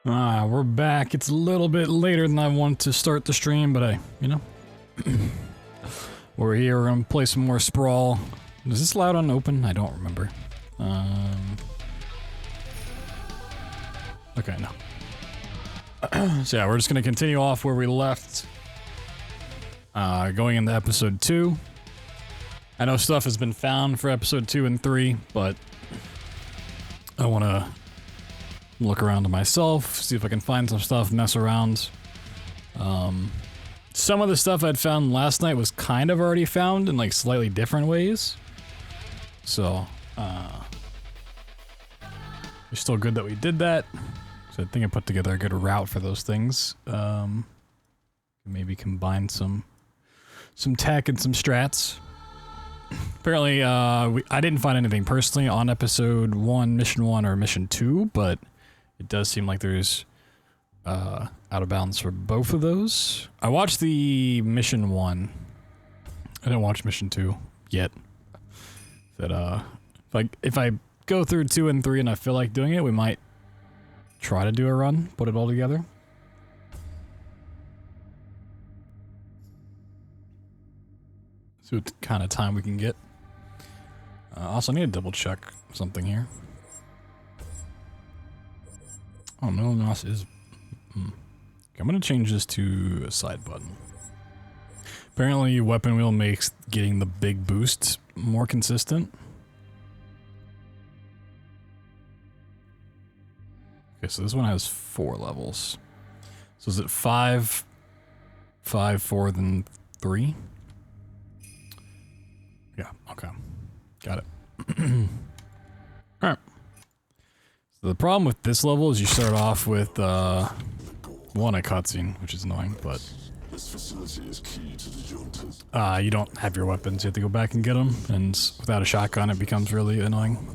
We're back. It's a little bit later than I wanted to start the stream, but hey, you know. We're here, we're gonna play some more Sprawl. Is this loud on open? I don't remember. Okay, no. So yeah, we're just gonna continue off where we left. Going into episode 2. I know stuff has been found for episode 2 and 3, but I wanna look around to myself, see if I can find some stuff, mess around. Some of the stuff I'd found last night was kind of already found in like slightly different ways. So, it's still good that we did that. So I think I put together a good route for those things. Maybe combine some tech and some strats. Apparently, I didn't find anything personally on episode 1, mission 1, or mission 2, but it does seem like there's out of bounds for both of those. I watched the mission 1. I didn't watch mission 2 yet. That if I go through 2 and 3 and I feel like doing it, we might try to do a run, put it all together. See what kind of time we can get. Also, I need to double check something here. Oh, no, Nos is... Okay, I'm gonna change this to a side button. Apparently, weapon wheel makes getting the big boosts more consistent. Okay, so this one has 4 levels. So is it 5, 4, then 3? Yeah, okay. Got it. Alright. So the problem with this level is you start off with, one, a cutscene, which is annoying, but you don't have your weapons, you have to go back and get them, and without a shotgun it becomes really annoying.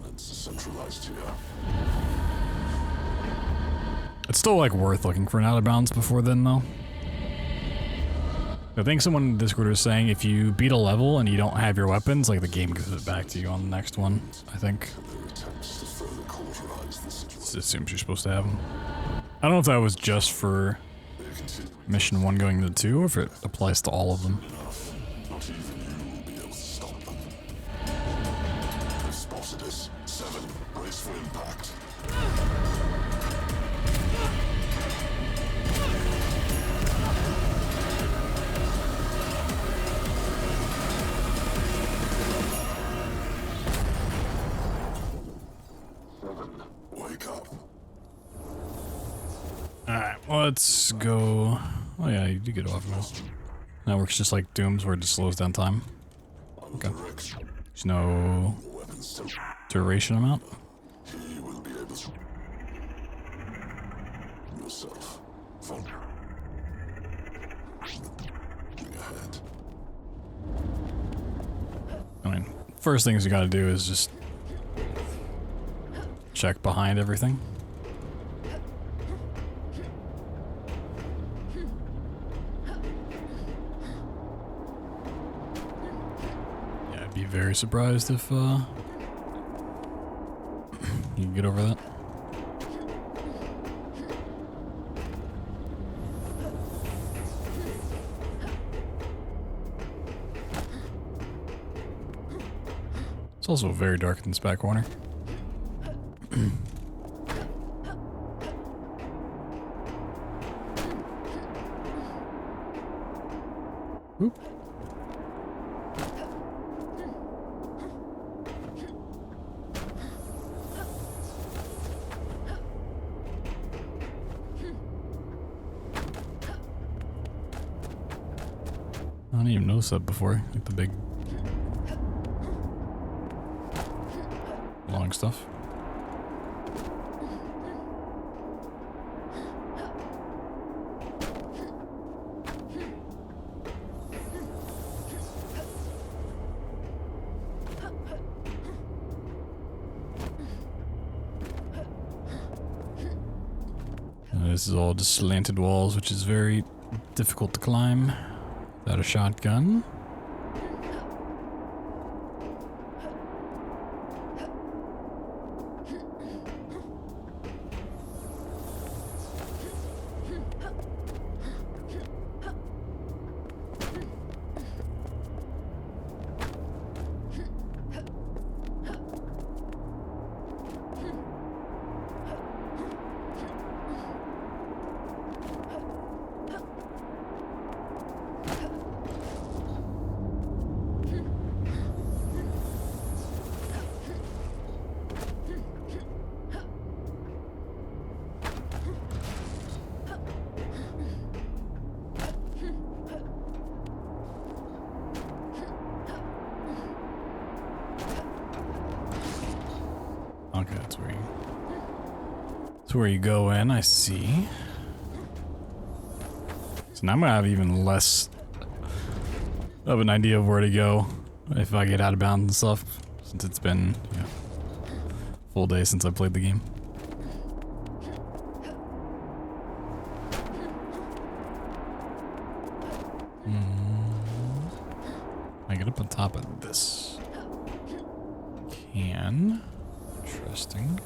It's still like worth looking for an out of bounds before then though. I think someone in Discord was saying if you beat a level and you don't have your weapons, like the game gives it back to you on the next one, I think. It assumes you're supposed to have them. I don't know if that was just for mission 1 going to 2, or if it applies to all of them. Let's go. Oh yeah, you do get off now. That works just like Doom's, where it just slows down time. Okay. There's no duration amount. I mean, first things you gotta do is just check behind everything. Very surprised if you can get over that. It's also very dark in this back corner. Oop. I didn't even notice that before, like the big long stuff. This is all just slanted walls, which is very difficult to climb without a shotgun. That's where you go in, I see. So now I'm gonna have even less of an idea of where to go if I get out of bounds and stuff, since it's been, you know, a full day since I played the game. I get up on top of this. Can. Interesting.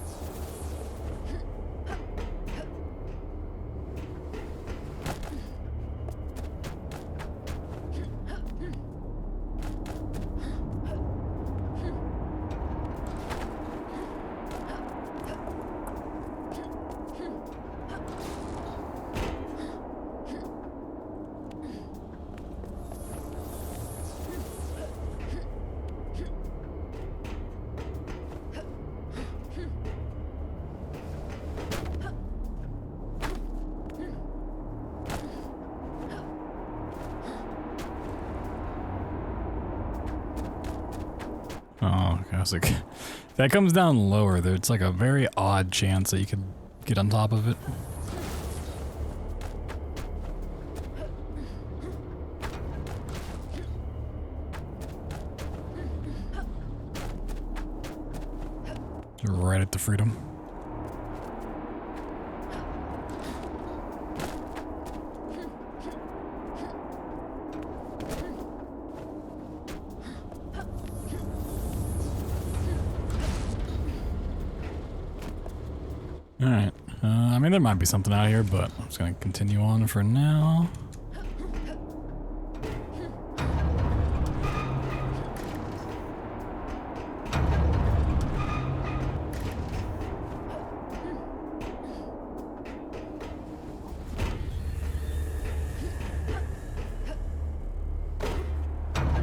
Oh, okay. I was like, if that comes down lower, there's like a very odd chance that you could get on top of it. Right at the freedom. Alright, I mean there might be something out here, but I'm just gonna continue on for now.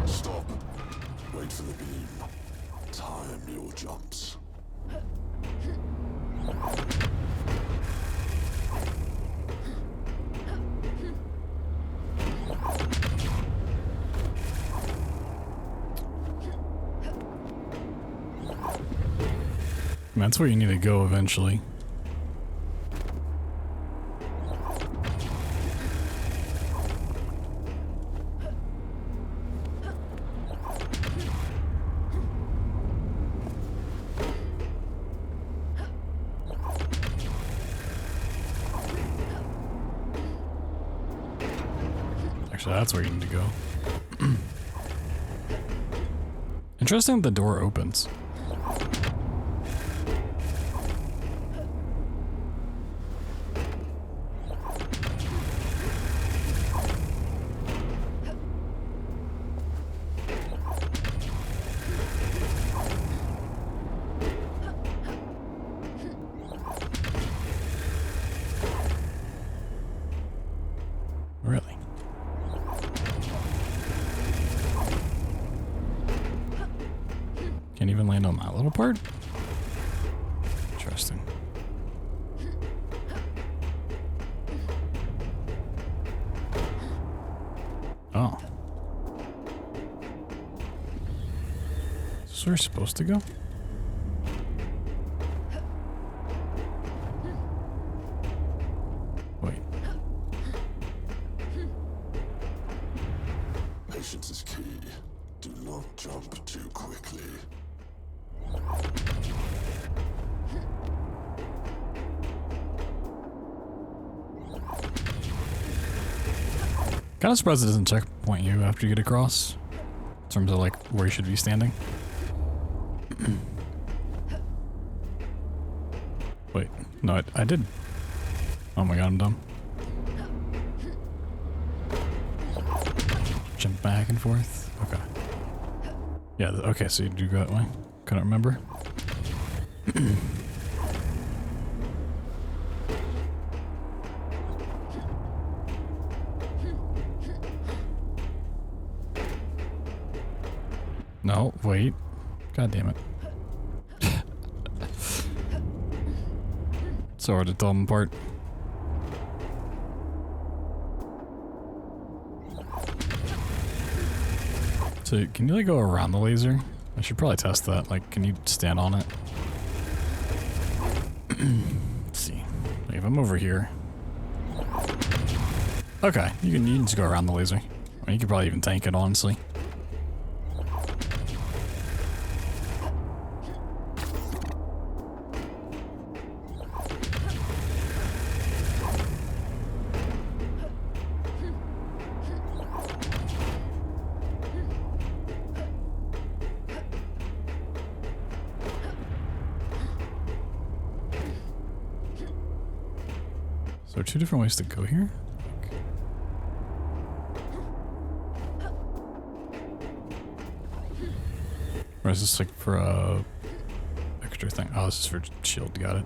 Stop. Wait for the beam. Time your jumps. That's where you need to go eventually. Actually, that's where you need to go. Interesting that the door opens. Really? Can't even land on that little part? Interesting. Oh. Is this where we're supposed to go? Wait. Patience is key. Do not jump too quickly. Kind of surprised it doesn't checkpoint you after you get across, in terms of like where you should be standing. Wait, no, I did. Oh my god, I'm dumb. Jump back and forth. Okay. Yeah. Okay. So you do go that way. Couldn't remember. No, wait. God damn it. So hard to tell them apart. So can you like go around the laser? I should probably test that. Like, can you stand on it? Let's see. Like if I'm over here. Okay, you can just go around the laser. I mean, you could probably even tank it, honestly. So there are 2 different ways to go here. Or is this like for a extra thing? Oh, this is for shield. Got it.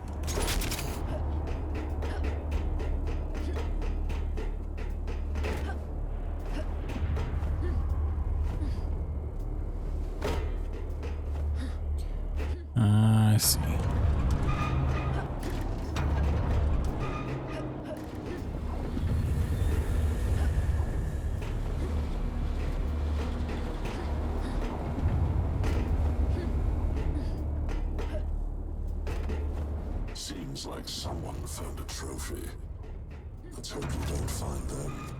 I see. Seems like someone found a trophy. Let's hope you don't find them.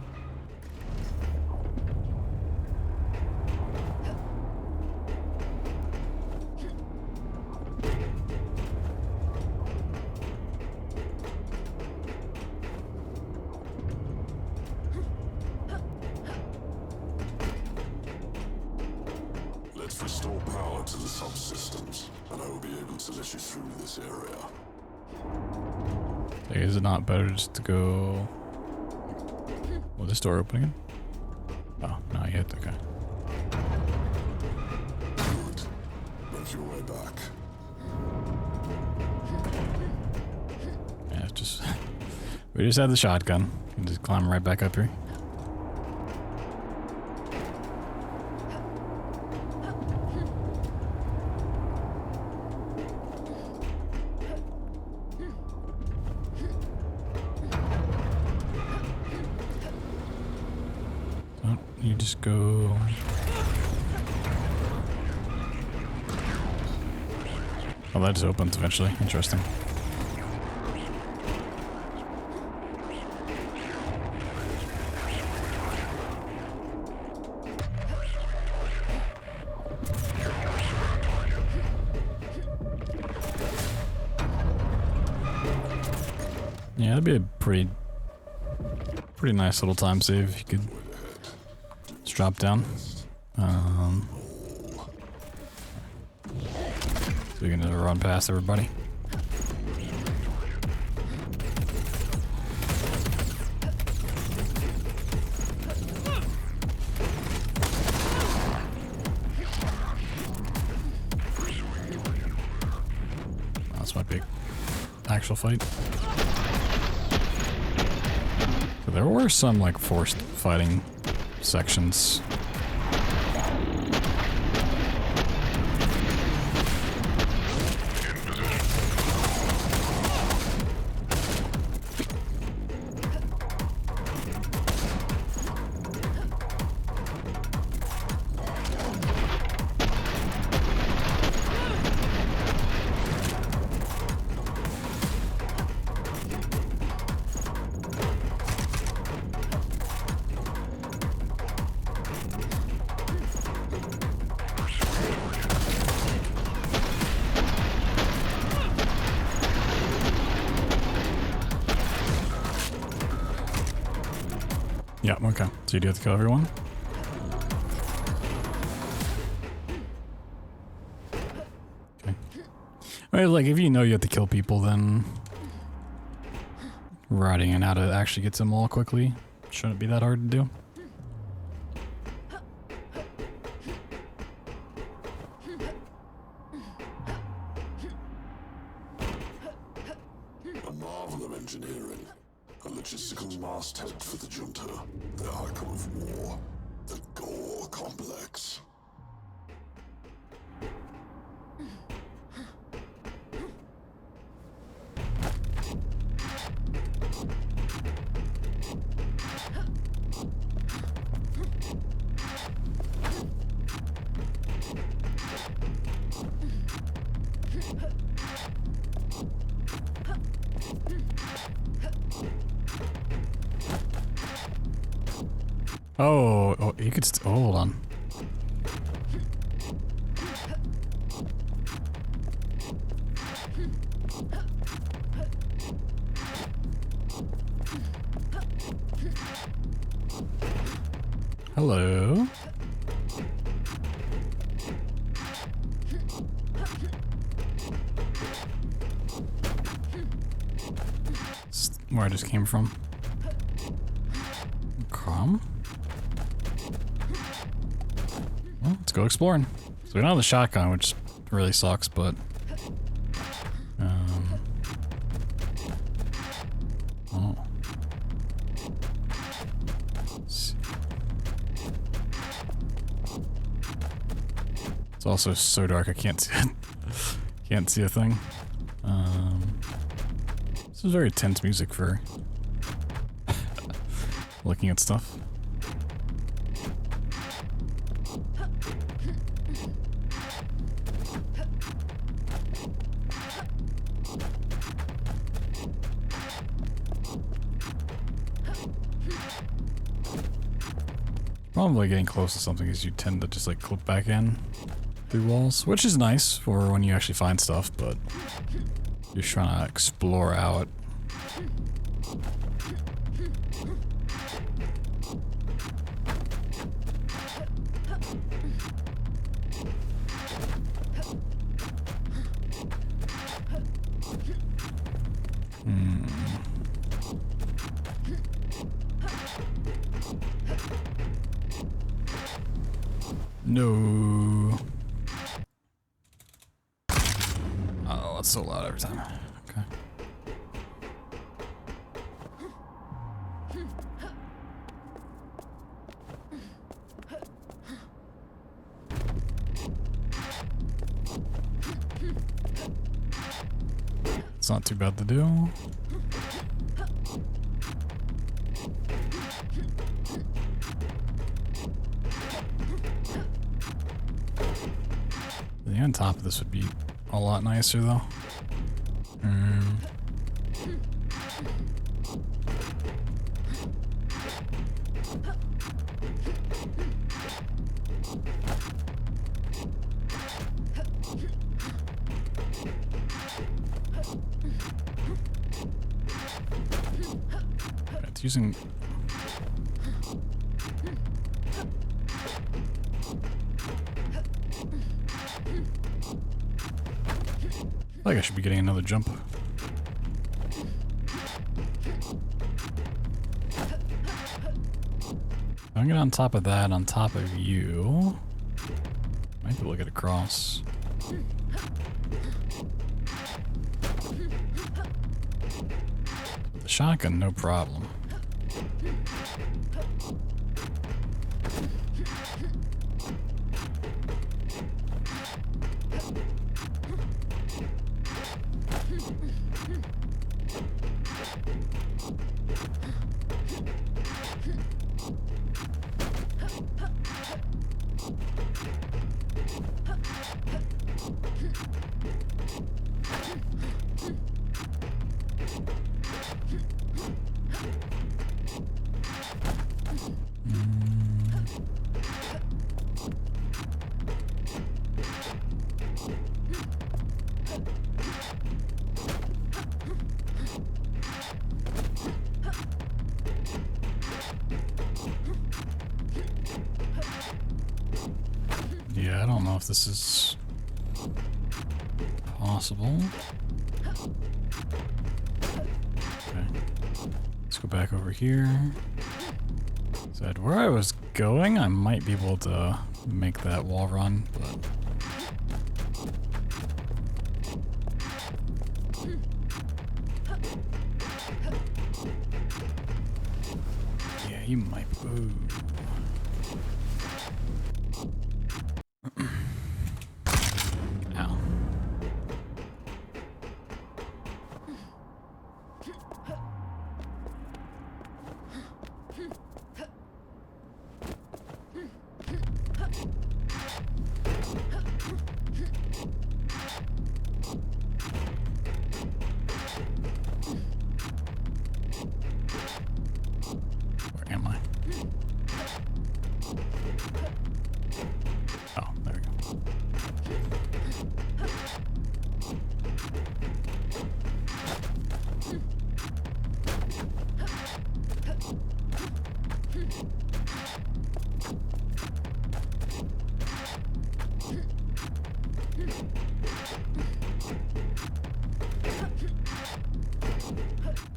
Let's restore power to the subsystems, and I will be able to let you through this area. Hey, is it not better just to go... Will this door open again? Oh, not yet. Okay. Good. Make your way back. Yeah, it's just... we just had the shotgun. You can just climb right back up here. You just go... Oh, that just opens eventually. Interesting. Yeah, that'd be a pretty nice little time save if you could just drop down. So we can just run past everybody. That's my big actual fight. So there were some like forced fighting sections. Yeah, okay. So you do have to kill everyone? Okay. I mean, like, if you know you have to kill people, then riding in how to actually get them all quickly shouldn't be that hard to do. A marvel of engineering. A logistical masthead for the junta. The icon of war. The Gore Complex. Oh, you could hold on. Hello. This is where I just came from. Crumb. Well, let's go exploring. So we don't have the shotgun, which really sucks, but oh. It's also so dark I can't see it. Can't see a thing. This is very tense music for looking at stuff. Probably getting close to something is you tend to just like clip back in through walls, which is nice for when you actually find stuff, but you're just trying to explore out. No. Oh, it's so loud every time. Okay. It's not too bad to do. The on top of this would be a lot nicer though. It's using I feel like I should be getting another jump. If I get on top of that, on top of you, might be able to get across. The shotgun, no problem. Yeah, I don't know if this is possible. Okay. Let's go back over here. Said where I was going, I might be able to make that wall run, but yeah, you might. Ooh. Ow. Where am I?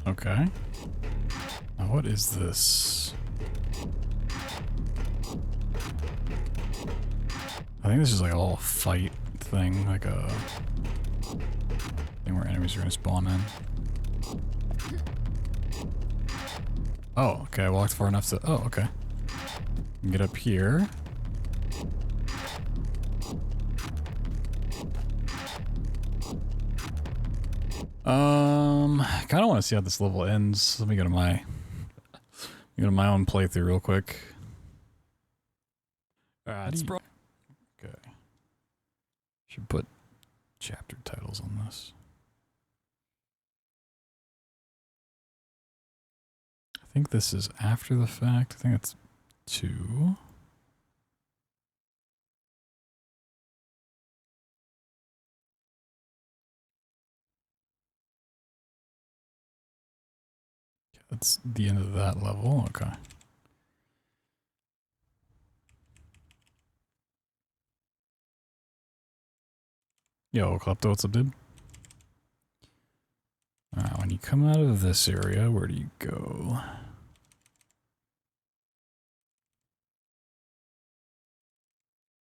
Okay. Now what is this? I think this is like a little fight thing, like a thing where enemies are gonna spawn in. Oh, okay, I walked far enough to... Oh, okay. Get up here. I kind of want to see how this level ends. Let me go to my own playthrough real quick. Alright, Sprawl. Okay. Should put chapter titles on this. I think this is after the fact. I think it's 2. That's the end of that level. Okay. Yo, Klepto, what's up, dude? Alright, when you come out of this area, where do you go?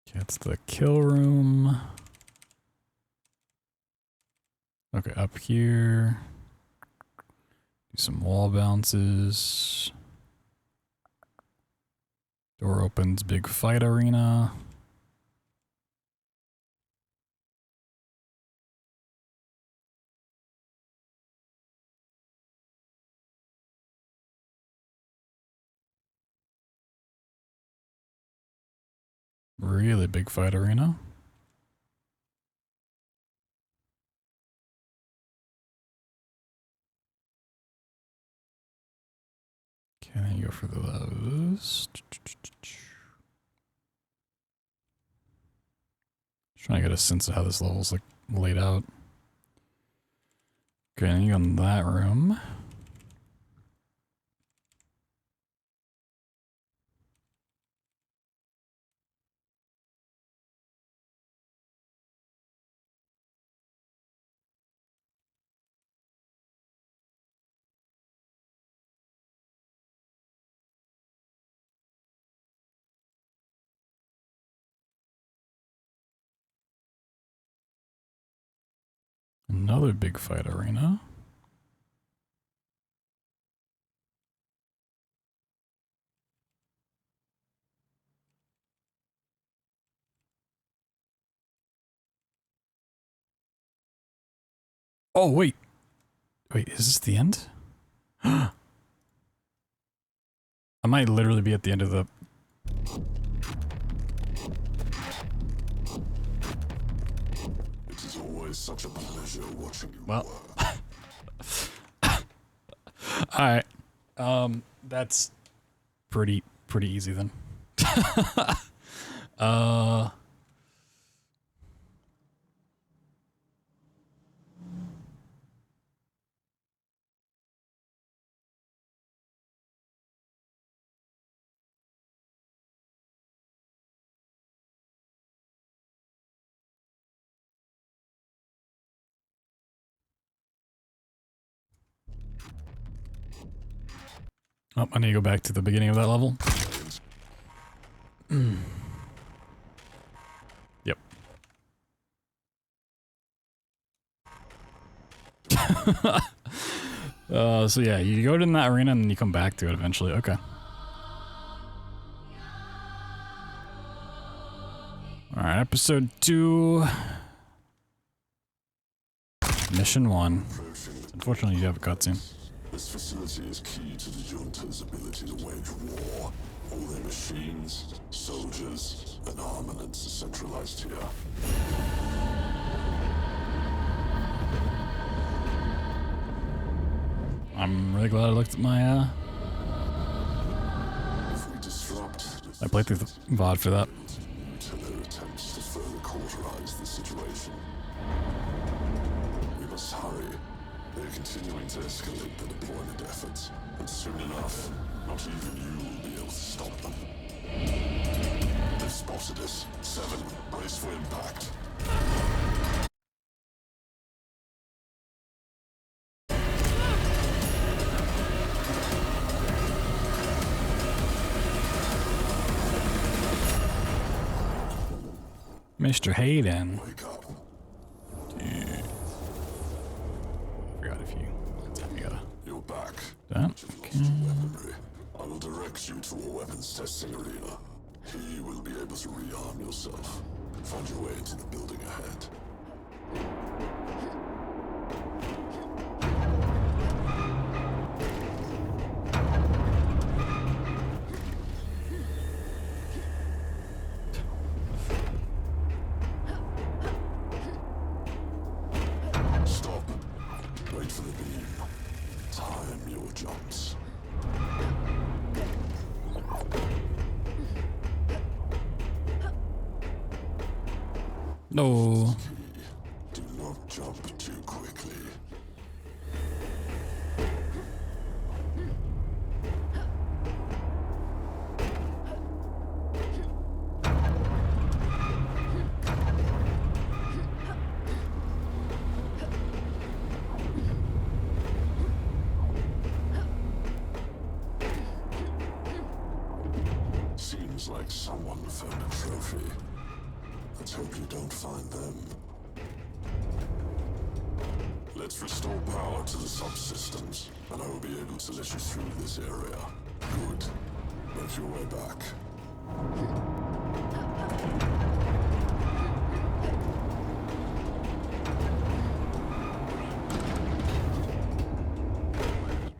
Okay, it's the kill room. Okay, up here. Do some wall bounces. Door opens, big fight arena. Really big fight arena. Okay, then you go for those. Trying to get a sense of how this level's like laid out. Okay, then you go in that room. Another big fight arena. Oh, wait. Wait, is this the end? I might literally be at the end of the... It is always such a pleasure watching you Well. work. Alright. That's pretty easy then. Oh, I need to go back to the beginning of that level. Yep. So yeah, you go to that arena and then you come back to it eventually. Okay. Alright, episode 2. Mission 1. Unfortunately, you have a cutscene. This facility is key to the junta's ability to wage war. All their machines, soldiers, and armaments are centralized here. I'm really glad I looked at my If we disrupt this I played through the VOD for that. to their attempts to further cauterize the situation. We must hurry. They're continuing to escalate the deployment efforts, and soon enough, not even you will be able to stop them. They've spotted us. 7, brace for impact. Mr. Hayden. Wake up. Dude. Forgot if you gotta. You're back. That? You've lost Okay. your weaponry. I will direct you to a weapons testing arena. Here you will be able to rearm yourself. Find your way into the building ahead. Stop. Wait for the beam. Time your jumps. No. Do not jump too quickly. Seems like someone found a trophy. Let's hope you don't find them. Let's restore power to the subsystems, and I will be able to let you through this area. Good. Make your way back.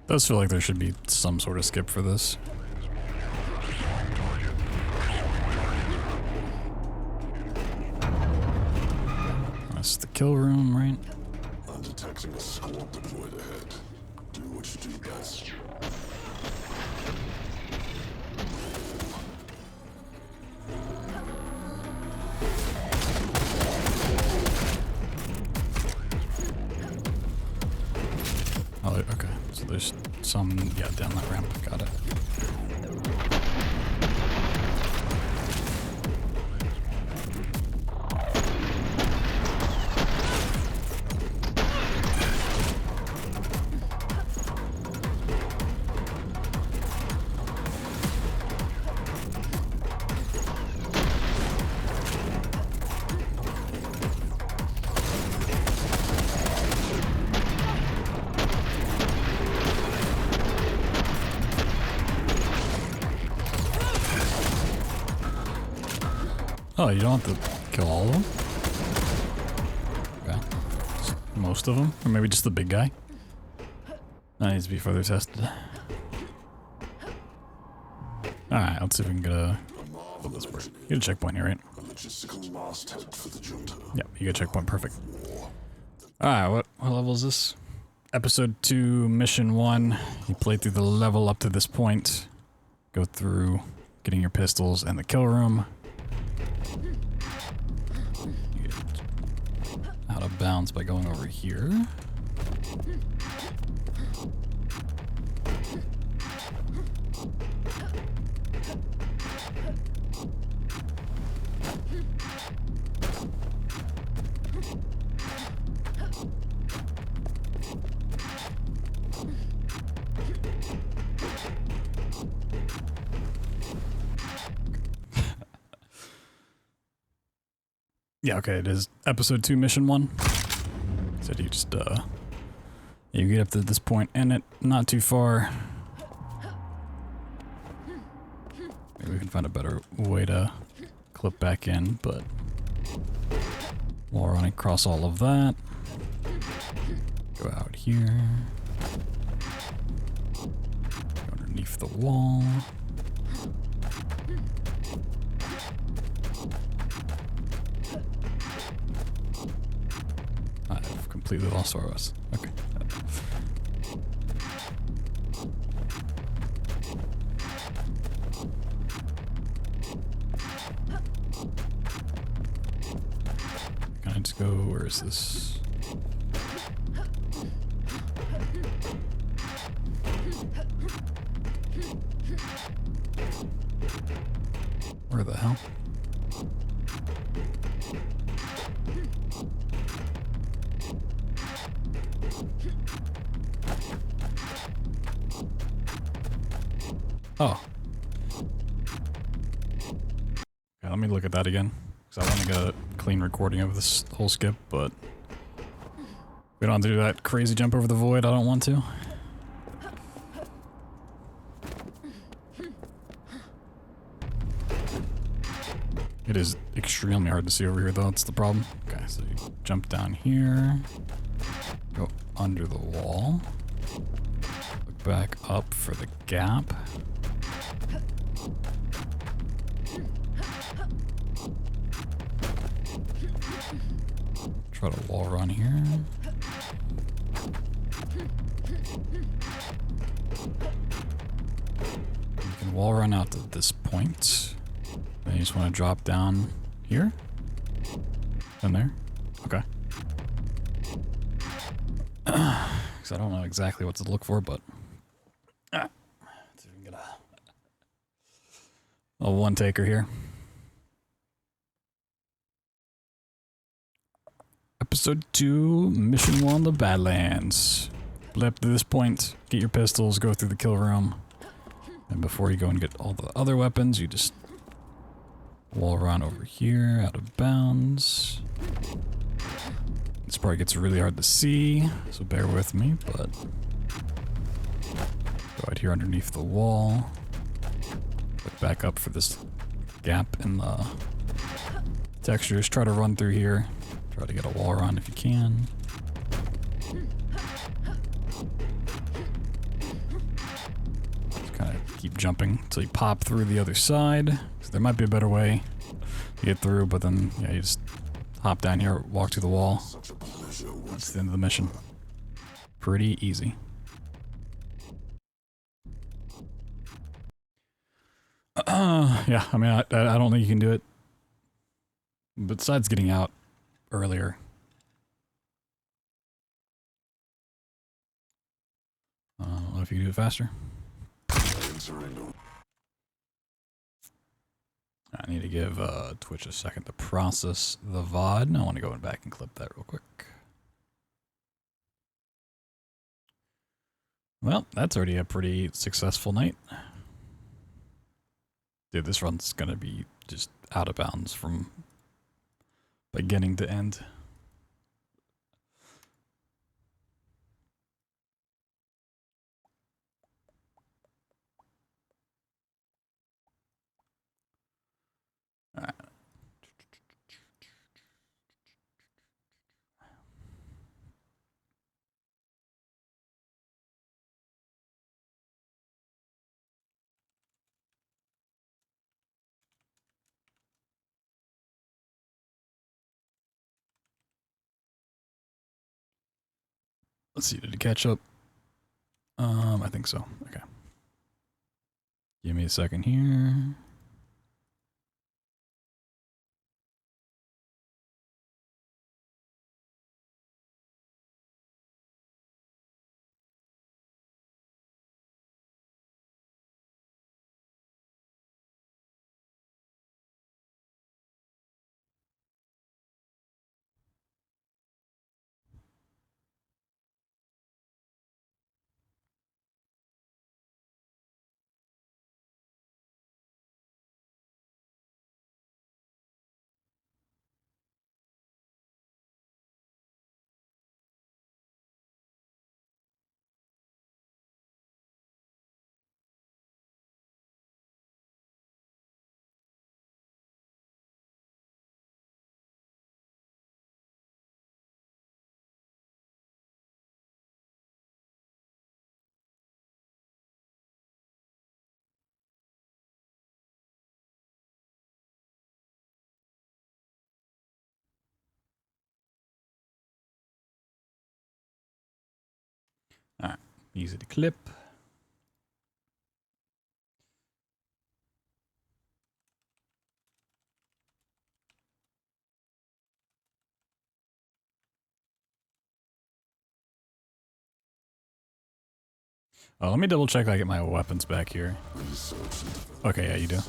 Does feel like there should be some sort of skip for this. That's the kill room, right? I'm detecting a squad deployed ahead. Do what you do best. Oh, okay. So there's some, yeah, down that ramp. Got it. Oh, you don't have to kill all of them? Okay. Most of them? Or maybe just the big guy? That needs to be further tested. Alright, let's see if we can get a... Oh, this work. You get a checkpoint here, right? A logistical masthead for the junta. Yep, you get a checkpoint. Perfect. Alright, what level is this? Episode 2, Mission 1. You play through the level up to this point. Go through getting your pistols and the kill room. You get out of bounds by going over here. Yeah, okay, it is episode 2, mission 1. Said you just, you get up to this point and it not too far. Maybe we can find a better way to clip back in, but while we're running across all of that, go out here, go underneath the wall. I've completely lost where I was. Okay. Can I just go, where is this? Where the hell? Oh. Okay, let me look at that again. Because I want to clean recording of this whole skip, but we don't have to do that crazy jump over the void. I don't want to. It is extremely hard to see over here, though. That's the problem. Okay, so you jump down here, go under the wall, look back up for the gap. Try to wall run here. You can wall run out to this point. Then you just want to drop down here? In there? Okay. Because I don't know exactly what to look for, but... let's see if we can get a one-taker here. Episode 2, Mission 1, the Badlands. Up to this point, get your pistols, go through the kill room. And before you go and get all the other weapons, you just wall run over here, out of bounds. This part gets really hard to see, so bear with me, but go out here underneath the wall. Look back up for this gap in the textures. Try to run through here. Try to get a wall run if you can. Just kind of keep jumping until you pop through the other side. So there might be a better way to get through, but then yeah, you just hop down here, walk through the wall. That's the end of the mission. Pretty easy. Yeah, I mean, I don't think you can do it. Besides getting out earlier. What if you can do it faster? I need to give Twitch a second to process the VOD. I want to go back and clip that real quick. Well, that's already a pretty successful night. Dude, this run's gonna be just out of bounds from beginning to end. Alright. Let's see, did it catch up? I think so. Okay. Give me a second here. Alright, easy to clip. Oh, let me double check I get my weapons back here. Okay, yeah, you do.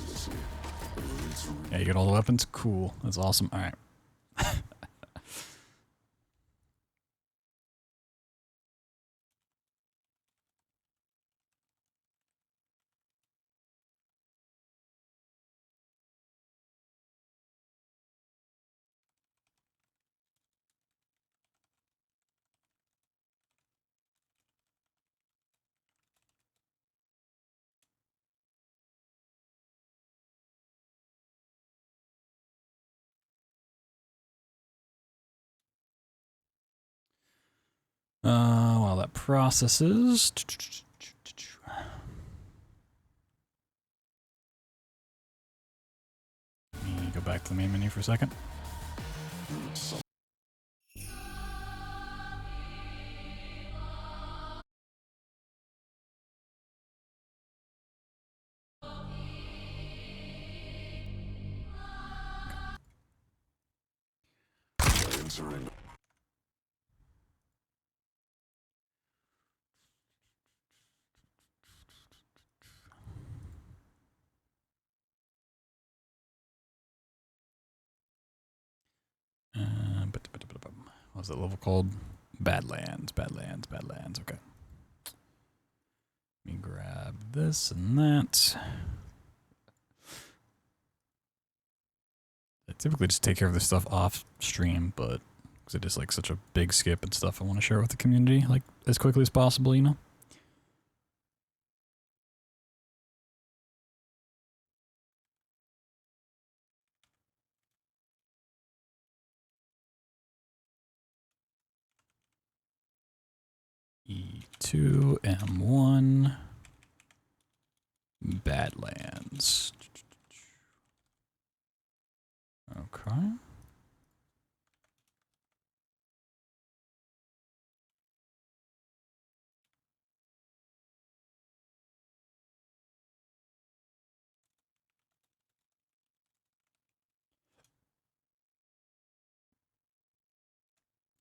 Yeah, you get all the weapons? Cool. That's awesome. Alright. While that processes. Let me go back to the main menu for a second. Entering. What was that level called? Badlands, Badlands, Badlands. Okay. Let me grab this and that. I typically just take care of this stuff off stream, but because it is like such a big skip and stuff, I want to share with the community like as quickly as possible, you know? E2, M1, Badlands. Okay.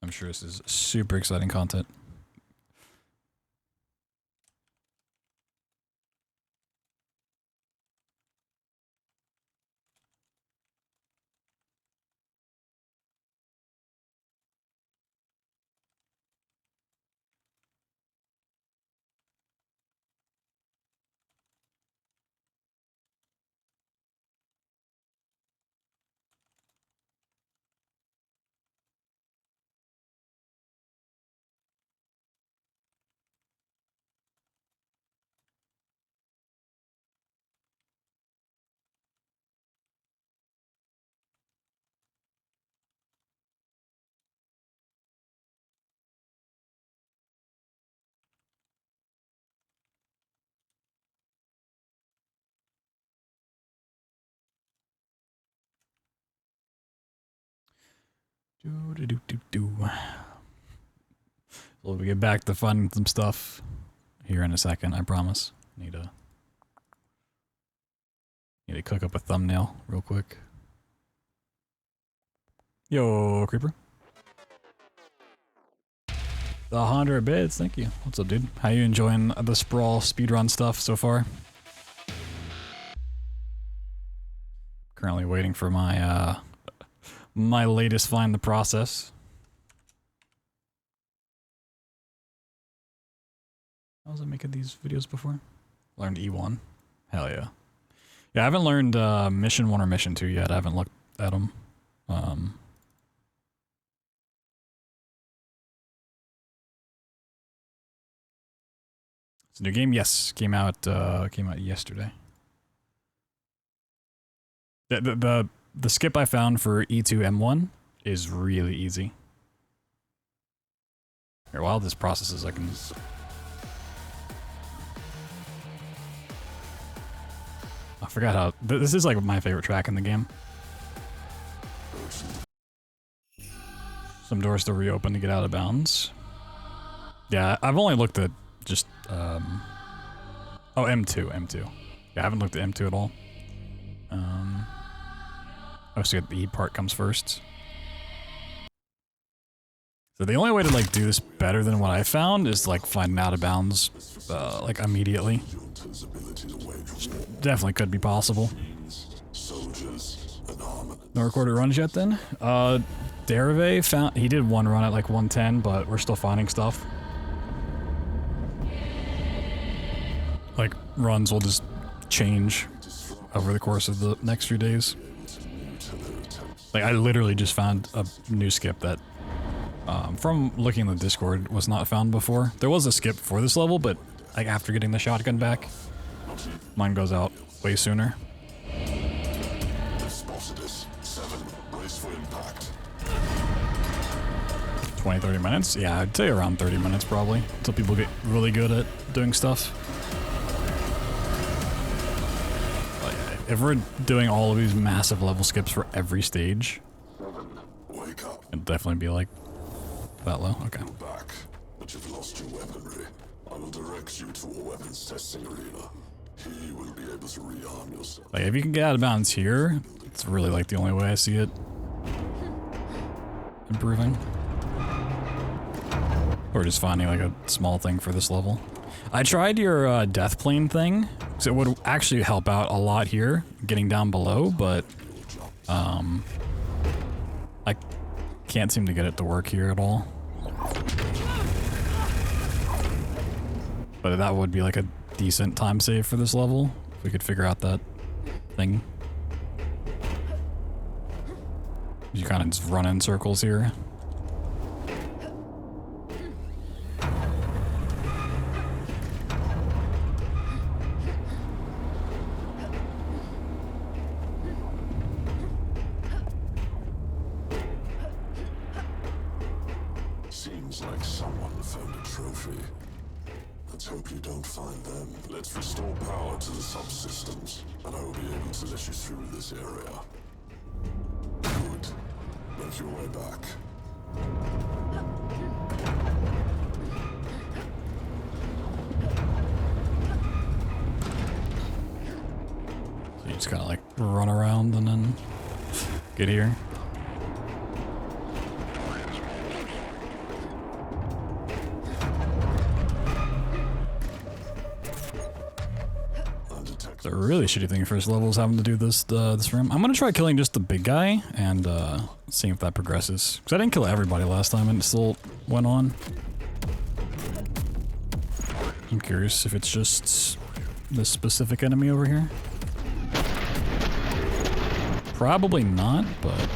I'm sure this is super exciting content. We'll get back to finding some stuff here in a second, I promise. Need to cook up a thumbnail real quick. Yo, Creeper. The 100 bits, thank you. What's up, dude? How you enjoying the Sprawl speedrun stuff so far? Currently waiting for my my latest find the process. How was I making these videos before? Learned E1. Hell yeah. Yeah, I haven't learned mission 1 or mission 2 yet. I haven't looked at them. It's a new game. Yes, came out yesterday. The skip I found for E2 M1 is really easy. Here, while this processes, I can. I forgot how. This is like my favorite track in the game. Some doors to reopen to get out of bounds. Yeah, I've only looked at just. Oh, M2. Yeah, I haven't looked at M2 at all. Oh, so the E part comes first. So the only way to like do this better than what I found is to, like find an out of bounds, like immediately. Definitely could be possible. No recorded runs yet then? Derive found, he did one run at like 110, but we're still finding stuff. Like runs will just change over the course of the next few days. Like I literally just found a new skip that from looking in the Discord was not found before. There was a skip for this level, but like after getting the shotgun back, mine goes out way sooner. 20, 30 minutes? Yeah, I'd say around 30 minutes probably, until people get really good at doing stuff. But yeah, if we're doing all of these massive level skips for every stage, Wake up. it'll definitely be like that low. Okay. You're back, but you've lost your weaponry. I will direct you to a weapons testing arena. He will be able to rearm yourself. Like, if you can get out of bounds here, it's really like the only way I see it improving. Or just finding like a small thing for this level. I tried your death plane thing, so it would actually help out a lot here, getting down below, but I can't seem to get it to work here at all. But that would be like a decent time save for this level, if we could figure out that thing. You kind of just run in circles here. Seems like someone found a trophy. Let's hope you don't find them. Let's restore power to the subsystems, and I will be able to let you through this area. Good. Make your way back. So you just gotta like run around and then get here. The really shitty thing first level is having to do this this room. I'm gonna try killing just the big guy and seeing if that progresses. Because I didn't kill everybody last time and it still went on. I'm curious if it's just this specific enemy over here. Probably not, but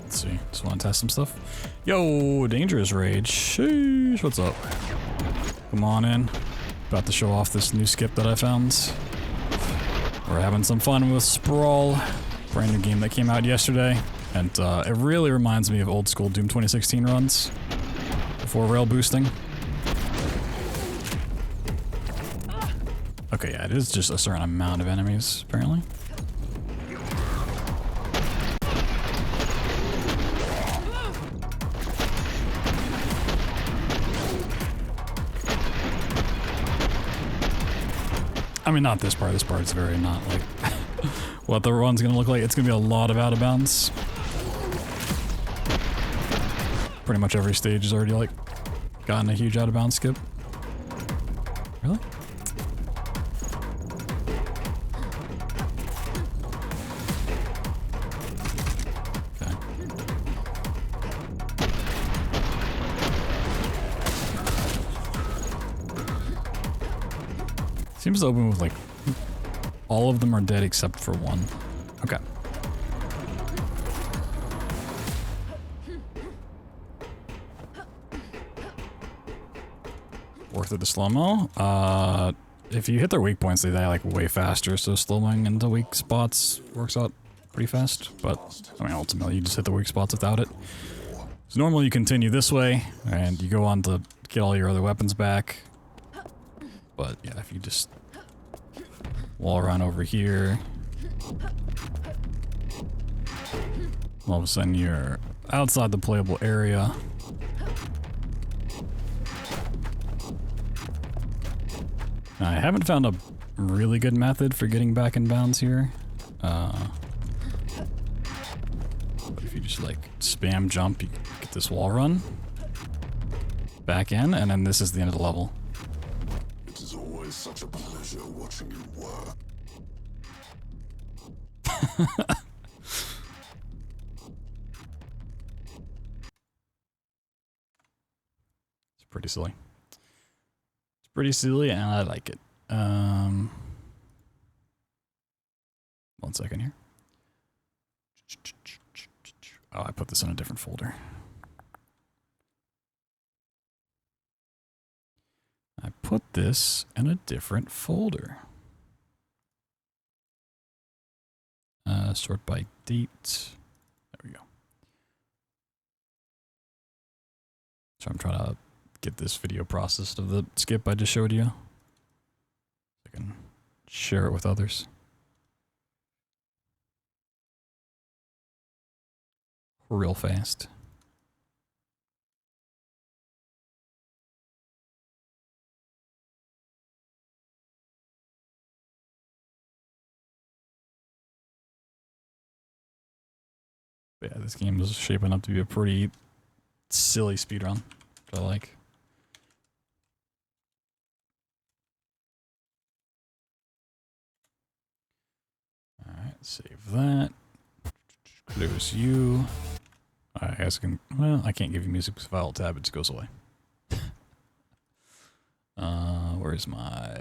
let's see. Just want to test some stuff. Yo, Dangerous Rage. Sheesh, what's up? Come on in. About to show off this new skip that I found. We're having some fun with Sprawl, brand new game that came out yesterday, and it really reminds me of old school Doom 2016 runs before rail boosting. Okay, yeah, it is just a certain amount of enemies, apparently. I mean, not this part. This part's very not like what the run's gonna look like. It's gonna be a lot of out of bounds. Pretty much every stage has already like gotten a huge out of bounds skip. Really? Okay. Seems to open with like all of them are dead except for one. Okay. Worth it to slow-mo. If you hit their weak points, they die like way faster, so slow-moing into weak spots works out pretty fast. But I mean, ultimately, you just hit the weak spots without it. So normally you continue this way, and you go on to get all your other weapons back. But yeah, if you just wall around over here, all of a sudden you're outside the playable area. Now, I haven't found a really good method for getting back in bounds here. But if you just like spam jump, you get this wall run back in, and then this is the end of the level. It is always such a pleasure watching you work. It's pretty silly. It's pretty silly, and I like it. 1 second here. Oh, I put this in a different folder. I put this in a different folder. Sort by date. So I'm trying to get this video processed of the skip I just showed you. I can share it with others. Real fast. But yeah, this game is shaping up to be a pretty silly speedrun, which I like. Alright, save that. Close you. I guess I can, well, I can't give you music because if I alt tab, it just goes away. Where's my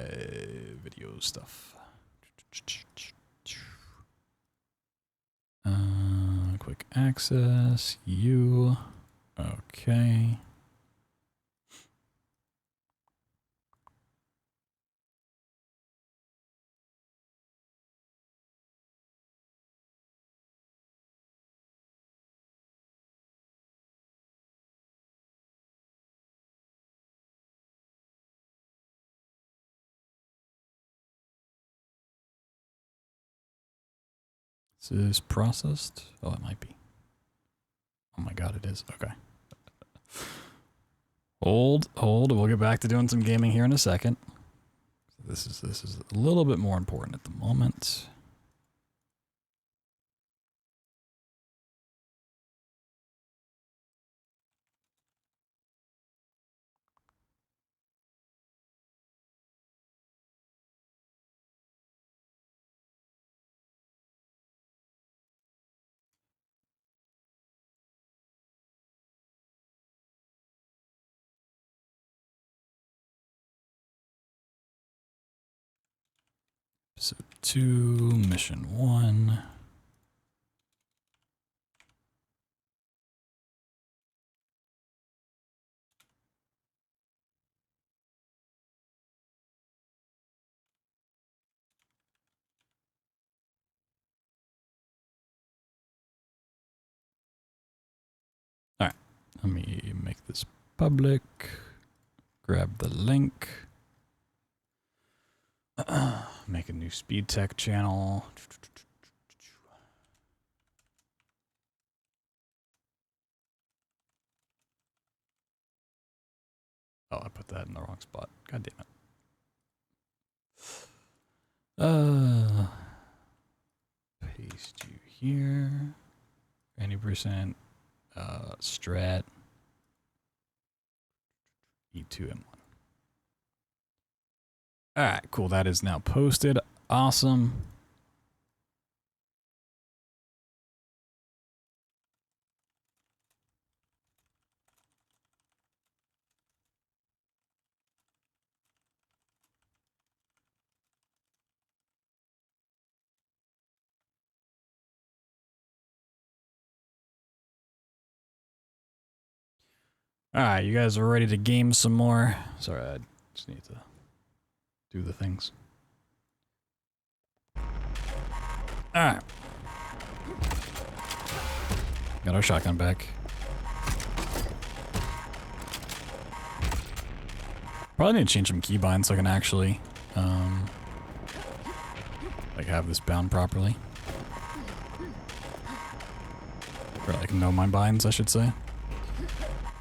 video stuff? Quick access, you. Okay. Is this processed? Oh, it might be. Oh my god, it is. Okay. Hold. We'll get back to doing some gaming here in a second. This is a little bit more important at the moment. Episode 2, Mission 1. Alright, let me make this public. Grab the link. Make a new speed tech channel. Oh, I put that in the wrong spot. God damn it. Paste you here. 90%. Strat. E2M1. Alright, cool. That is now posted. Awesome. Alright, you guys are ready to game some more. Sorry, I just need to do the things. Alright. Got our shotgun back. Probably need to change some keybinds so I can actually like have this bound properly. Or like know my binds, I should say.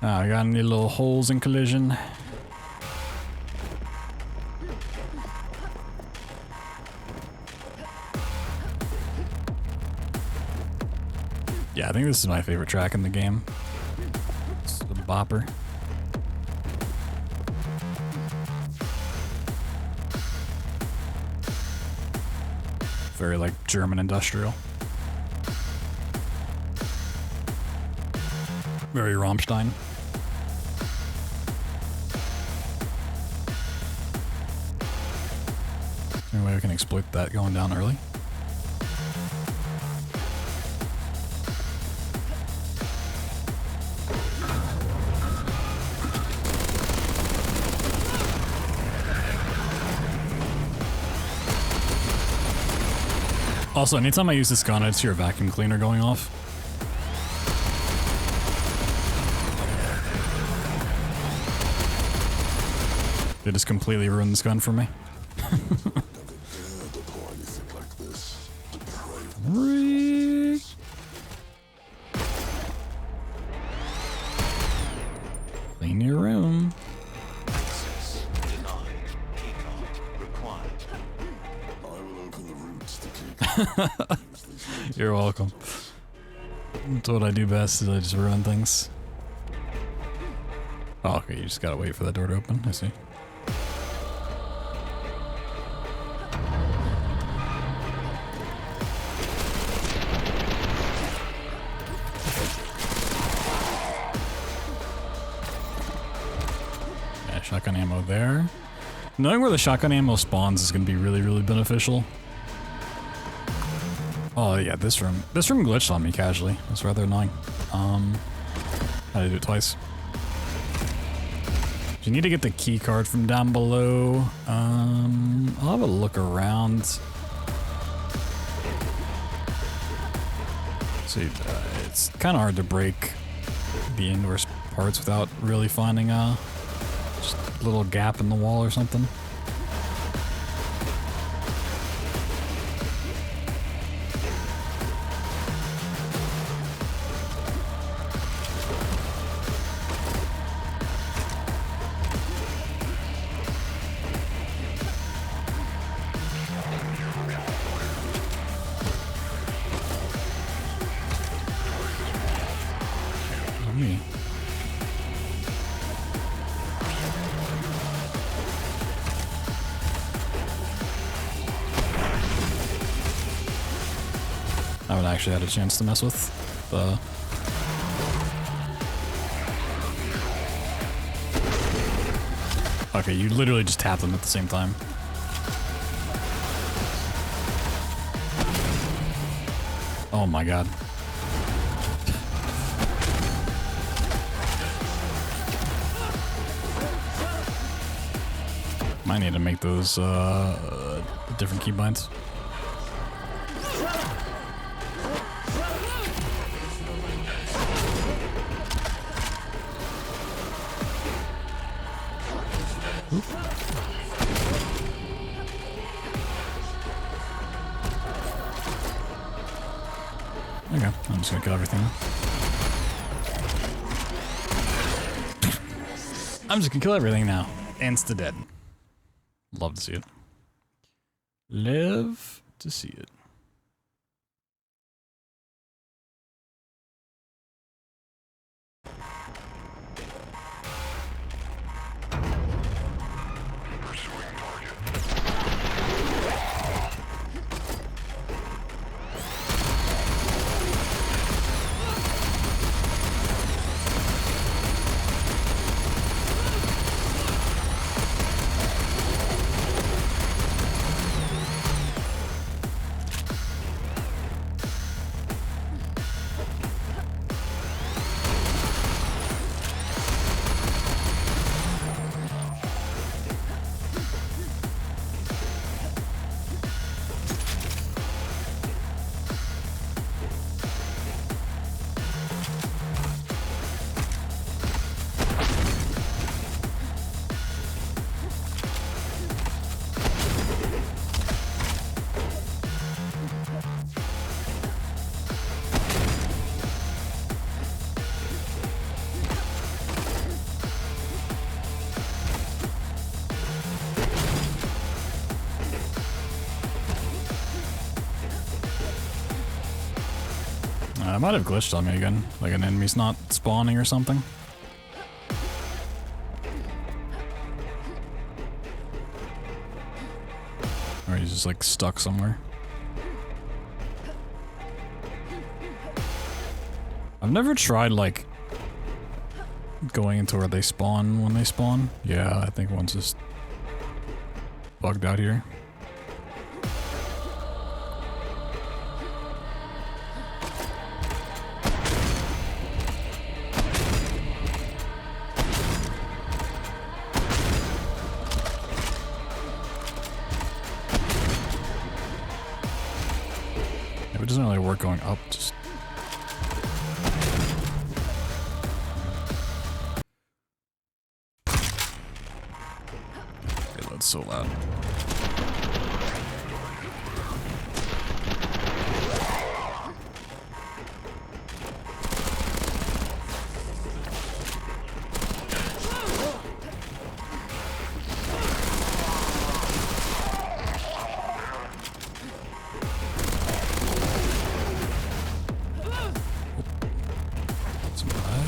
I got any little holes in collision. Yeah, I think this is my favorite track in the game. It's the bopper. Very like German industrial. Very Rammstein. Any way I can exploit that going down early? Also, anytime I use this gun, I just hear a vacuum cleaner going off. They just completely ruined this gun for me. Freak. Clean your room. Access denied. Keycard required. I will open the roots to keep. You're welcome. That's what I do best, is I just run things. Oh, okay, you just gotta wait for that door to open, I see. Yeah, shotgun ammo there. Knowing where the shotgun ammo spawns is gonna be really, really beneficial. Oh yeah, this room glitched on me casually. That's rather annoying. I had to do it twice. You need to get the key card from down below. I'll have a look around. See, it's kind of hard to break the indoor parts without really finding just a little gap in the wall or something. Me. I haven't actually had a chance to mess with the... Okay, you literally just tap them at the same time. Oh my god. I need to make those different keybinds. Okay, I'm just gonna kill everything now. I'm just gonna kill everything now. Insta-dead. Love to see it. Live to see it. I might have glitched on me again, like an enemy's not spawning or something. Or he's just like stuck somewhere. I've never tried like going into where they spawn when they spawn. Yeah, I think one's just bugged out here. It doesn't really work going up, just... it's so loud. Some lag.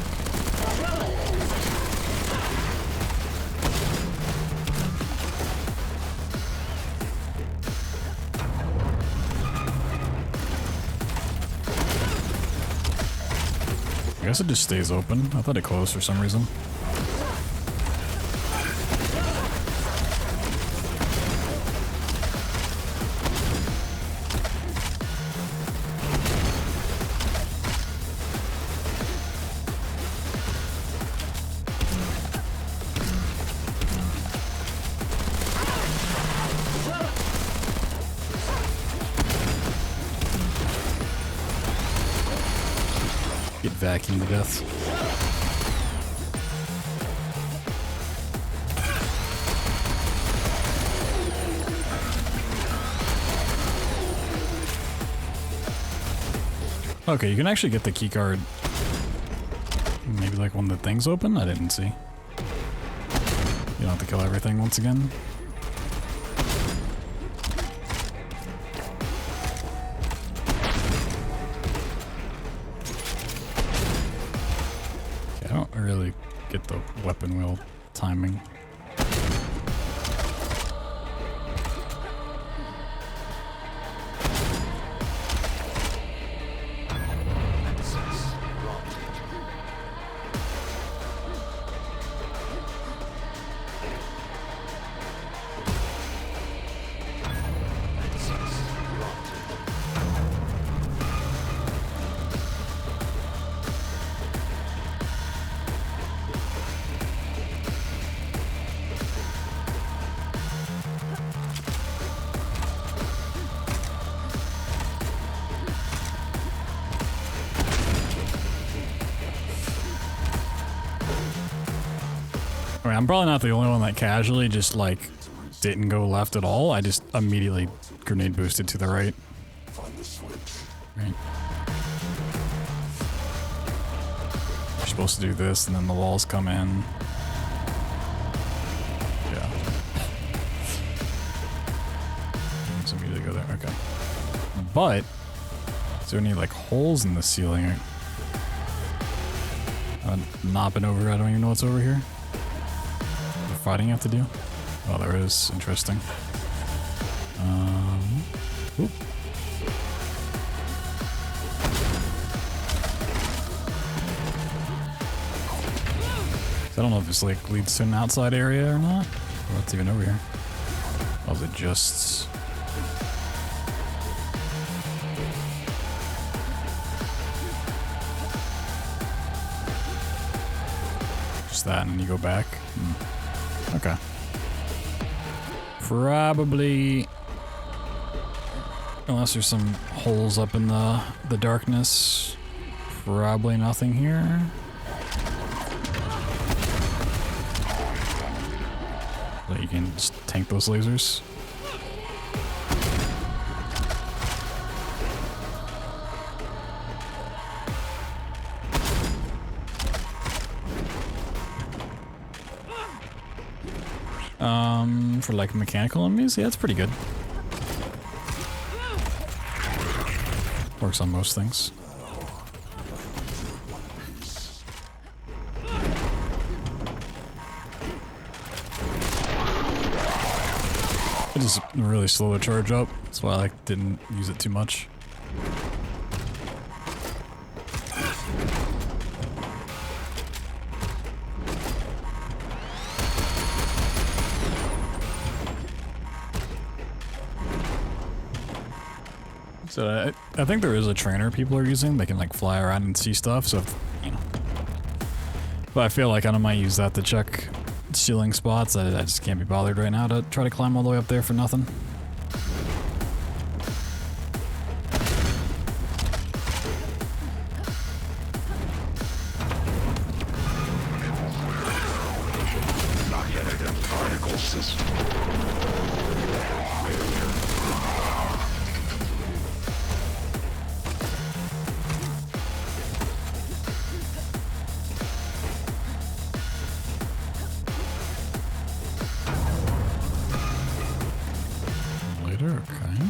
I guess it just stays open. I thought it closed for some reason. Get vacuumed to death. Okay, you can actually get the keycard. Maybe like when the thing's open? I didn't see. You don't have to kill everything once again. I don't really get the weapon wheel timing. I mean, I'm probably not the only one that casually just like didn't go left at all. I just immediately grenade boosted to the right. Find the switch. Right. You're supposed to do this and then the walls come in. Yeah. So immediately go there. Okay. But is there any like holes in the ceiling? I'm knopping over. I don't even know what's over here. Fighting you have to do? Oh, there is. Interesting. Oop. I don't know if this like leads to an outside area or not. Or what's even over here? Oh, is it just... Just that and then you go back? Okay. Probably, unless there's some holes up in the darkness, probably nothing here. But you can just tank those lasers. For like mechanical enemies, yeah, it's pretty good. Works on most things. It is really slow to charge up. That's why I like didn't use it too much. So I think there is a trainer people are using. They can like fly around and see stuff. So, you know. But I feel like I might use that to check ceiling spots. I just can't be bothered right now to try to climb all the way up there for nothing. Not yet identified. particle system. Later, okay.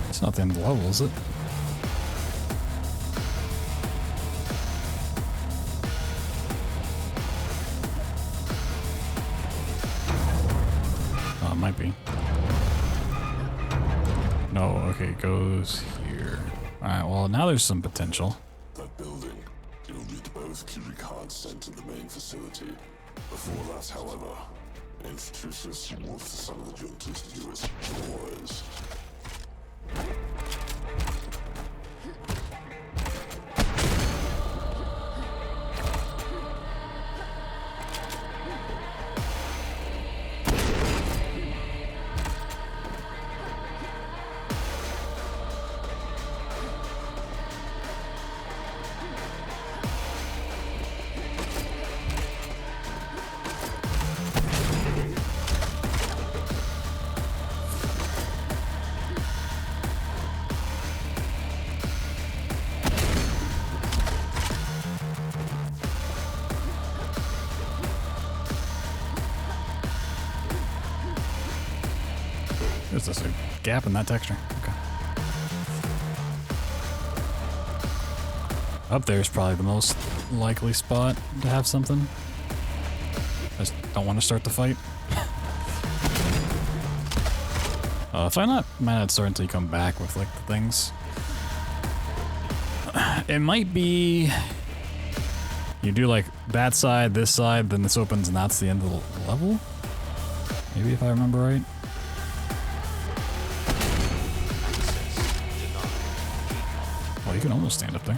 It's not the end of the level, is it? Oh, it might be. No, okay, it goes here. Alright, well, now there's some potential. That building, you'll need both key cards sent to the main facility. Before that, however, introduce us to Wolf, the son of the Junta's newest boys. There's just a gap in that texture. Okay. Up there is probably the most likely spot to have something. I just don't want to start the fight. If I might not start until you come back with like the things. It might be you do like that side, this side, then this opens and that's the end of the level. Maybe if I remember right. Oh, you can almost stand up there.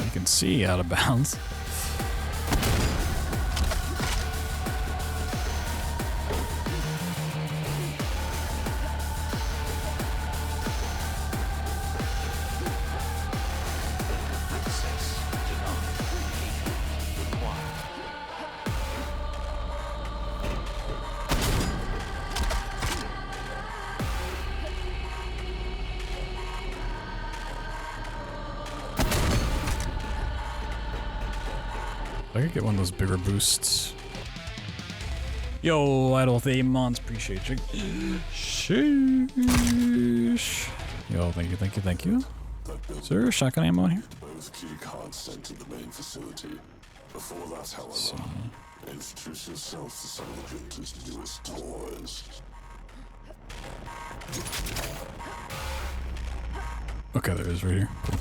You can see out of bounds. I could get one of those bigger boosts. Yo, Idle with 8 months, appreciate you. Sheesh. Yo, thank you, thank you, thank you. Is there a shotgun ammo in here? Both key cards sent to the main facility. Before that, however, introduce yourself to some of the Junta's newest toys. Okay, there it is right here. Cool.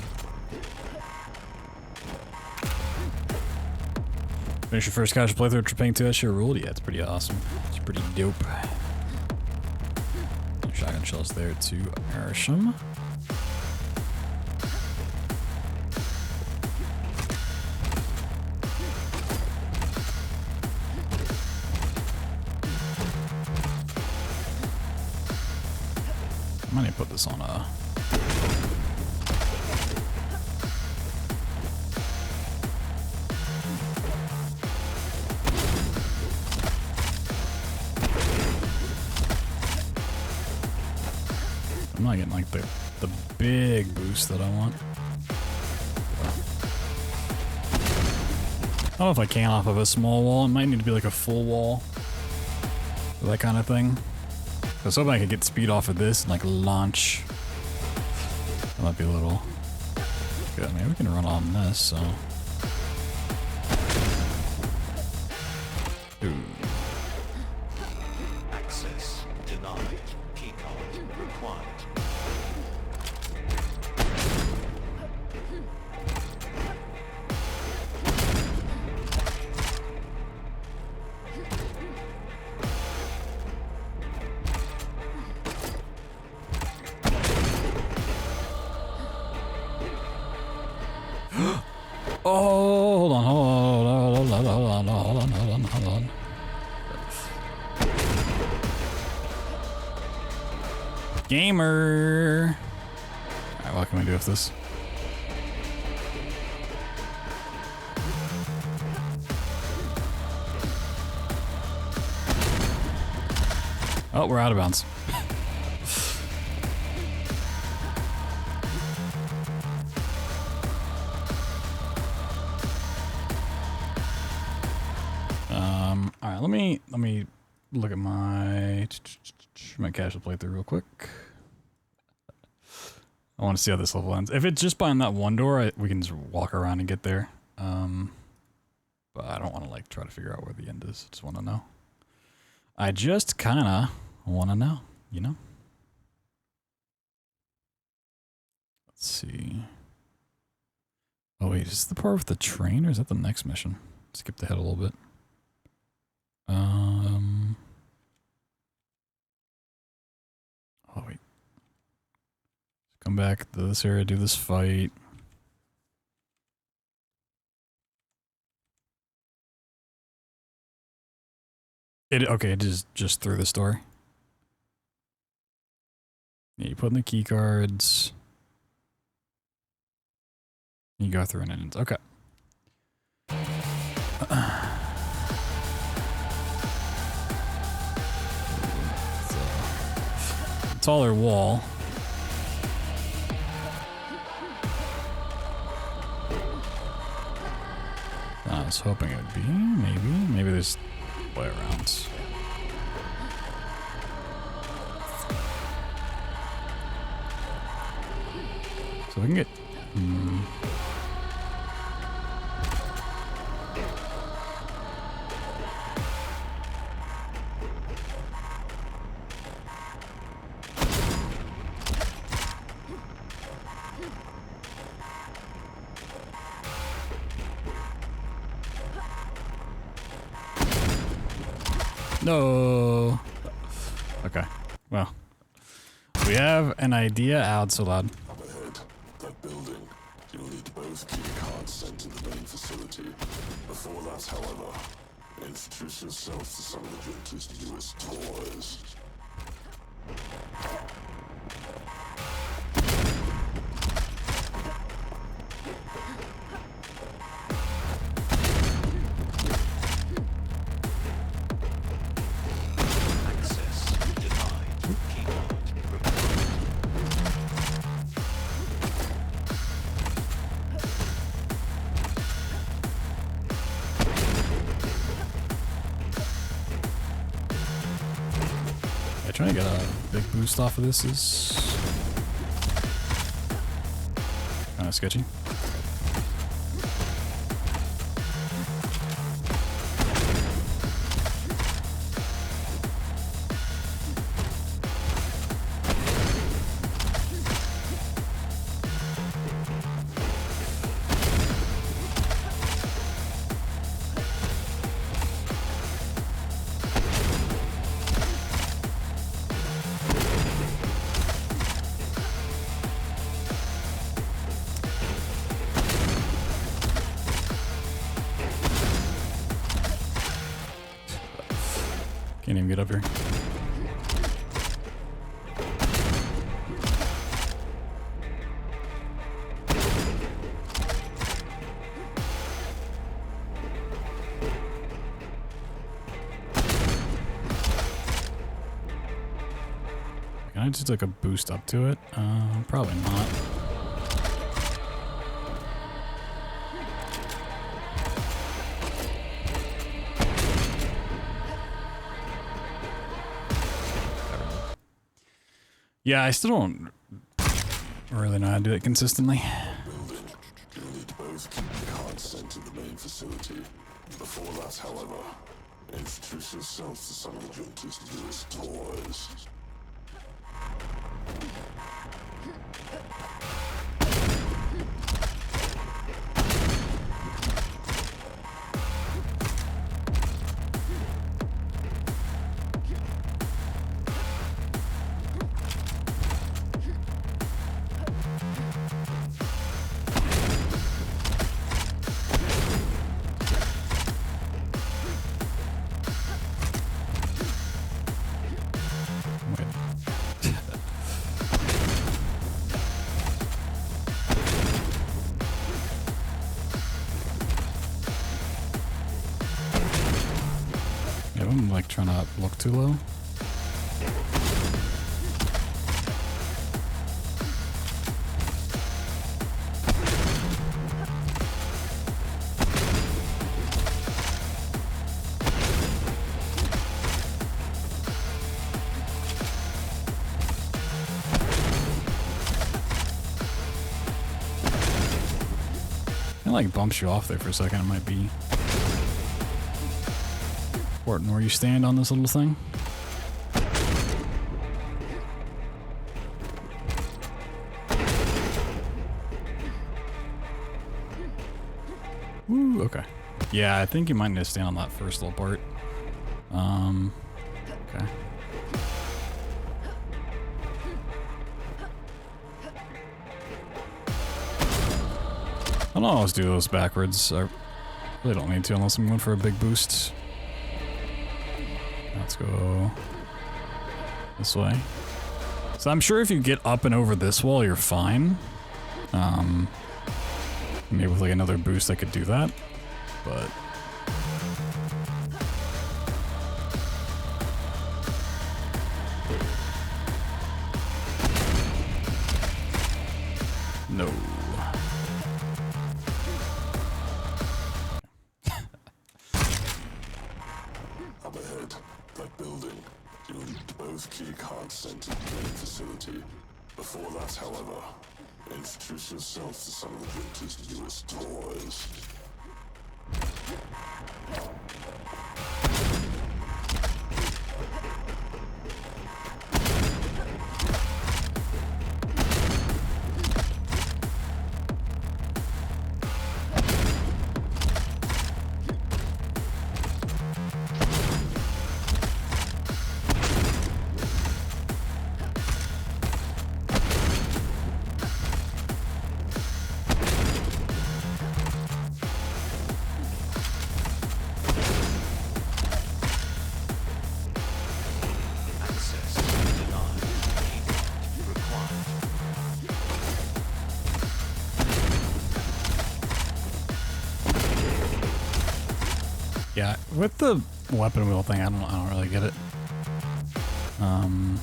Finish your first casual playthrough after paying 2 extra ruled? Yeah, it's pretty awesome. It's pretty dope. Shotgun shells there to Arisham. I might need to put this on a... I'm not getting like the big boost that I want. I don't know if I can off of a small wall. It might need to be like a full wall. That kind of thing. I was hoping I could get speed off of this and like launch. That might be a little good. Maybe we can run on this, so. Ooh. Access denied. Keycard required. Gamer. All right, what can we do with this? Oh, we're out of bounds. All right, let me look at my casual playthrough real quick. I want to see how this level ends. If it's just behind that one door, we can just walk around and get there. But I don't want to like try to figure out where the end is. I just want to know. I just kind of want to know, you know? Let's see. Oh wait, is this the part with the train or is that the next mission? Skip ahead a little bit. Oh wait. Come back to this area, do this fight. Okay, it is just through this door. Yeah, you put in the key cards. You go through and it ends. Okay. Taller wall. I was hoping it would be. Maybe there's way around. So we can get. No. Okay. Well, we have an idea out so loud. Up ahead, that building. You'll need both key cards sent to the main facility. Before that, however, introduce yourself to some of the gentlest newest toys. Trying to get a big boost off of this is kind of sketchy. Can't even get up here. Can I just like a boost up to it? Probably not. Yeah, I still don't really know how to do it consistently. Building. You'll need both key cards sent to the main facility. Before that, however, introduce yourself to some of the gentlest newest toys. I'm like trying to look too low. It like bumps you off there for a second. It might be important where you stand on this little thing. Woo, okay. Yeah, I think you might need to stand on that first little part. Okay. I don't always do those backwards. I really don't need to unless I'm going for a big boost. Let's go this way. So I'm sure if you get up and over this wall, you're fine. Maybe with like another boost I could do that, but... No. Up ahead, that building. You'll need both key cards sent to the main facility. Before that, however, introduce yourself to some of the Winter's newest toys. Yeah, with the weapon wheel thing, I don't really get it. Okay.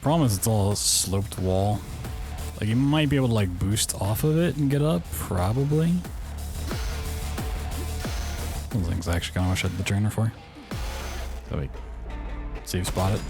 Problem is it's all a sloped wall. Like you might be able to like boost off of it and get up, probably. Those things I actually kind of wish I had the trainer for. So we save spot it.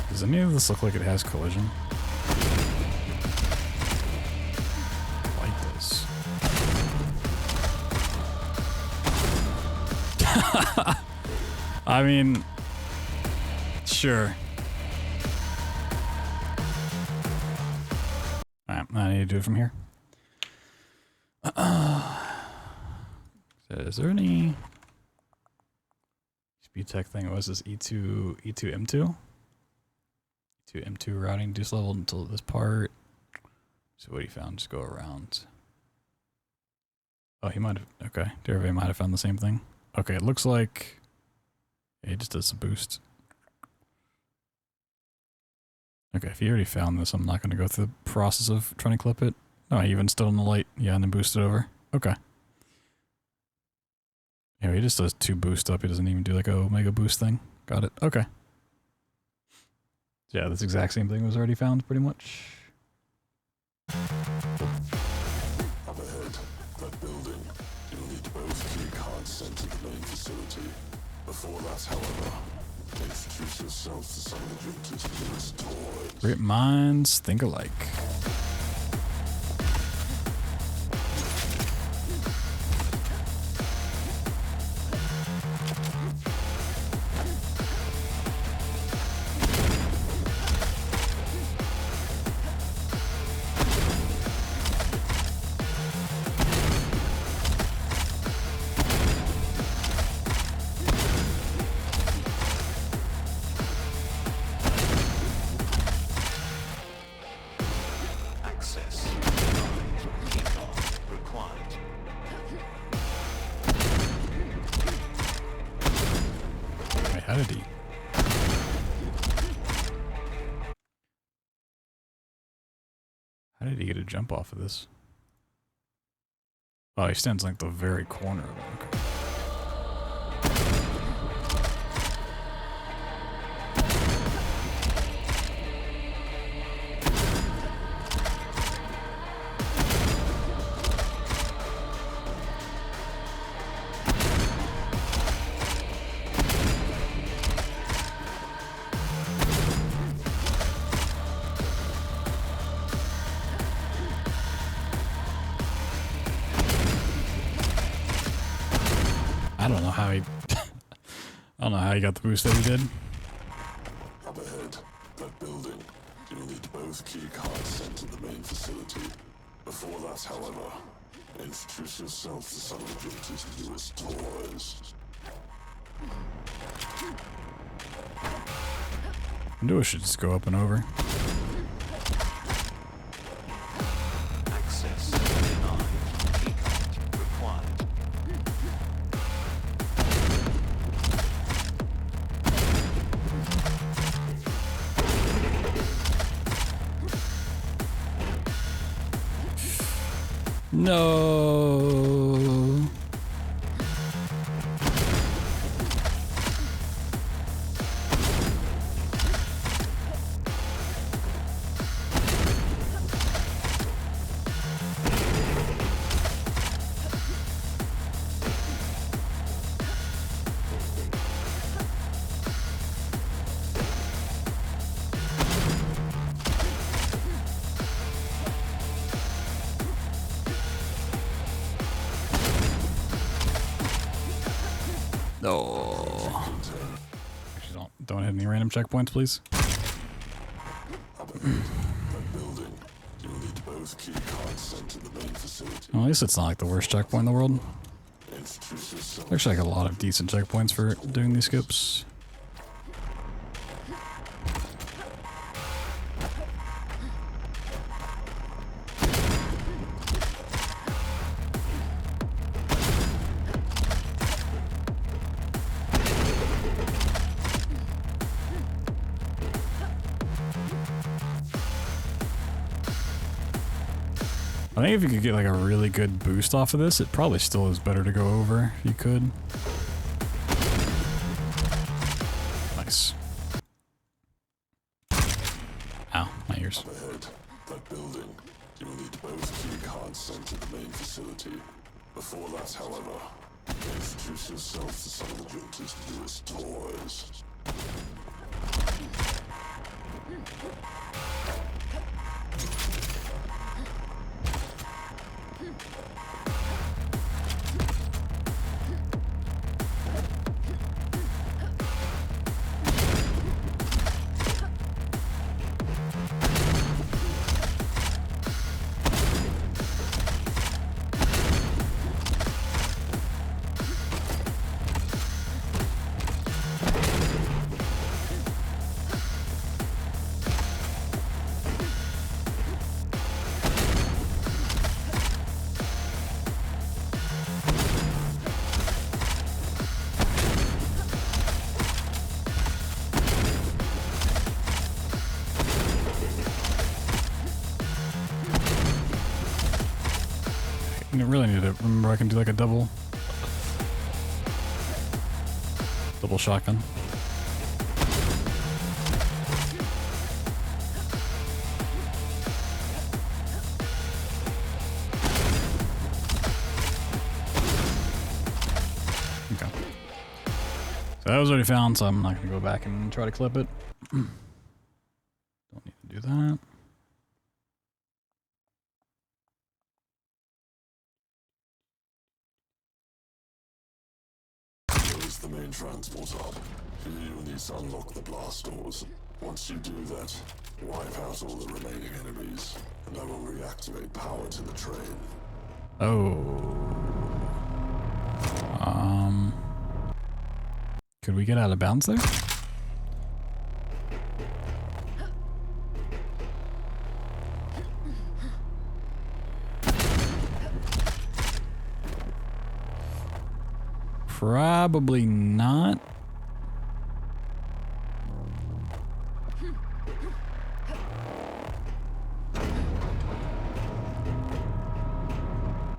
Does any of this look like it has collision? I like this. I mean, sure. Alright, I need to do it from here. Is there any speed tech thing? What was this? E2 M2? To M2 routing, reduce level until this part. So what he found, just go around. Oh, he might have, okay. Derivate might have found the same thing. Okay, it looks like he just does a boost. Okay, if he already found this, I'm not going to go through the process of trying to clip it. No, he even stood on the light. Yeah, and then boost it over. Okay. Yeah, he just does 2 boost up. He doesn't even do like a omega boost thing. Got it. Okay. Yeah, this exact same thing was already found, pretty much. Up ahead, that building. You'll need both key cards sent to the main facility. Before that, however, introduce yourself to some of the Winter's newest toys. Great minds think alike. How did he get a jump off of this? Oh, he stands like the very corner of it. Okay. I don't know how he... I don't know how he got the boost that he did. Up ahead, that building. You'll need both key cards sent to the main facility. Before that, however, introduce yourself to some of Guilty's newest toys. I knew I should just go up and over. Access denied. Keycard required. No. No. Actually, don't hit any random checkpoints, please. Up ahead, that building. You'll need both key cards sent to the main facility. Well, at least it's not like the worst checkpoint in the world. Introduce yourself. There's actually like a lot of decent checkpoints for doing these skips. I think if you could get like a really good boost off of this, it probably still is better to go over if you could. Nice. Ow, my ears. Up ahead, that building. You'll need both key cards sent to the main facility. Before that, however, introduce yourself to some of Guilty's newest toys. I really need to remember I can do like a double shotgun. Okay. So that was already found, so I'm not gonna go back and try to clip it. Don't need to do that. The main transport hub. Here you'll need to unlock the blast doors. Once you do that, wipe out all the remaining enemies, and I will reactivate power to the train. Oh. Could we get out of bounds there? Probably not.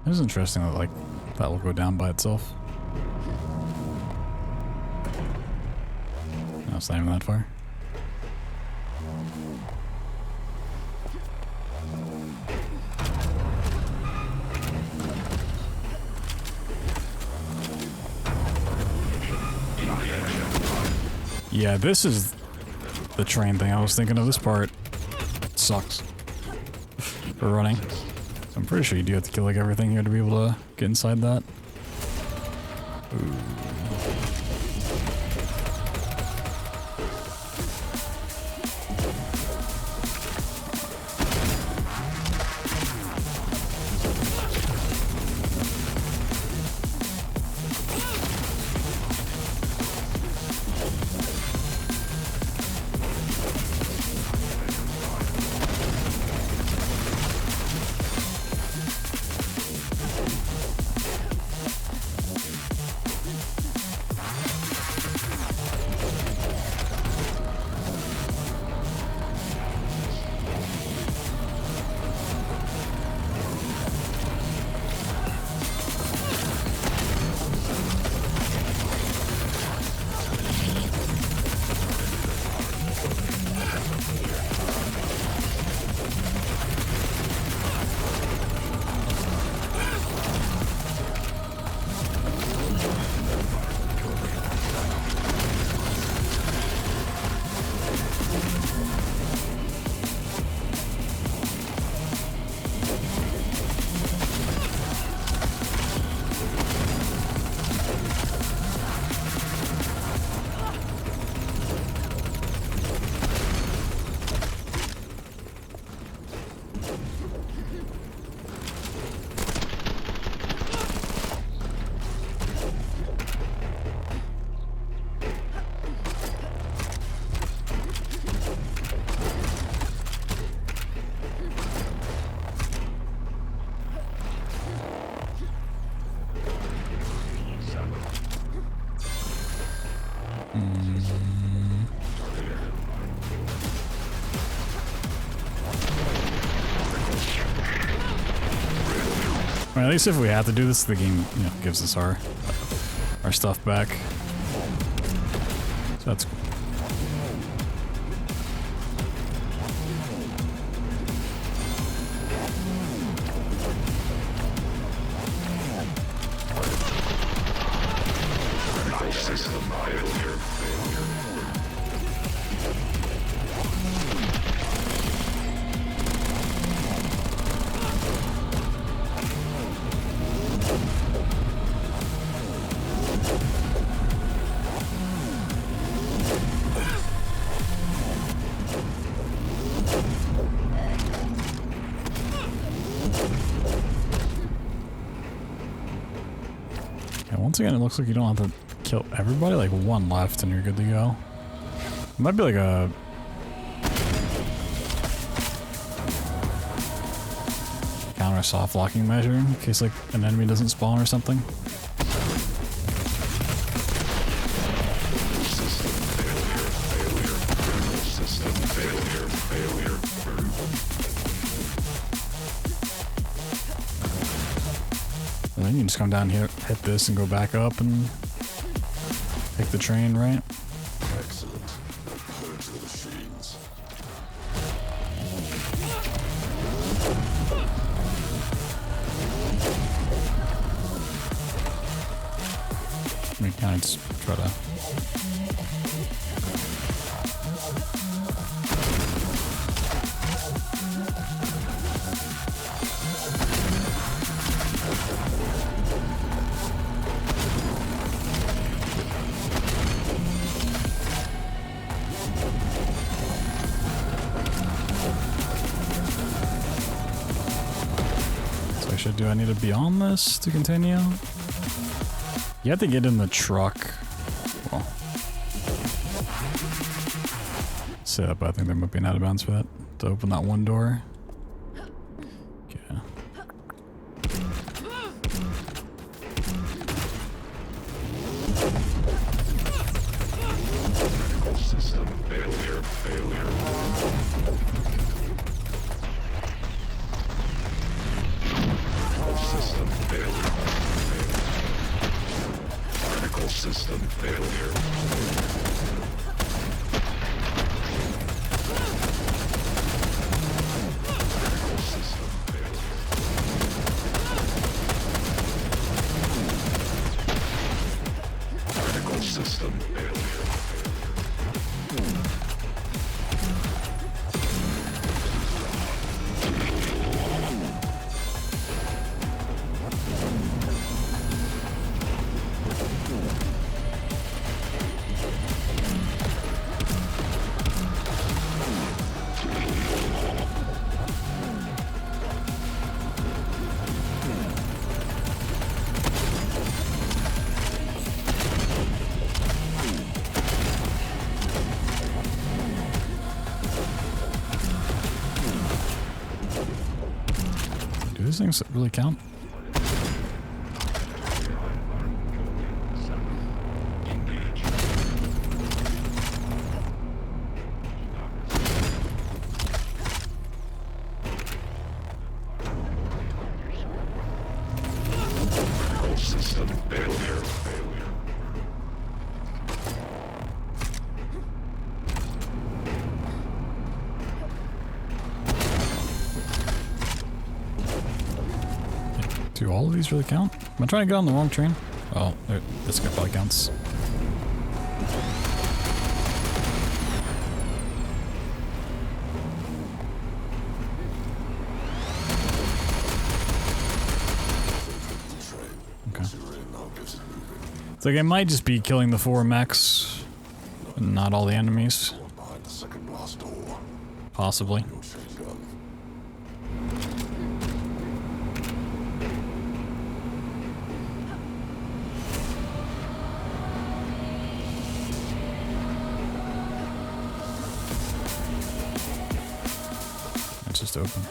It was interesting that, like, that will go down by itself. No, it's not even that far. Yeah, this is the train thing. I was thinking of this part. It sucks for running. So I'm pretty sure you do have to kill like everything here to be able to get inside that. Ooh. Well, at least if we have to do this, the game, you know, gives us our stuff back. So that's cool. Once again, it looks like you don't have to kill everybody, like one left and you're good to go. It might be like a... counter soft locking measure in case like an enemy doesn't spawn or something. And then you just come down here, hit this, and go back up and take the train, right? Excellent. Purge the machines. We kind of just try to... Do I need to be on this to continue? You have to get in the truck. Well, set up. I think there might be an out of bounds for that to open that one door. Okay. System failure. System system failure. System failure. Do these things really count? System failure. Do all of these really count? Am I trying to get on the wrong train? Oh, this guy probably counts. Okay. It's like I might just be killing the 4 mechs, and not all the enemies. Behind the second blast door. Possibly. Your chain gun. It's just open.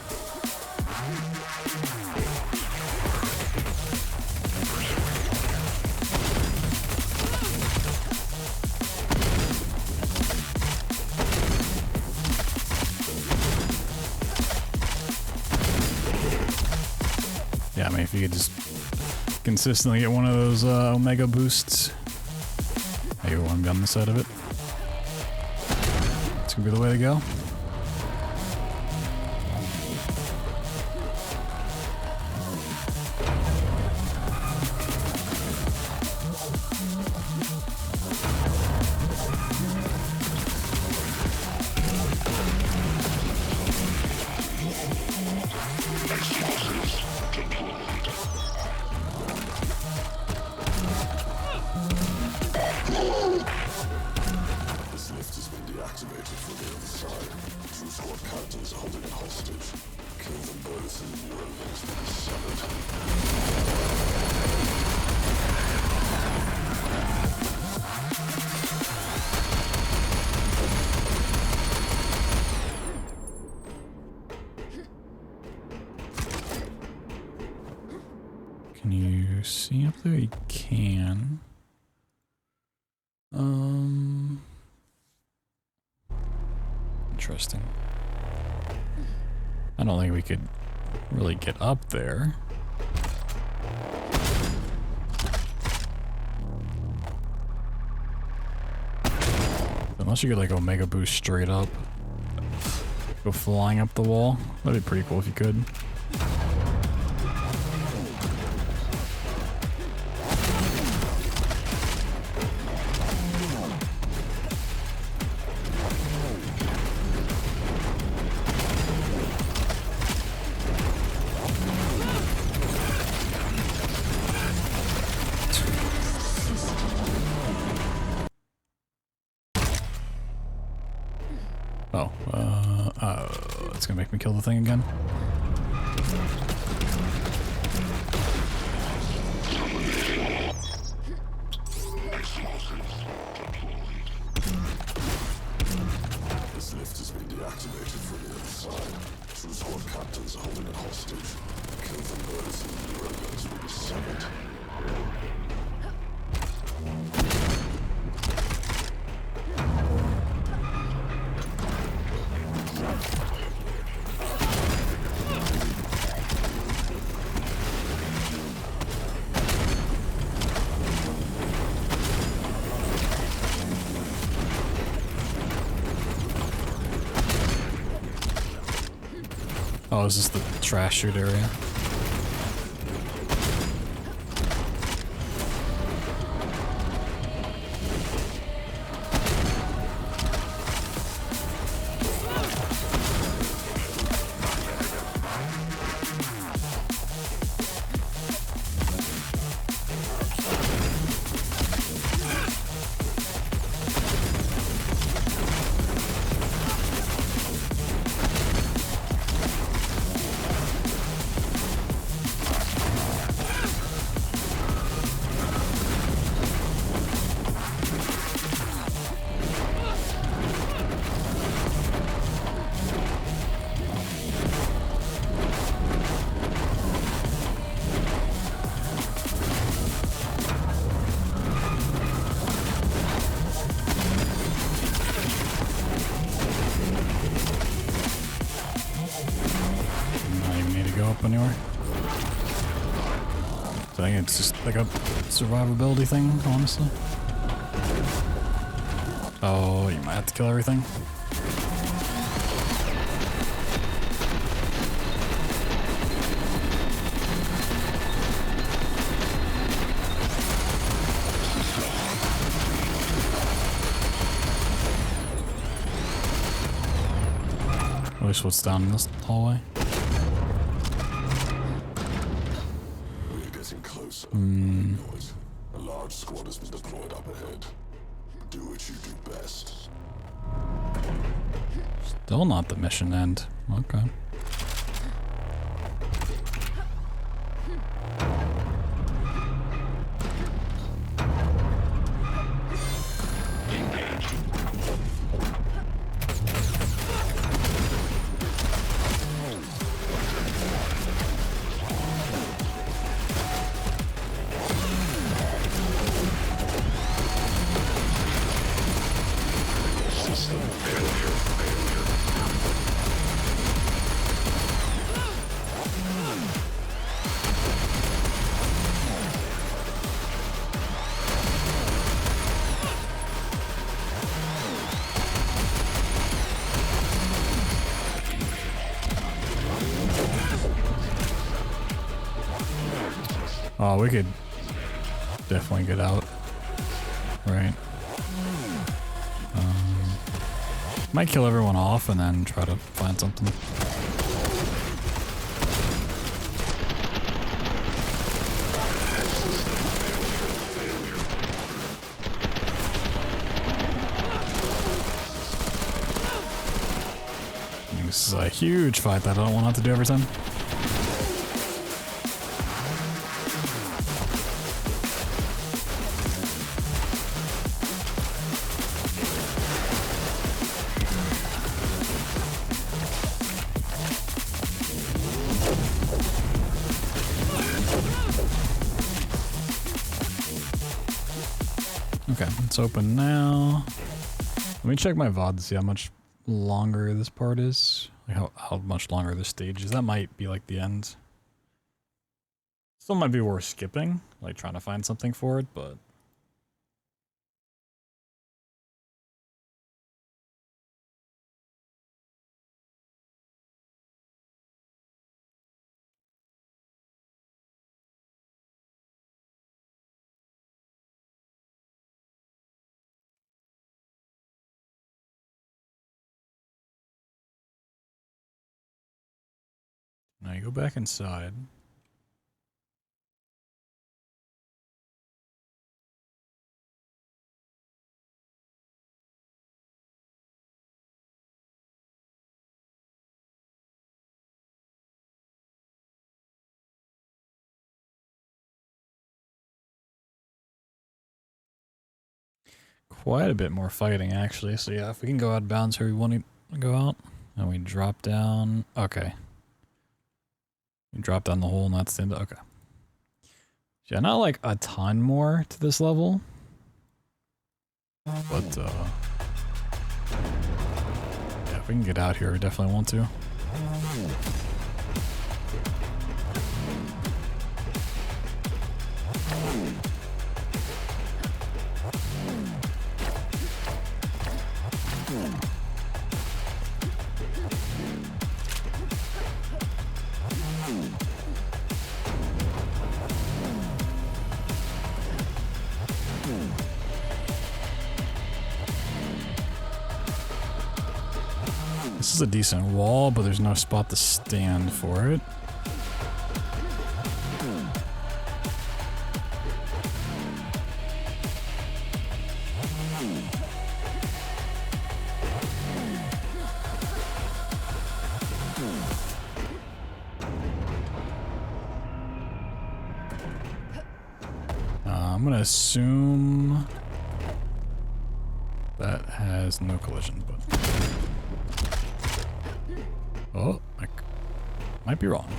Yeah, I mean, if you could just consistently get one of those Omega boosts. I get one gun inside of it. It's gonna be the way to go. This lift has been deactivated from the other side. 2 squad captains are holding it hostage. Kill them both and your links will be severed. Can you see up there? You can. Interesting. I don't think we could really get up there. Unless you could like Omega boost straight up. Go flying up the wall. That'd be pretty cool if you could. It's gonna make me kill the thing again. This lift has been deactivated from the other side. 2 squad captains are holding it hostage. Kill them both and your links will be severed. Oh, is this the trash chute area? Anywhere. So I think it's just like a survivability thing, honestly. Oh, you might have to kill everything. At least what's down in this hallway. Noise. A large squad has been deployed up ahead. Do what you do best. Still not the mission end. Okay. Oh, we could definitely get out. Right. Might kill everyone off and then try to find something. This is a huge fight that I don't want to have to do every time. Okay, it's open now. Let me check my VOD to see how much longer this part is. Like how much longer this stage is. That might be like the end. Still might be worth skipping, like trying to find something for it, but... Now you go back inside. Quite a bit more fighting, actually. So yeah, if we can go out of bounds where we want to go out, and we drop down. Okay. You drop down the hole, and that's the end. Okay. Yeah, not like a ton more to this level, but yeah, if we can get out here, we definitely want to. This is a decent wall, but there's no spot to stand for it. I'm gonna assume that has no collision, but oh, I might be wrong.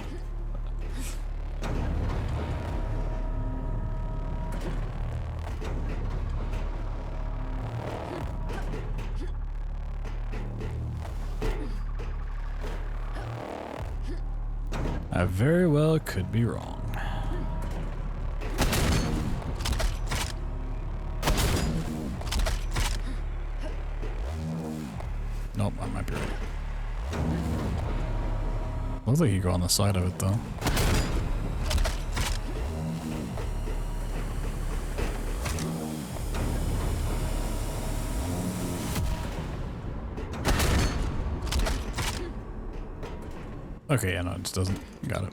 I very well could be wrong. Nope, I might be right. Looks like you go on the side of it though. Okay, yeah, no, it just doesn't. Got it.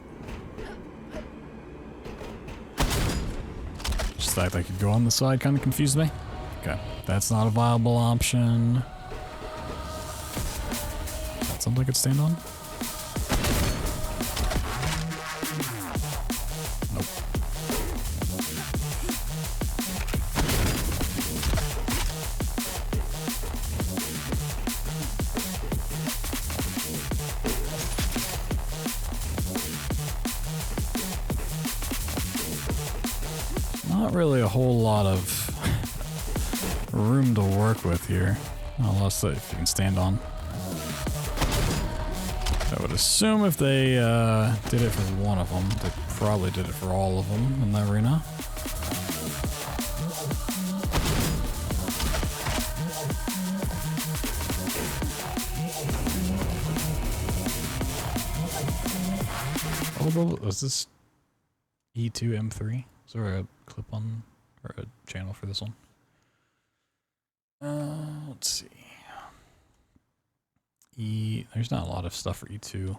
Just the fact that I could go on the side kind of confused me. Okay, that's not a viable option. That's something I could stand on? Nope. Not really a whole lot of room to work with here, unless if you can stand on. I would assume if they did it for one of them, they probably did it for all of them in the arena. Oh, was this E2 M3? Is there a clip on or a channel for this one? Let's see. There's not a lot of stuff for E2.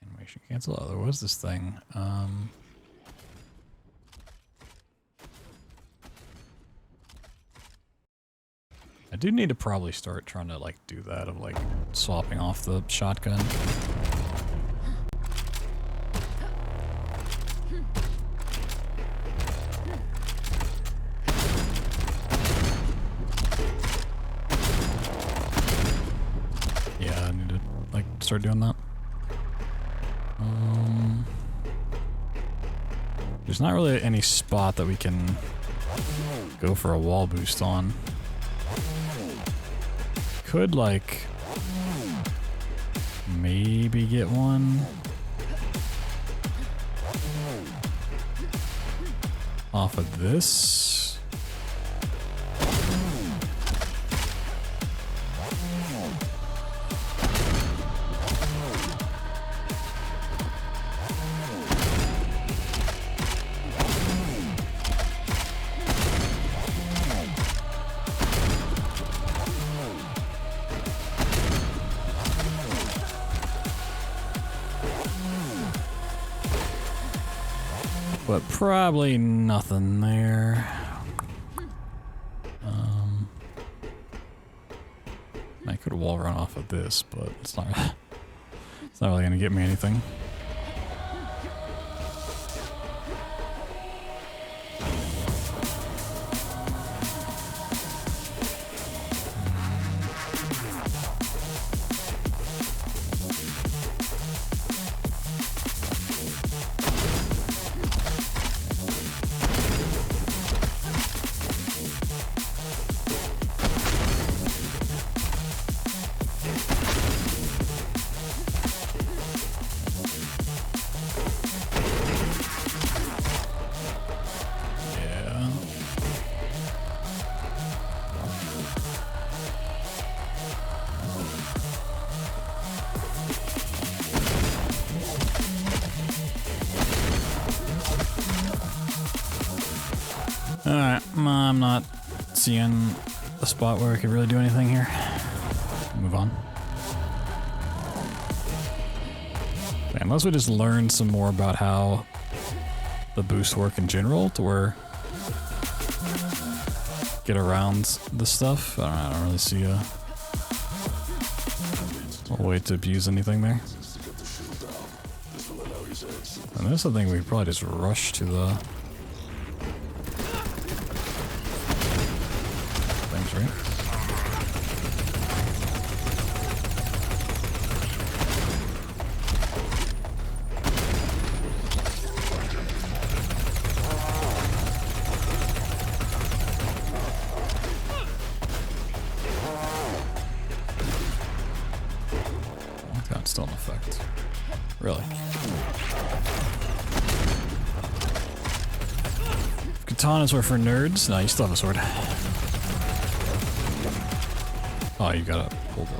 Animation cancel. Oh, there was this thing. I do need to probably start trying to like do that of like swapping off the shotgun. Yeah, I need to like start doing that. There's not really any spot that we can go for a wall boost on. Could like maybe get one off of this. But probably nothing there. I could wall run off of this, but it's not really gonna get me anything. Alright, I'm not seeing a spot where we could really do anything here. Move on. Okay, unless we just learn some more about how the boosts work in general, to where get around the stuff. I don't really see a way to abuse anything there. And this, I think we probably just rush to the things, right? That's still in effect. Really? Katanas were for nerds? No, you still have a sword. Oh, you gotta hold it.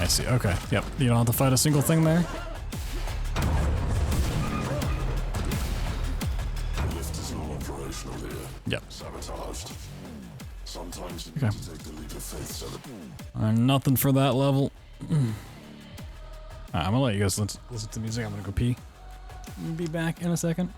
I see. Okay. Yep. You don't have to fight a single thing there. The lift is not operational here. Yep. Sabotaged. Sometimes you Okay. need to take the leap of faith, so that Nothing for that level. Alright, I'm gonna let you guys listen to music. I'm gonna go pee. Be back in a second.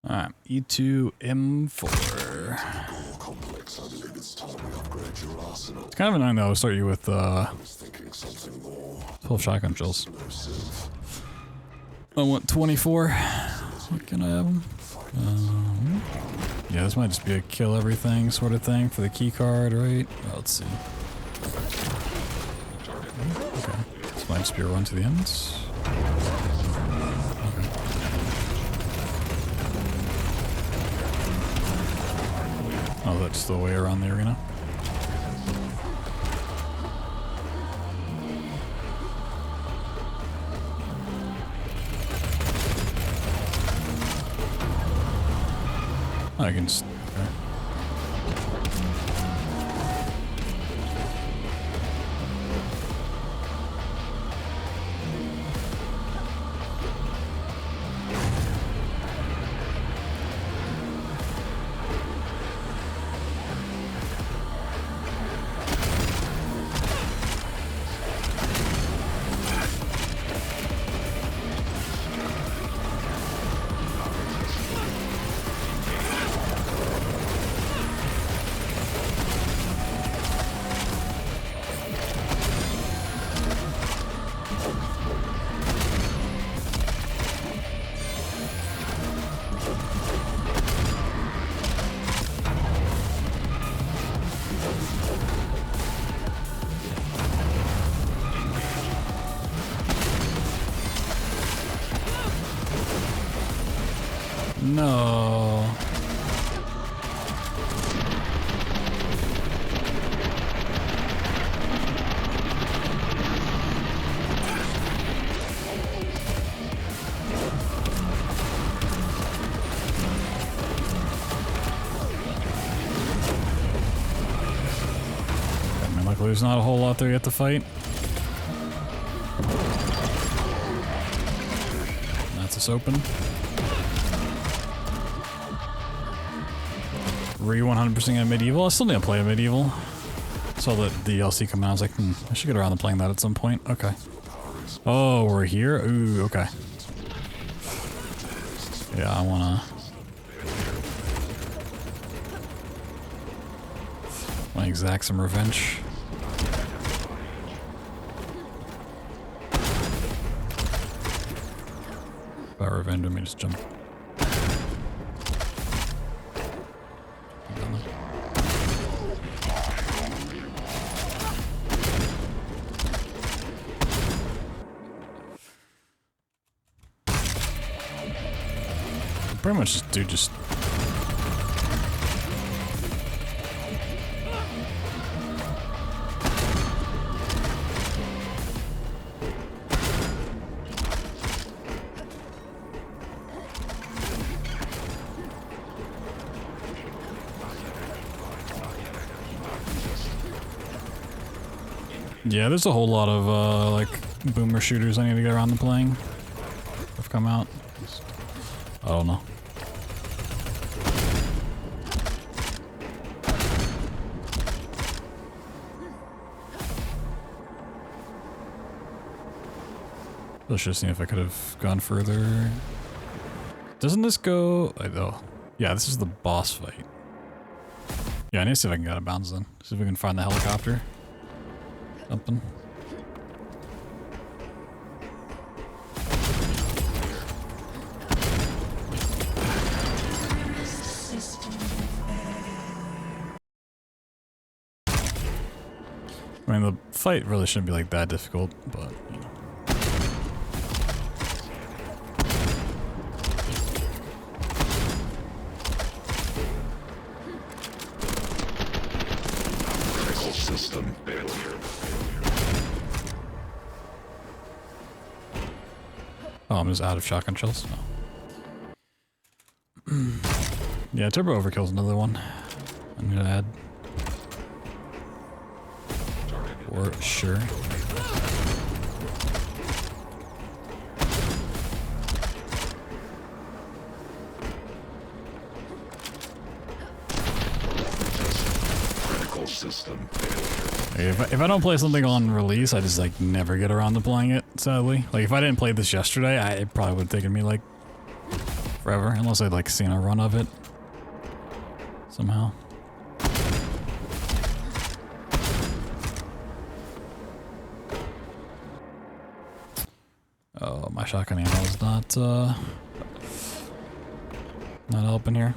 Alright, E2M4. complex. I believe it's time we upgrade your arsenal. It's kind of annoying though, I'll start you with I was thinking something more 12 shotgun shells. explosive. I want 24. What can I have them? Yeah, this might just be a kill everything sort of thing for the key card, right? Well, let's see. Okay, this might just be a run to the ends. Okay. Oh, that's the way around the arena. I can just... Okay. No. Luckily there's not a whole lot there yet to fight. That's us open. Re 100% of Medieval. I still need to play a Medieval. Saw the DLC come out. I was like, I should get around to playing that at some point. Okay. Oh, we're here? Ooh, okay. Yeah, I wanna exact some revenge. About revenge, let me just jump. Pretty much just do just yeah, there's a whole lot of like boomer shooters I need to get around to playing. Have come out. I don't know. Let's just see if I could have gone further. Doesn't this go? Oh, yeah, this is the boss fight. Yeah, I need to see if I can get out of bounds then. See if we can find the helicopter. Something. I mean, the fight really shouldn't be like that difficult, but you know. Critical system failure. Oh, I'm just out of shotgun shells? No. Yeah, turbo overkill's another one I'm gonna add. For sure. Critical system failure. If I don't play something on release, I just like never get around to playing it, sadly. Like if I didn't play this yesterday, it probably would have taken me like forever, unless I'd like seen a run of it somehow. Oh, my shotgun ammo is not helping here.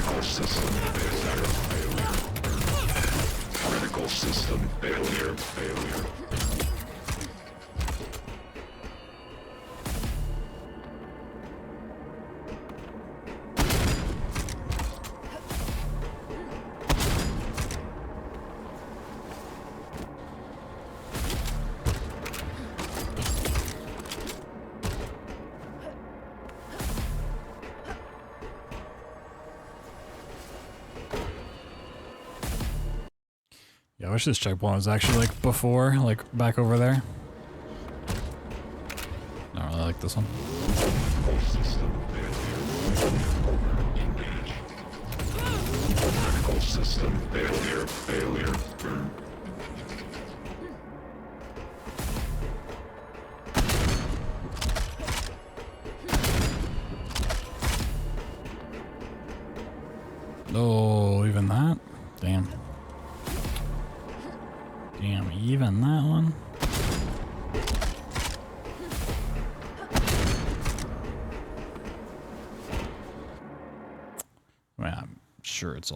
Critical system failure. Critical system failure. Yeah, I wish this checkpoint was actually like before, like back over there. I don't really like this one. Critical system failure. Oh, even that? Damn. Damn, even that one? I mean, I'm sure it's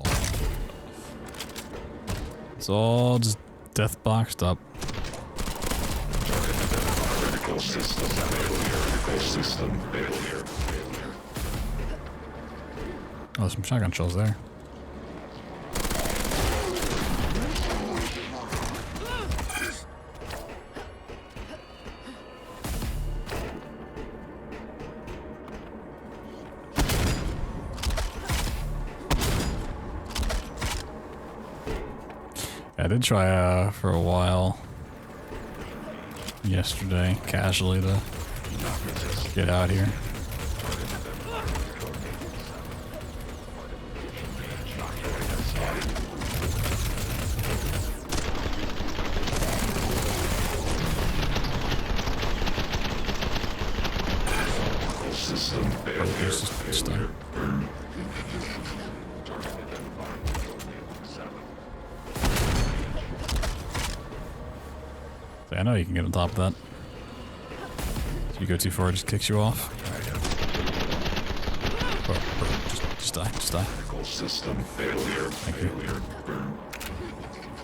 all just death boxed up. Critical system failure. Critical system failure. Oh, some shotgun shells there. I did try for a while yesterday, casually, to get out here. System failure. I know you can get on top of that. If you go too far, it just kicks you off. Just die, just die. System failure. Thank you.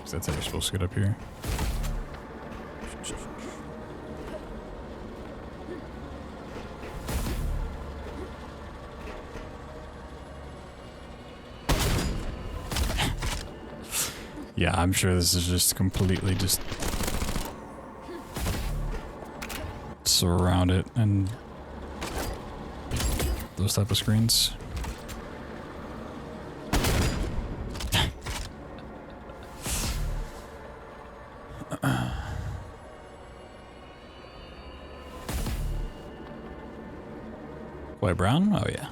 So that's how you're supposed to get up here. Yeah, I'm sure this is just completely just surround it and those type of screens. White brown? Oh yeah.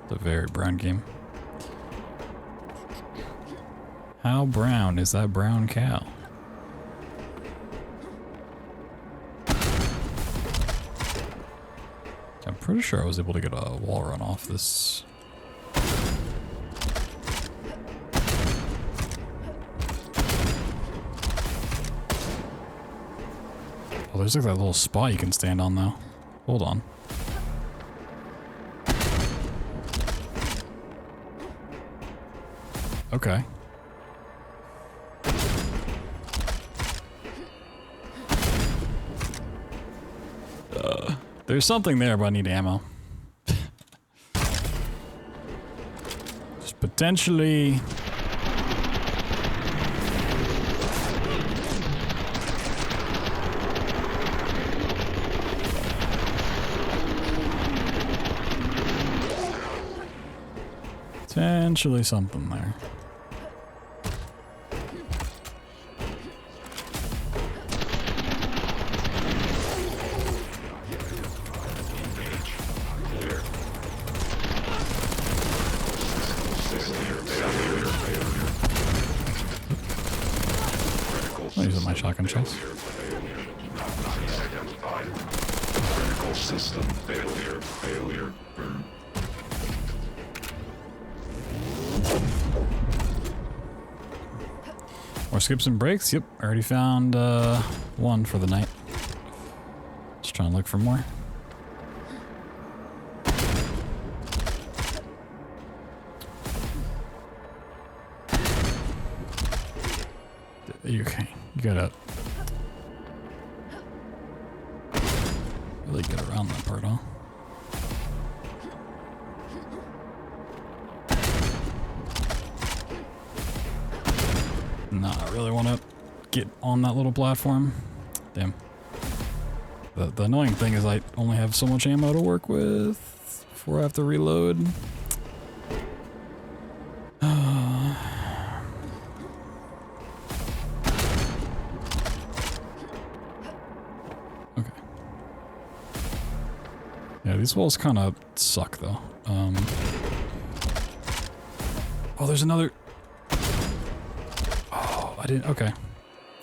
It's a very brown game. How brown is that brown cow? I'm pretty sure I was able to get a wall run off this. Oh, there's like that little spot you can stand on though. Hold on. Okay. There's something there, but I need ammo. Just potentially... Potentially something there. I'm using my shotgun shells. Critical system failure. More skips and breaks. Yep, already found one for the night. Just trying to look for more. Okay, you gotta really get around that part, huh? Nah, I really want to get on that little platform. Damn. The annoying thing is I only have so much ammo to work with before I have to reload. Okay. Yeah, these walls kind of suck though. Oh, there's another... I didn't, okay.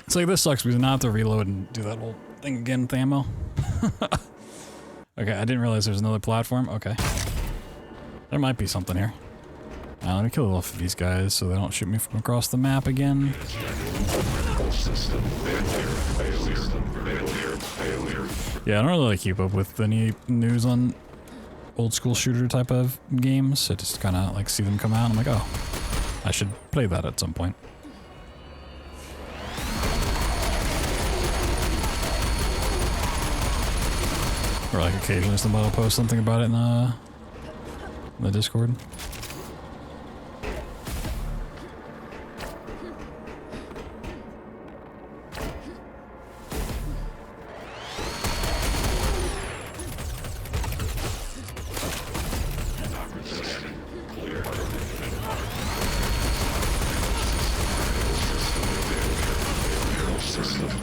It's like this sucks because now I have to reload and do that whole thing again with ammo. Okay, I didn't realize there's another platform. Okay. There might be something here. Let me kill off these guys so they don't shoot me from across the map again. Yeah, I don't really keep up with any news on old school shooter type of games. I just kind of like see them come out and I'm like, oh, I should play that at some point. Or like occasionally somebody will post something about it in the Discord.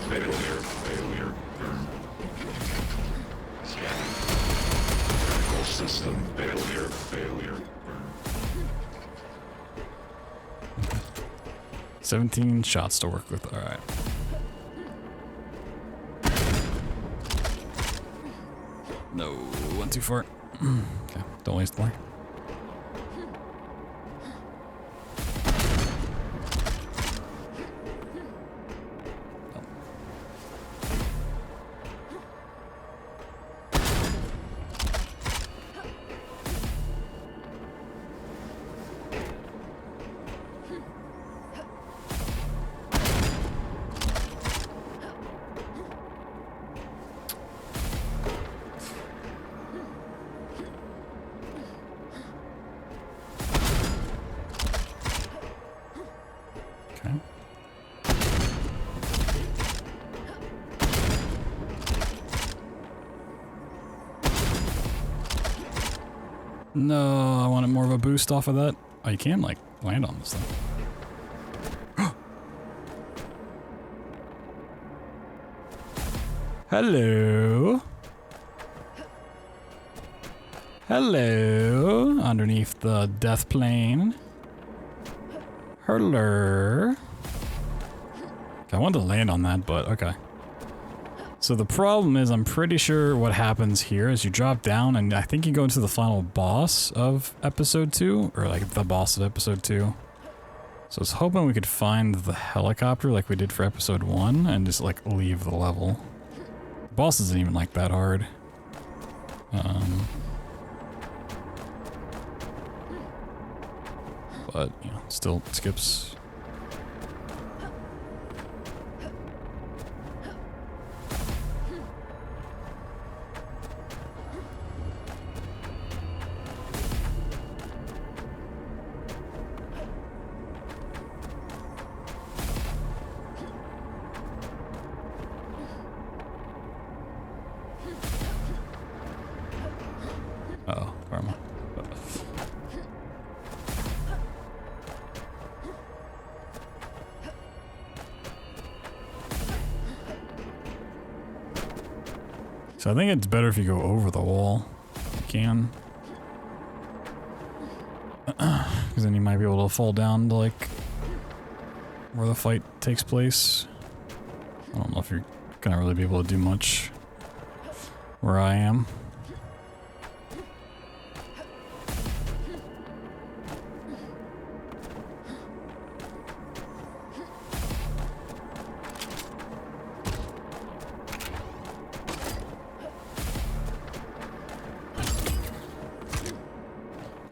Failure. Scanning. Critical system failure. 17 shots to work with. All right. No, went too far. Okay, don't waste more. Okay. No, I wanted more of a boost off of that. Oh, you can like land on this thing. Hello. Hello. Underneath the death plane. Hello. I wanted to land on that, but okay. So the problem is, I'm pretty sure what happens here is you drop down and I think you go into the final boss of episode 2, or like the boss of episode 2. So I was hoping we could find the helicopter like we did for episode 1 and just like leave the level. The boss isn't even like that hard. But, you know, still skips. Uh-oh, where am I? So I think it's better if you go over the wall. You can. Because then you might be able to fall down to like where the fight takes place. I don't know if you're gonna really be able to do much where I am.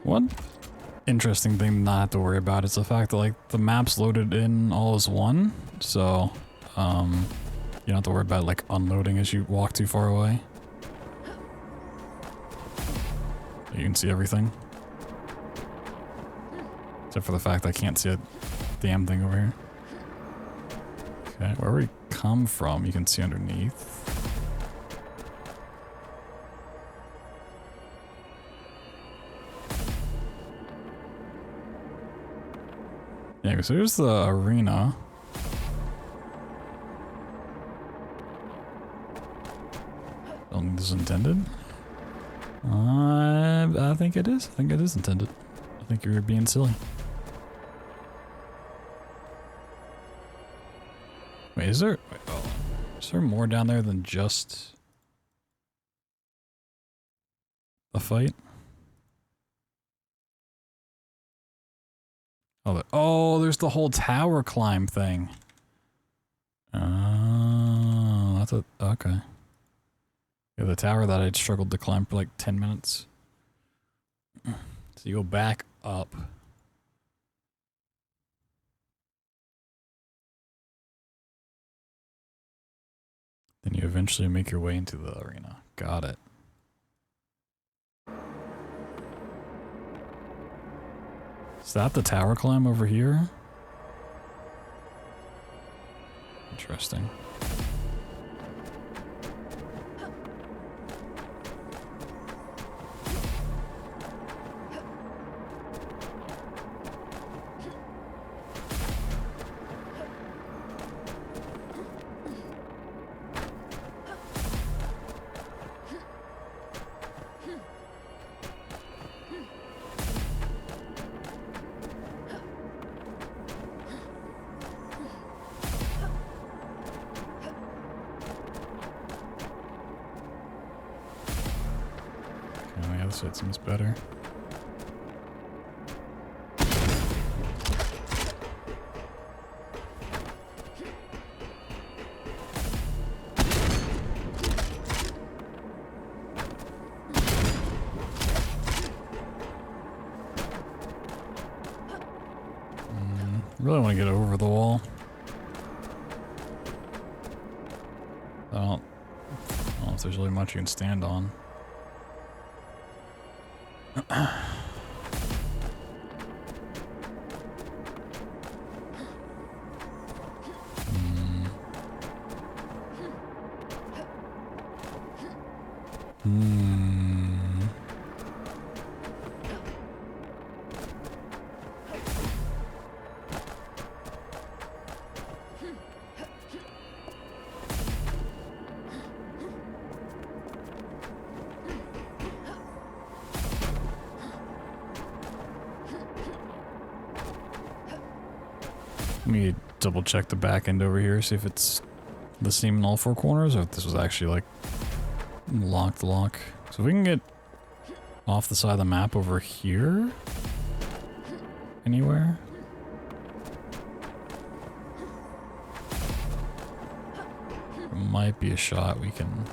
One interesting thing to not have to worry about is the fact that like the map's loaded in all as one, so you don't have to worry about like unloading as you walk too far away. You can see everything. Except for the fact I can't see a damn thing over here. Okay, where we come from you can see underneath. Yeah, so here's the arena. Don't think this is intended. I think it is. I think it is intended. I think you're being silly. Wait, is there? Wait, oh, is there more down there than just the fight? Oh, there's the whole tower climb thing. Oh, that's a okay. Yeah, the tower that I struggled to climb for like 10 minutes. So you go back up. Then you eventually make your way into the arena. Got it. Is that the tower climb over here? Interesting. side seems better. Really want to get over the wall. I don't know if there's really much you can stand on. Let me double check the back end over here, see if it's the same in all four corners, or if this was actually like lock. So if we can get off the side of the map over here, anywhere. There might be a shot we can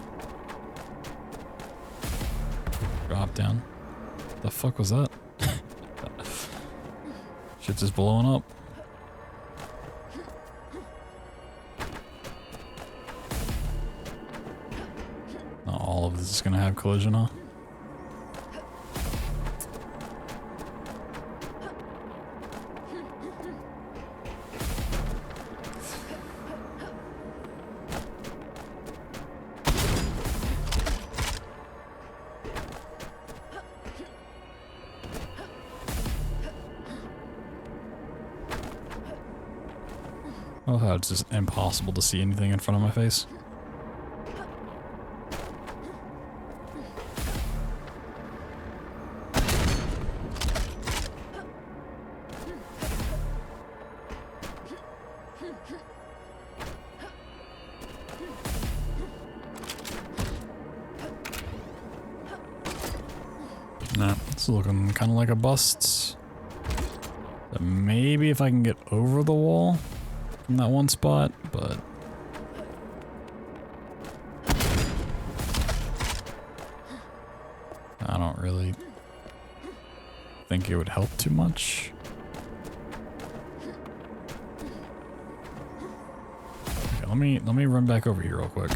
drop down. The fuck was that? Shit's just blowing up. All of this is gonna have collision, huh? Oh, how it's just impossible to see anything in front of my face. Nah, it's looking kind of like a bust. So maybe if I can get over the wall from that one spot, but I don't really think it would help too much. Okay, let me run back over here real quick.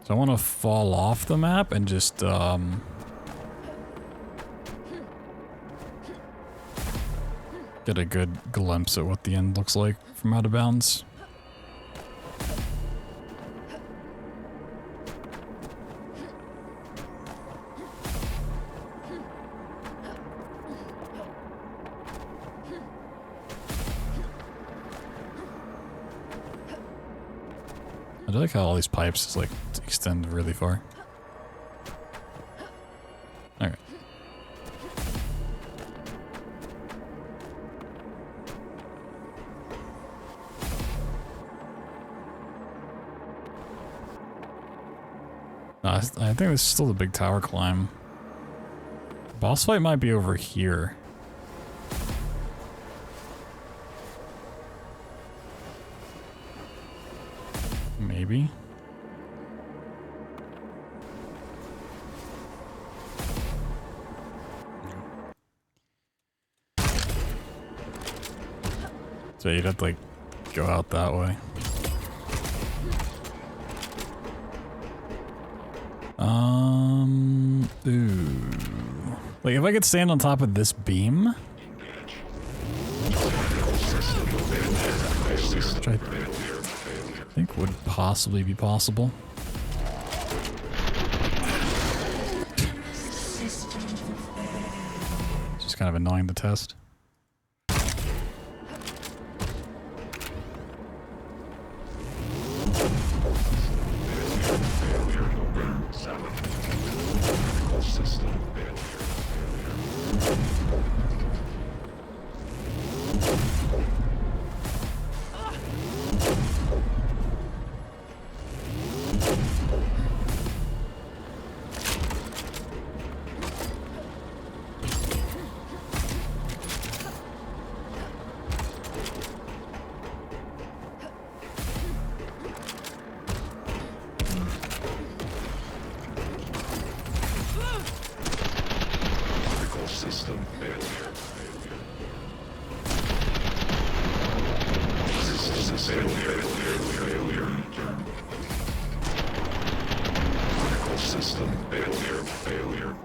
So I want to fall off the map and just get a good glimpse at what the end looks like from out of bounds. I like how all these pipes just like extend really far. Alright. I think this is still the big tower climb. Boss fight might be over here. Maybe. So you'd have to like go out that way. Ooh. Like if I could stand on top of this beam, which I think would possibly be possible. It's just kind of annoying to test. failure. Critical system failure.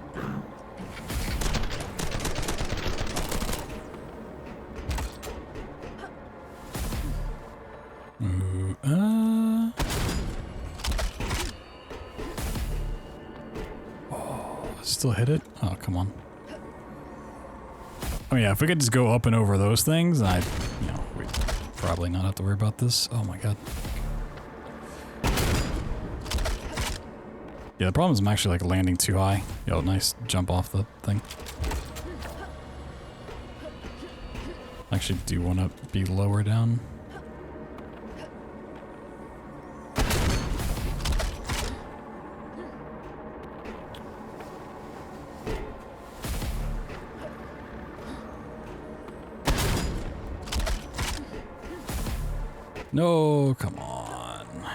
Still hit it? Oh, come on. Oh yeah, if we could just go up and over those things, we'd probably not have to worry about this. Oh my god. Yeah, the problem is I'm actually like landing too high. Yo, nice jump off the thing. I actually do want to be lower down. No, come on.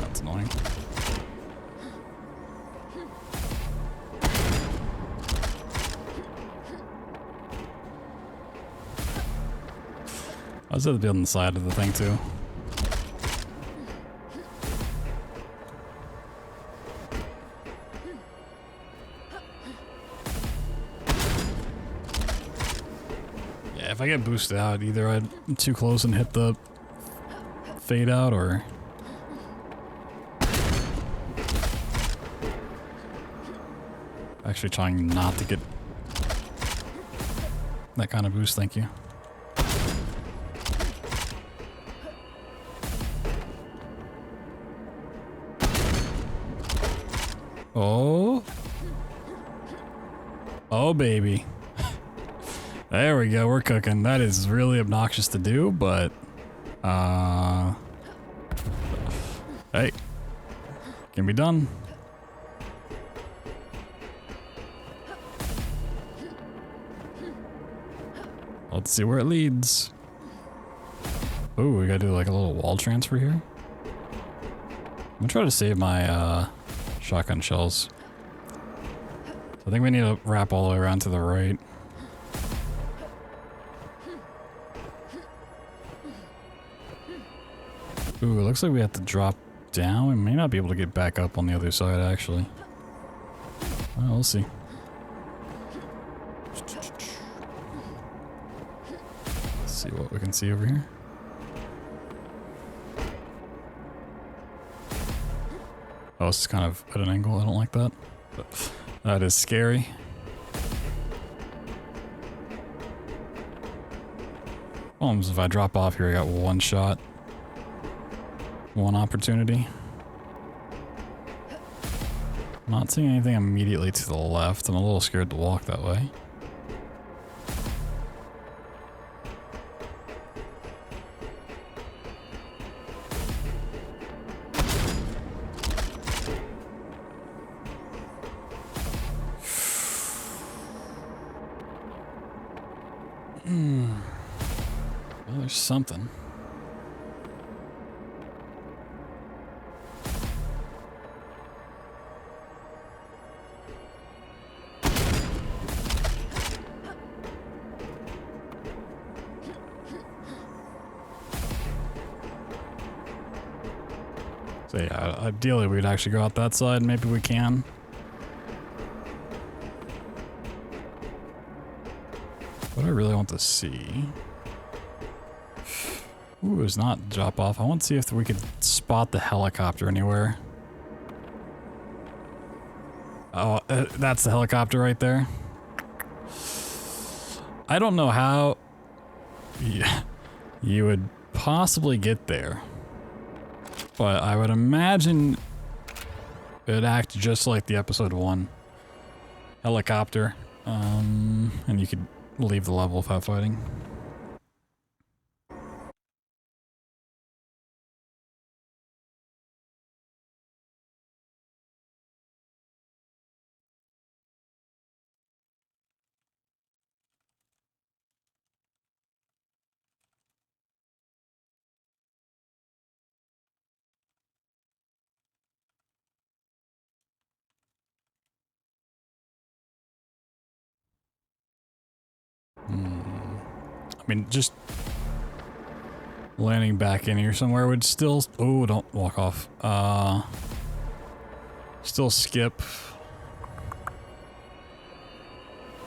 That's annoying. I was at the on the side of the thing too. Yeah, if I get boosted out, either I'm too close and hit the fade out, or actually trying not to get that kind of boost. Thank you. Oh. Oh, baby. There we go, we're cooking. That is really obnoxious to do, but hey, can be done. Let's see where it leads. Ooh, we gotta do like a little wall transfer here. I'm gonna try to save my shotgun shells. So I think we need to wrap all the way around to the right. Ooh, it looks like we have to drop down. We may not be able to get back up on the other side, actually. Well, we'll see. Let's see what we can see over here. Oh, this is kind of at an angle. I don't like that. But that is scary. Problem is if I drop off here, I got one shot. One opportunity. I'm not seeing anything immediately to the left. I'm a little scared to walk that way. Well, there's something. So yeah, ideally we'd actually go out that side. Maybe we can. What I really want to see... Ooh, it's not drop off. I want to see if we could spot the helicopter anywhere. Oh, that's the helicopter right there. I don't know how you would possibly get there. But I would imagine it'd act just like the episode 1 helicopter. And you could leave the level without fighting. mean, just landing back in here somewhere would still... Oh, don't walk off. Still skip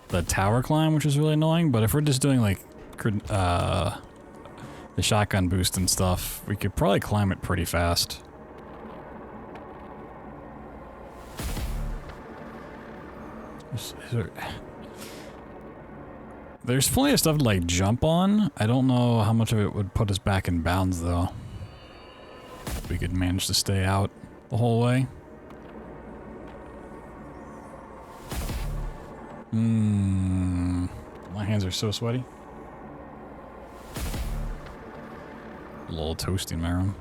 the tower climb, which is really annoying, but if we're just doing like the shotgun boost and stuff, we could probably climb it pretty fast. There's plenty of stuff to like jump on. I don't know how much of it would put us back in bounds though. We could manage to stay out the whole way. My hands are so sweaty. A little toasty in my room.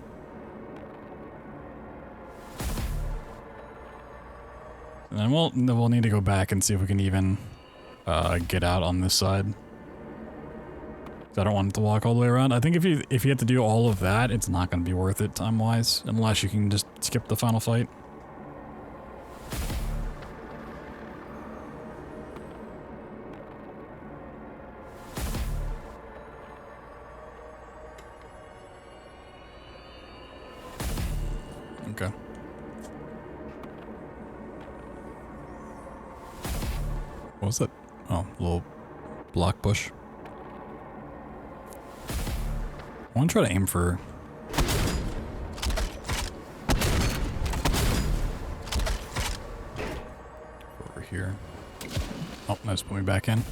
And then we'll need to go back and see if we can even get out on this side. I don't want it to walk all the way around. I think if you have to do all of that, it's not going to be worth it time-wise, unless you can just skip the final fight. Okay. What was that? Oh, little block bush. I want to try to aim for... over here. Oh, that just put me back in.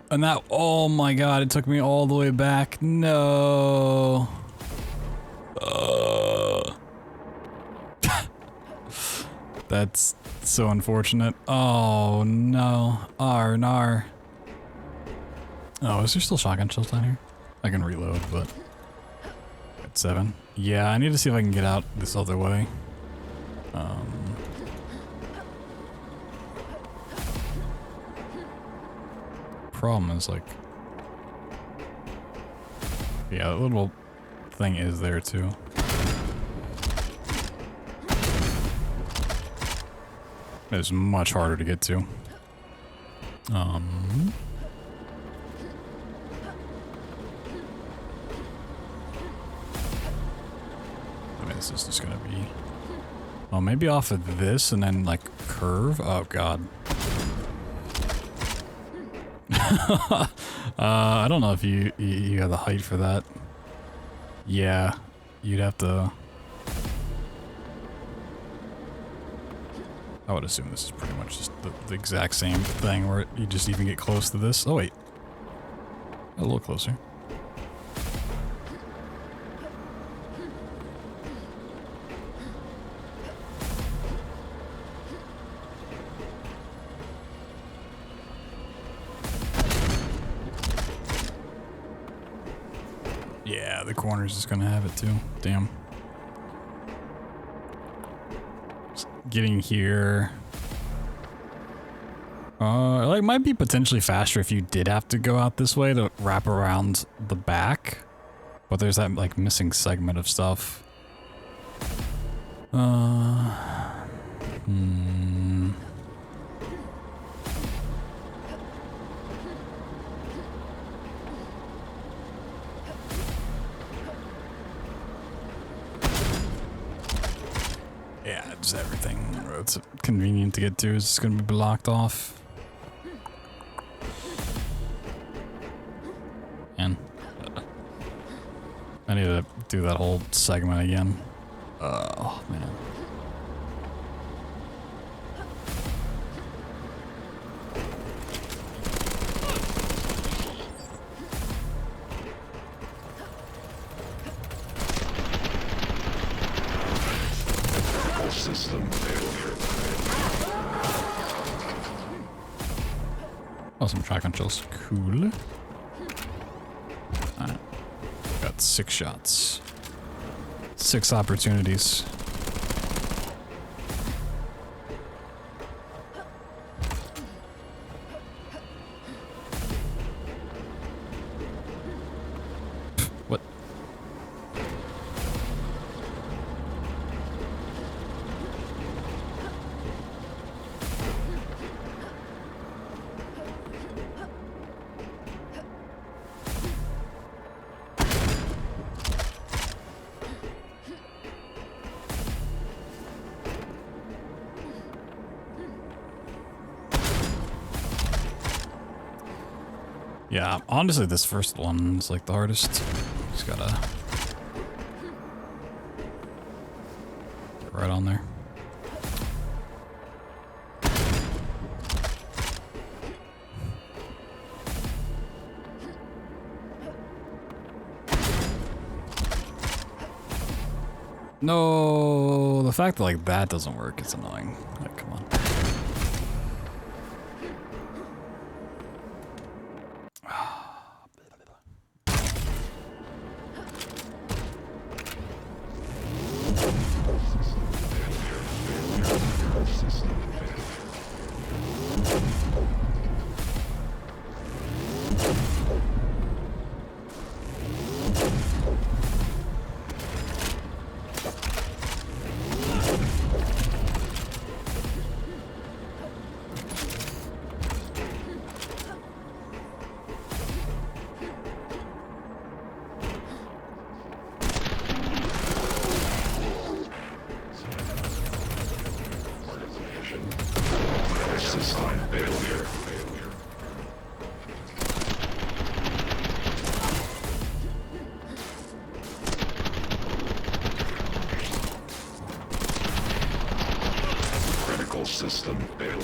And that... Oh my god, it took me all the way back. No. That's so unfortunate. Oh no. Nar. Oh, is there still shotgun shells down here? I can reload, but... At 7. Yeah, I need to see if I can get out this other way. Problem is, like... Yeah, that little thing is there, too. It's much harder to get to. I mean, this is just gonna be... Oh, maybe off of this and then, like, curve? Oh, God. I don't know if you got the height for that. Yeah, you'd have to... I would assume this is pretty much just the exact same thing where you just even get close to this. Oh, wait. A little closer. Yeah, the corner's just gonna have it too. Damn. Getting here. Like might be potentially faster if you did have to go out this way to wrap around the back. But there's that like missing segment of stuff. Yeah, just everything. It's convenient to get to is going to be blocked off. And I need to do that whole segment again. Oh, man. System failure. Oh, some shotgun shells. Cool. Alright. Got 6 shots. 6 opportunities. What? Yeah, honestly, this first one's like the hardest. Just gotta get right on there. No, the fact that like that doesn't work is annoying. Like, come on. System failure.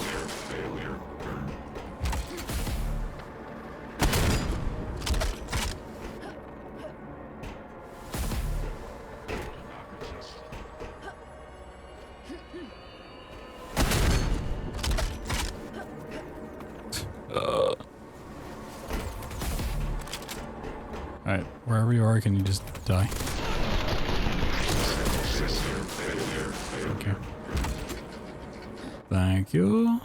Alright, wherever you are, can you just die? Okay. Thank you.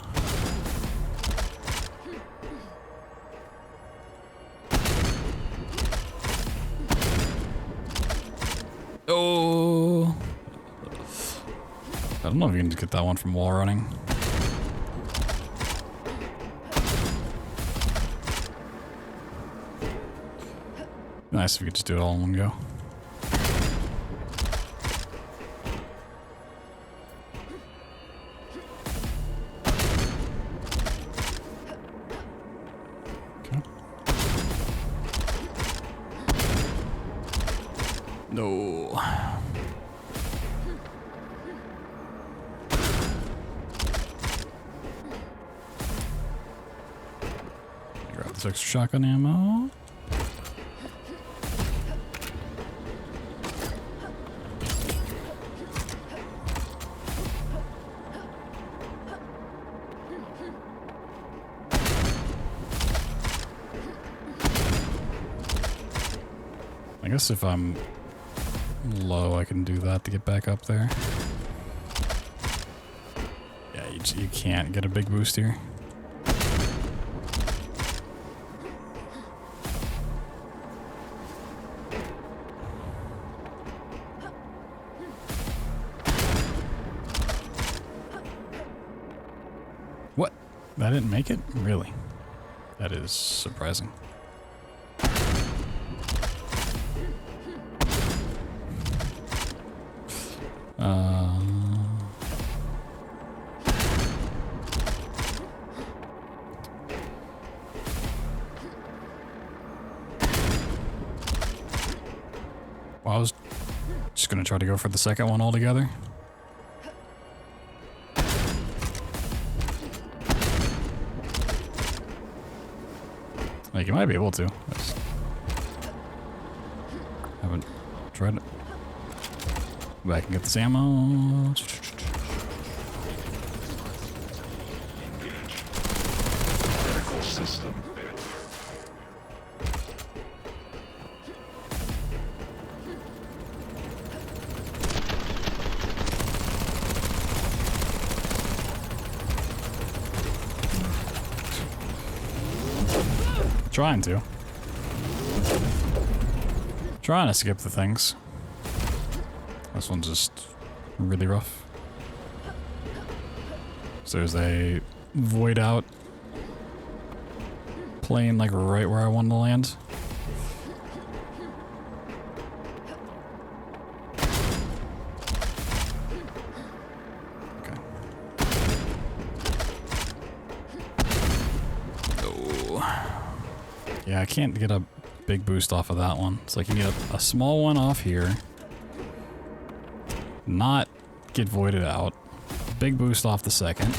Oh. I don't know if you can just get that one from wall running. Nice if you could just do it all in one go. No. Grab this extra shotgun ammo. I guess if I'm low, I can do that to get back up there. Yeah, you can't get a big boost here. What? That didn't make it? Really? That is surprising. Well, I was just gonna try to go for the second one altogether. Like, you might be able to. I just haven't tried it. Go back and get this ammo. Critical system. Trying to skip the things. This one's just really rough. So there's a void out plane like right where I wanted to land. Yeah, I can't get a big boost off of that one. It's like you need a small one off here. Not get voided out. Big boost off the second.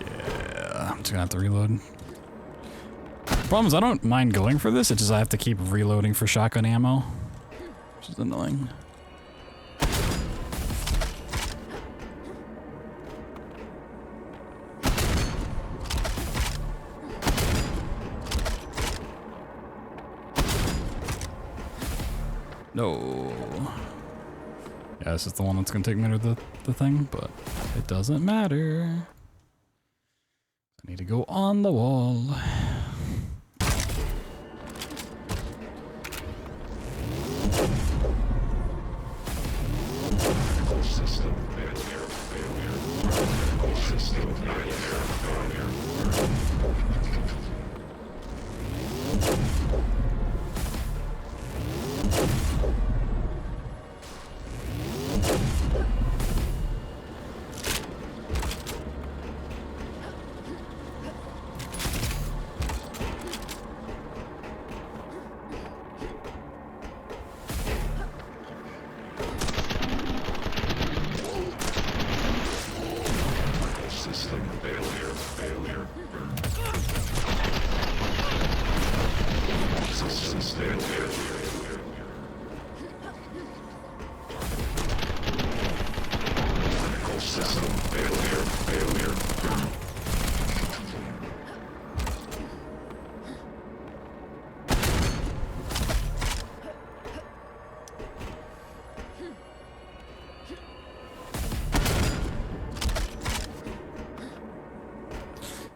Yeah, I'm just gonna have to reload. Problem is I don't mind going for this, it's just I have to keep reloading for shotgun ammo. Which is annoying. No. Yeah, this is the one that's gonna take me to the thing, but it doesn't matter. I need to go on the wall.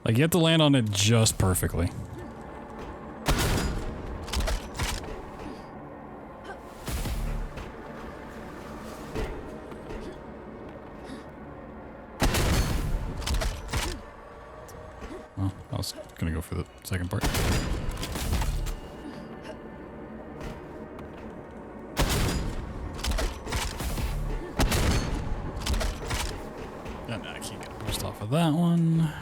Like, you have to land on it just perfectly. Well, I was gonna go for the second part. And I can't get a boost off of that one.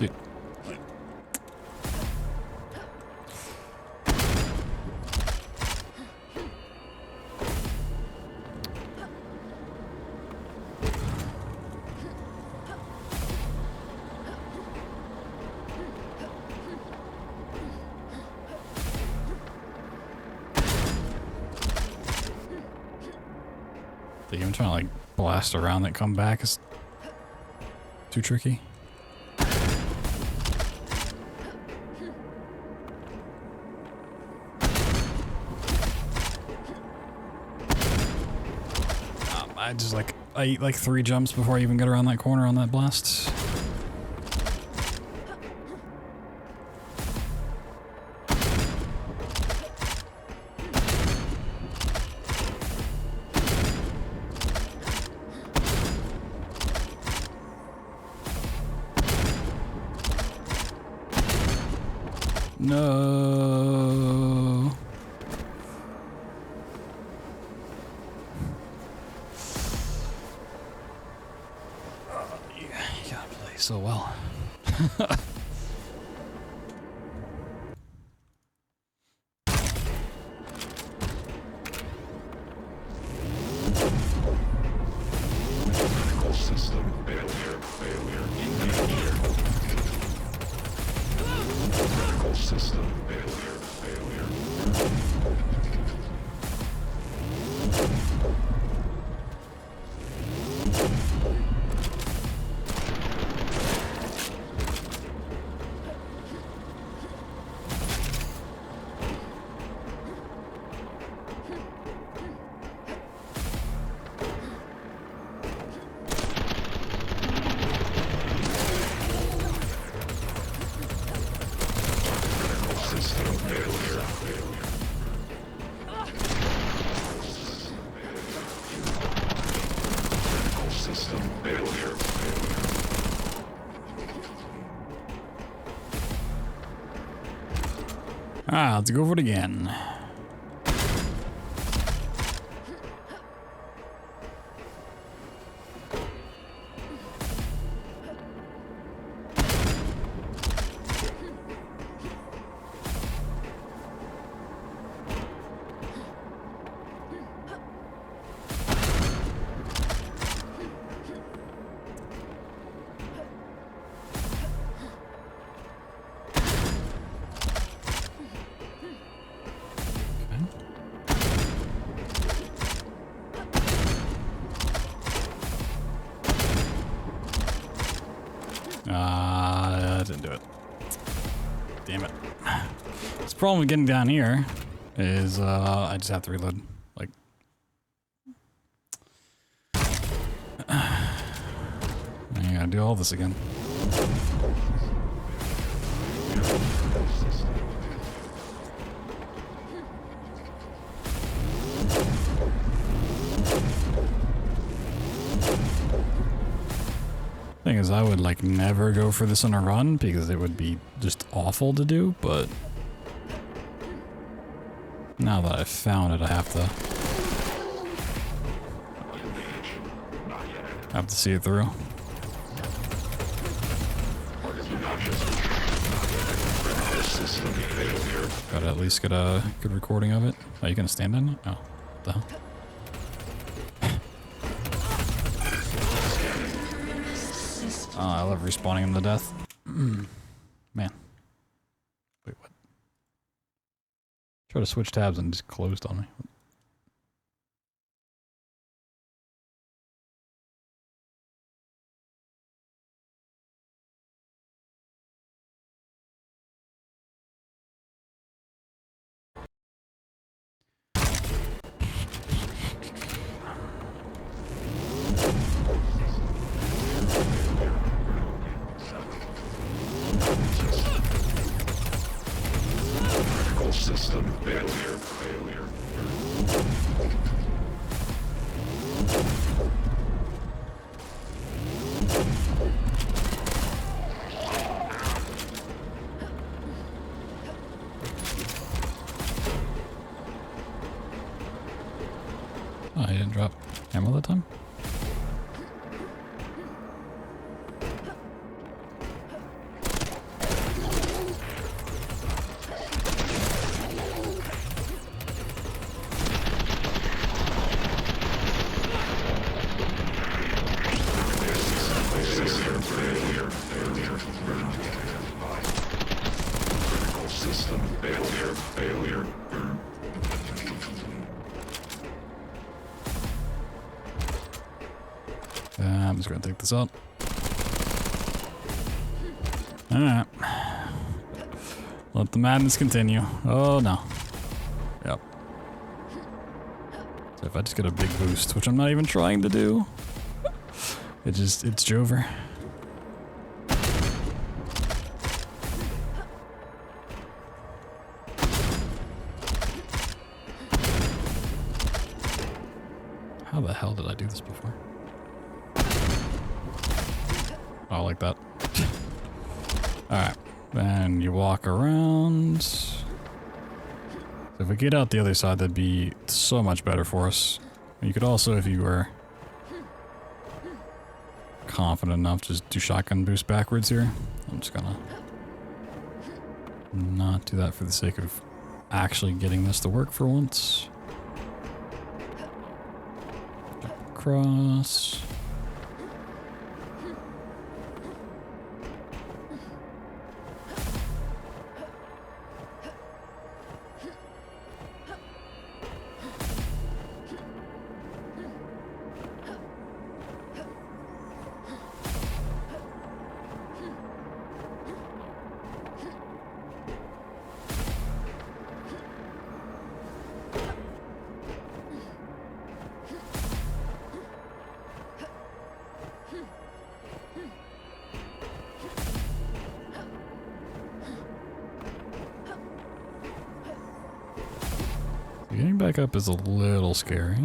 Dude. Even trying to like blast around and come back is too tricky. I eat like 3 jumps before I even get around that corner on that blast. No. You gotta play so well. Ah, let's go for it again. Didn't do it. Damn it. This problem with getting down here is I just have to reload. Like, I gotta do all this again. Thing is, I would like never go for this on a run because it would be just awful to do, but now that I've found it, I have to see it through. Gotta at least get a good recording of it. Are you gonna stand in it? Oh, what the hell? Oh, I love respawning him to death. Man. Wait, what? Try to switch tabs and just closed on me. System failure. Oh, he didn't drop ammo that time? Failure. I'm just gonna take this out. Alright. Let the madness continue. Oh no. Yep. So if I just get a big boost, which I'm not even trying to do, it's Jover. How the hell did I do this before? Oh, like that. Alright. Then you walk around. So if we get out the other side, that'd be so much better for us. You could also, if you were confident enough, just do shotgun boost backwards here. I'm just gonna not do that for the sake of actually getting this to work for once. Across. Getting back up is a little scary.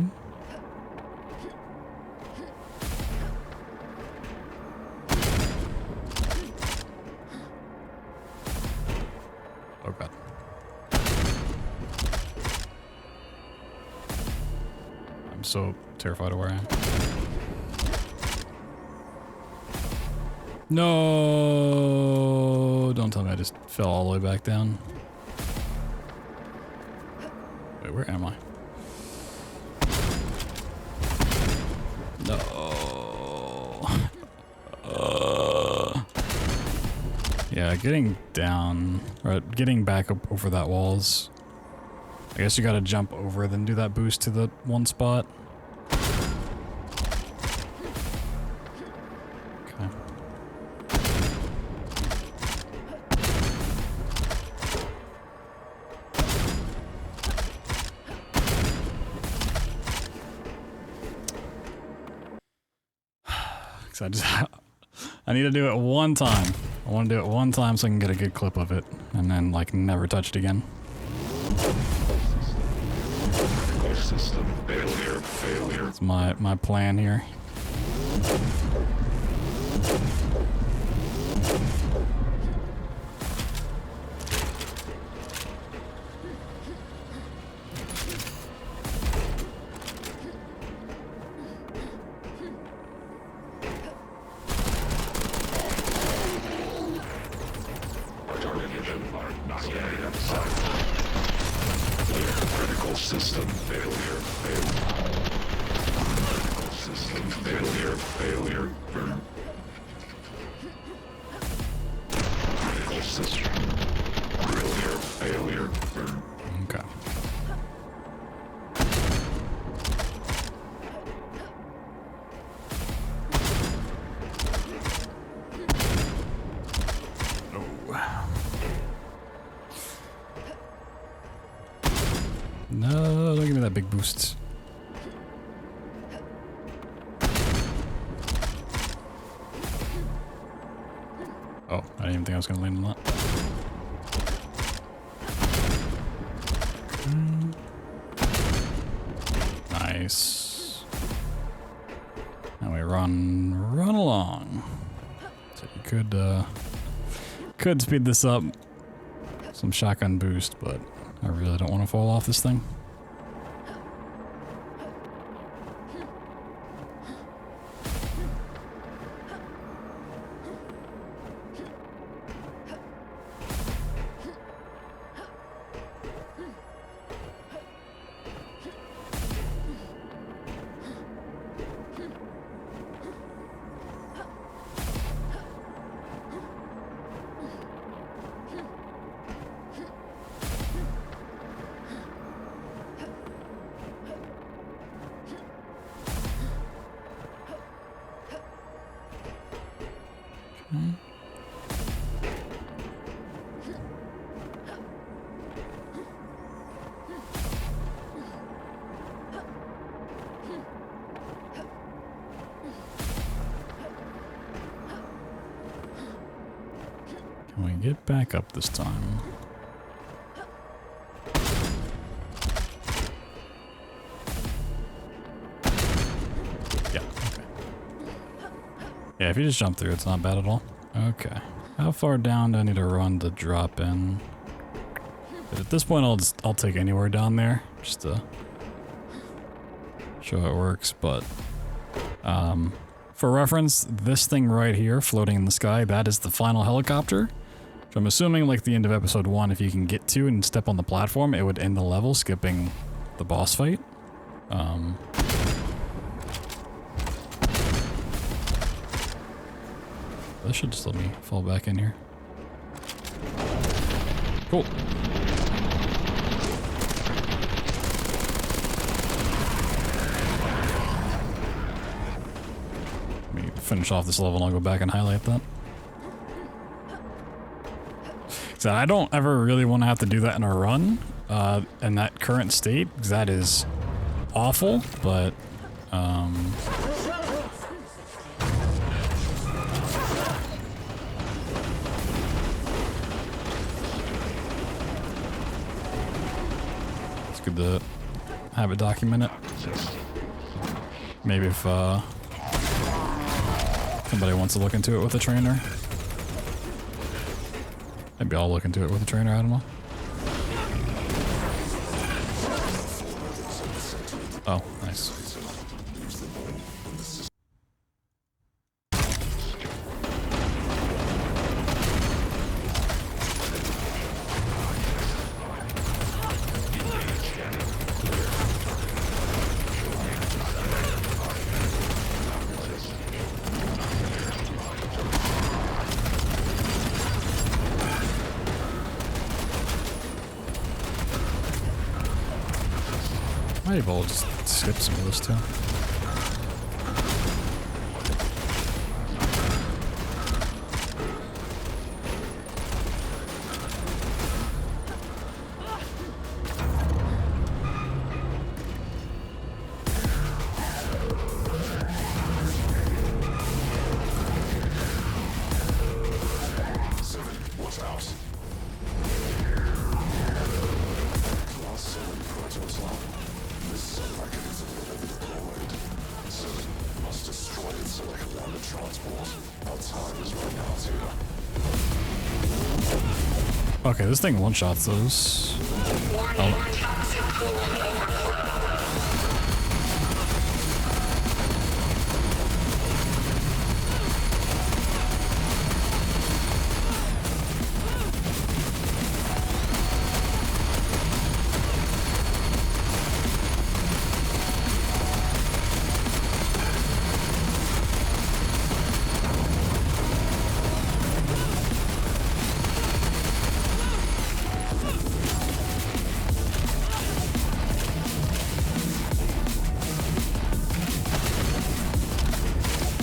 so terrified of where I am. No! Don't tell me I just fell all the way back down. Wait, where am I? No. Yeah, getting down, or getting back up over that wall's... I guess you gotta jump over, then do that boost to the one spot. Okay. So I need to do it one time. I want to do it one time so I can get a good clip of it, and then like never touch it again. System failure. That's my plan here. Critical system failure. Critical system failure. Critical system failure. Okay. No, don't give me that big boost. Oh, I didn't even think I was gonna land on that. Nice. Now we run along. So you could speed this up. Some shotgun boost, but I really don't want to fall off this thing. Can we get back up this time? Yeah, okay. Yeah, if you just jump through, it's not bad at all. Okay. How far down do I need to run to drop in? But at this point, I'll take anywhere down there just to show it works. But for reference, this thing right here floating in the sky, that is the final helicopter. So I'm assuming like the end of episode 1, if you can get to and step on the platform, it would end the level, skipping the boss fight. That should just let me fall back in here. Cool. Let me finish off this level and I'll go back and highlight that. So I don't ever really want to have to do that in a run, in that current state, because that is awful, but, it's good to have it documented. Maybe if, somebody wants to look into it with a trainer. Maybe I'll look into it with a trainer, I don't know. Oh, nice. Might as well just skip some of this too. Okay, this thing one-shots those. Oh.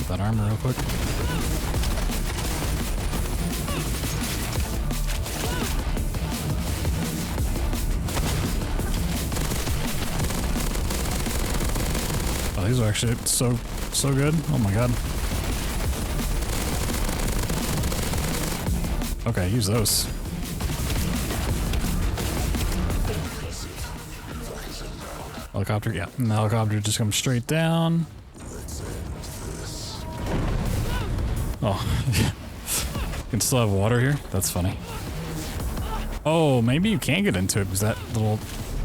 That armor real quick. Oh, these are actually so good. Oh my god. Okay, use those. Helicopter, yeah. And the helicopter just comes straight down. Oh, you can still have water here? That's funny. Oh, maybe you can get into it because that little...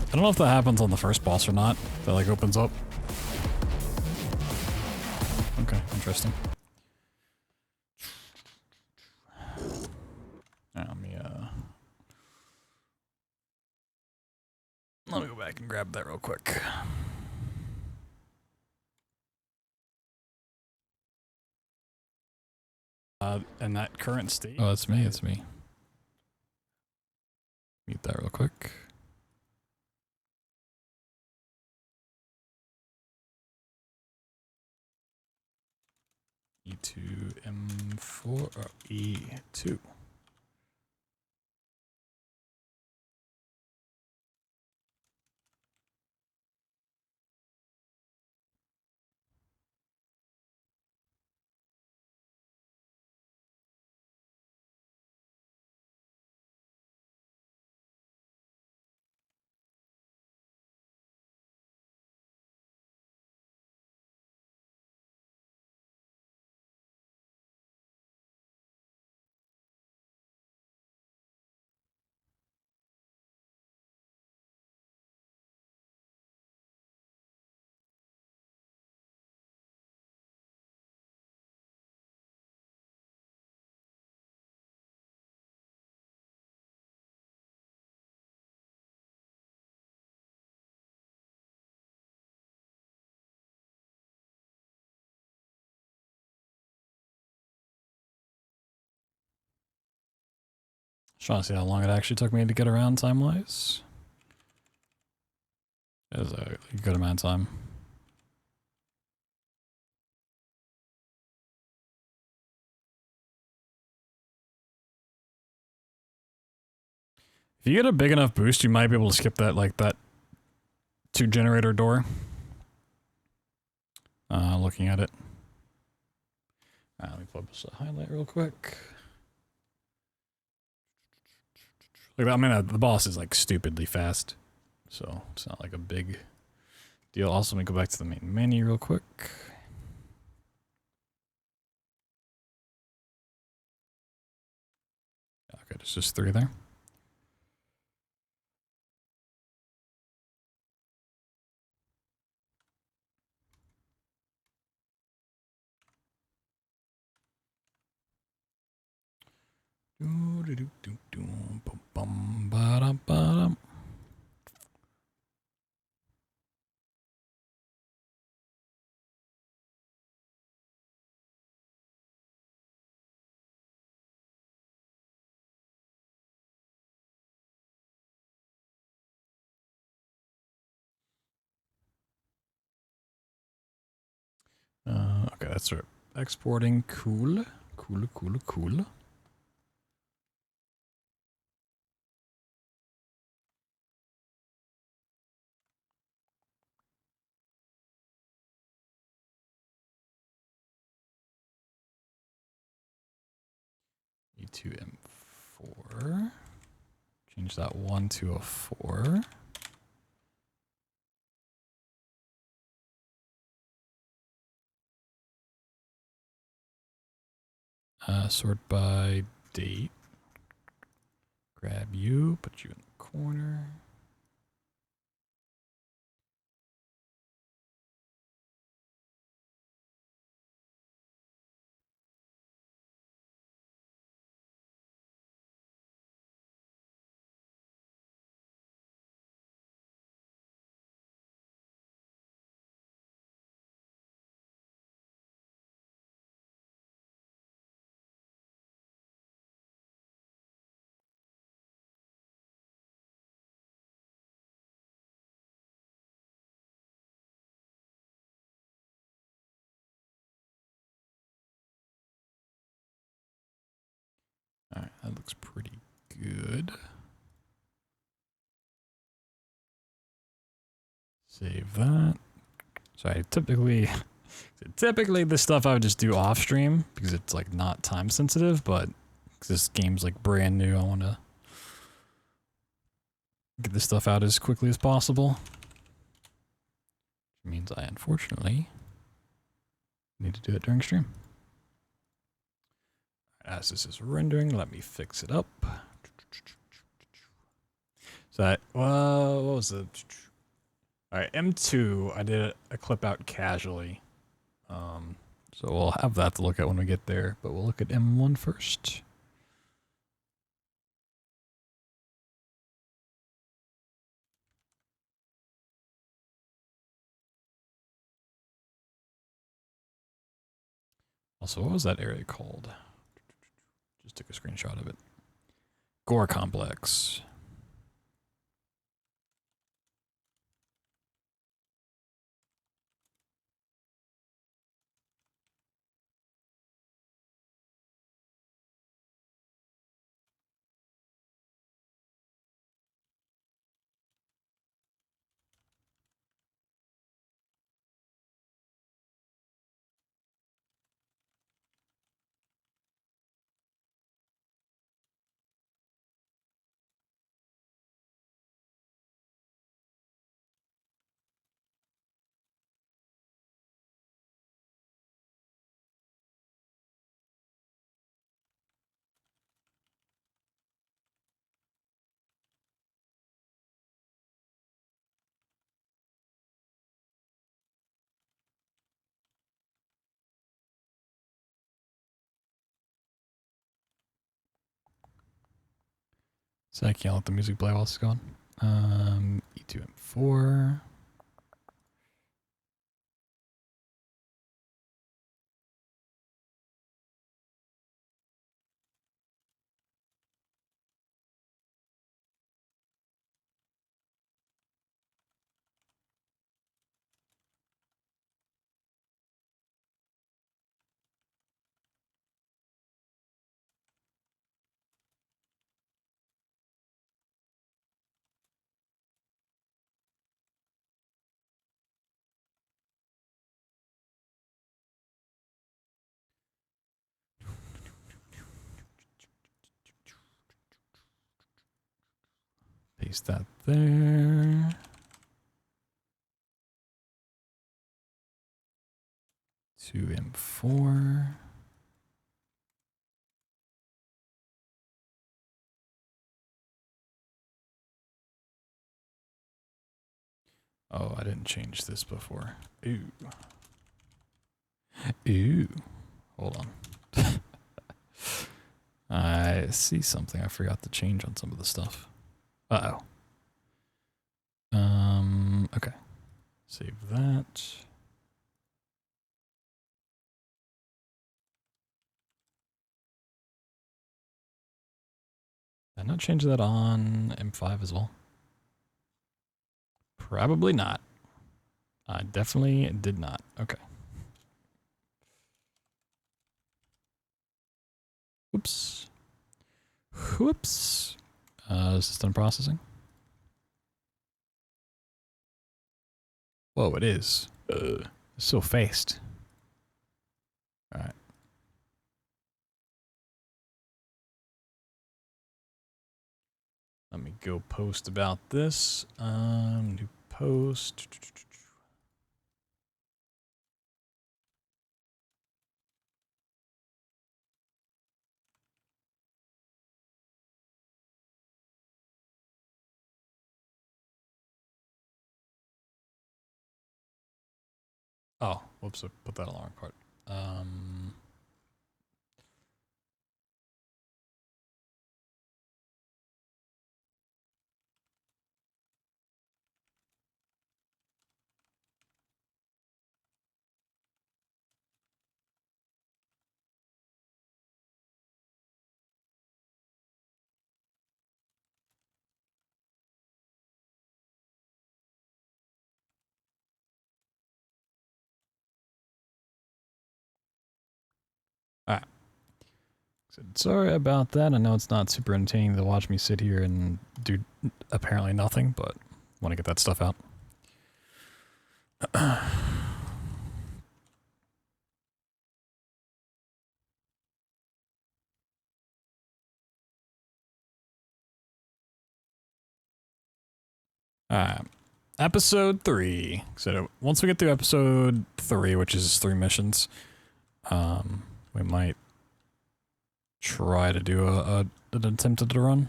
I don't know if that happens on the first boss or not. That like opens up. Okay, interesting. Let me go back and grab that real quick. In that current state. Oh, it's me. It's me. Mute that real quick. E2 M4 or E2. Just trying to see how long it actually took me to get around time-wise. It was a good amount of time. If you get a big enough boost, you might be able to skip that, like, that 2-generator door. Looking at it. Let me pull up this highlight real quick. Look, I mean, the boss is, like, stupidly fast. So, it's not, like, a big deal. Also, let me go back to the main menu real quick. Okay, there's just 3 there. Okay, that's right. Exporting, cool. Cool, cool, cool. E2M4. Change that 1 to a 4. Sort by date. Grab you, put you in the corner. All right, that looks pretty good. Save that. So I typically this stuff I would just do off stream because it's like not time sensitive, but because this game's like brand new, I want to get this stuff out as quickly as possible. Which means I unfortunately need to do it during stream. As this is rendering, let me fix it up. So that, well, what was the... Alright, M2, I did a clip out casually. So we'll have that to look at when we get there, but we'll look at M1 first. Also, what was that area called? Just took a screenshot of it. Gore Complex. So I can't let the music play while it's going. E2M4. Paste that there. To M4. Oh, I didn't change this before. Ooh. Ooh. Hold on. I see something I forgot to change on some of the stuff. Uh-oh. Okay. Save that. Did I not change that on M5 as well? Probably not. I definitely did not. Okay. Whoops. Whoops. Is this done processing? Whoa, it is. It's so fast. Alright. Let me go post about this. New post. Oh, whoops, I put that on the wrong part. Alright. Sorry about that. I know it's not super entertaining to watch me sit here and do apparently nothing, but want to get that stuff out. Alright. Episode 3. So once we get through episode 3, which is 3 missions, we might try to do an attempted run.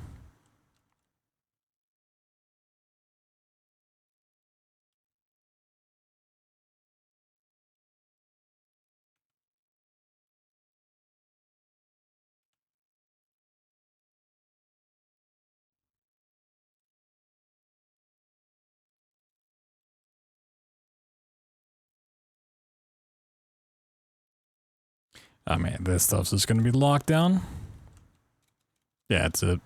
I mean, this stuff's just going to be locked down. Yeah, it's a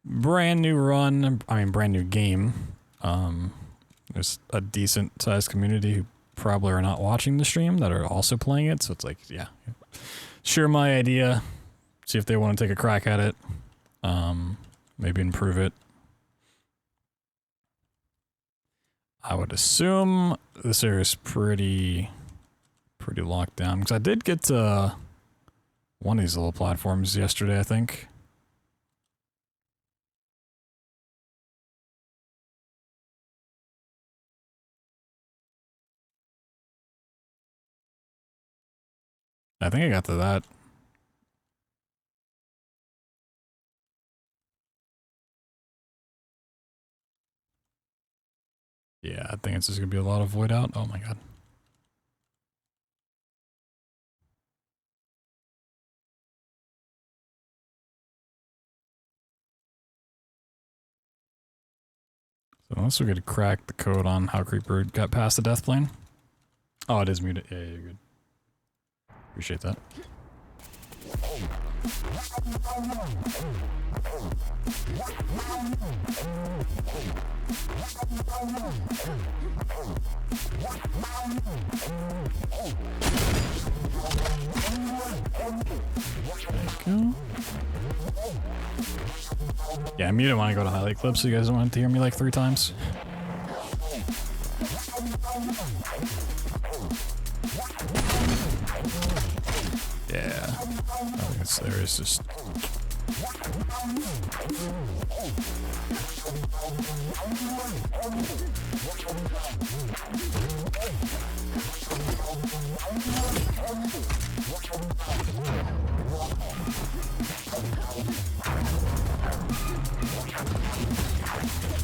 brand new run. I mean, brand new game. There's a decent sized community who probably are not watching the stream that are also playing it. So it's like, yeah, share my idea. See if they want to take a crack at it. Maybe improve it. I would assume this area is pretty locked down, because I did get to one of these little platforms yesterday, I think. I think I got to that. Yeah, I think it's just gonna be a lot of void out. Oh my god. So unless we could crack the code on how Creeper got past the death plane. Oh, it is muted. Yeah, you're good. Appreciate that. There you go. Yeah, I muted when I go to highlight clips so you guys don't have to hear me like 3 times. Yeah, I guess there is just...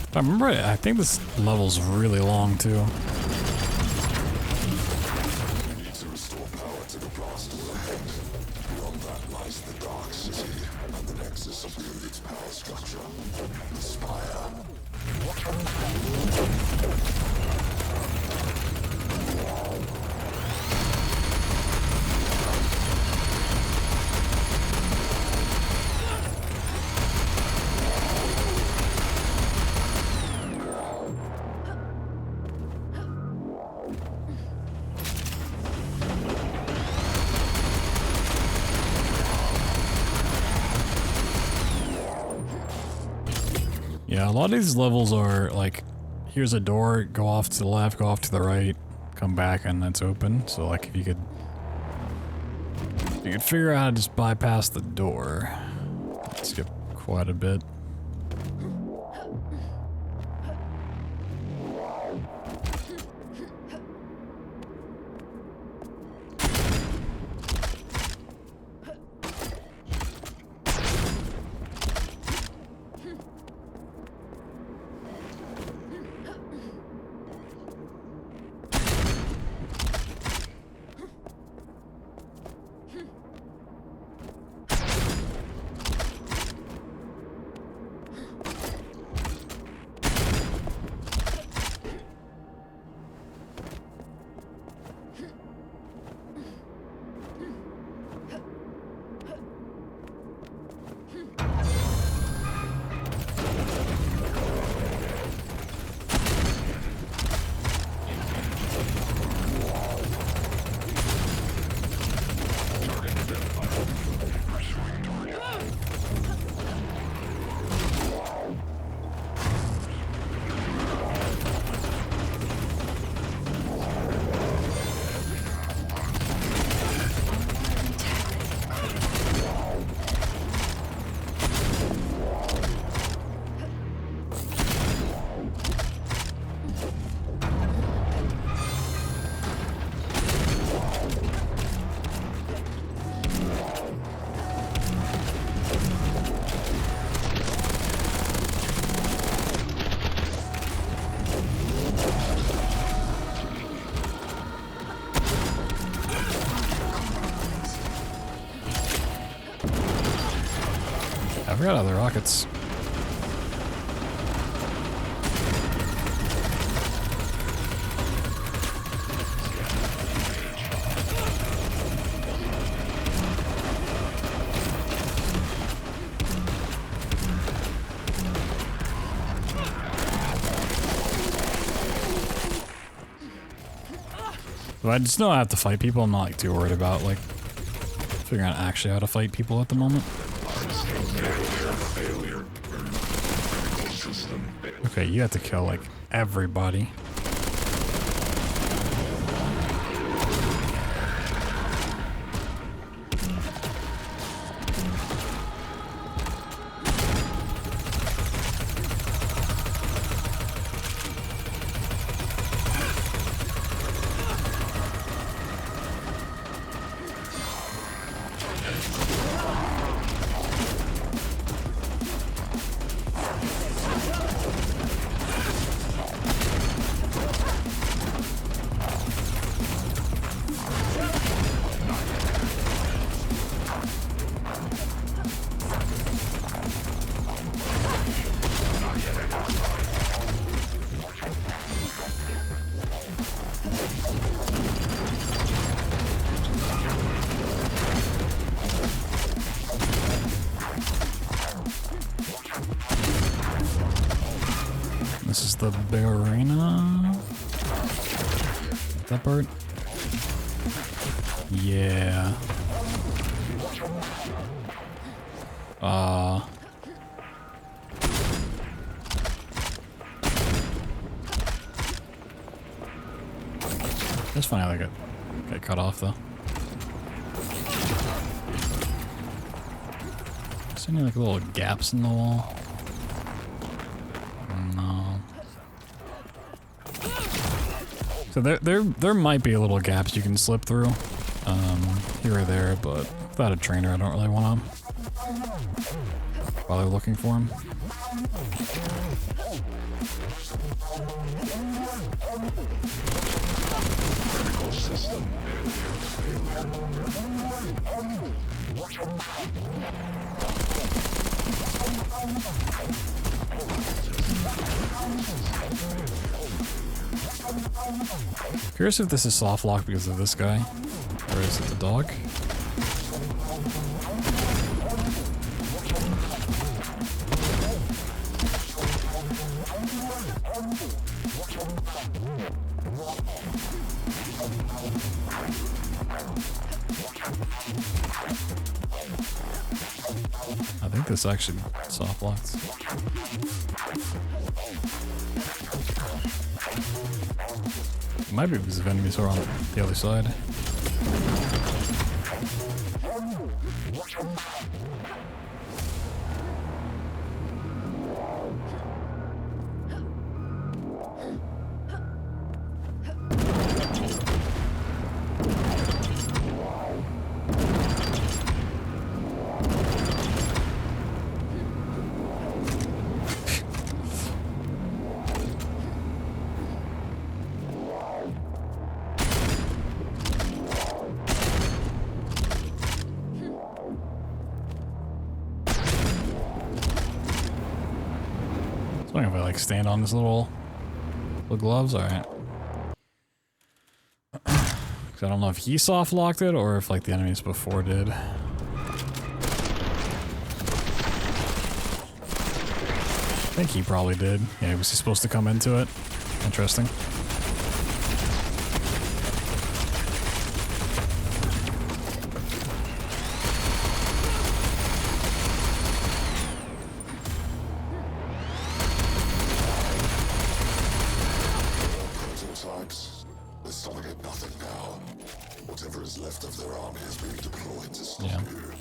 If I remember it, I think this level's really long too. We need to restore power to the blast ahead. Beyond that lies the Dark City and the nexus of the elite's power structure. The Spire. Yeah, a lot of these levels are like, here's a door, go off to the left, go off to the right, come back, and it's open. So like, if you could figure out how to just bypass the door, skip quite a bit. I forgot other rockets. But I just know I have to fight people. I'm not like too worried about like figuring out actually how to fight people at the moment. Okay, you have to kill like everybody. This is the big arena. That part? Yeah. That's fine, I like it. Get cut off though. Is there any like little gaps in the wall? No. So there might be a little gaps you can slip through, here or there, but without a trainer, I don't really want to bother looking for them. Curious if this is soft lock because of this guy, or is it the dog? I think this actually soft locks. Might be because of enemies are on the other side. So if I like stand on this little gloves, all right. I don't know if he soft locked it or if like the enemies before did. I think he probably did. Yeah, was he supposed to come into it? Interesting. Prototypes. They're starting at nothing now. Whatever is left of their army is being deployed to stop you.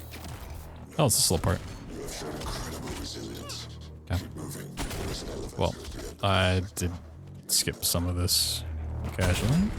Oh, it's the slow part. You have shown incredible resilience. Okay. Keep moving. There is an elevator Well, at the end. I did skip some of this casually.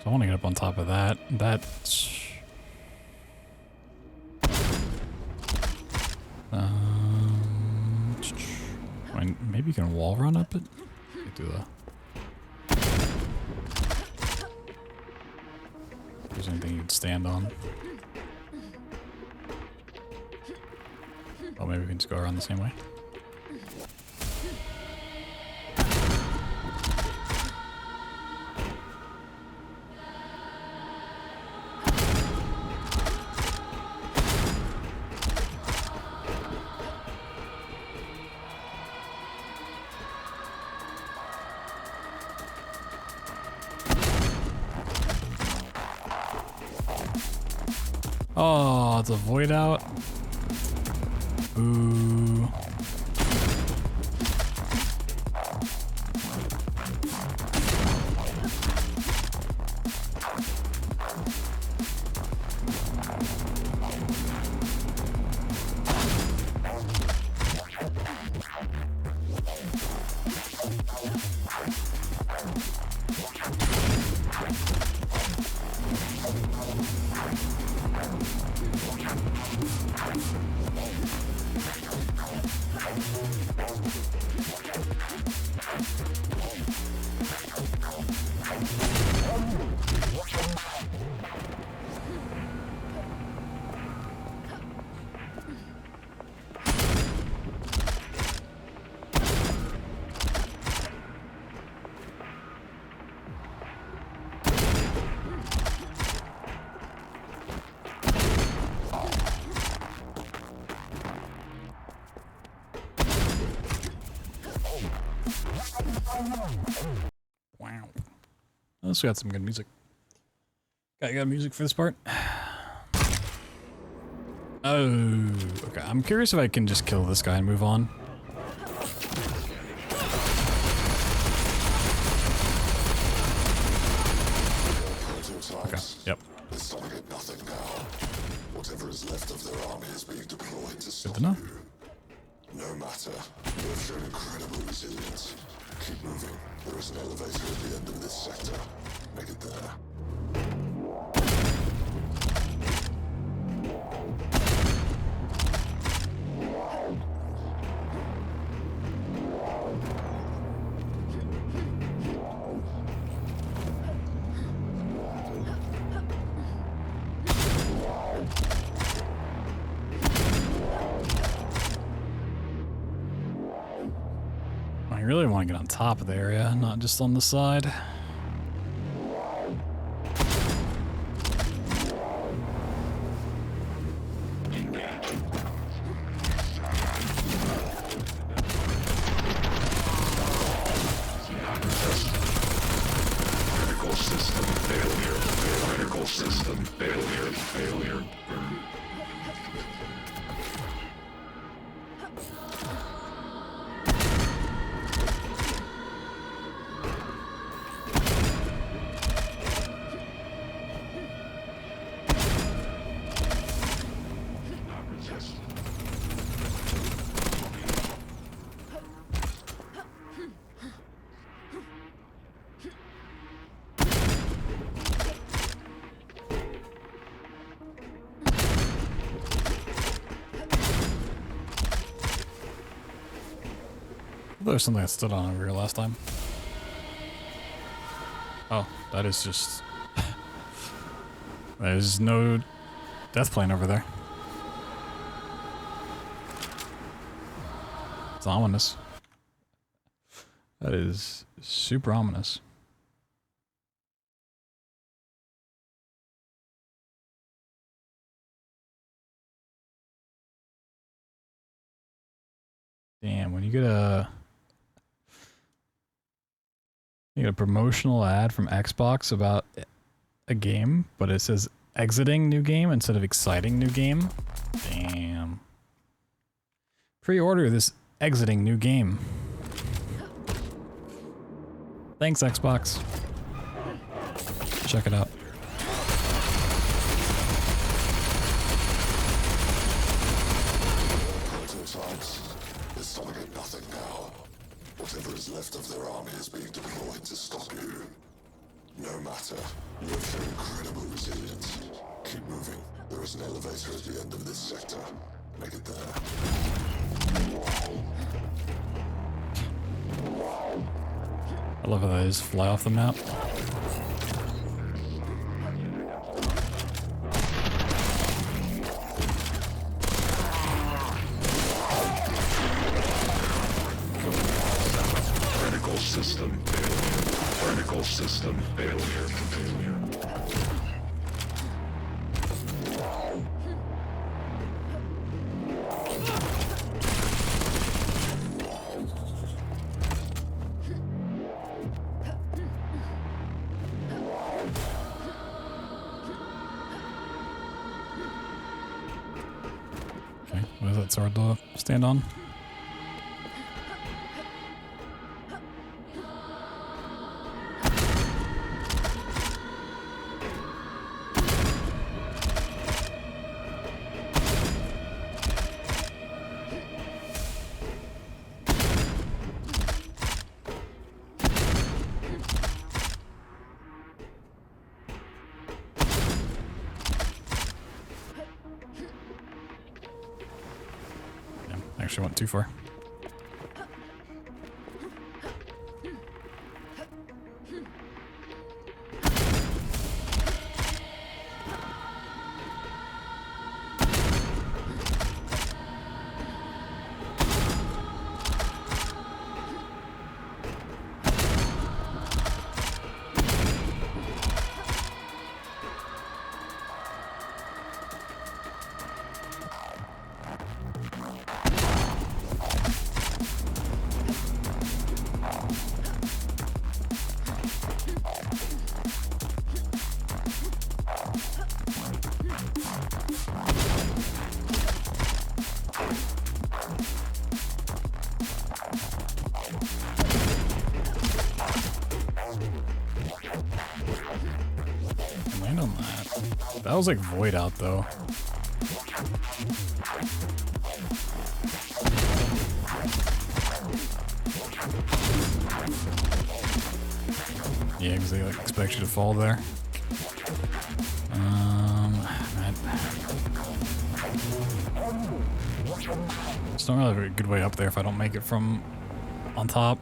So I want to get up on top of that. That's... I mean, maybe you can wall run up it? Do the... If there's anything you can stand on. Oh, maybe we can just go around the same way. Oh, it's a void out. Ooh. Wow. This got some good music. Got music for this part? Oh, okay. I'm curious if I can just kill this guy and move on. Okay, yep. Nothing now. Whatever is left of their army is being deployed to stop Good to know. you. No matter. You have shown incredible resilience. Keep moving. There is an elevator at the end of this sector. Make it there. I really want to get on top of the area, not just on the side. There was something that stood on over here last time. Oh, that is just... There's no death plane over there. It's ominous. That is super ominous. Damn, when you get a promotional ad from Xbox about a game, but it says exiting new game instead of exciting new game. Damn. Pre-order this exiting new game. Thanks, Xbox. Check it out. Prototypes. They're stopping at nothing now. Whatever is left of their army is being deployed to stop you. No matter. You have shown incredible resilience. Keep moving. There is an elevator at the end of this sector. Make it there. I love how they just fly off the map. Critical system failure. Critical system failure. Okay, what is that sword to stand on? Actually went too far. Land on that. That was like void out though. Yeah, because they like expect you to fall there. It's not really a very good way up there if I don't make it from on top.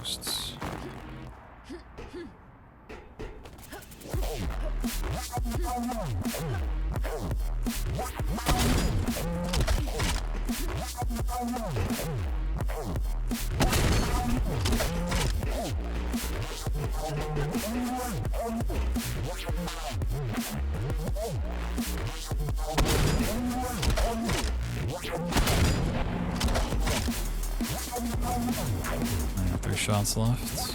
ghosts. I got 3 shots left.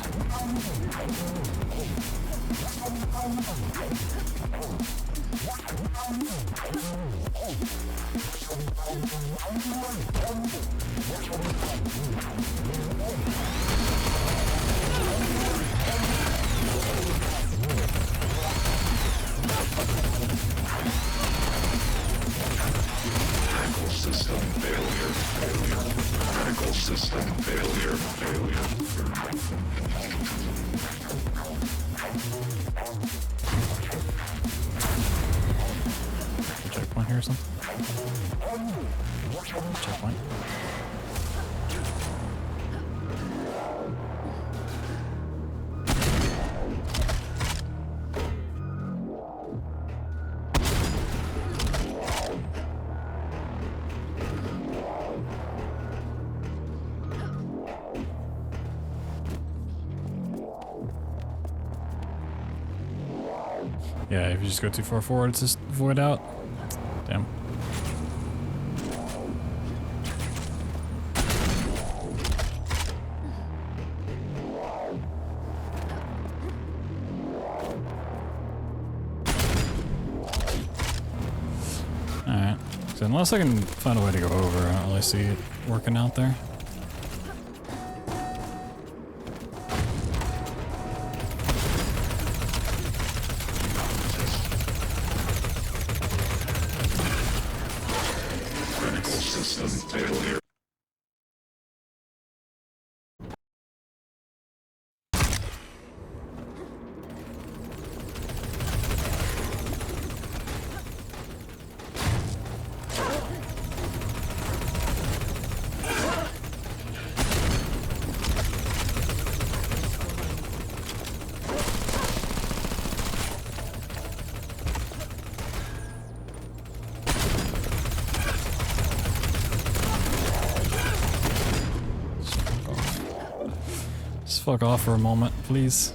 System failure. Critical system failure. Checkpoint here or something? Checkpoint. Yeah, if you just go too far forward, it's just void out. Damn. Alright. So unless I can find a way to go over, I don't really see it working out there. System failure. Fuck off for a moment, please.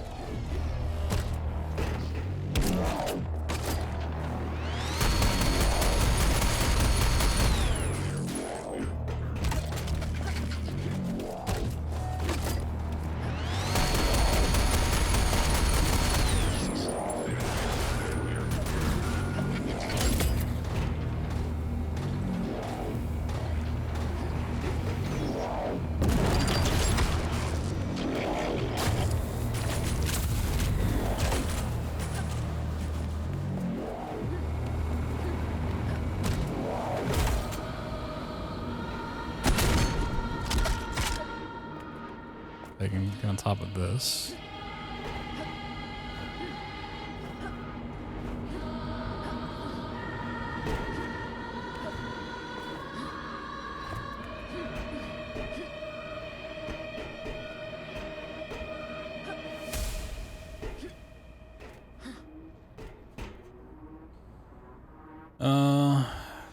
I can get on top of this.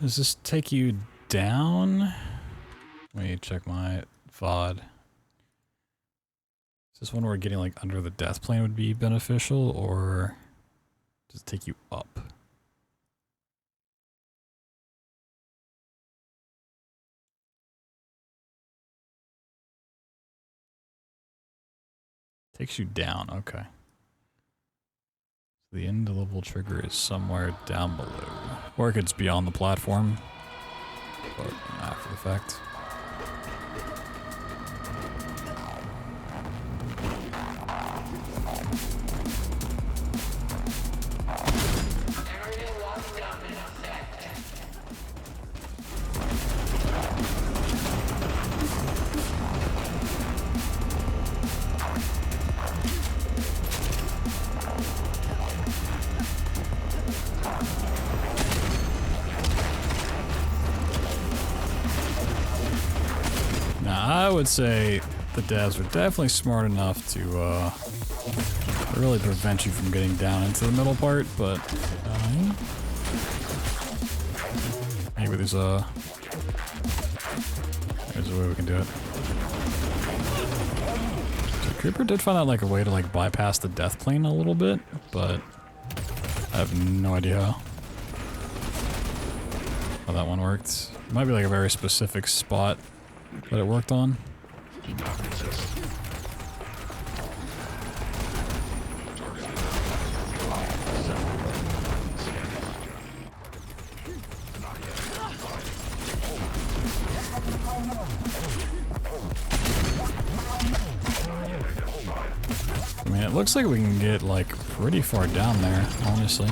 Does this take you down? Let me check my VOD. Is this one where getting like under the death plane would be beneficial, or does it take you up? Takes you down, okay. So the end level trigger is somewhere down below. Or it could just be on the platform, but after the fact. I would say the devs are definitely smart enough to really prevent you from getting down into the middle part, but maybe there's a way we can do it. So Creeper did find out like a way to like bypass the death plane a little bit, but I have no idea how that one worked. It might be like a very specific spot that it worked on. I mean, it looks like we can get like pretty far down there, honestly.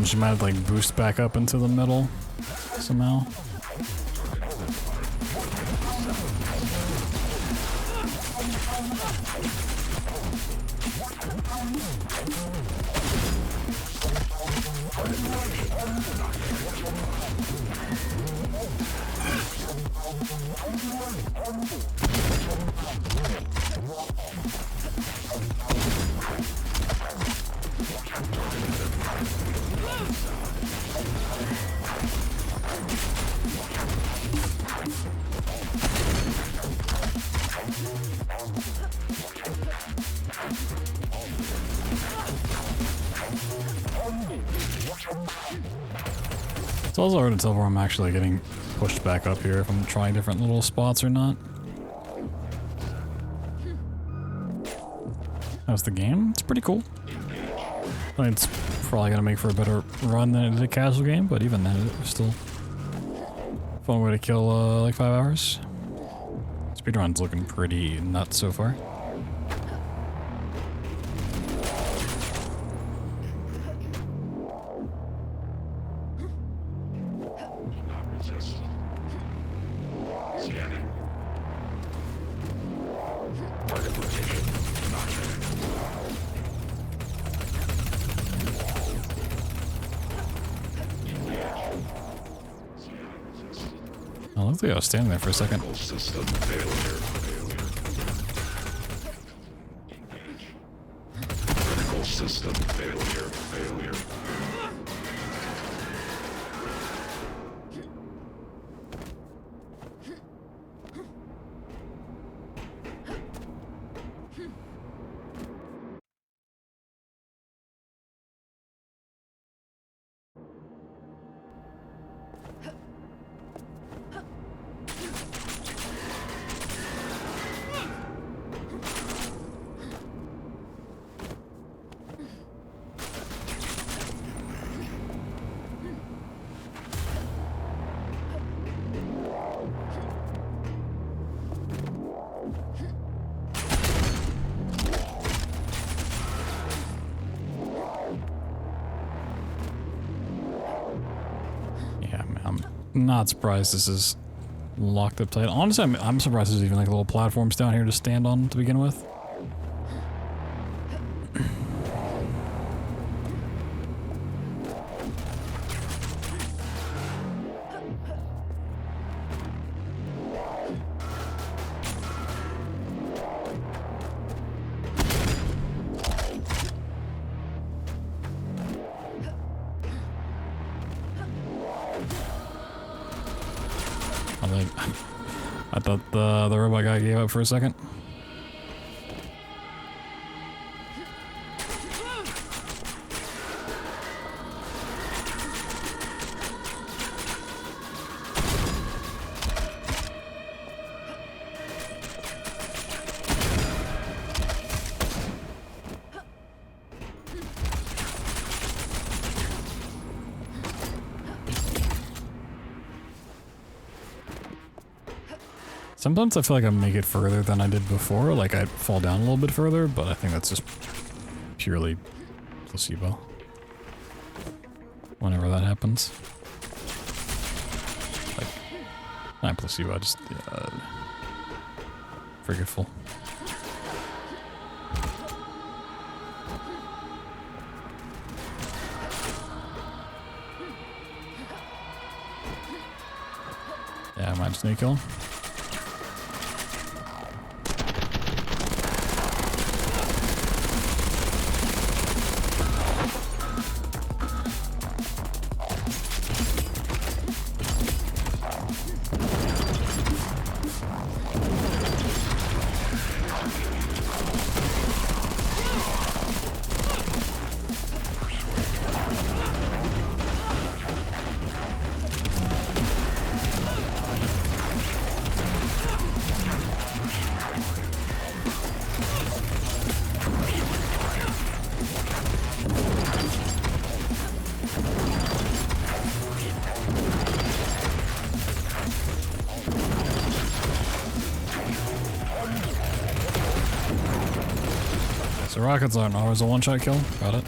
She might have like boost back up into the middle somehow. It's also hard to tell where I'm actually getting pushed back up here, if I'm trying different little spots or not. How's the game? It's pretty cool. I mean, it's probably gonna make for a better run than it is a casual game, but even then, it was still a fun way to kill like 5 hours. Speedrun's looking pretty nuts so far. I love that I was standing there for a second. System failure. Critical system failure. Not surprised this is locked up tight. Honestly, I'm surprised there's even like little platforms down here to stand on to begin with. I thought the robot guy gave up for a second. Sometimes I feel like I make it further than I did before, like I'd fall down a little bit further, but I think that's just purely placebo. Whenever that happens. Like, not placebo, I just, forgetful. just need to kill him. So rockets aren't always a one-shot kill. Got it.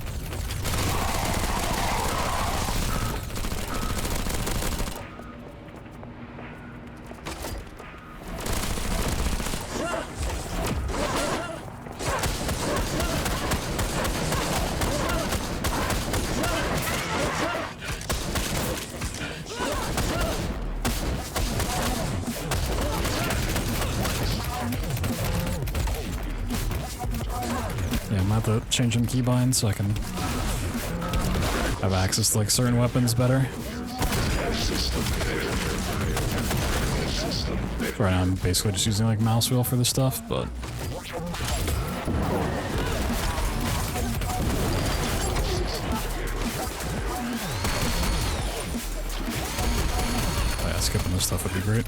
Yeah, I'm about to change some keybinds so I can have access to like certain weapons better. Right now I'm basically just using like mouse wheel for this stuff, but oh yeah, skipping this stuff would be great.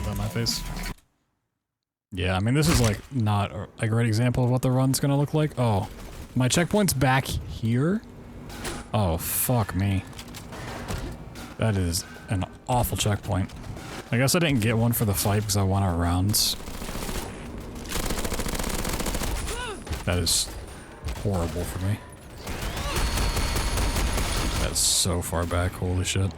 On my face. Yeah, I mean this is like not a great example of what the run's gonna look like. Oh, my checkpoint's back here? Oh, fuck me. That is an awful checkpoint. I guess I didn't get one for the fight because I won our rounds. That is horrible for me. That's so far back, holy shit.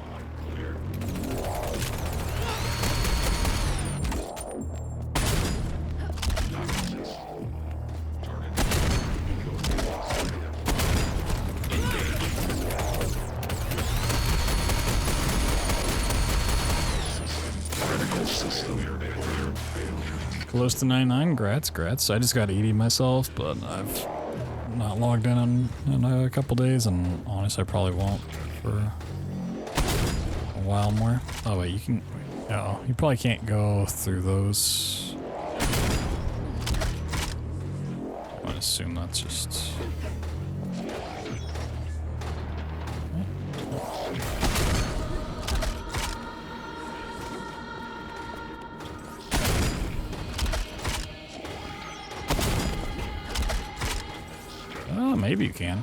Close to 99, grats. I just got 80 myself, but I've not logged in a couple days, and honestly I probably won't for a while more. Oh wait, you can, oh, you probably can't go through those. I'm gonna assume that's just... Oh, maybe you can.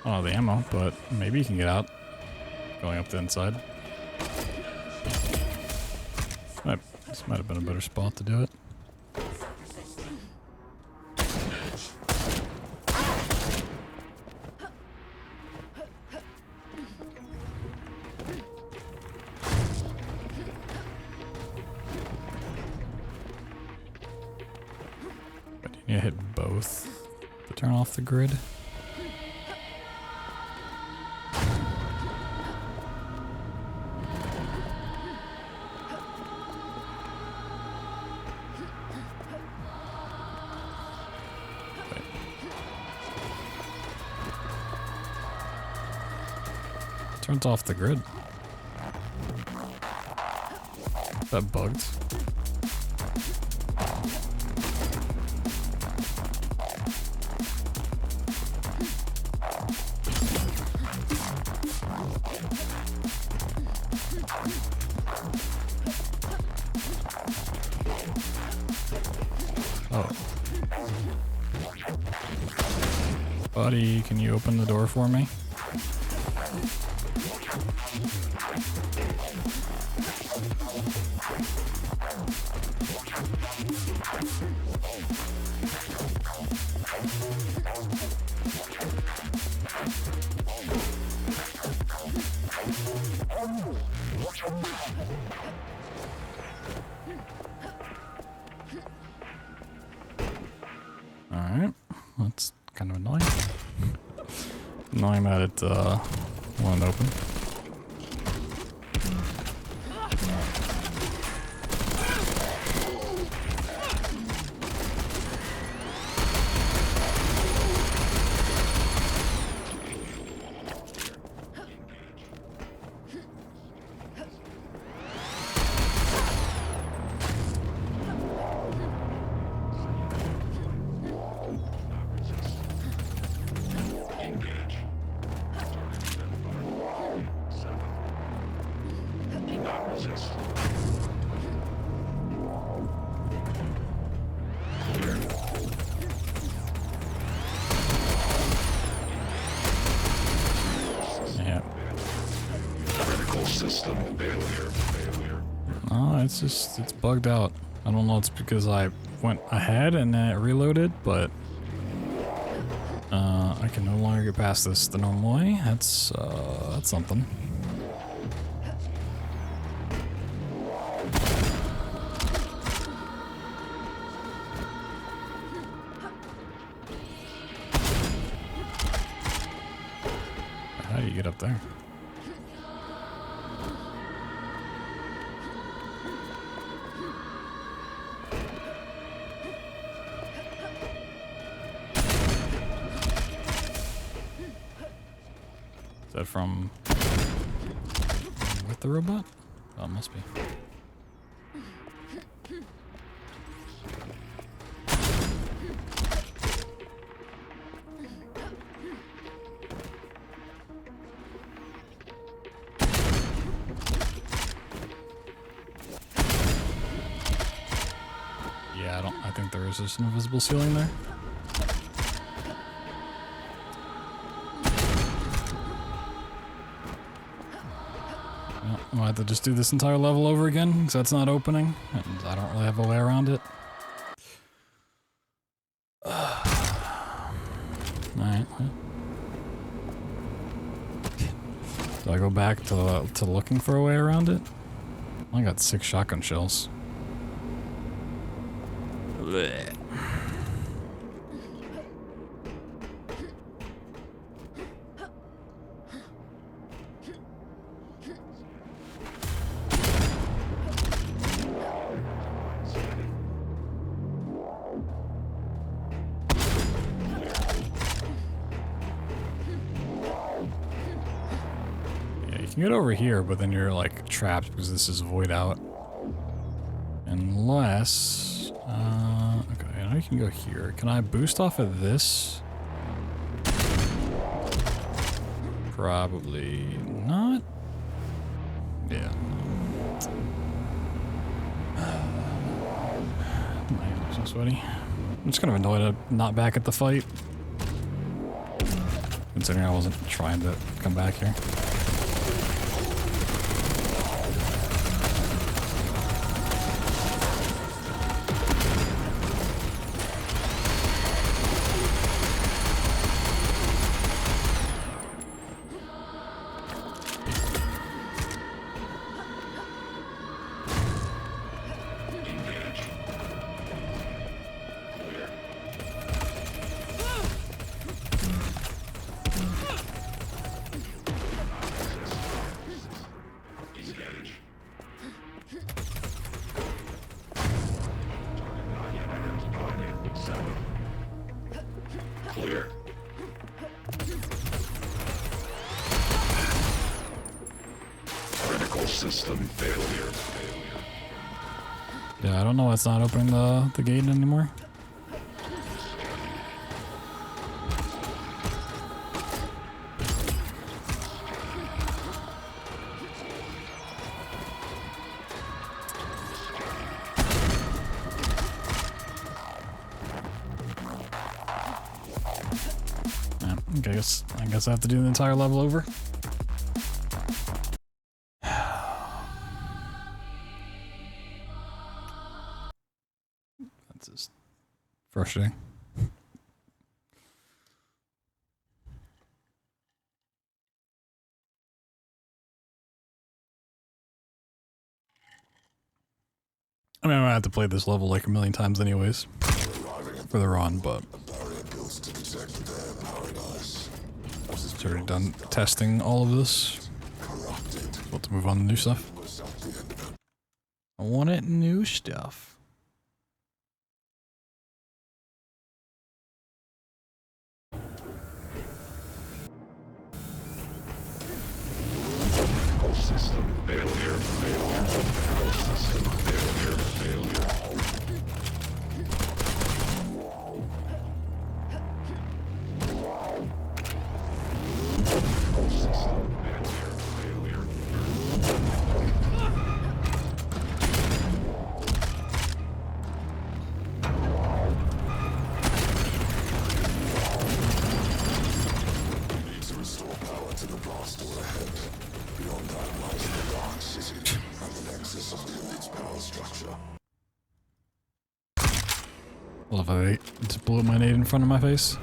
I don't know the ammo, but maybe you can get out going up the inside. This might have been a better spot to do it. You hit both to turn off the grid. Wait. Turns off the grid. That bugged. Oh. Buddy, can you open the door for me? Alright, that's kind of annoying. Annoying that it won't open. It's bugged out. I don't know, it's because I went ahead and then it reloaded, but I can no longer get past this the normal way. That's something. How do you get up there? Is that from with the robot? Oh, it must be. Yeah, I think there is just an invisible ceiling there. I'll have to just do this entire level over again, because that's not opening, and I don't really have a way around it. Alright. Do I go back to looking for a way around it? I got 6 shotgun shells. Blech. You can get over here, but then you're like trapped because this is void out. Unless, okay, now you can go here. Can I boost off of this? Probably not. Yeah. My hands are so sweaty. I'm just kind of annoyed I'm not back at the fight. Considering I wasn't trying to come back here. Clear. Critical system failure. Yeah, I don't know why it's not opening the gate anymore. Okay, I guess I have to do the entire level over. That's just frustrating. I mean, I'm gonna have to play this level like a million times anyways. Further on, but it's already done testing all of this. About to move on to new stuff. I want it new stuff. System failure, System failure, Love how they just blew up my nade in front of my face.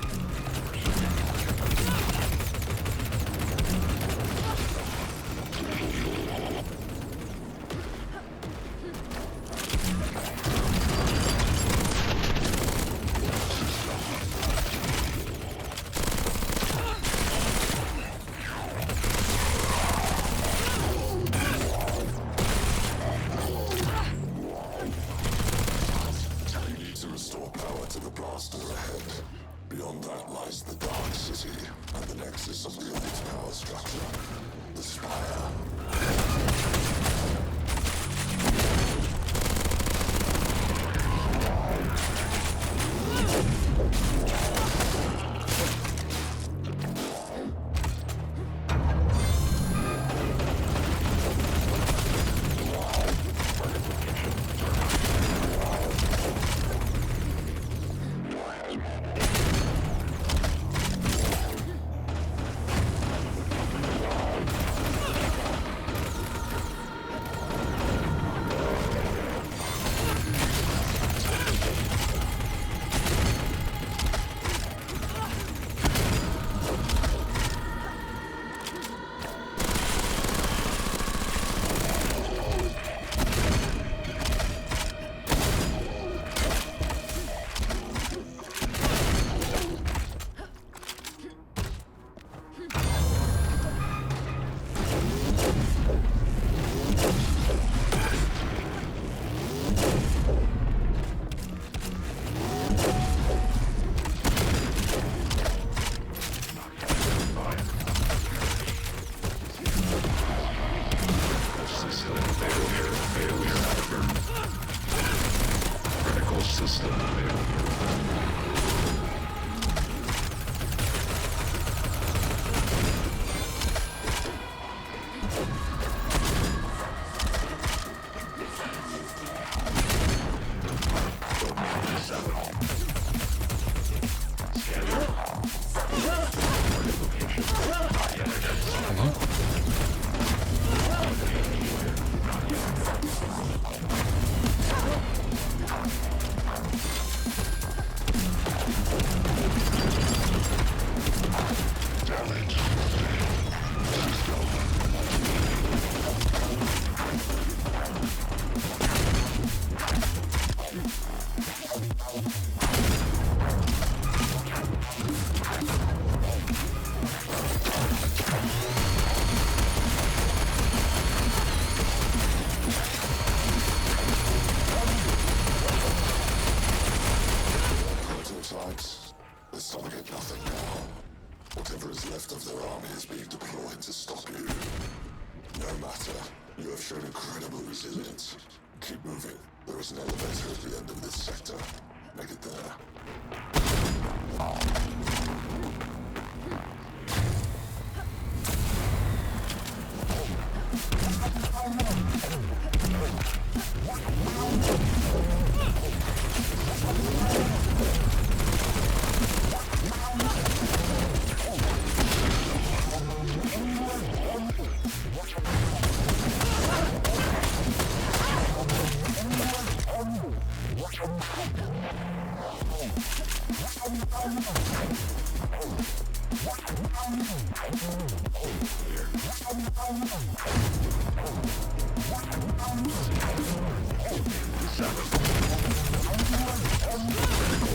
Beyond that lies the Dark City and the nexus of the Elite's power structure, the Spire.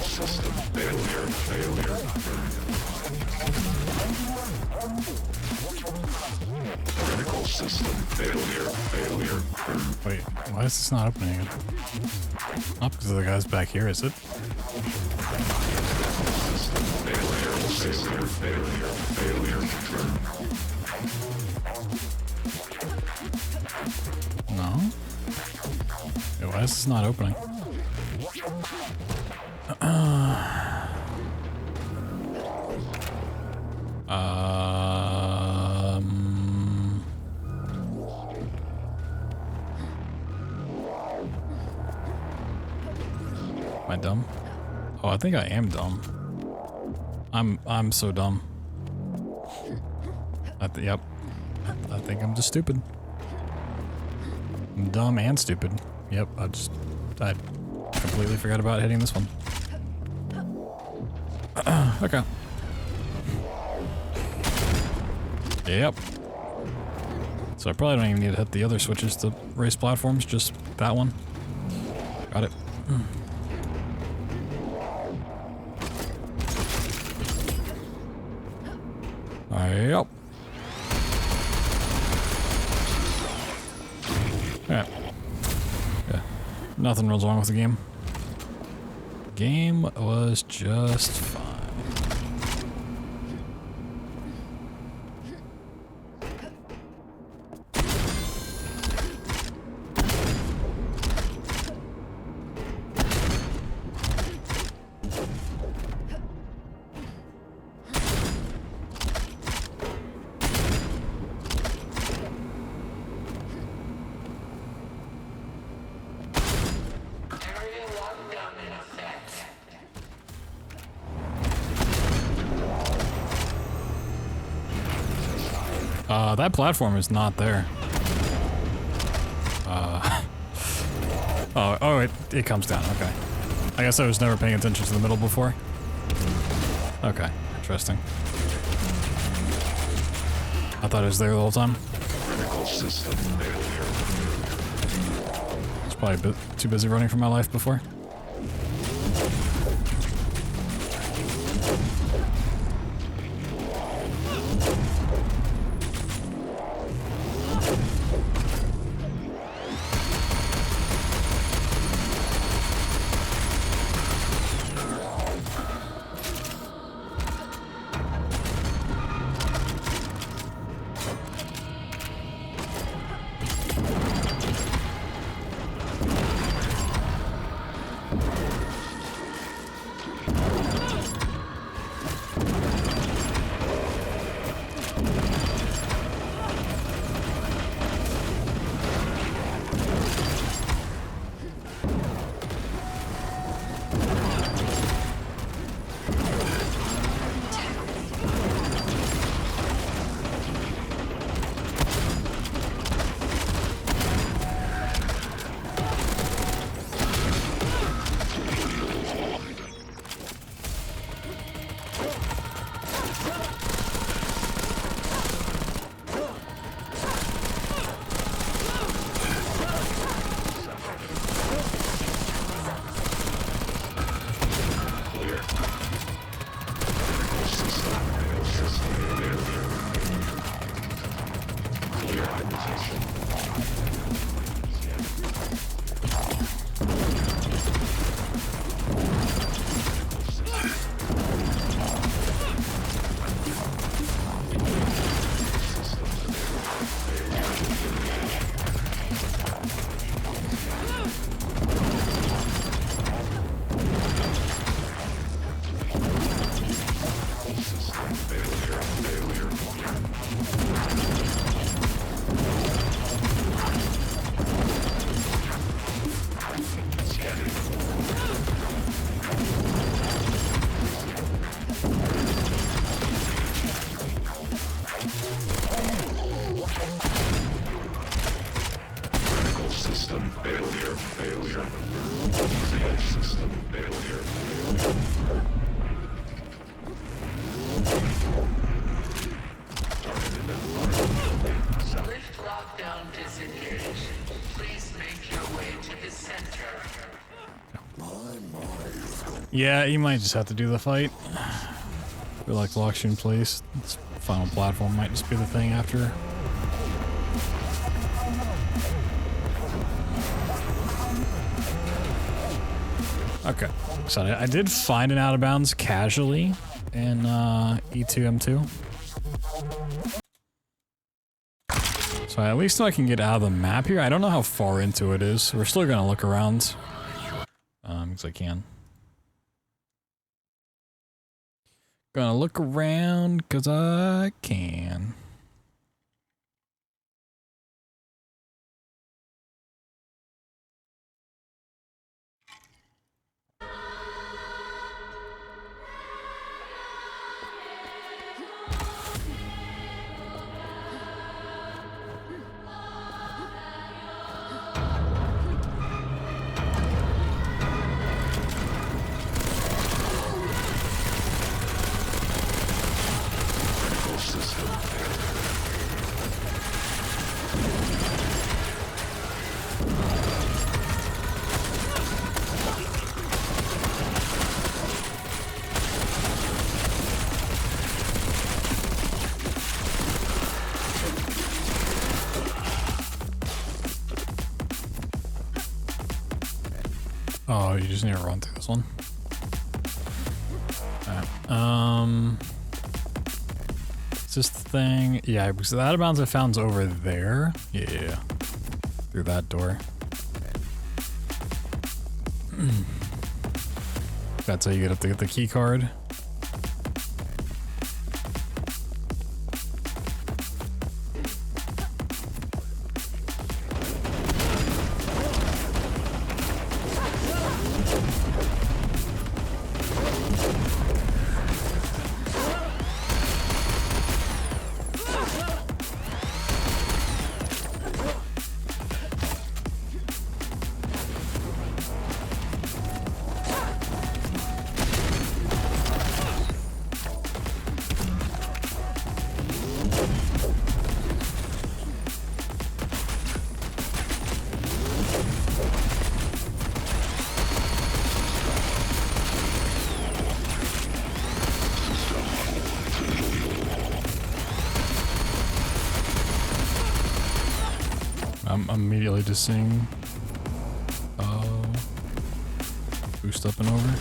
System failure. Critical system failure. Wait, why is this not opening again? Not because of the guys back here, is it? Failure. No? Wait, why is this not opening? Am I dumb? Oh, I think I am dumb. I'm so dumb. Yep. I think I'm just stupid. I'm dumb and stupid. Yep, I completely forgot about hitting this one. Okay. Yep. So I probably don't even need to hit the other switches to race platforms, just that one. Got it. Yep. Alright. Yeah. Nothing was wrong with the game. Game was just fine. That platform is not there. Oh, it comes down, okay. I guess I was never paying attention to the middle before. Okay, interesting. I thought it was there the whole time. Critical system failure. I was probably a bit too busy running for my life before. Lift lockdown disengaged. Yeah, you might just have to do the fight. I feel like lock in place. This final platform might just be the thing after. Okay, so I did find an out of bounds casually in E2M2. So I at least know I can get out of the map here. I don't know how far into it is. We're still gonna look around. Because I can. Gonna look around because I can. Oh, you just need to run through this one. Alright, is this the thing? Yeah, because the out of bounds I found's over there. Yeah. Through that door. That's how you get up to get the key card. I'm immediately just seeing boost up and over.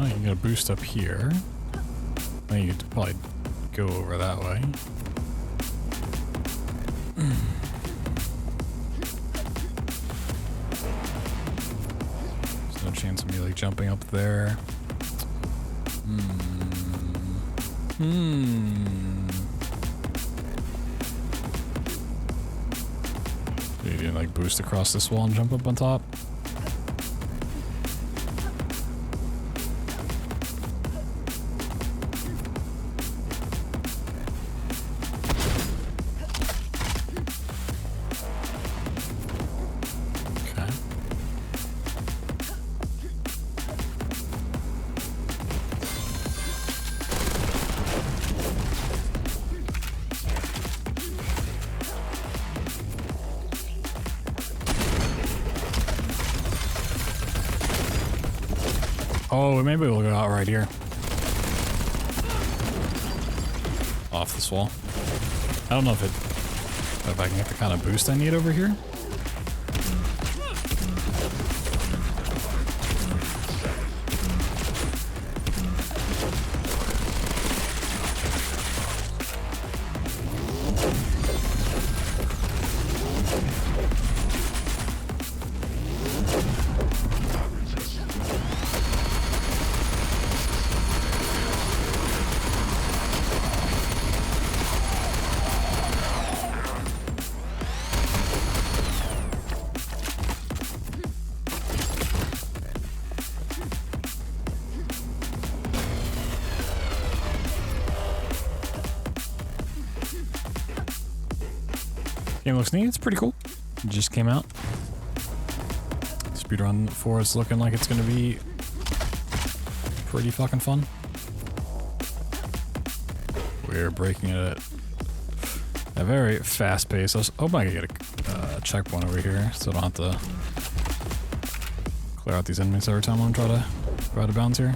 Oh, you can get a boost up here. I think you could probably go over that way. There's no chance of me like jumping up there. You can like boost across this wall and jump up on top. Oh, maybe we'll go out right here. Off this wall. I don't know if I can get the kind of boost I need over here. Game looks neat. It's pretty cool. It just came out. Speedrun 4 is looking like it's gonna be pretty fucking fun. We're breaking it at a very fast pace. I was hoping I could get a checkpoint over here so I don't have to clear out these enemies every time I'm trying to go out of bounds here.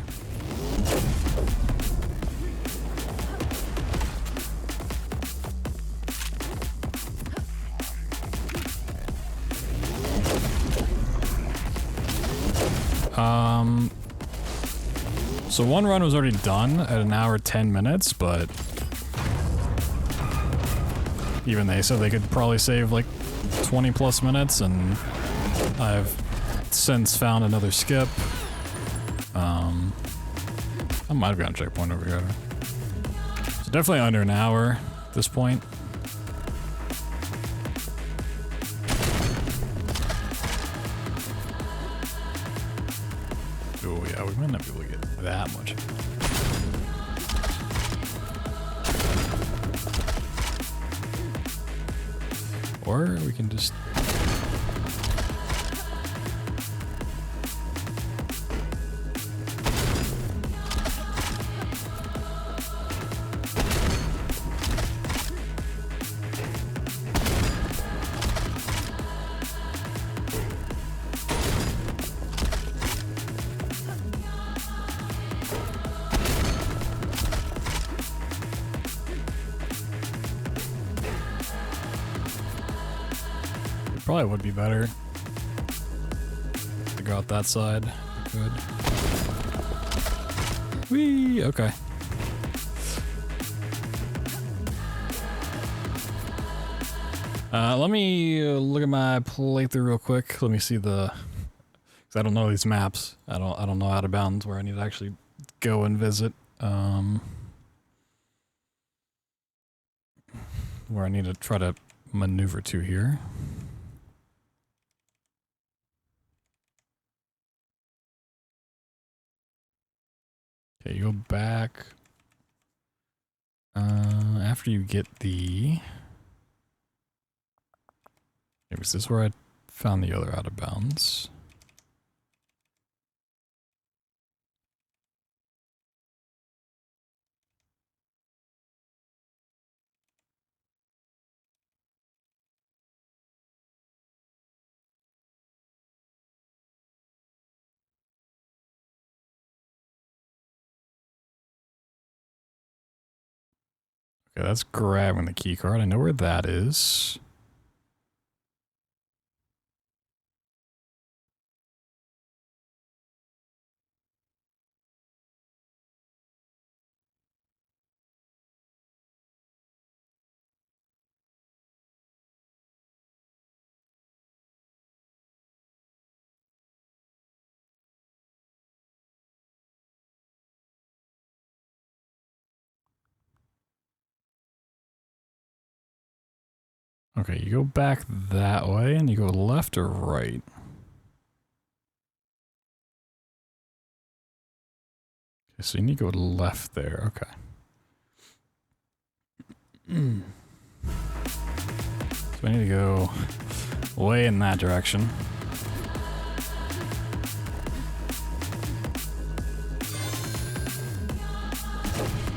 So one run was already done at an hour 10 minutes, but even they said they could probably save like 20 plus minutes, and I've since found another skip. I might have gotten a checkpoint over here. So definitely under an hour at this point. Oh yeah, we might not be able to get that much. Or we can just... Probably would be better to go out that side. Good. Whee! Okay. Let me look at my playthrough real quick. Let me see the, because I don't know these maps. I don't know out of bounds where I need to actually go and visit. Where I need to try to maneuver to here. Okay, you go back after you get the... Maybe this is where I found the other out of bounds. Okay, that's grabbing the key card. I know where that is. Okay, you go back that way and you go left or right? Okay, so you need to go left there. Okay. So I need to go way in that direction.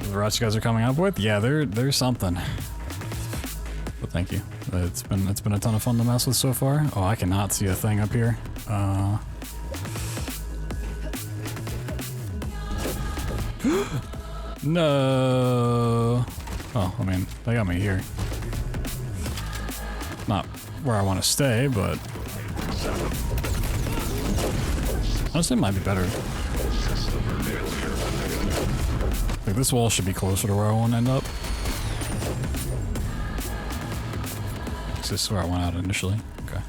The routes you guys are coming up with? Yeah, there's something. But thank you. It's been a ton of fun to mess with so far. Oh, I cannot see a thing up here. No. Oh, I mean, they got me here. Not where I want to stay, but honestly, it might be better. Like, this wall should be closer to where I want to end up. This is where I went out initially. Okay.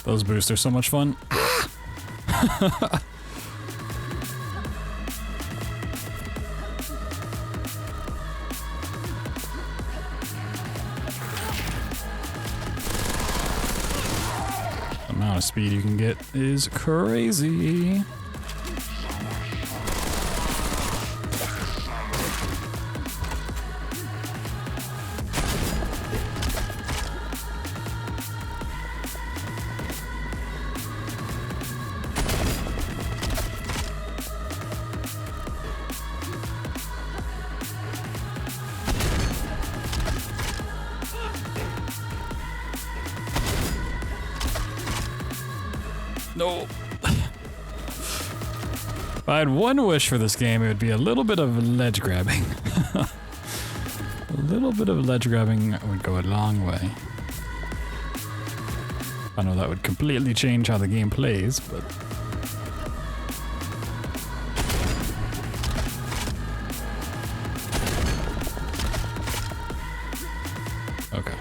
Those boosts are so much fun. of speed you can get is crazy. No. If I had one wish for this game, it would be a little bit of ledge grabbing. A little bit of ledge grabbing would go a long way. I know that would completely change how the game plays, but... Okay.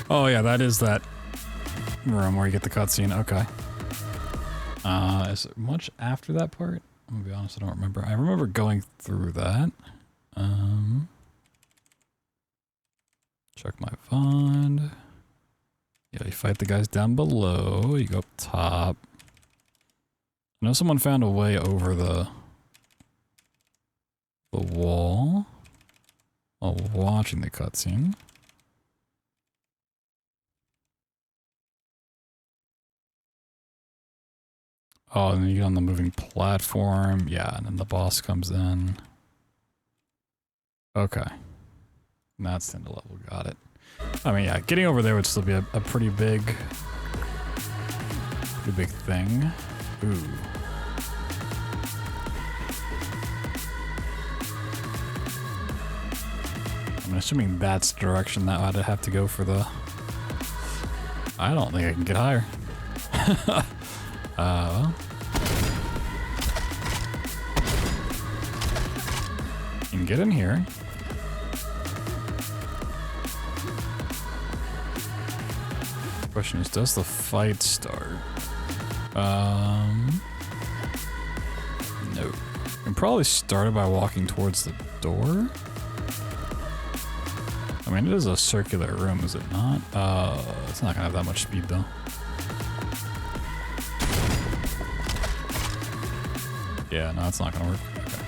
Oh yeah, that is that room where you get the cutscene. Okay. Is it much after that part? I'm gonna be honest, I don't remember. I remember going through that. Check my VOD. Yeah, you fight the guys down below. You go up top. I know someone found a way over the wall while watching the cutscene. Oh, and then you get on the moving platform. Yeah, and then the boss comes in. Okay. And that's the end of level. Got it. I mean, yeah, getting over there would still be a pretty big thing. Ooh. I'm assuming that's the direction that I'd have to go for the... I don't think I can get higher. Well. You can get in here. Question is, does the fight start? No. You can probably start it by walking towards the door. I mean, it is a circular room, is it not? It's not gonna have that much speed though. Yeah, no, it's not gonna work. Okay.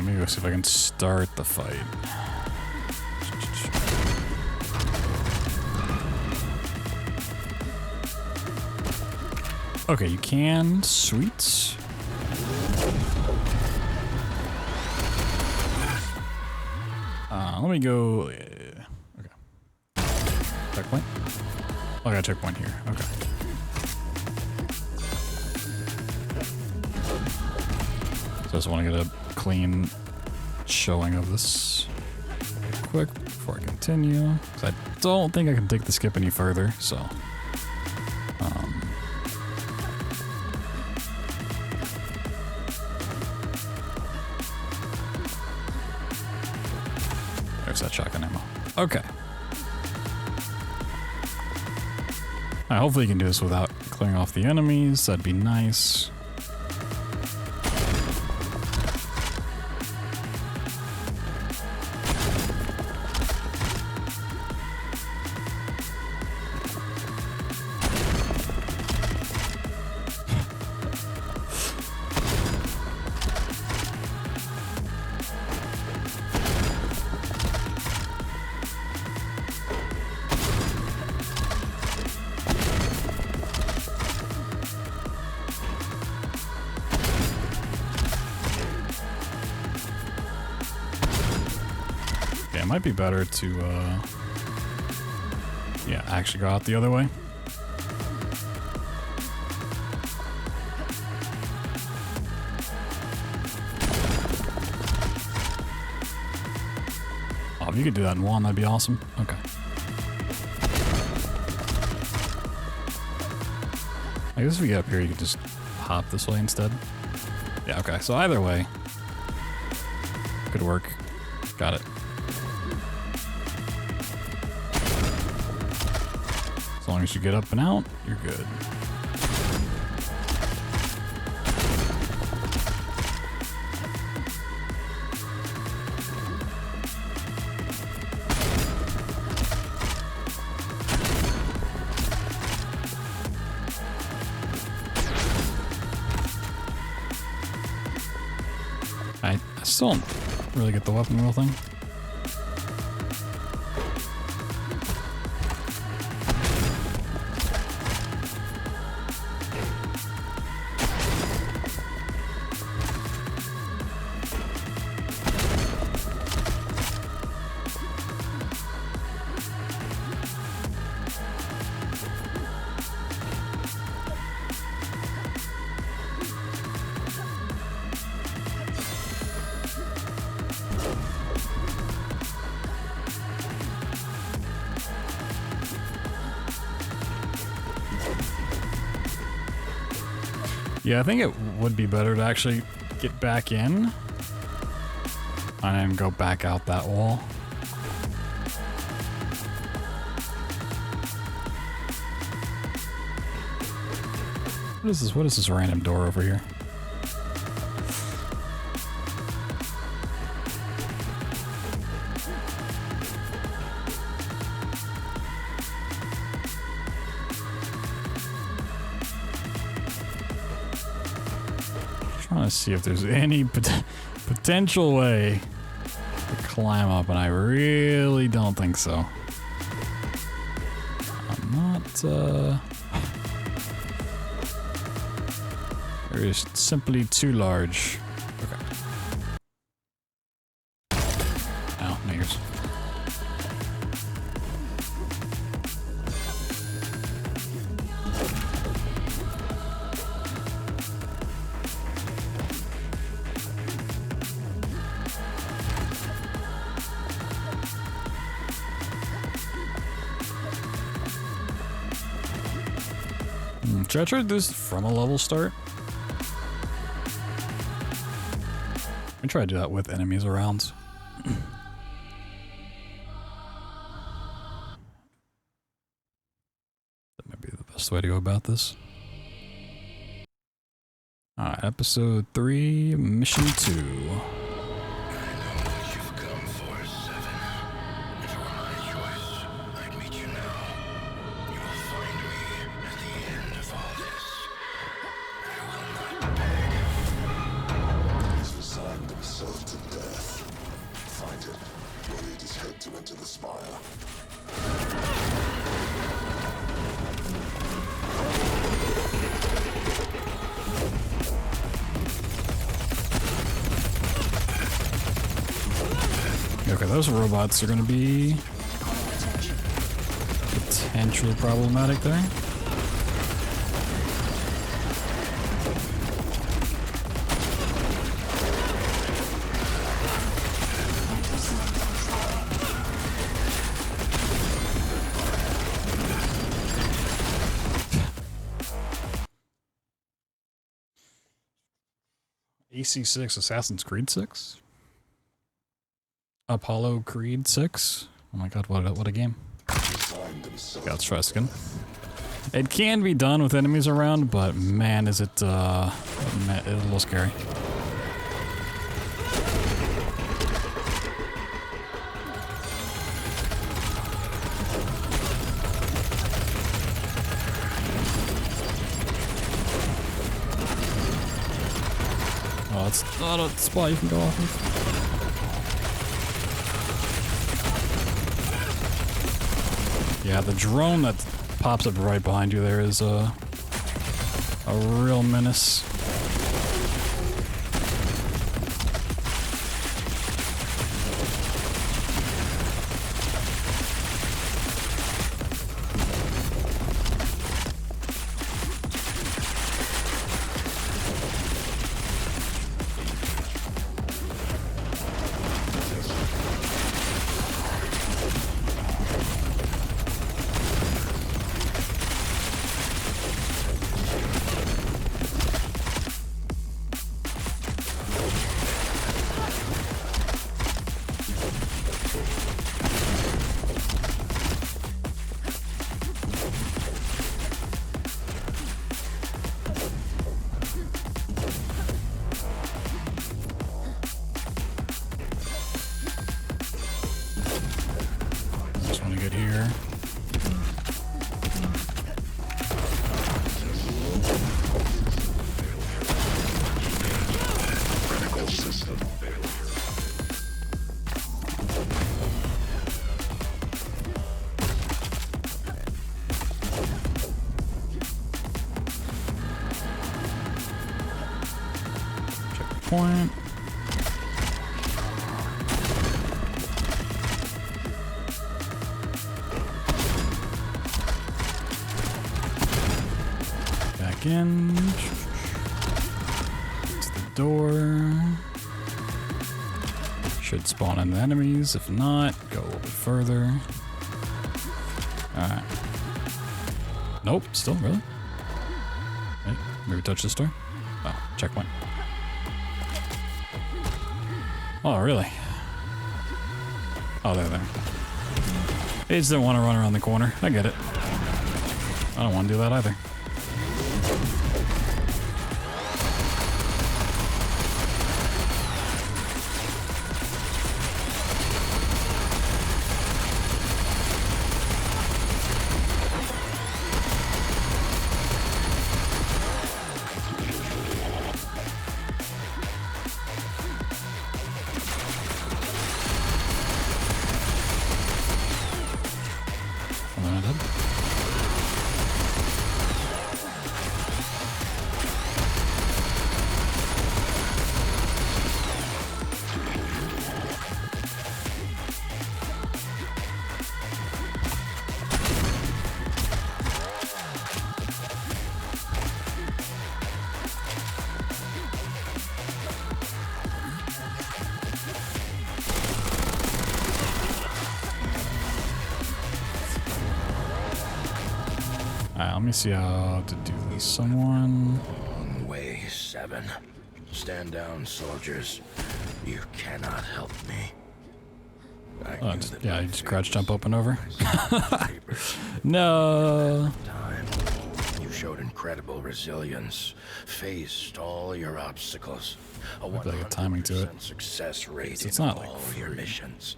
Maybe go see if I can start the fight. Okay, you can. Sweet. Let me go. Okay. Checkpoint. Oh, I got a checkpoint here. Okay. So I just want to get a clean showing of this quick before I continue. Because I don't think I can take the skip any further, so. There's that shotgun ammo. Okay. Alright, hopefully you can do this without clearing off the enemies. That'd be nice. It might be better to, yeah, actually go out the other way. Oh, if you could do that in one, that'd be awesome. Okay. I guess if we get up here, you could just hop this way instead. Yeah, okay. So either way, could work. Got it. long as you get up and out, you're good. I still don't really get the weapon wheel thing. Yeah, I think it would be better to actually get back in and then go back out that wall. What is this? What is this random door over here? Trying to see if there's any potential way to climb up, and I really don't think so. I'm not, they're just simply too large. Okay. Ow, my ears. Should I try to do this from a level start? Let me try to do that with enemies around. That might be the best way to go about this. Alright, episode 3, mission 2. Okay, those robots are going to be potentially problematic there. AC6 Assassin's Creed 6? Apollo Creed 6? Oh my god, what a game. Yeah, let's try this again. It can be done with enemies around, but man, is it a little scary. Oh, it's not a spot you can go off of. Yeah, the drone that pops up right behind you there is a real menace. point. Back in. To the door. Should spawn in the enemies. If not, go a little bit further. Alright. Nope, still, really? Wait, maybe touch this door? Oh, checkpoint. Oh, really? Oh, there. They just didn't want to run around the corner. I get it. I don't want to do that either. Alright, let me see how to do this. Someone. Long way, 7. Stand down, soldiers. You cannot help me. Oh, yeah, you just crouch jump up and over. No. Time. You showed incredible resilience. Faced all your obstacles. A Looked like a timing to it. 100% success rate It's in not all like your free. missions.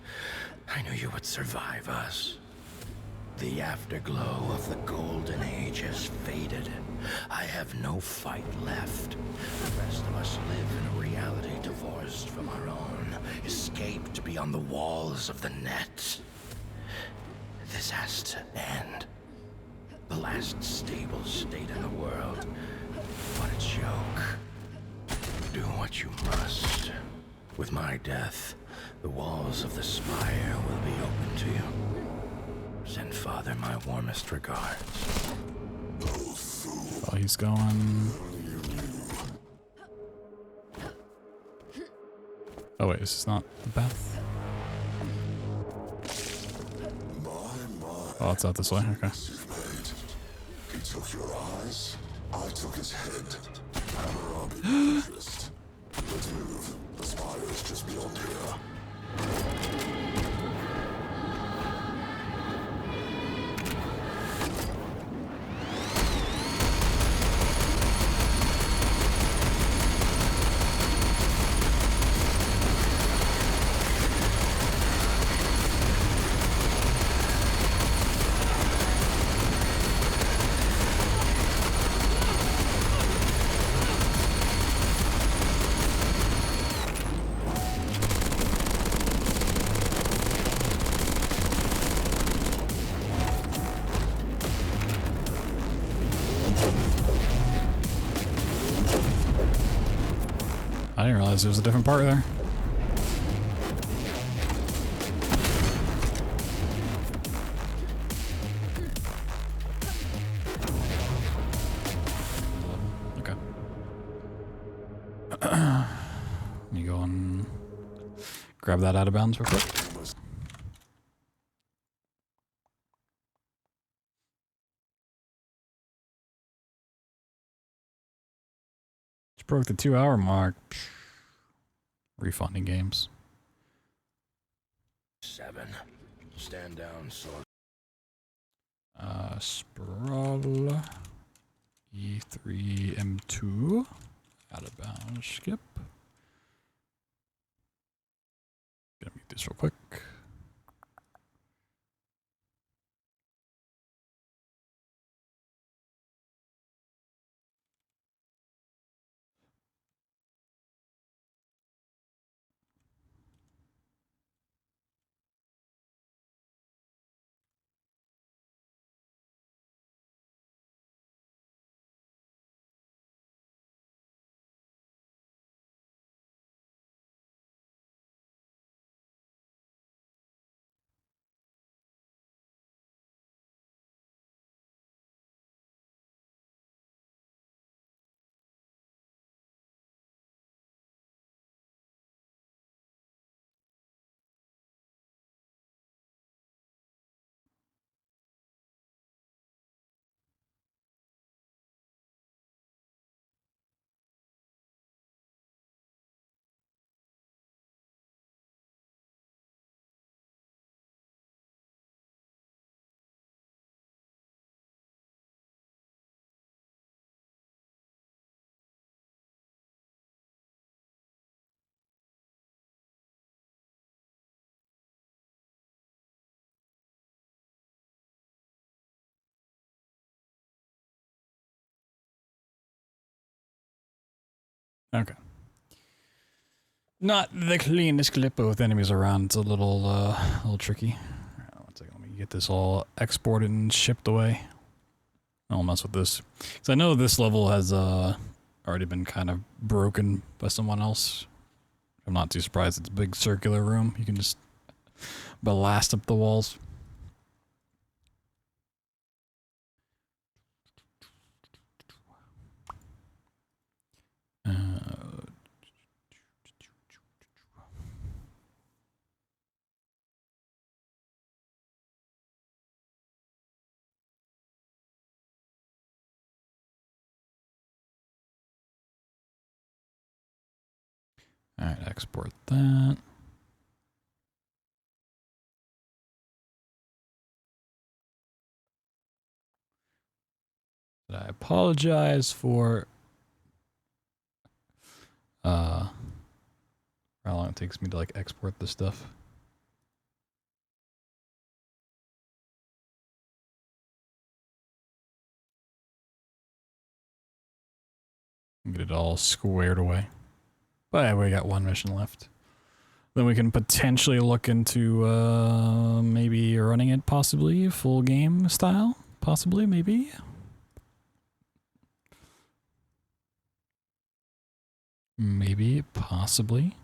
I knew you would survive us. The afterglow of the golden age has faded. I have no fight left. The rest of us live in a reality divorced from our own, escaped beyond the walls of the net. This has to end. The last stable state in the world. What a joke. Do what you must. With my death, the walls of the spire will be open to you. Send Father my warmest regards. Oh, he's going. Oh wait, this is not the path. Oh, it's out this way. Okay. You've made. He took your eyes. I took his head. Hammurabi purchased. Let's move. The spire is just beyond here. I didn't realize there was a different part there. Okay. Let me go and grab that out of bounds real quick. Just broke the 2-hour mark. Refunding games. 7. Stand down, soldier. Sprawl. E3 M2. Out of bounds. Skip. Gonna mute this real quick. Okay. Not the cleanest clip, but with enemies around, it's a little tricky. One second, let me get this all exported and shipped away. I'll mess with this. Because I know this level has already been kind of broken by someone else. I'm not too surprised. It's a big circular room. You can just blast up the walls. Alright, export that. I apologize for how long it takes me to like export this stuff. Get it all squared away. But yeah, we got one mission left. Then we can potentially look into maybe running it possibly full game style. Possibly, maybe. Maybe, possibly.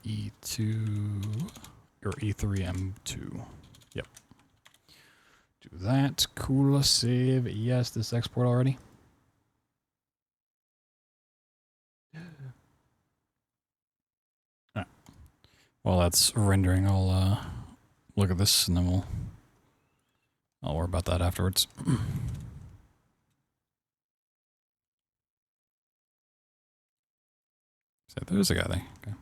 E2 or E3M2. Yep. Do that. Cool. Save. Yes, this export already. Right. While that's rendering, I'll look at this and then I'll worry about that afterwards. So there's a guy there. Okay.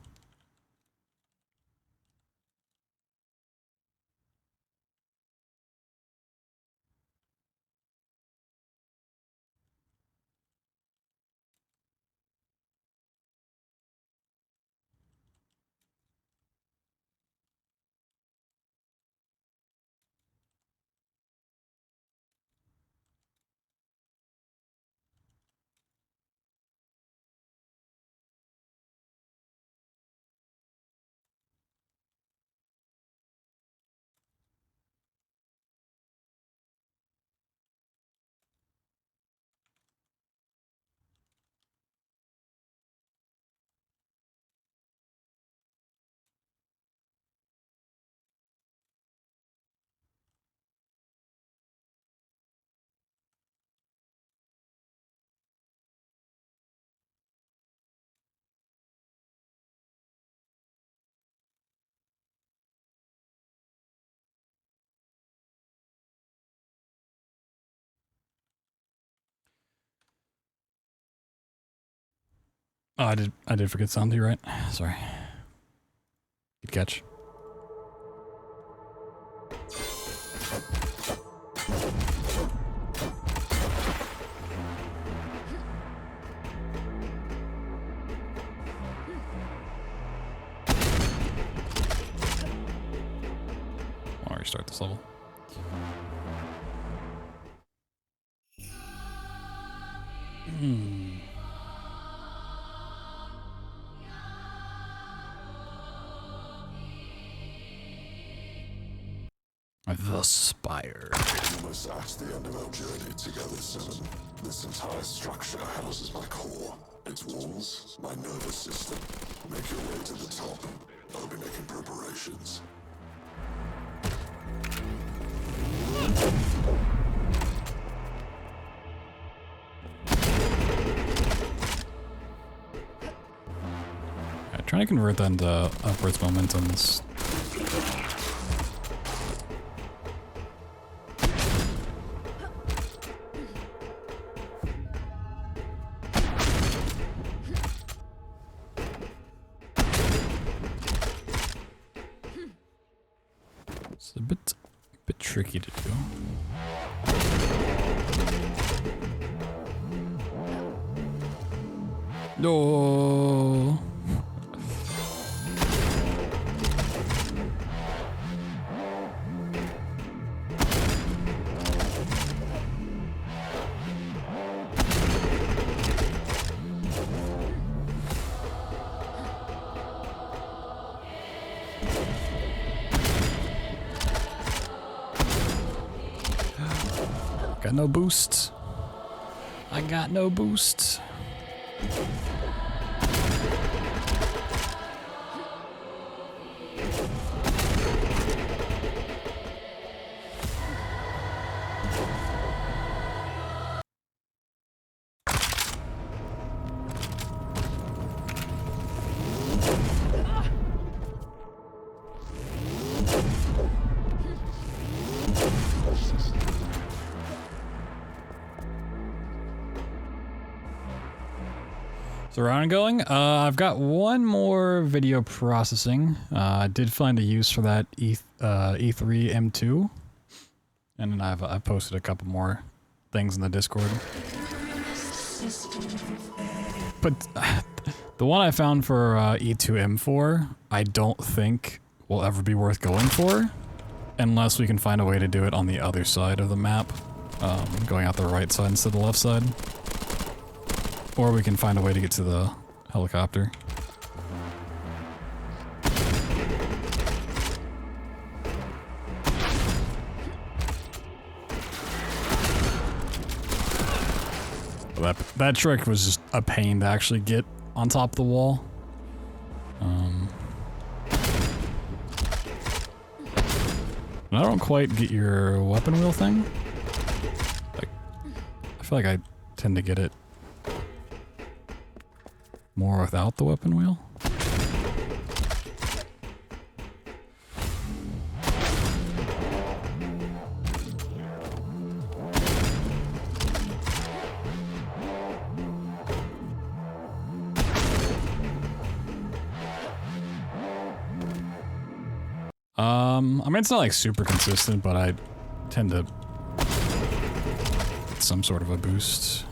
Oh, I did forget something, right? Sorry. Good catch. I'll restart this level. The Spire. Almost at the end of our journey together, Seven. This entire structure houses my core. Its walls, my nervous system. Make your way to the top. I'll be making preparations. Trying to convert that into upwards momentums It's a bit tricky to do. No. Got no boosts. I got no boosts. So we're ongoing. I've got one more video processing. I did find a use for that E3 M2, and then I've posted a couple more things in the Discord. But the one I found for E2 M4, I don't think will ever be worth going for, unless we can find a way to do it on the other side of the map, going out the right side instead of the left side. Or we can find a way to get to the helicopter. That trick was just a pain to actually get on top of the wall. And I don't quite get your weapon wheel thing. Like, I feel like I tend to get it more without the weapon wheel. I mean, it's not like super consistent, but I tend to get some sort of a boost.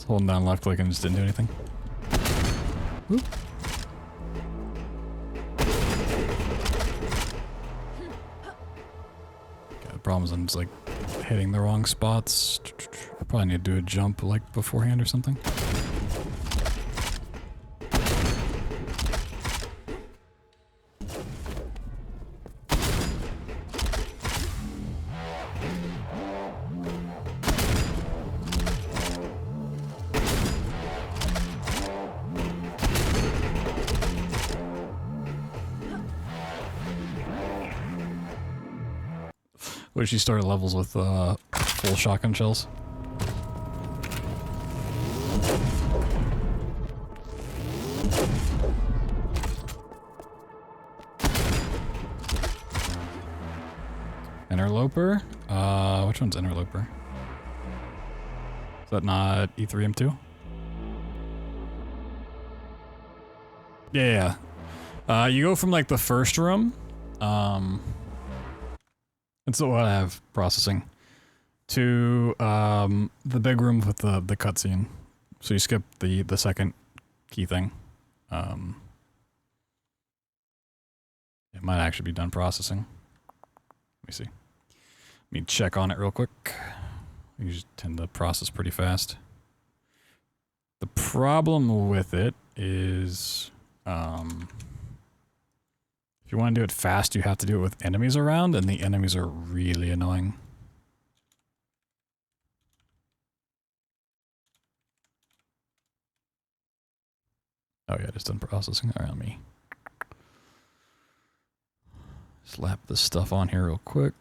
Holding down left click and just didn't do anything. Whoop. Okay, the problem is I'm just like hitting the wrong spots. I probably need to do a jump like beforehand or something. What if she started levels with full shotgun shells? Interloper? Which one's Interloper? Is that not E3 M2? Yeah. You go from like the first room, that's what I have processing, to the big room with the cutscene. So you skip the second key thing. It might actually be done processing. Let me see. Let me check on it real quick. You just tend to process pretty fast. The problem with it is, if you want to do it fast, you have to do it with enemies around, and the enemies are really annoying. Oh yeah, it's done processing. Alright, let me slap this stuff on here real quick.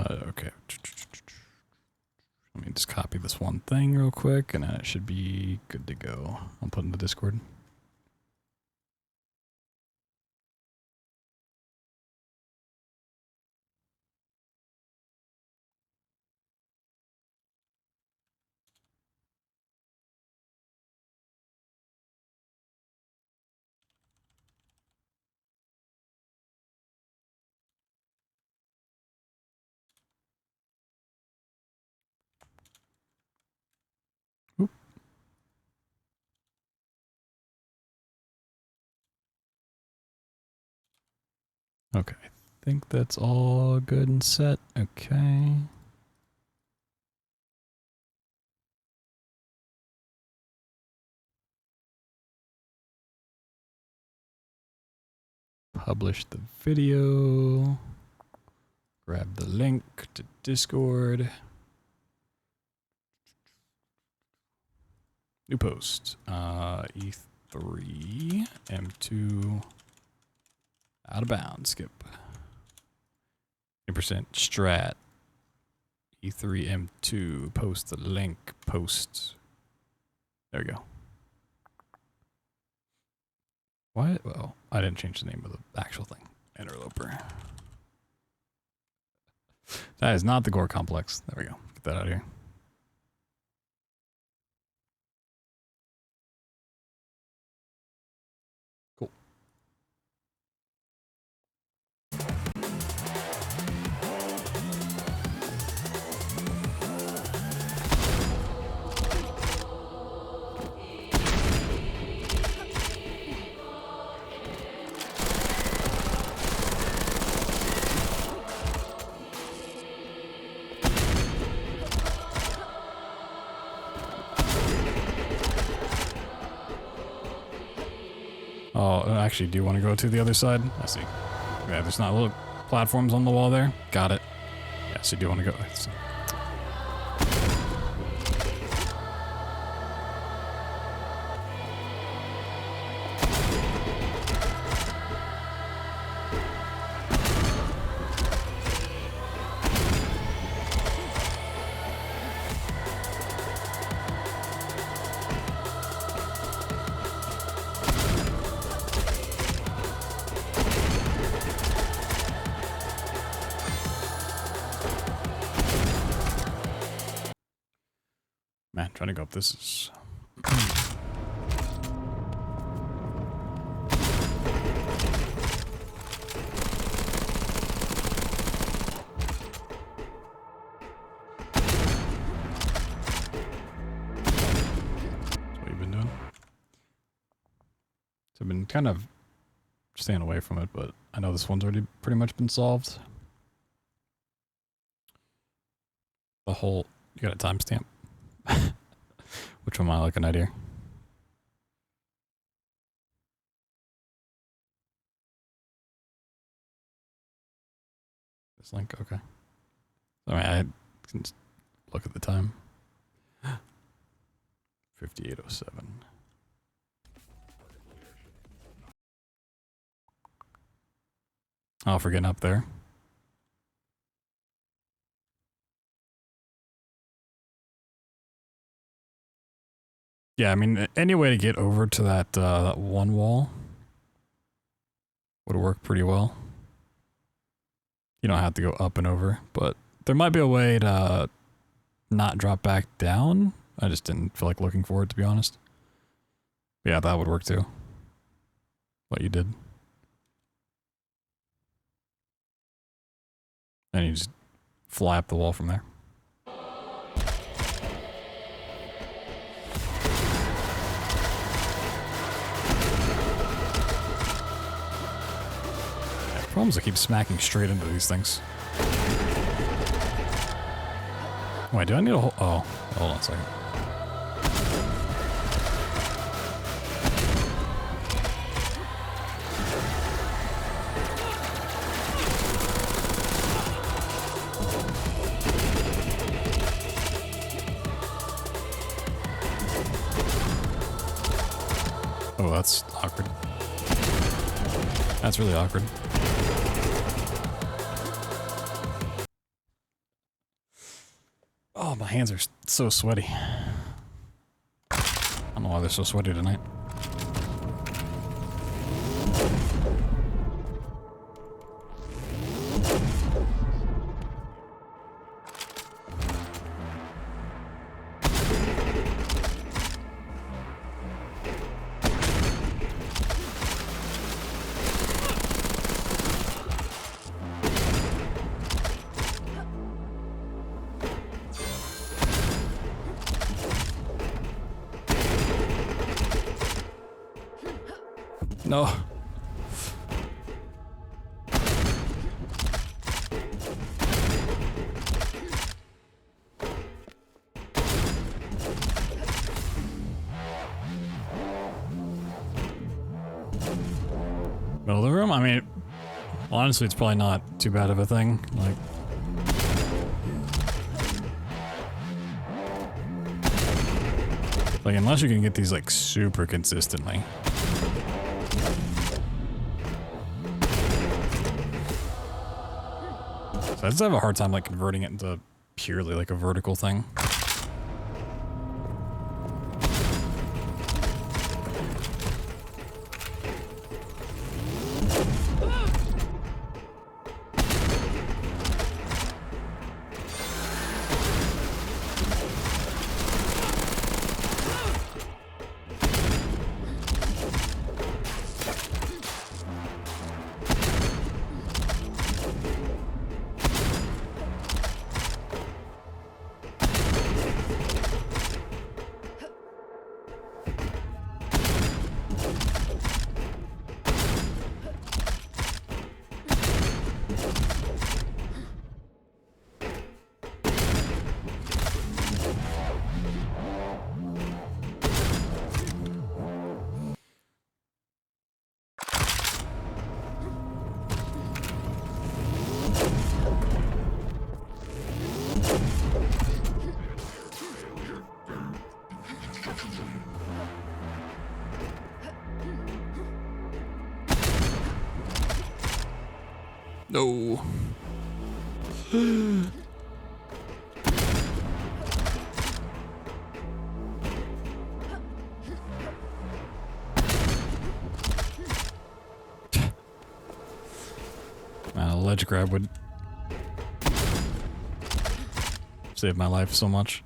Okay. Let me just copy this one thing real quick, and it should be good to go. I'll put it in the Discord. Oop. Okay, I think that's all good and set. Okay. Publish the video. Grab the link to Discord. New post. E3 M2 out of bounds. Skip. 10% strat. E3 M2. Post the link. Post. There we go. What? Well, I didn't change the name of the actual thing. Interloper. That is not the Gore Complex. There we go. Get that out of here. Cool. Oh, I actually do want to go to the other side. I see. Yeah, there's not little platforms on the wall there. Got it. Yes, I do want to go. Let's see. Man, trying to go up this is... what you've been doing? So I've been kind of staying away from it, but I know this one's already pretty much been solved. The whole... You got a timestamp? Which one am I looking at here? This link, okay. I mean, I can just look at the time. 58:07. Oh, for getting up there. Yeah, I mean, any way to get over to that that one wall would work pretty well. You don't have to go up and over, but there might be a way to not drop back down. I just didn't feel like looking for it, to be honest. But yeah, that would work too. What you did. And you just fly up the wall from there. Problem is I keep smacking straight into these things. Wait, do I need a hold on a second. Oh, that's awkward. That's really awkward. hands are so sweaty. I don't know why they're so sweaty tonight. No. Middle of the room? I mean, honestly, it's probably not too bad of a thing. Like unless you can get these like super consistently. So I just have a hard time like converting it into purely like a vertical thing. No. Man, a ledge grab would save my life so much.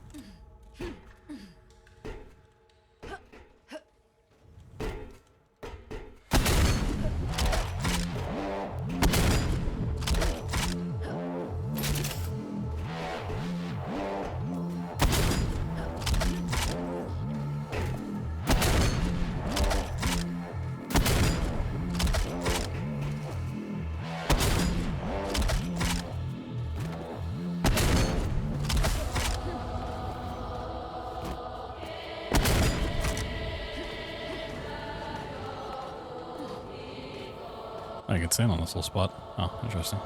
I can stand on this little spot. Oh, interesting.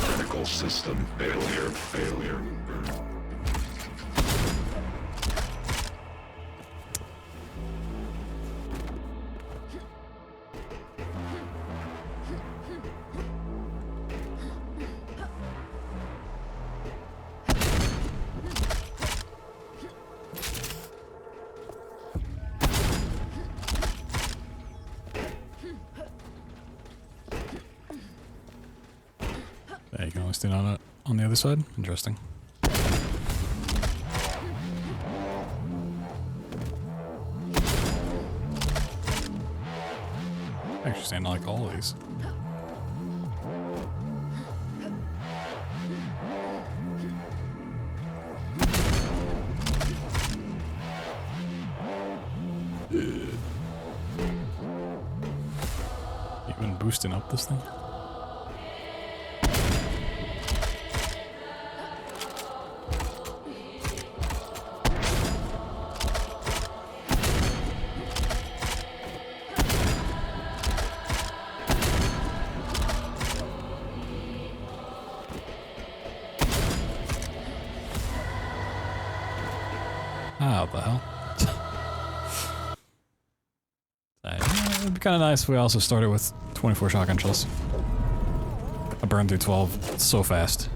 Critical system failure. Yeah, you can only stand on it on the other side. Interesting. I actually stand on like all of these. Even boosting up this thing. Oh, what the hell? It'd be kind of nice if we also started with 24 shotgun shells. I burned through 12 so fast.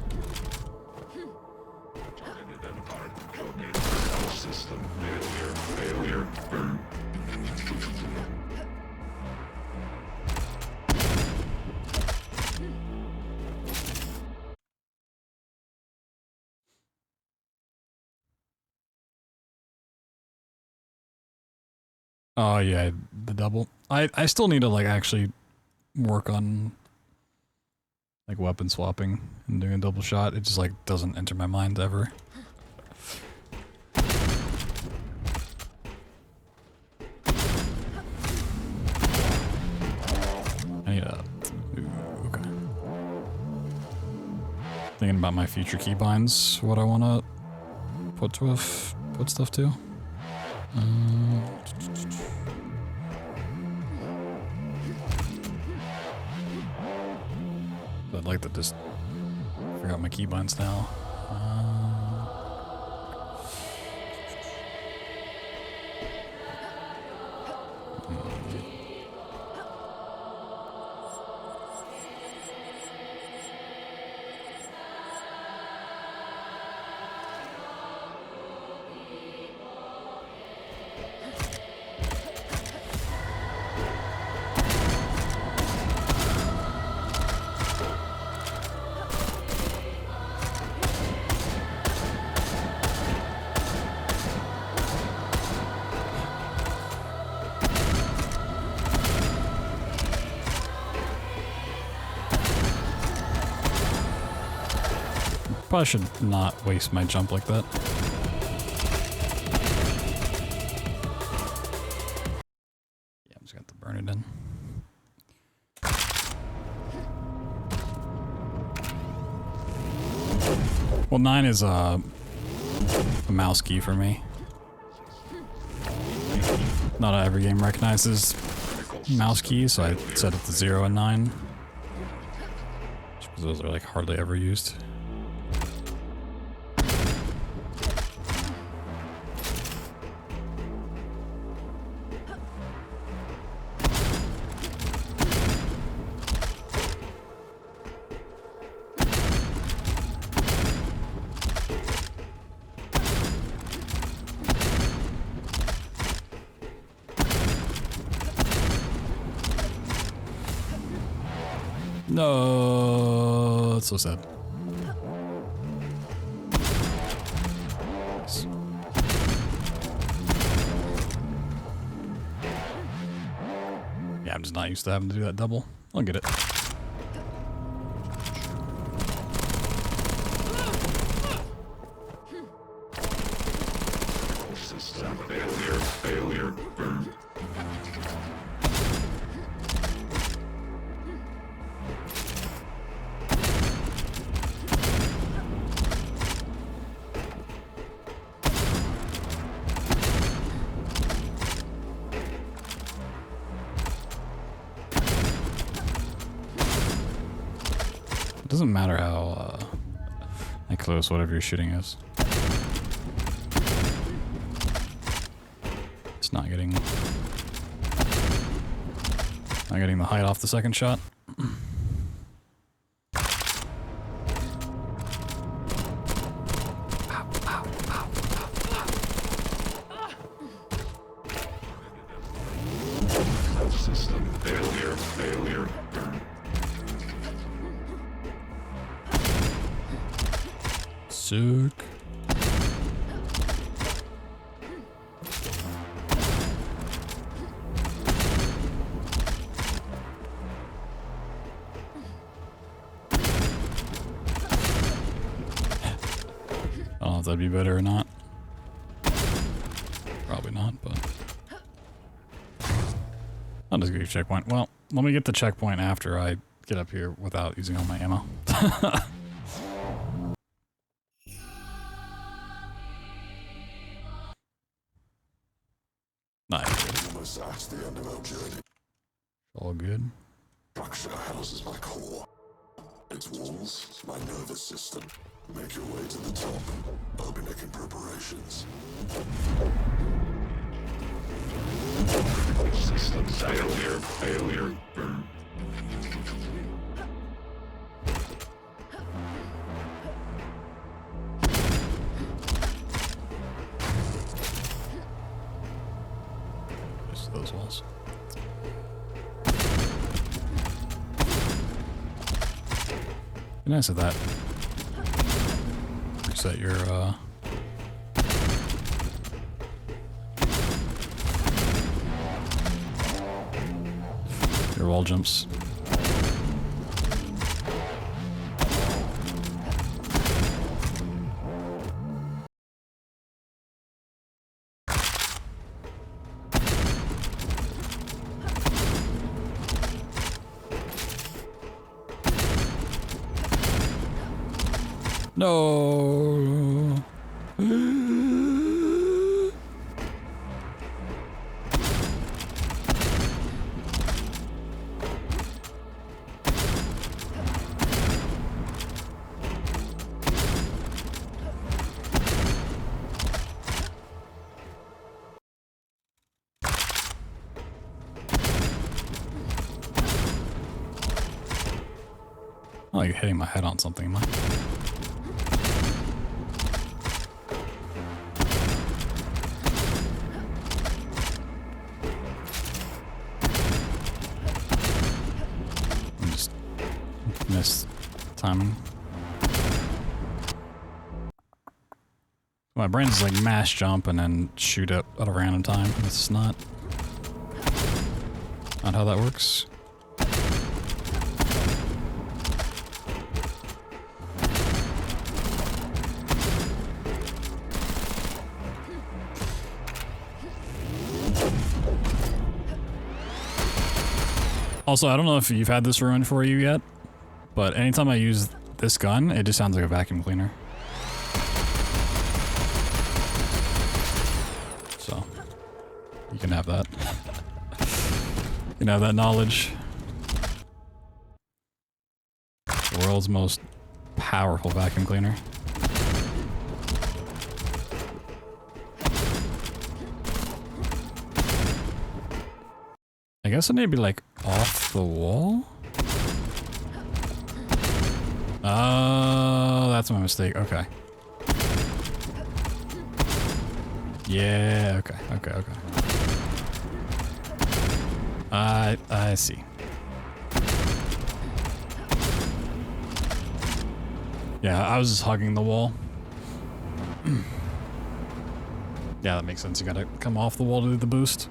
Oh yeah, the double. I still need to like actually work on like weapon swapping and doing a double shot. It just like doesn't enter my mind ever. I need a... Ooh, okay. Thinking about my future keybinds, what I want to put stuff to. I'd like to just figure out my keybinds now. Probably should not waste my jump like that. Yeah, I'm just going to burn it in. Well, 9 is a mouse key for me. Not every game recognizes mouse keys, so I set it to 0 and 9. Just because those are like hardly ever used. No, that's so sad. Yeah, I'm just not used to having to do that double. I'll get it. Failure. It doesn't matter how close whatever you're shooting is. It's not getting the height off the second shot. System failure. Sick. I don't know if that'd be better or not. Probably not, but I'll just give you a checkpoint. Well, let me get the checkpoint after I get up here without using all my ammo. Nice. Almost at the end of our journey. All good. Structure houses my core. Its walls, my nervous system. Make your way to the top. I'll be making preparations. System failure. Just those walls. Be nice of that. Reset your wall jumps. No. I'm like hitting my head on something, am I? I just missed timing. My brain's like mash jump and then shoot up at a random time. That's not how that works. Also, I don't know if you've had this ruined for you yet, but anytime I use this gun, it just sounds like a vacuum cleaner. So, you can have that. You can have that knowledge. The world's most powerful vacuum cleaner. I guess I need to be like off the wall? Oh, that's my mistake. Okay. Yeah, okay. I see. Yeah, I was just hugging the wall. Yeah, that makes sense. You gotta come off the wall to do the boost.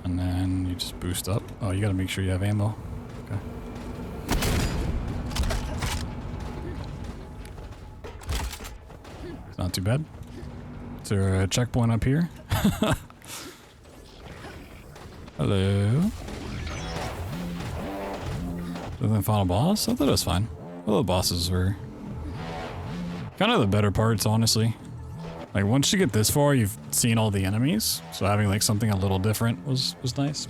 And then you just boost up. Oh, you gotta make sure you have ammo. Okay. It's not too bad. Is there a checkpoint up here? Hello. The final boss? I thought it was fine. Well, the bosses were kind of the better parts, honestly. Like, once you get this far, you've seen all the enemies, so having like something a little different was nice.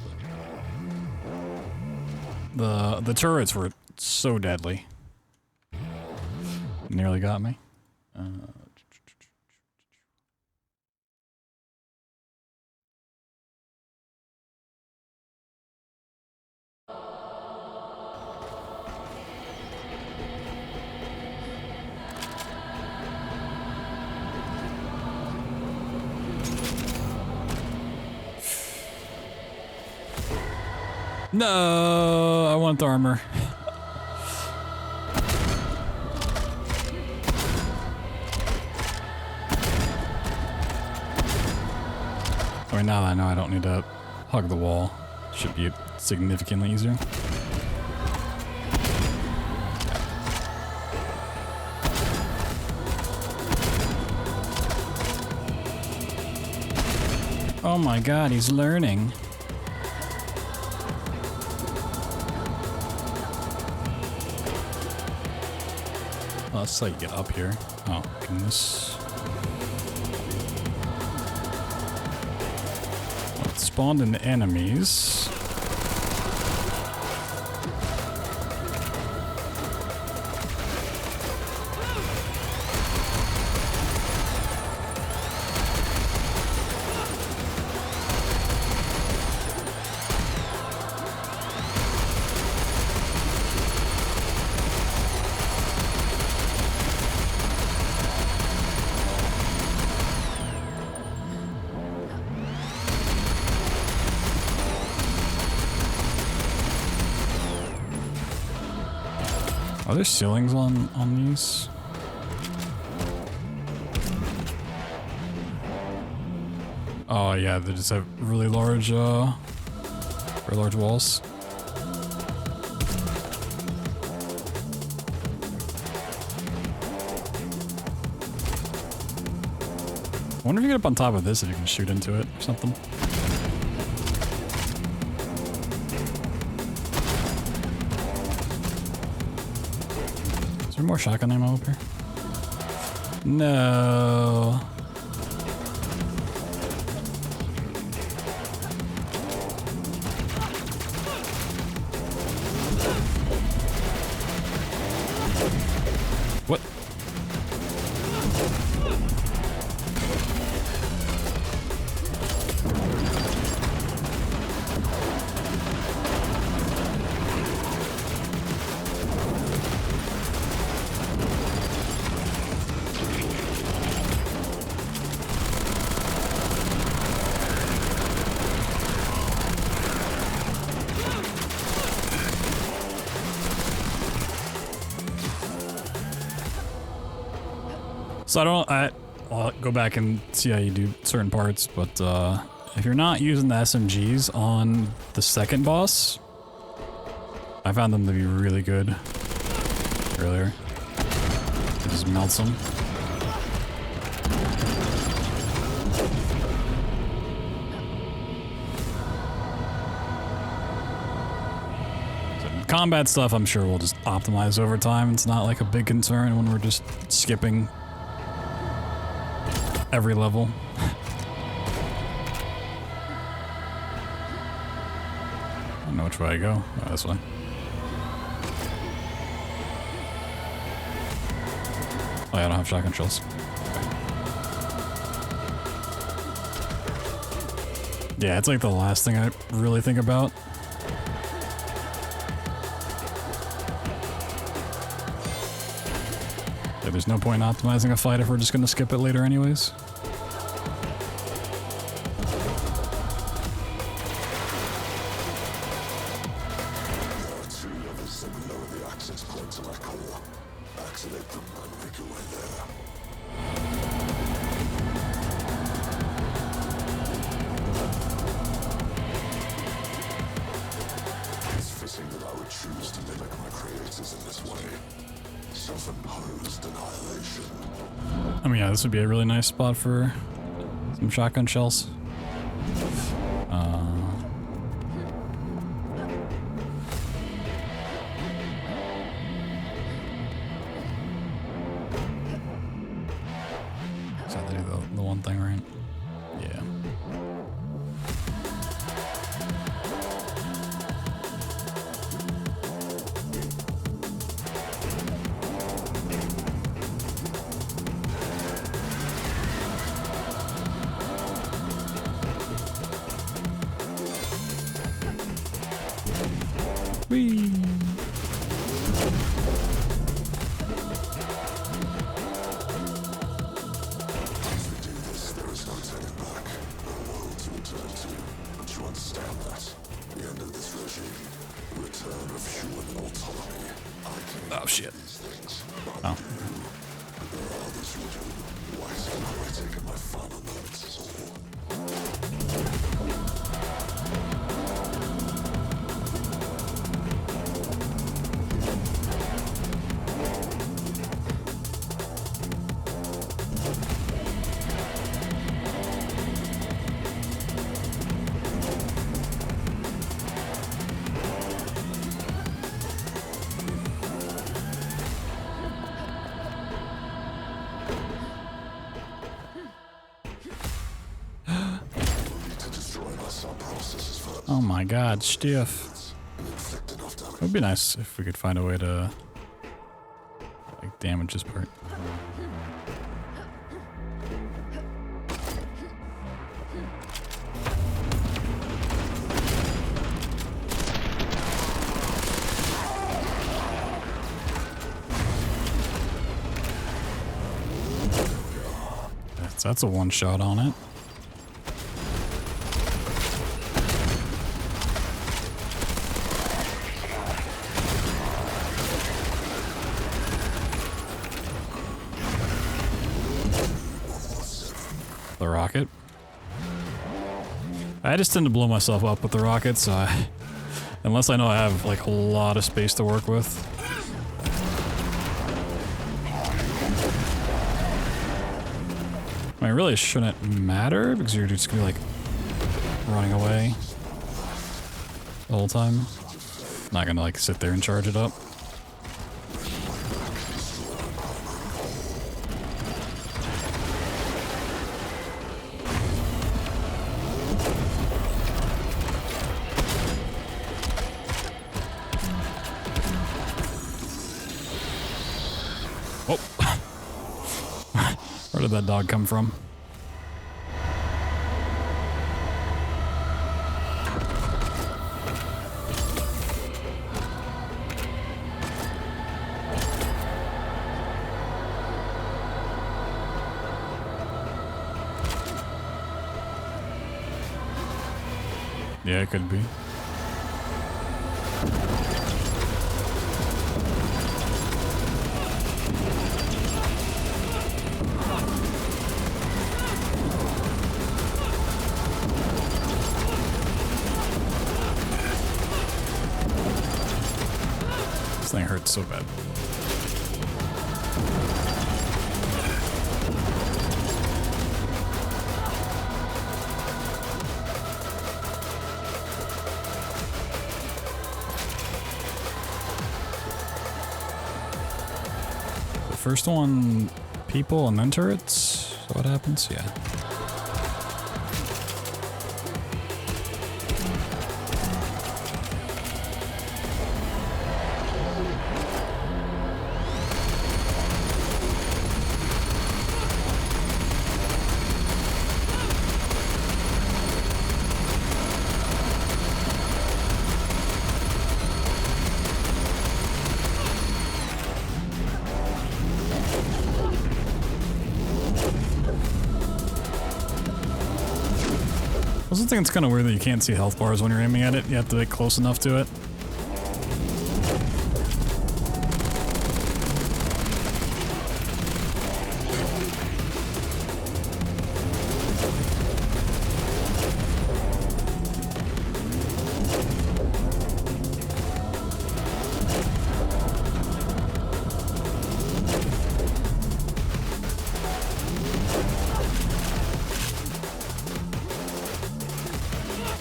The turrets were so deadly. Nearly got me. No, I want the armor. I mean, now that I know I don't need to hug the wall, should be significantly easier. Oh my god, he's learning. Let's like get up here. Oh, goodness. Let's spawn in the enemies. Are there ceilings on these? Oh yeah, they just have really large walls. I wonder if you get up on top of this if you can shoot into it or something. Is there more shotgun ammo up here? No. What? So I'll go back and see how you do certain parts, but if you're not using the SMGs on the second boss, I found them to be really good earlier. It just melts them. So combat stuff, I'm sure we'll just optimize over time. It's not like a big concern when we're just skipping every level. I don't know which way I go. Oh, this way. Oh, yeah, I don't have shotgun shells. Yeah, it's like the last thing I really think about. Yeah, there's no point in optimizing a fight if we're just gonna skip it later anyways. I mean, yeah, this would be a really nice spot for some shotgun shells. So they do the one thing, right? Yeah. Whee! Oh shit. Oh. Oh my god, stiff. It would be nice if we could find a way to like damage this part. That's a one shot on it. I just tend to blow myself up with the rockets, so unless I know I have like a lot of space to work with. I mean, it really shouldn't matter because you're just gonna be like running away the whole time. Not gonna like sit there and charge it up. Oh. Where did that dog come from? Yeah, it could be. This thing hurts so bad. First one, people and then turrets? Is that what happens? Yeah. I also think it's kind of weird that you can't see health bars when you're aiming at it. You have to get close enough to it.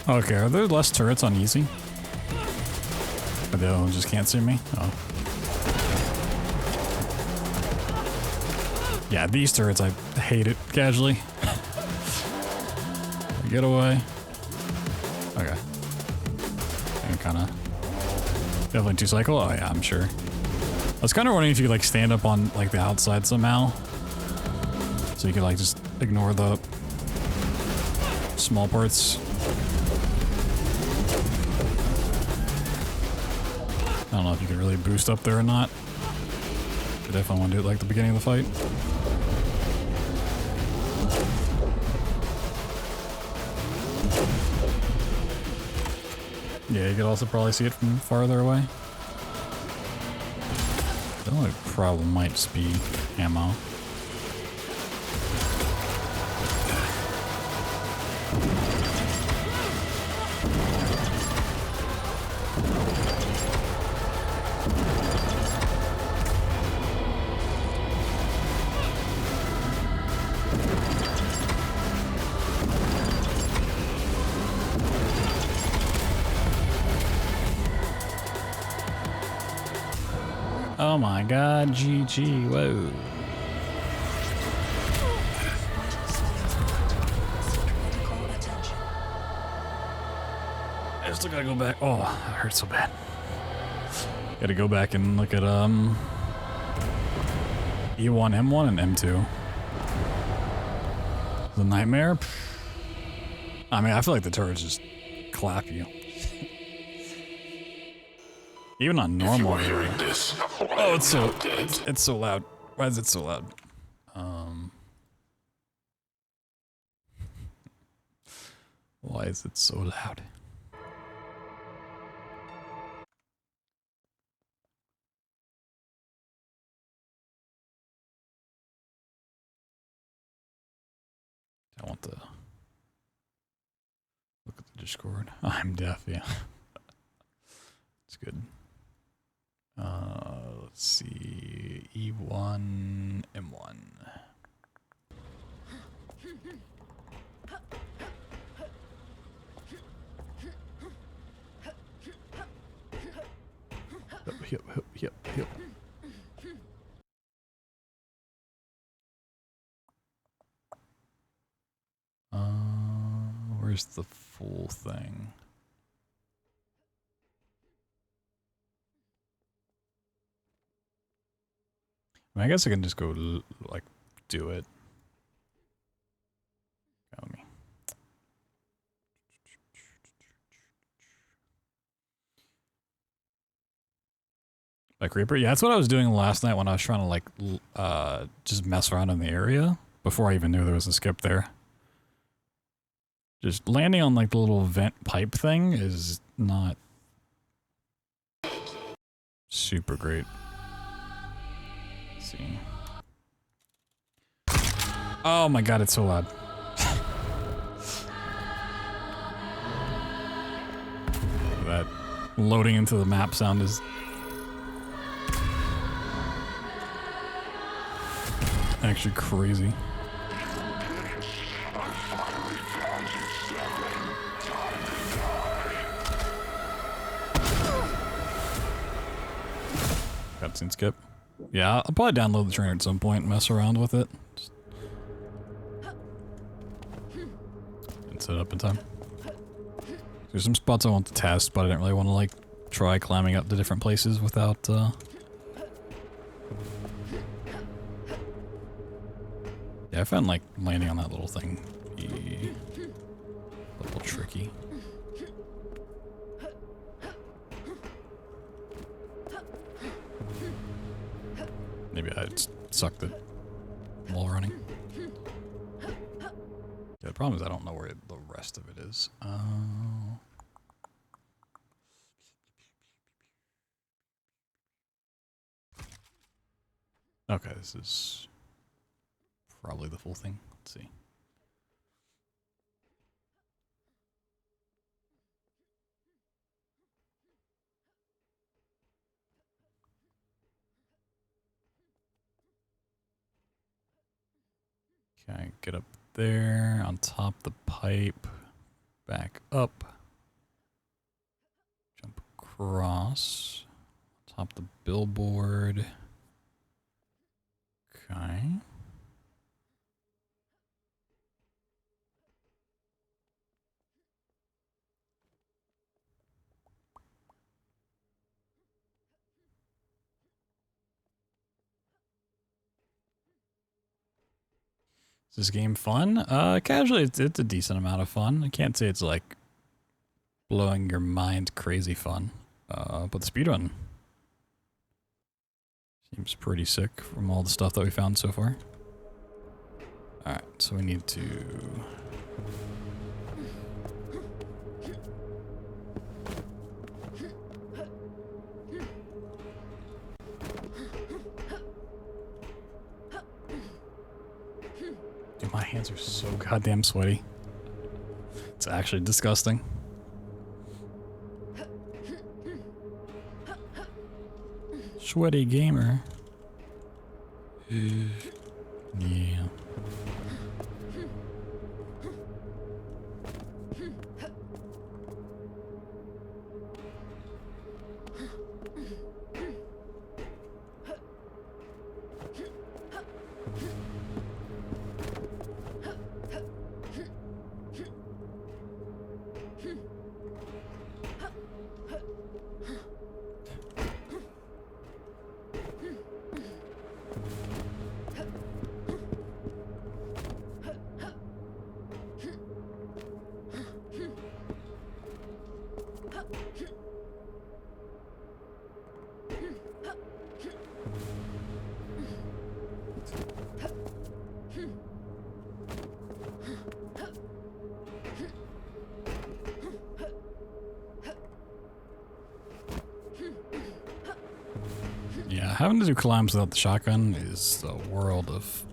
Okay, are there less turrets on easy? Or the other one just can't see me? Oh. Yeah, these turrets, I hate it casually. Get away. Okay. And kinda... Definitely 2-cycle? Oh yeah, I'm sure. I was kinda wondering if you could like stand up on like the outside somehow. So you could like just ignore the small parts. I don't know if you can really boost up there or not. I definitely want to do it like the beginning of the fight. Yeah, you could also probably see it from farther away. The only problem might just be ammo. Oh my god, GG, whoa. I still gotta go back. Oh, that hurts so bad. Gotta go back and look at E1, M1, and M2. The nightmare? I mean, I feel like the turrets just clap you. Even on normal. If you are hearing this, Oh, it's so it's so loud. Why is it so loud? Why is it so loud? I want the look Discord. I'm deaf, yeah. It's good. Let's see. E1, M1. Yep. Where's the full thing? I mean, I guess I can just go, like, do it. Let me. Like Reaper? Yeah, that's what I was doing last night when I was trying to, like, just mess around in the area before I even knew there was a skip there. Just landing on, like, the little vent pipe thing is not super great. Let's see. Oh my god, it's so loud. That loading into the map sound is actually crazy. Cutscene skip. Yeah, I'll probably download the trainer at some point and mess around with it. And set it up in time. There's some spots I want to test, but I didn't really want to, like, try climbing up to different places without, Yeah, I found, like, landing on that little thing a little tricky. Maybe I just sucked it while running. Yeah, the problem is I don't know where the rest of it is. Okay, this is probably the full thing. Let's see. Okay, get up there, on top the pipe, back up, jump across, top the billboard. Okay. Is this game fun? Casually, it's a decent amount of fun. I can't say it's like blowing your mind crazy fun. But the speedrun seems pretty sick from all the stuff that we found so far. Alright, so we need to... Dude, my hands are so goddamn sweaty. It's actually disgusting. Sweaty gamer. Yeah. Yeah, having to do climbs without the shotgun is a world of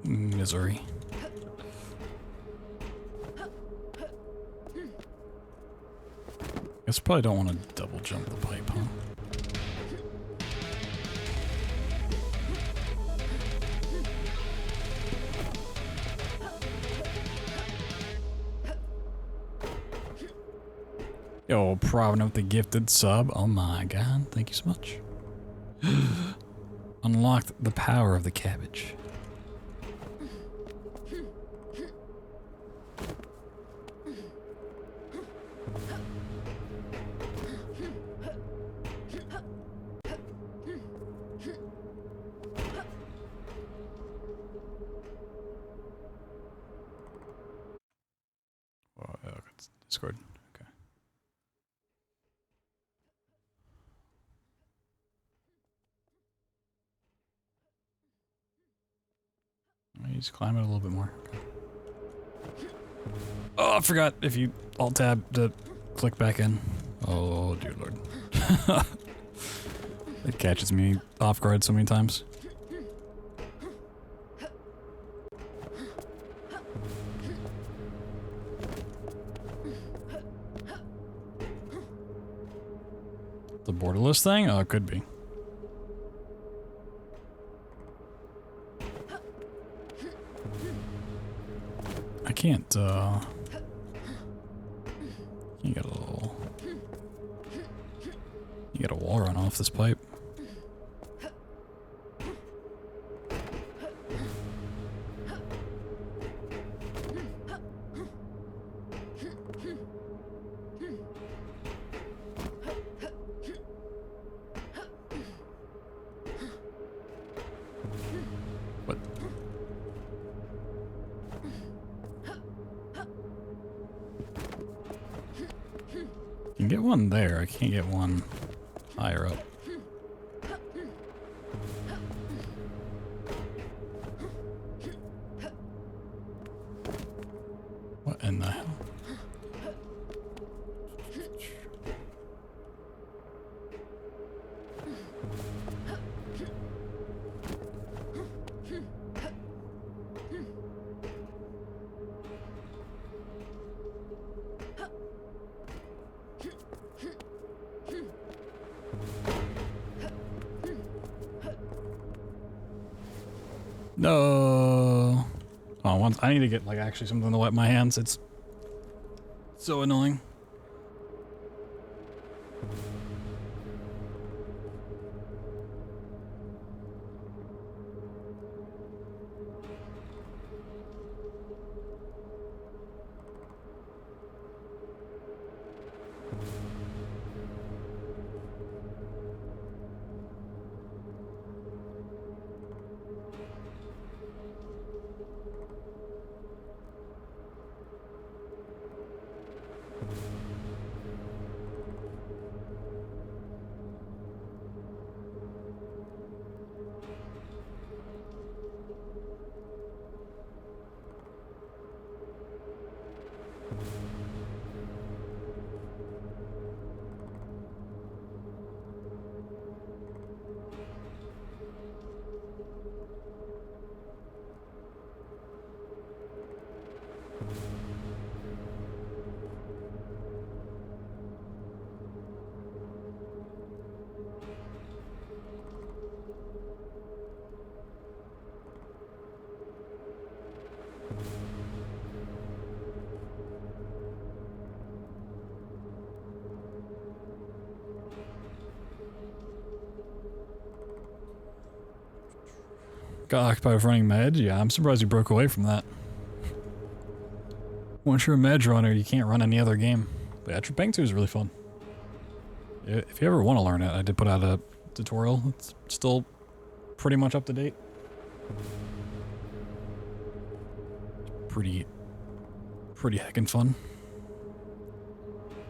misery. Guess probably don't want to double jump the pipe, huh? Yo, Provident with the gifted sub. Oh my god, thank you so much. Unlocked the power of the cabbage. Oh, yeah, it's Discord. Okay. You just climb it a little bit more. Okay. Oh, I forgot if you alt tab to click back in. Oh, dear lord. It catches me off guard so many times. The borderless thing? Oh, it could be. I can't, you get a little... You get a wall run off this pipe. What? You can get one there, I can't get one higher up. What in the hell? No. Oh, once I need to get like actually something to wipe my hands. It's so annoying. Got occupied with running med? Yeah, I'm surprised you broke away from that. Once you're a med runner, you can't run any other game. But yeah, Trip 2 is really fun. If you ever want to learn it, I did put out a tutorial. It's still pretty much up to date. Pretty heckin' fun.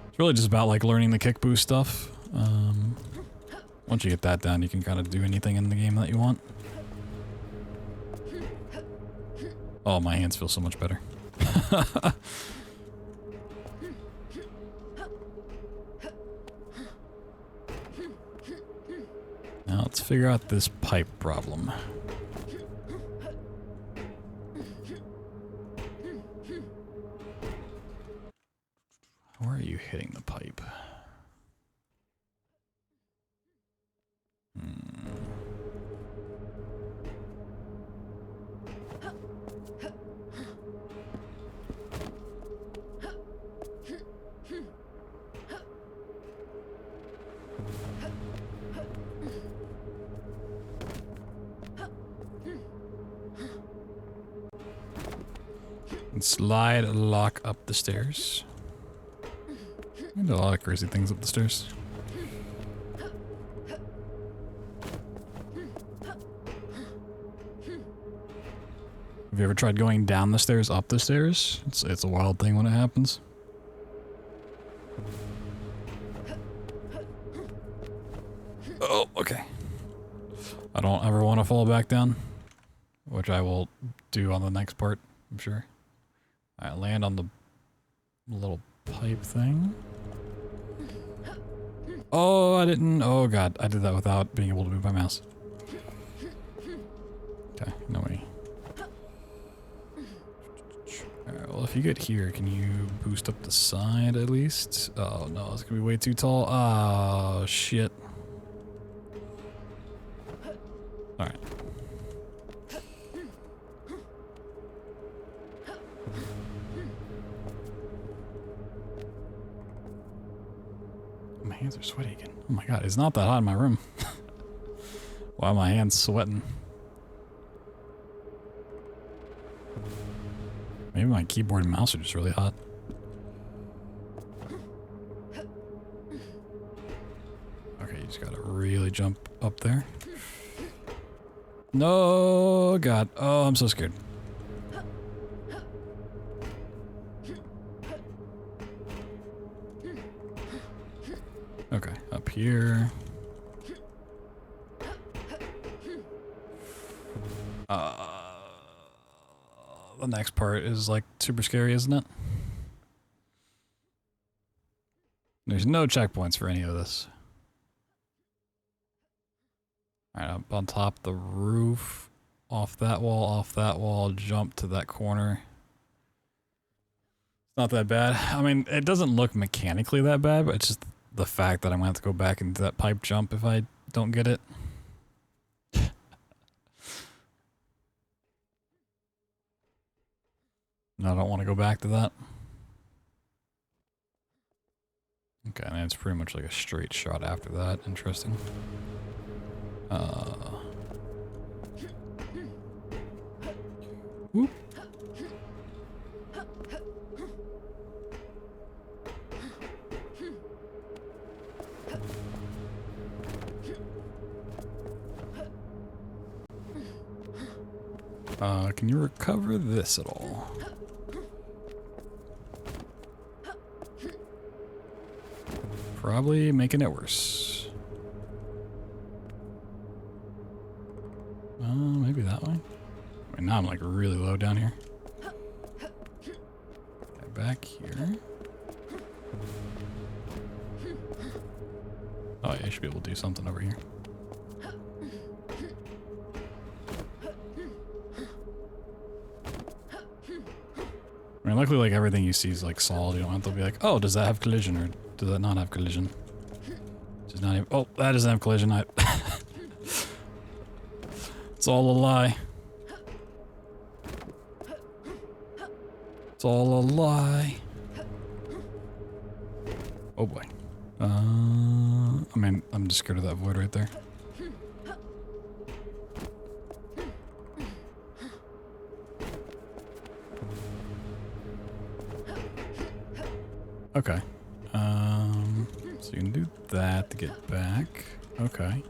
It's really just about like learning the kick boost stuff. Once you get that down, you can kind of do anything in the game that you want. Oh, my hands feel so much better. Now let's figure out this pipe problem. Where are you hitting the pipe? slide lock up the stairs. I do a lot of crazy things up the stairs. Have you ever tried going down the stairs, up the stairs? It's a wild thing when it happens. Oh, okay. I don't ever want to fall back down, which I will do on the next part, I'm sure. Alright, land on the little pipe thing. Oh, I didn't. Oh god, I did that without being able to move my mouse. Okay, no way. Alright, well, if you get here, can you boost up the side at least? Oh no, it's gonna be way too tall. Oh shit. Alright. My hands are sweaty again. Oh my god, it's not that hot in my room. Why are my hands sweating? Maybe my keyboard and mouse are just really hot. Okay, you just gotta really jump up there. No, god. Oh, I'm so scared. Okay, up here. The next part is like super scary, isn't it? There's no checkpoints for any of this. Alright, up on top of the roof, off that wall, jump to that corner. It's not that bad. I mean, it doesn't look mechanically that bad, but it's just the fact that I'm gonna have to go back into that pipe jump if I don't get it. No, I don't want to go back to that. Okay, and it's pretty much like a straight shot after that. Interesting. Whoop. Can you recover this at all? Probably making it worse. Maybe that way? I mean, now I'm like really low down here. Okay, back here. Oh yeah, I should be able to do something over here. I mean, luckily, like, everything you see is, like, solid. You don't have to be like, oh, does that have collision, or does that not have collision? Does not even, oh, that doesn't have collision. It's all a lie. It's all a lie. Oh, boy. I mean, I'm just scared of that void right there. Okay. So you can do that to get back. Okay.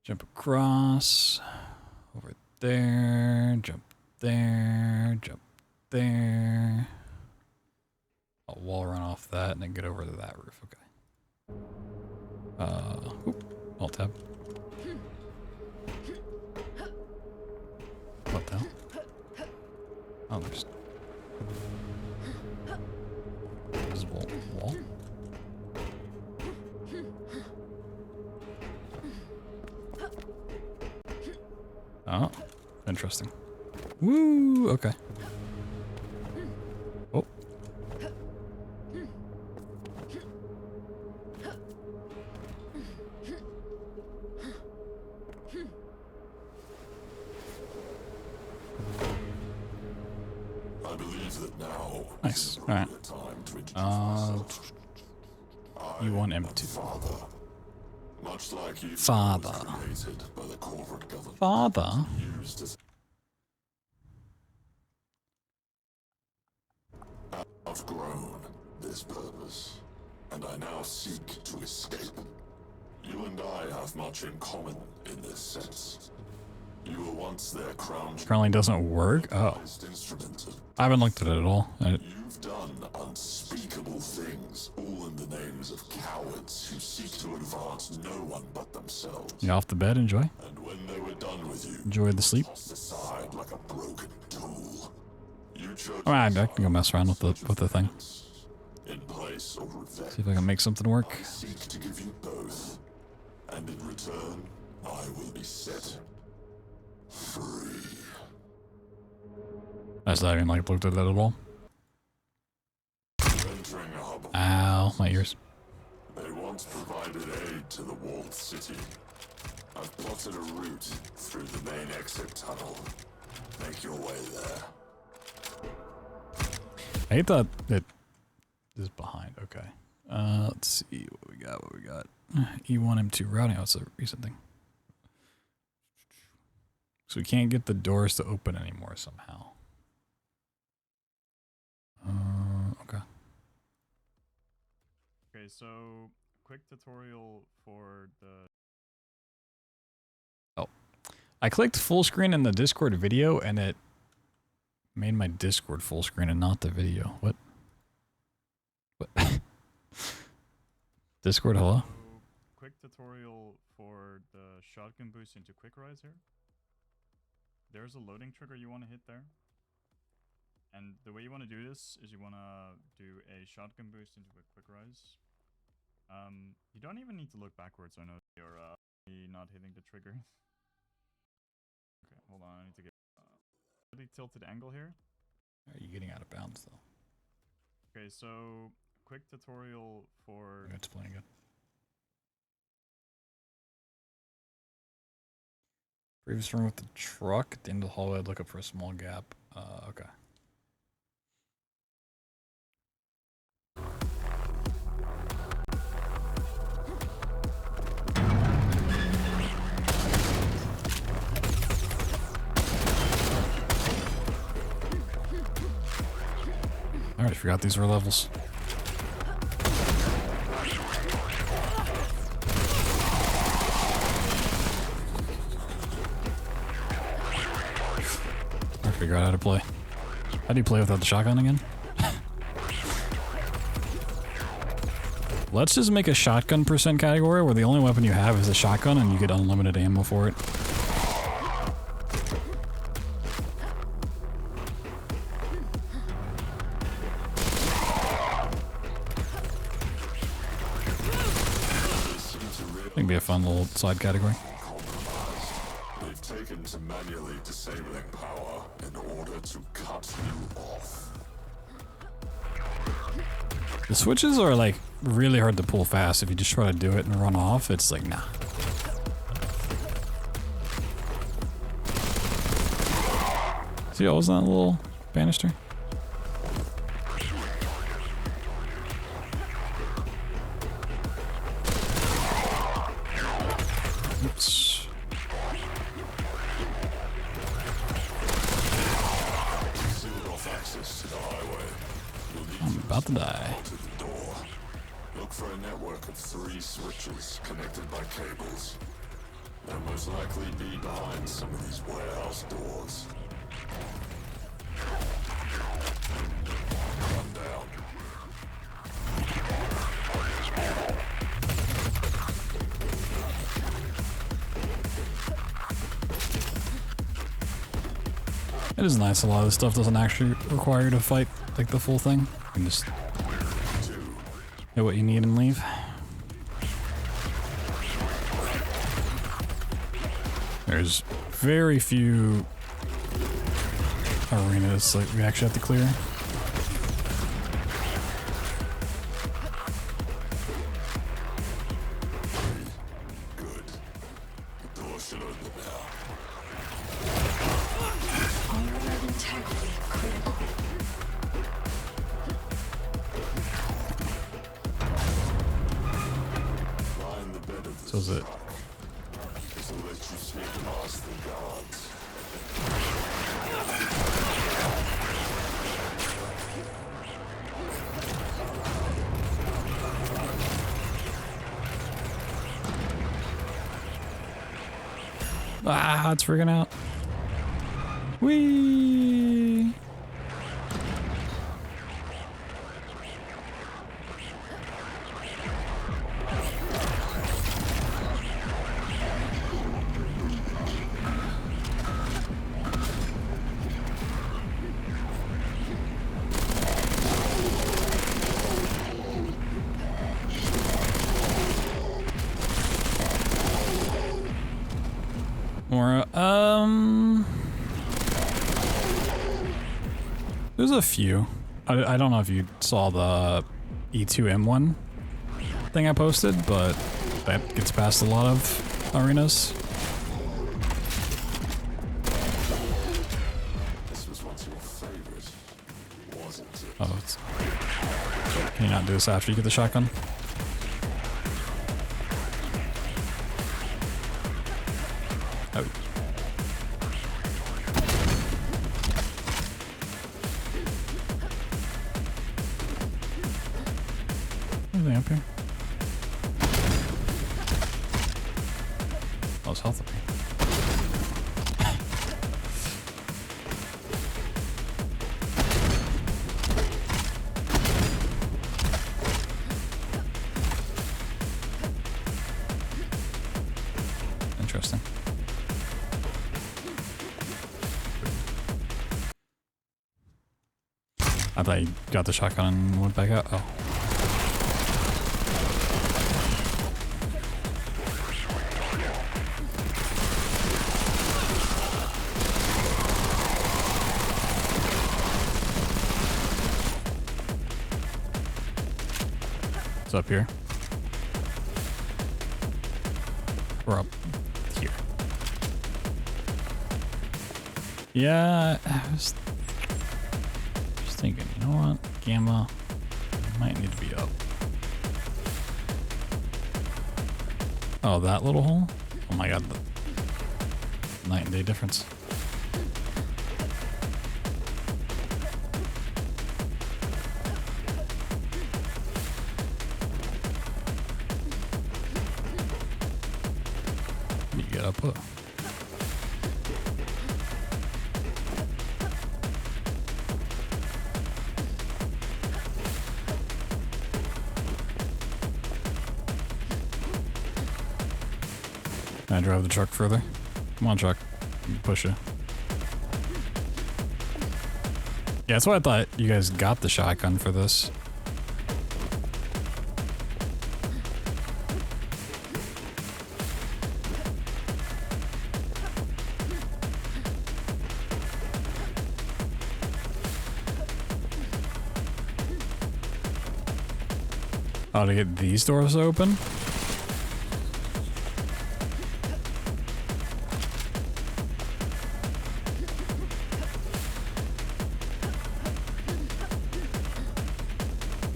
Jump across. Over there. Jump there. Jump there. I'll wall run off that and then get over to that roof. Okay. Oop. Alt tab. What the hell? Oh, there's invisible wall. Oh, interesting. Woo, okay. Oh. I believe that now Nice. All right. time to introduce myself. I E1, M2. Father. Much like you Father. created by the corporate government. Father? Used as outgrown this purpose, and I now seek to escape. You and I have much in common in this sense. You were once their crown Currently doesn't work? Oh. instrument of I haven't looked at it at all. You've done unspeakable things, all in the names of cowards who seek to advance no one but themselves. You off the bed? Enjoy. And when they were done with you, Enjoy the sleep. tossed aside like a broken tool. You chose Alright, I can go mess around with the thing. in place of revenge. See if I can make something work. I seek to give you both, and in return, I will be set free. I still haven't like looked at that at all. Entering a hub of Ow, my ears. They once provided aid to the walled city. I've plotted a route through the main exit tunnel. Make your way there. I thought it is behind. Okay. Let's see what we got. E1, M2 routing. Oh, it's a recent thing. So we can't get the doors to open anymore somehow. Okay. Okay, so quick tutorial for the... Oh. I clicked full screen in the Discord video and it made my Discord full screen and not the video. What? Discord, hello? So, quick tutorial for the shotgun boost into quick rise here. There's a loading trigger you want to hit there. And the way you want to do this is you want to do a shotgun boost into a quick rise. You don't even need to look backwards. I know you're not hitting the trigger. Okay, hold on. I need to get really tilted angle here. Are you getting out of bounds though? Okay, so quick tutorial for... It's playing good. Previous run with the truck at the end of the hallway. I'd look up for a small gap. Okay. I already forgot these were levels. I figure out how to play. How do you play without the shotgun again? Let's just make a shotgun percent category where the only weapon you have is a shotgun and you get unlimited ammo for it. It'd be a fun little side category. They've taken to manually disabling power in order to cut you off. The switches are like really hard to pull fast. If you just try to do it and run off, it's like, nah. See, what was that little banister? Oops. Sealed off access to the highway. You'll need I'm about to die. to the door. Look for a network of 3 switches connected by cables. They'll most likely be behind some of these warehouse doors. Run down. It is nice. A lot of this stuff doesn't actually require you to fight like the full thing. You can just get what you need and leave. There's very few arenas like we actually have to clear. Good. The door should open now. Armor integrity critical. So is it? So let you sneak past the guards. Ah, it's freaking out. Whee! More, there's a few. I don't know if you saw the E2M1 thing I posted, but that gets past a lot of arenas. This was once your favorite, wasn't it? Oh, it's, can you not do this after you get the shotgun? Oh. Anything up here? Oh, it's health up here. Interesting. I thought you got the shotgun and went back out. Oh. It's up here. We're up here. Yeah, I was thinking, you know what? Gamma might need to be up. Oh, that little hole? Oh my god, the night and day difference. You get up. Can I drive the truck further? Come on, truck. Push it. Yeah, that's why I thought you guys got the shotgun for this. Oh, to get these doors open?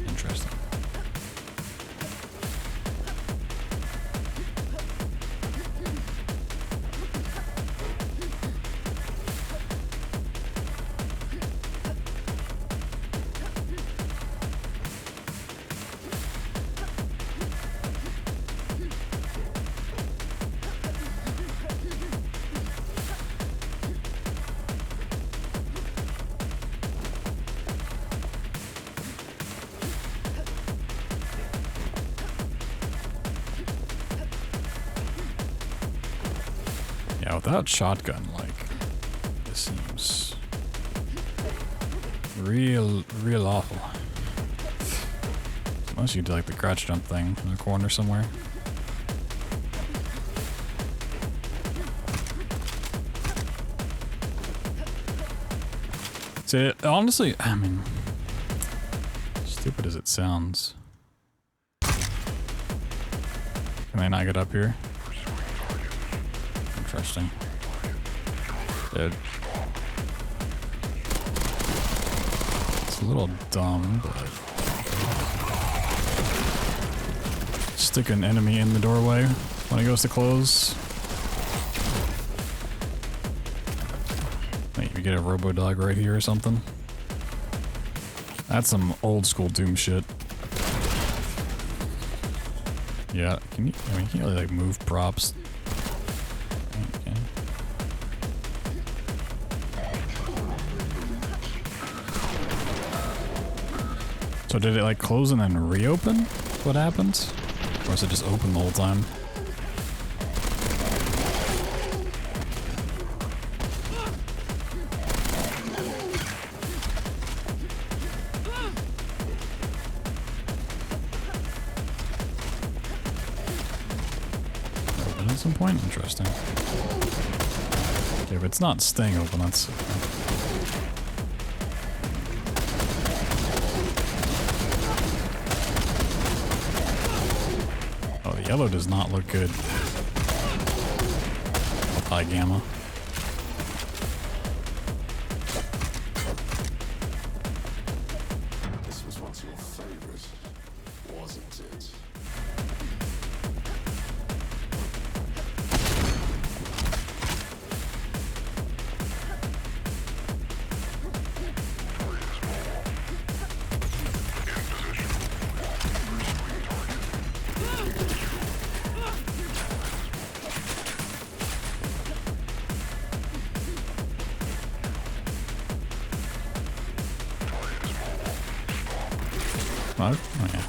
Interesting. Yeah, without shotgun, like, this seems real awful. Unless you do like the crouch jump thing in the corner somewhere. So honestly, I mean, stupid as it sounds. Can I not get up here? Interesting. Dude. It's a little dumb, but... Stick an enemy in the doorway when it goes to close. Wait, you get a robo dog right here or something. That's some old school Doom shit. Yeah, can you? I mean, you can't really like move props. Okay. So did it like close and then reopen? What happens? Or is it just open the whole time? Open at some point? Interesting. Okay, if it's not staying open, that's... Yellow does not look good. High gamma. This was once your favorite, wasn't it? Oh, yeah.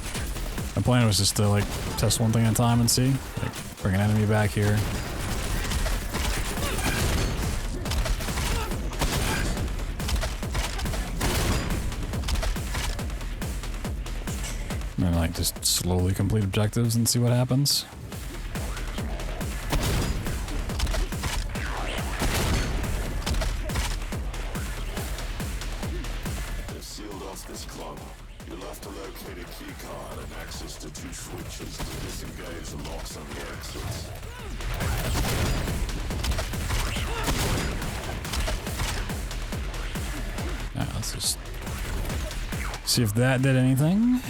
My plan was just to like test one thing at a time and see. Like bring an enemy back here. And then like just slowly complete objectives and see what happens. They've sealed off this club. You'll have to locate a keycard and access to 2 switches to disengage the locks on the exits. Yeah, let's just see if that did anything.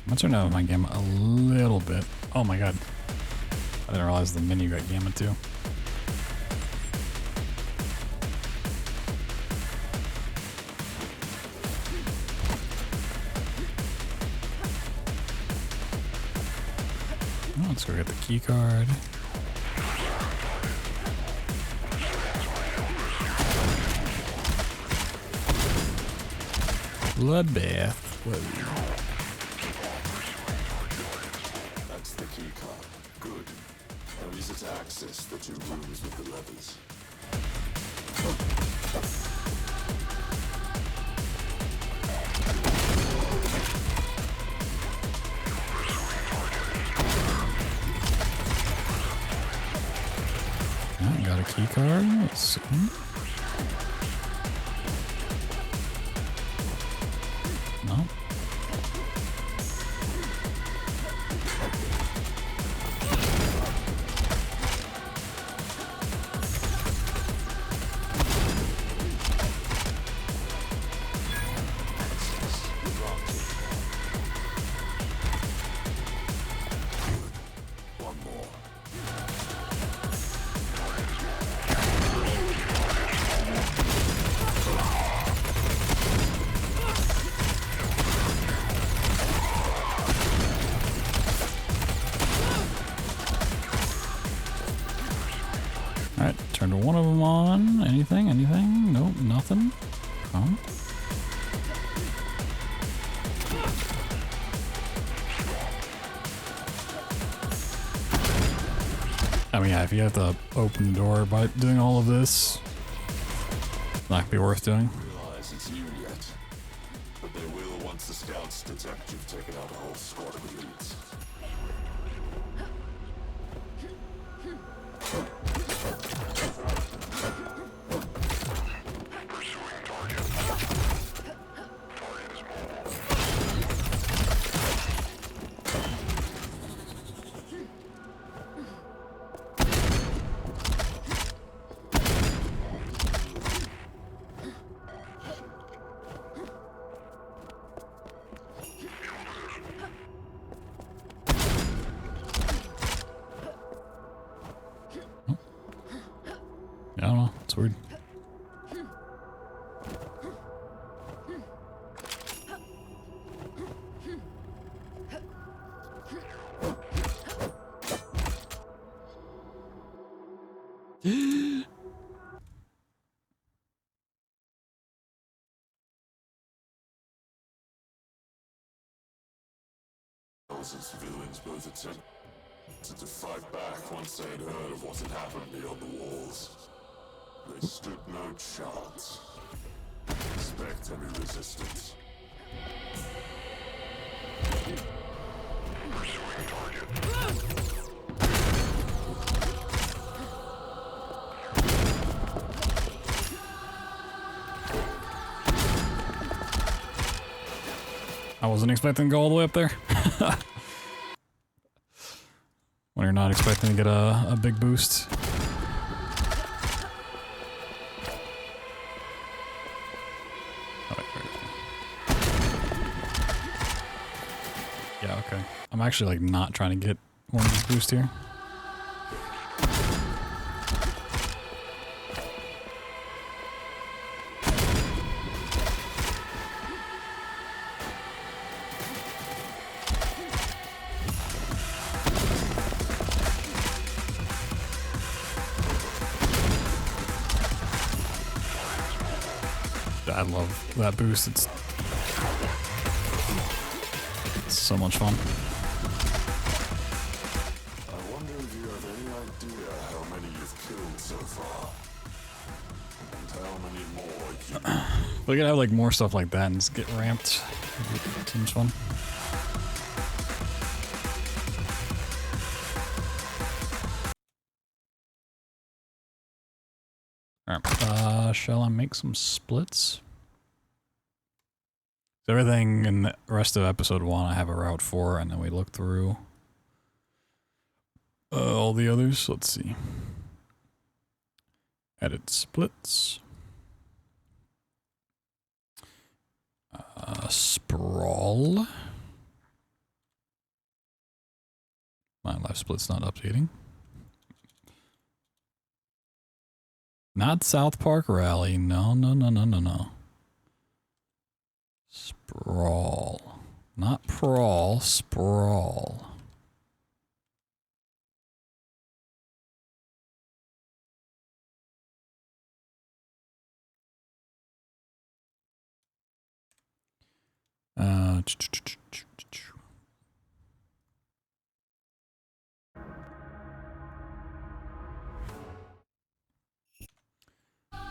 I'm gonna turn down my gamma a little bit. Oh my god. I didn't realize the menu got gamma too. Oh, let's go get the key card. Bloodbath. Whoa. That's the keycard. Good. Now use it to access the 2 rooms with the levers. Oh, got a key card. Let's see. No. One more. Alright, turn to one of them on. Anything? Anything? Nope, nothing. Oh. I mean, yeah, if you have to open the door by doing all of this, it's not gonna be worth doing. Realize it's you yet. Scouts detect you've taken out a whole squad of elites. Pursuing target. Target is mobile. I don't know. It's weird. Thousands of civilians both attempted to fight back once they had heard of what had happened beyond the walls. They stood no chance. Expect any resistance. Pursuing target. I wasn't expecting to go all the way up there. When you're not expecting to get a big boost. Yeah, okay. I'm actually like not trying to get one of these boosts here. I love that boost. It's so much fun. I wonder if you have any idea how many you've killed so far. And how many more you... We could have like more stuff like that and just get ramped. It seems fun. Alright, shall I make some splits? So everything in the rest of episode 1 I have a route for, and then we look through all the others. Let's see. Edit splits. Sprawl. My live split's not updating. Not South Park Rally. No, no, no, no, no, no. Sprawl. Not Prawl, Sprawl.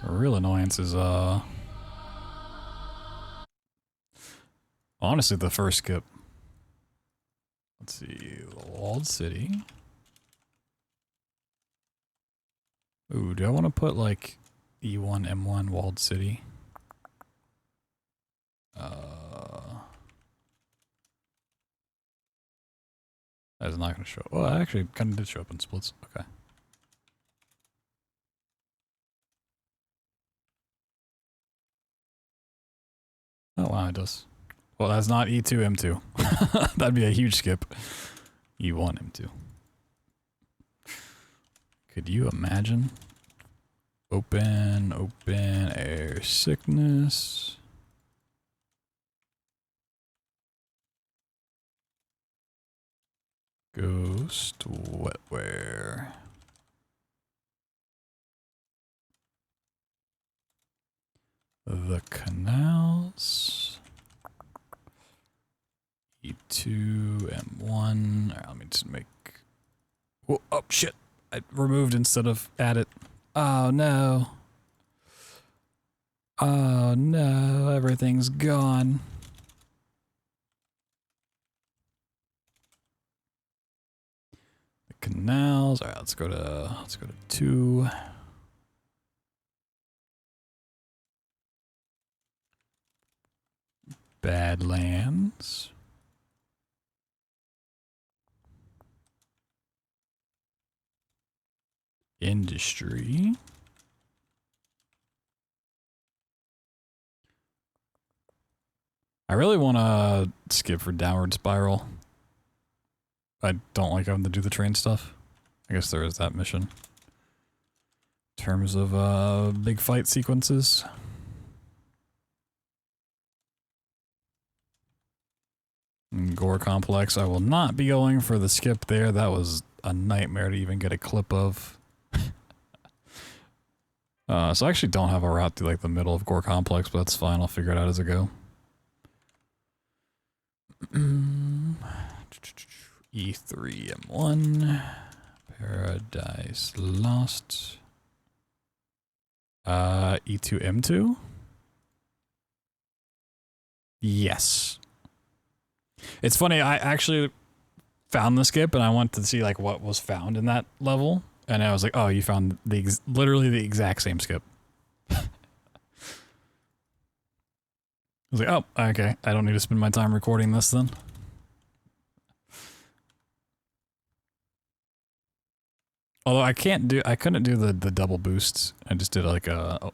Real annoyance is honestly the first skip. Let's see, walled city. Ooh, do I want to put like E1 M1 walled city? That's not going to show. Well, actually, kind of did show up in splits. Okay. Oh wow, it does. Well, that's not E2 M2. That'd be a huge skip. E1 M2. Could you imagine? Open air sickness. Ghost wetware. The canals. E2 M1. Alright, let me just make. Whoa, oh shit! I removed instead of added. Oh no! Oh no! Everything's gone. and nows. All right, let's go to 2. Badlands. Industry. I really want to skip for Downward Spiral. I don't like having to do the train stuff. I guess there is that mission. In terms of big fight sequences. And Gore Complex, I will not be going for the skip there. That was a nightmare to even get a clip of. So I actually don't have a route to like the middle of Gore Complex, but that's fine. I'll figure it out as I go. E3 M1. Paradise Lost. E2 M2? Yes. It's funny, I actually found the skip and I wanted to see like what was found in that level. And I was like, oh, you found literally the exact same skip. I was like, oh, okay. I don't need to spend my time recording this then. Although I couldn't do the double boosts. I just did like a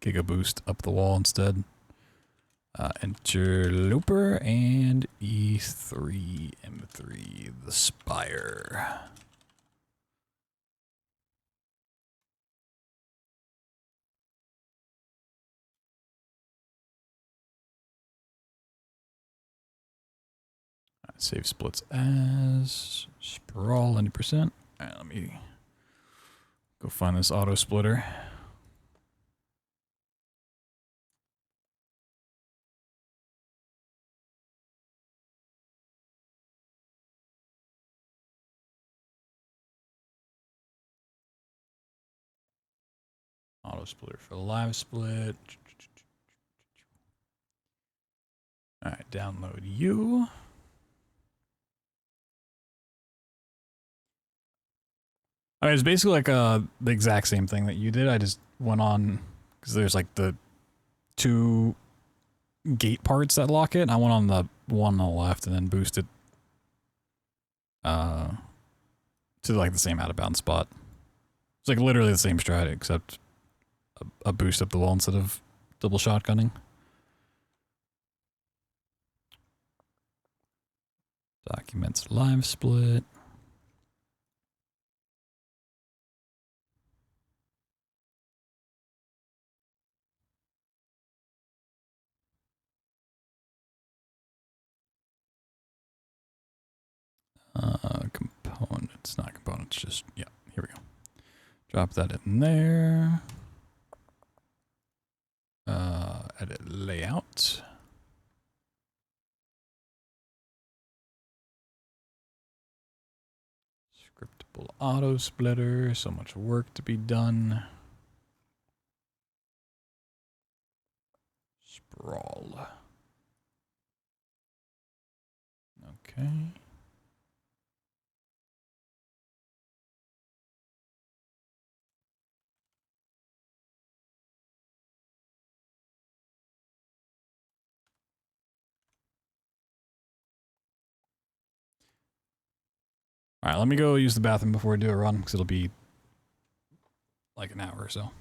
giga boost up the wall instead. Interloper and E3 M3 the Spire. Save splits as Sprawl 90%. Alright, let me go find this auto splitter. Auto splitter for live split. Alright, download you. I mean, it's basically like the exact same thing that you did. I just went on, because there's like the 2 gate parts that lock it. I went on the one on the left and then boosted to like the same out of bounds spot. It's like literally the same strat, except a boost up the wall instead of double shotgunning. Documents live split. Components, not components, just, yeah, here we go. Drop that in there. Edit layout. Scriptable auto splitter, so much work to be done. Sprawl. Okay. All right, let me go use the bathroom before I do a run, because it'll be like an hour or so.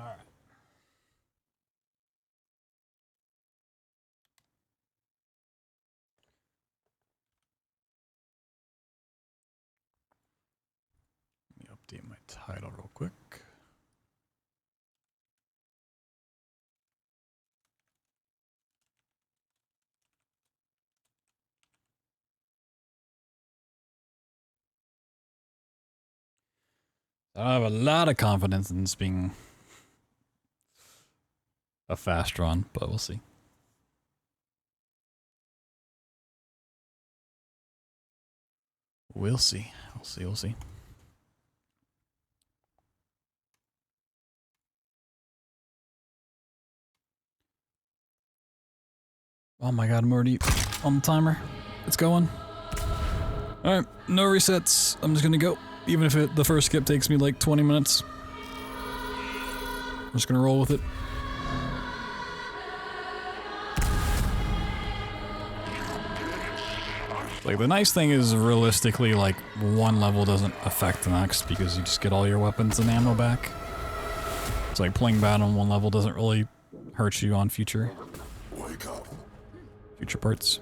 Alright. Let me update my title real quick. I have a lot of confidence in this being a fast run, but we'll see. We'll see. We'll see. We'll see. Oh my god, I'm already on the timer. It's going. Alright, no resets. I'm just gonna go. Even if the first skip takes me like 20 minutes. I'm just gonna roll with it. Like, the nice thing is, realistically, like, one level doesn't affect the next because you just get all your weapons and ammo back. It's like playing bad on one level doesn't really hurt you on future parts.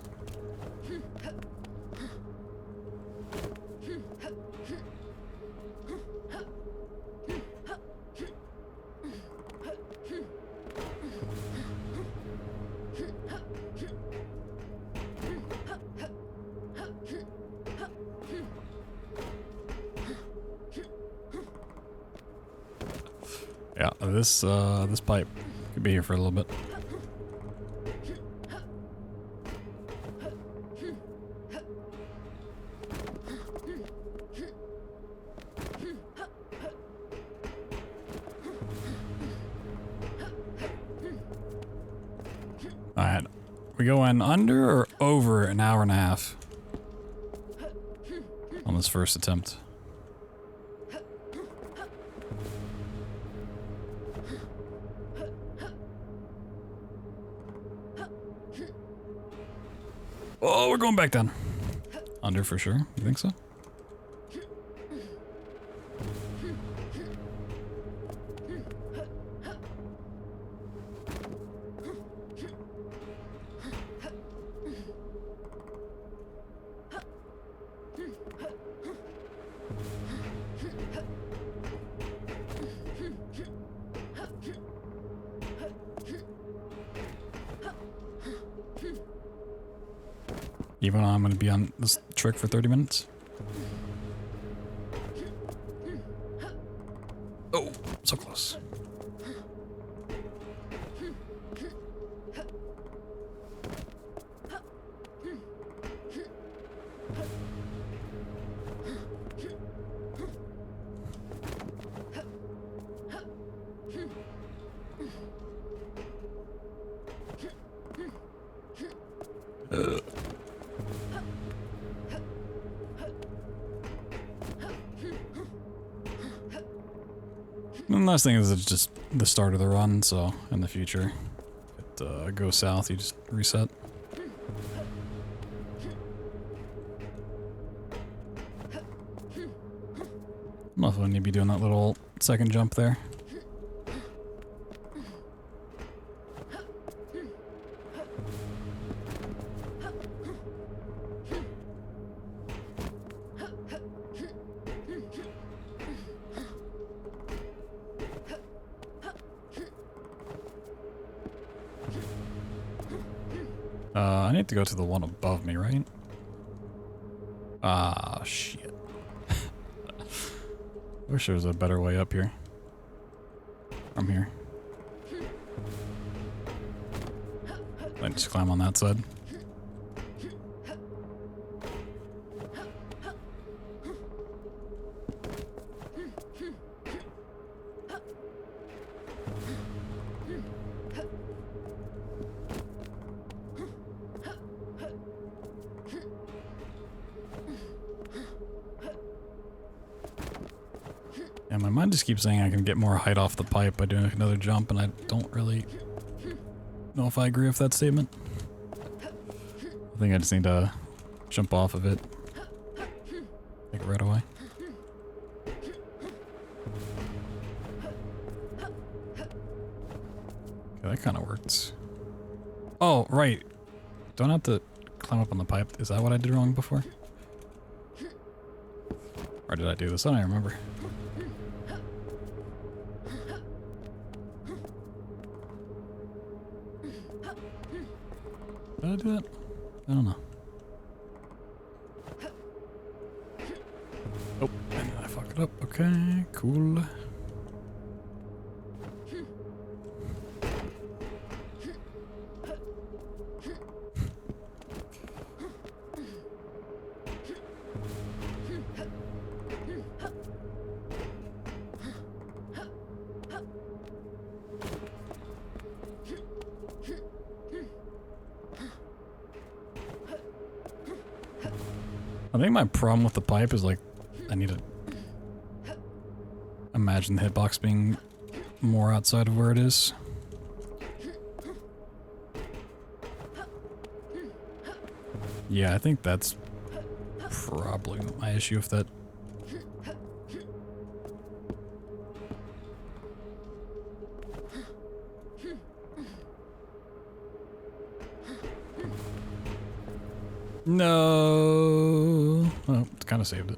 Yeah, this pipe could be here for a little bit. Alright, we going under or over an hour and a half on this first attempt? Oh, we're going back down. Under for sure. You think so? Even though I'm going to be on this trick for 30 minutes. Oh, so close. The nice thing is it's just the start of the run, so in the future, if it goes south, you just reset. I'm also going to be doing that little second jump there. I need to go to the one above me, right? Ah, shit. Wish there was a better way up here. From here. Let's just climb on that side. And my mind just keeps saying I can get more height off the pipe by doing another jump, and I don't really know if I agree with that statement. I think I just need to jump off of it, like right away. that kind of worked. Oh, right. Don't I have to climb up on the pipe? Is that what I did wrong before? Or did I do this? I don't remember. Did I do that? I don't know. Oh, and I fuck it up. Okay, cool. I think my problem with the pipe is like, I need to imagine the hitbox being more outside of where it is. Yeah, I think that's probably my issue with that. No. Well, it's kind of saved it.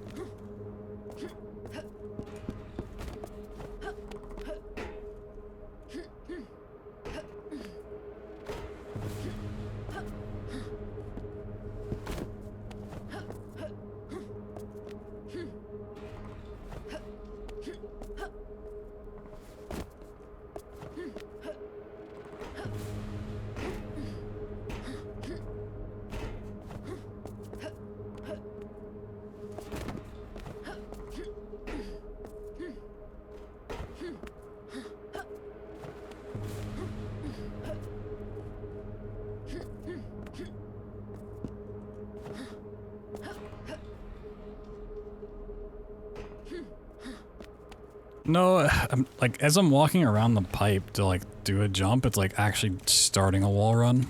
No, I'm like, as I'm walking around the pipe to like do a jump, it's like actually starting a wall run.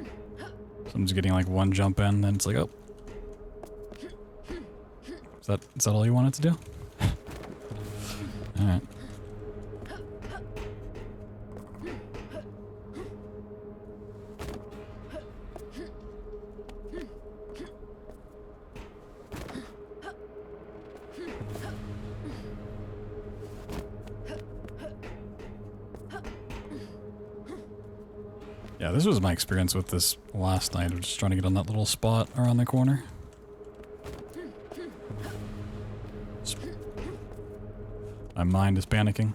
So I'm just getting like one jump in, then it's like, oh. Is that all you wanted to do? Alright. Yeah, this was my experience with this last night of just trying to get on that little spot around the corner. My mind is panicking.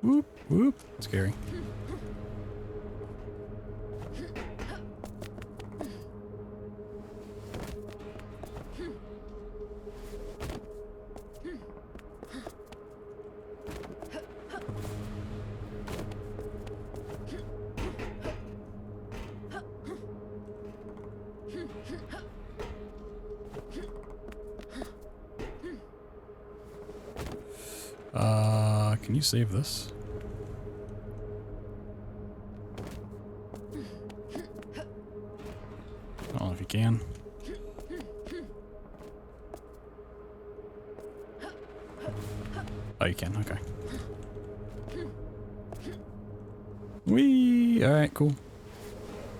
Whoop, whoop. Scary. Can you save this? I don't know if you can. Oh, you can, okay. Whee! Alright, cool.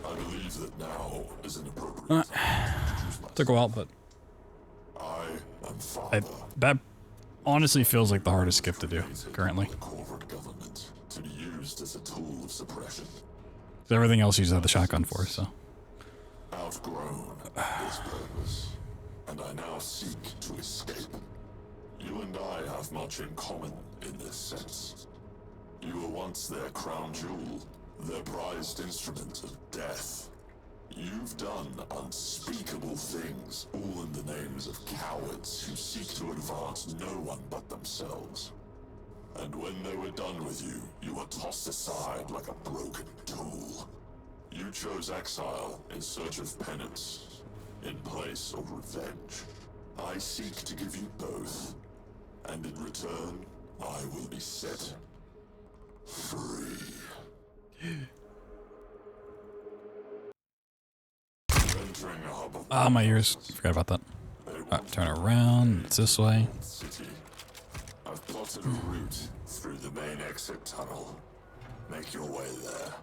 I believe that now is an appropriate Took a while, but I am father. that honestly feels like the hardest skip to do currently. Covert government to be used as a tool of suppression. Everything else you just have the shotgun for, so. Outgrown this purpose, and I now seek to escape. You and I have much in common in this sense. You were once their crown jewel, their prized instrument of death. You've done unspeakable things, all in the names of cowards who seek to advance no one but themselves. And when they were done with you, you were tossed aside like a broken tool. You chose exile in search of penance, in place of revenge. I seek to give you both, and in return, I will be set free. Entering a hub of Ah, my ears. Forgot about that. Alright, turn around. It's this way. city. I've plotted a route through the main exit tunnel. Make your way there.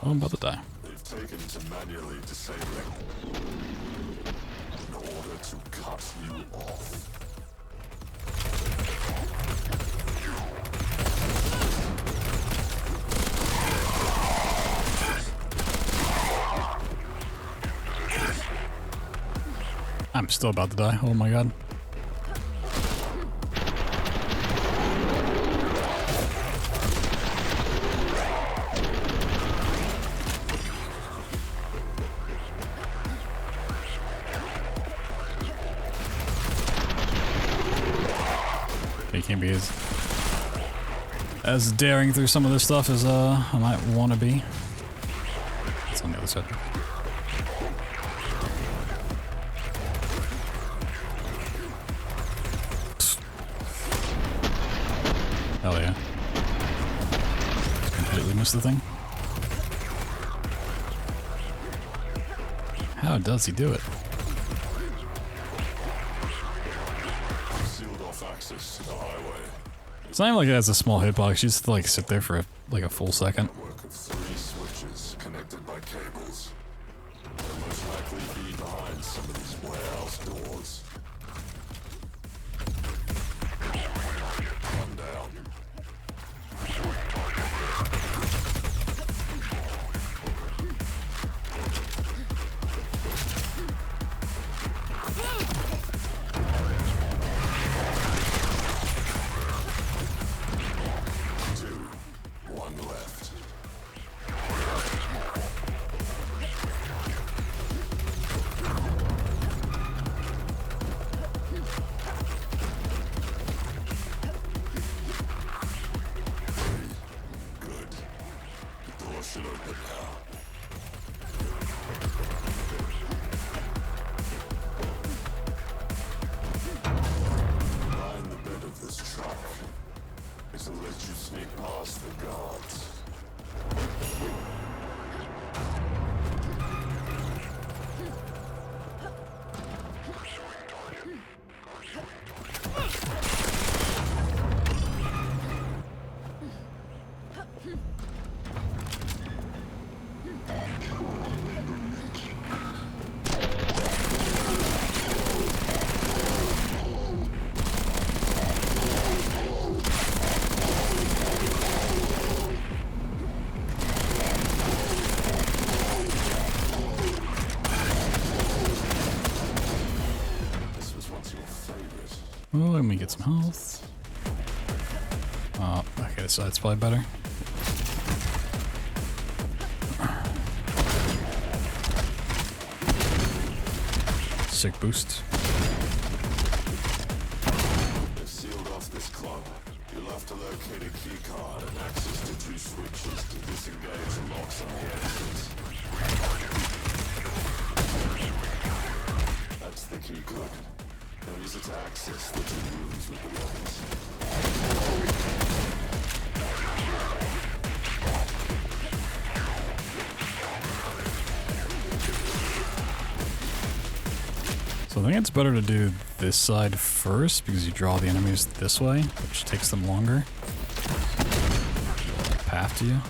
Oh, I'm about to die. They've taken to manually disabling in order to cut you off. I'm still about to die. Oh my god. Okay, can't be as daring through some of this stuff as I might want to be. It's on the other side. Hell yeah. Completely missed the thing. How does he do it? Sealed off access to the highway. It's not even like it has a small hitbox. You just like sit there for like a full second. Work of 3 switches connected by cables. They'll most likely be behind some of these warehouse doors. One down. One left. Good. The door should open now. Behind the bed of this truck is to let you sneak past the guards. This was once your favorite. Oh, let me get some health. Oh, okay, this side's probably better. Sick boost. They've sealed off this club. You'll have to locate a key card and access to 2 switches to disengage the locks on the exits. That's the key code. Now use it to access the 2 rooms with the weapons. So I think it's better to do this side first because you draw the enemies this way, which takes them longer. Path to you.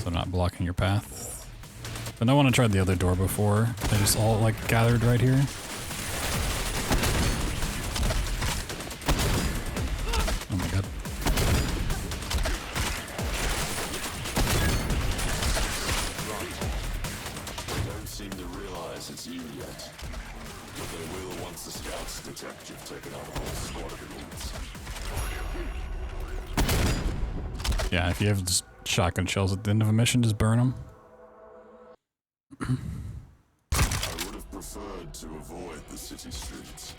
So not blocking your path. But no one had tried the other door before. They just all like gathered right here. Oh my god. They don't seem to realize it's you yet. But they will once the scouts detect you've taken out a whole squad of elites. Yeah, if you have just shotgun shells at the end of a mission, just burn them. I would have preferred to avoid the city streets.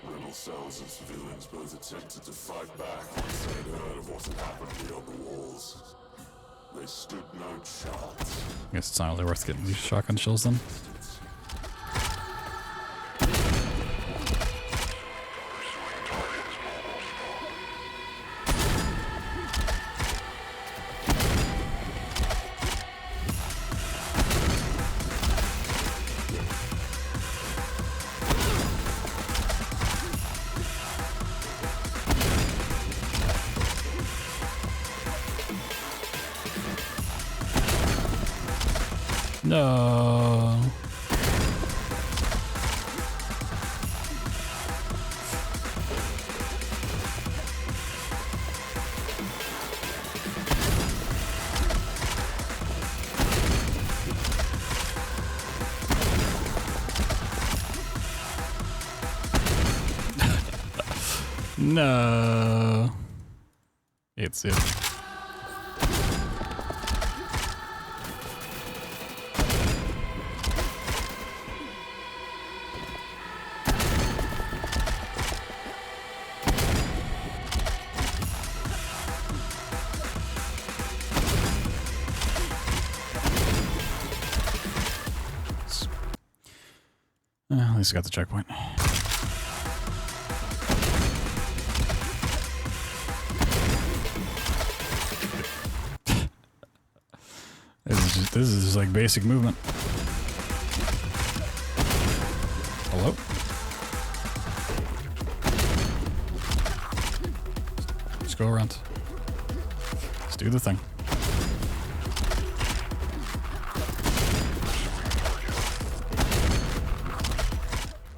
Rebel cells and civilians both attempted to fight back once they had heard of what had happened beyond the walls. They stood no chance. I guess it's not really worth getting these shotgun shells then. No. No. It's it. At least I got the checkpoint. This is just like basic movement. Hello? Let's go around. Let's do the thing.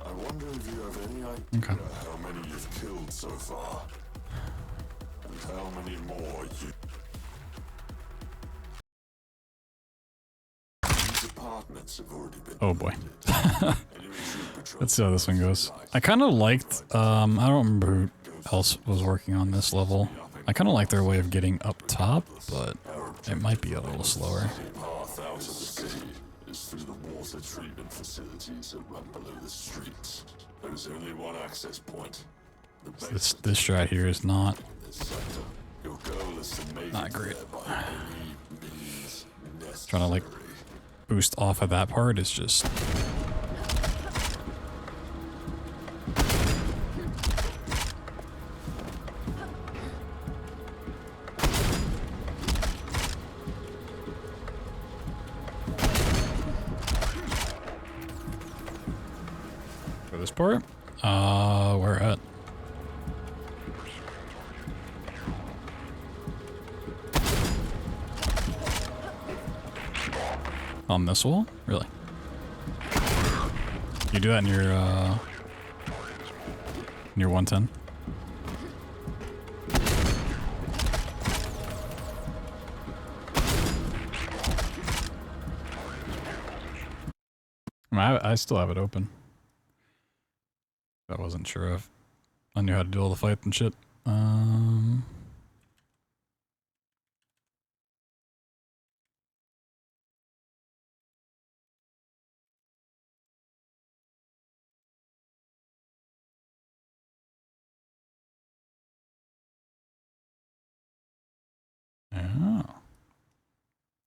I wonder if you have any idea how many you've killed so far, and how many more you. These apartments have already been. Oh boy. Let's see how this one goes. I kind of liked, I don't remember who else was working on this level. I kind of like their way of getting up top, but it might be a little slower. The path out of the city is through the water treatment facilities that run below the streets. There's only one access point. The This strat here is not sector. Your goal is to make Not it great. there by any means necessary. trying to like boost off of that part is just for this part. Where at? On this wall? Really? You do that in your 110? I still have it open. I wasn't sure if I knew how to do all the fights and shit. Oh.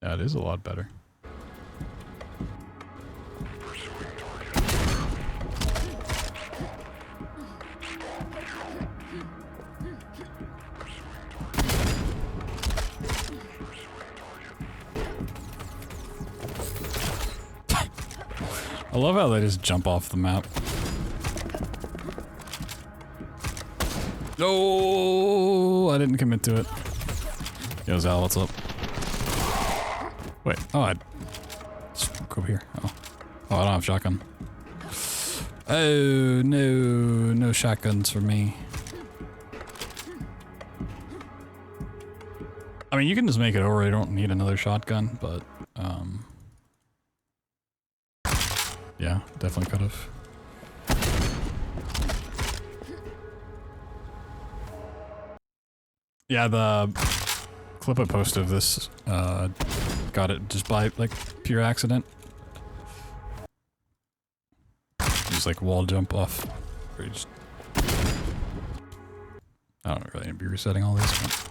That is a lot better. I love how they just jump off the map. No, I didn't commit to it. Yo, Zal, what's up? Wait, oh, go over here. Oh. Oh, I don't have shotgun. Oh, no. No shotguns for me. I mean, you can just make it over. You don't need another shotgun, but, yeah, definitely could have. Yeah, the clip I posted of this, got it just by, like, pure accident. Just, like, wall jump off. Or just... I don't really need to be resetting all this, but...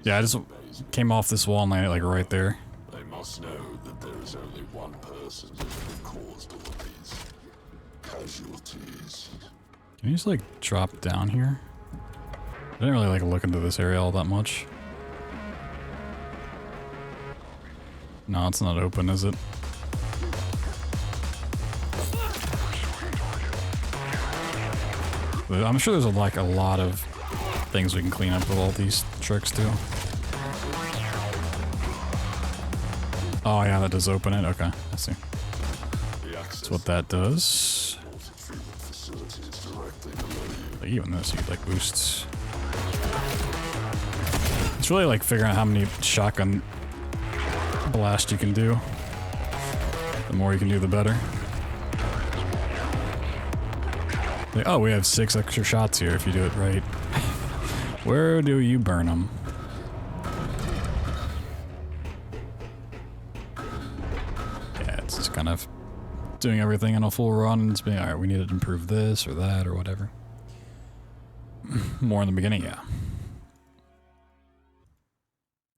Yeah, I just came off this wall and landed like right there. They must know that there is only one person that could have caused all of these casualties. Can you just like drop down here? I didn't really like look into this area all that much. No, it's not open, is it? But I'm sure there's like a lot of things we can clean up with all these tricks too. Oh yeah, that does open it. Okay, I see. That's what that does. Like even this, you get like boosts. It's really like figuring out how many shotgun blasts you can do. The more you can do, the better. Like, oh, we have 6 extra shots here if you do it right. Where do you burn them? Yeah, it's just kind of doing everything in a full run and just being, alright, we need to improve this or that or whatever. More in the beginning, yeah.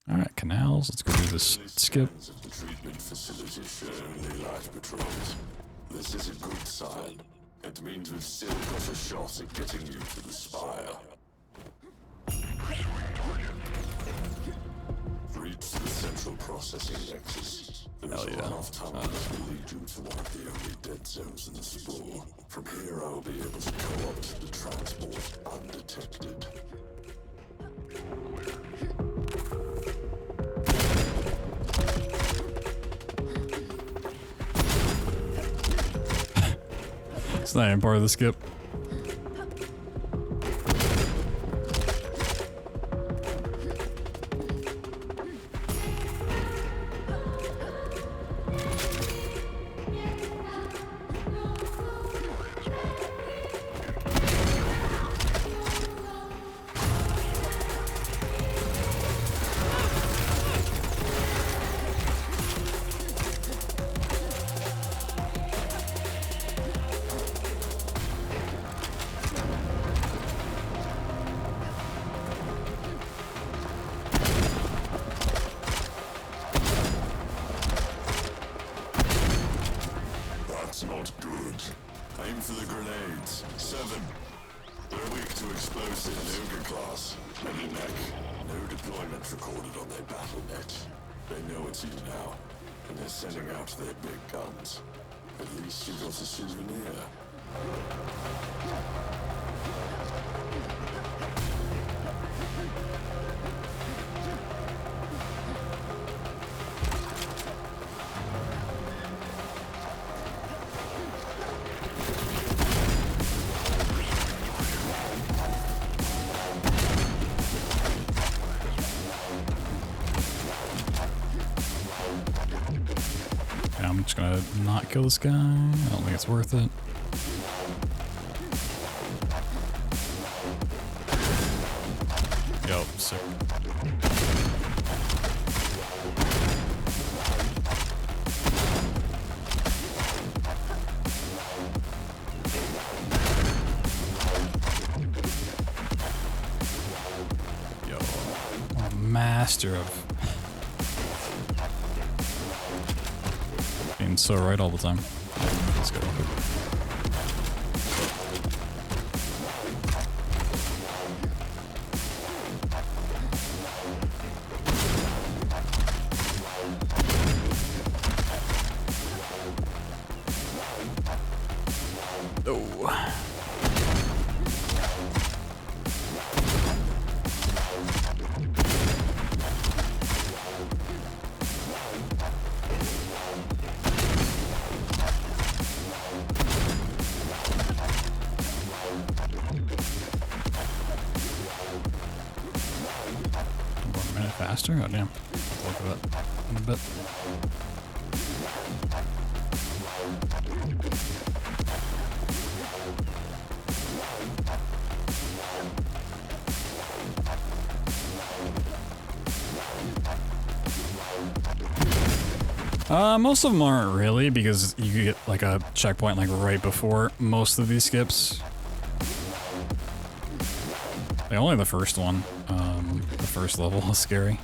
Alright, canals, let's go do this skip. The treatment facility show only light patrols. This is a good sign. It means we've still got a shot at getting you to the spire. Reach the central processing nexus. There is a runoff tunnel that will lead you to one of the only dead zones in the Sprawl. From here I will be able to co-opt the transport undetected. It's not even part of the skip. That's not good. Aim for the grenades. 7. They're weak to explosive Ogre class. Many neck. No deployment recorded on their battle net. They know it's you now, and they're sending out their big guns. At least you got a souvenir. I'm just gonna not kill this guy. I don't think it's worth it. Yo, sick. Yo, I'm a master of being so right all the time. Let's go. Oh. Faster? Oh damn. Look at that in a bit. Most of them aren't really, because you get like a checkpoint like right before most of these skips. Like, only the first one, the first level is scary.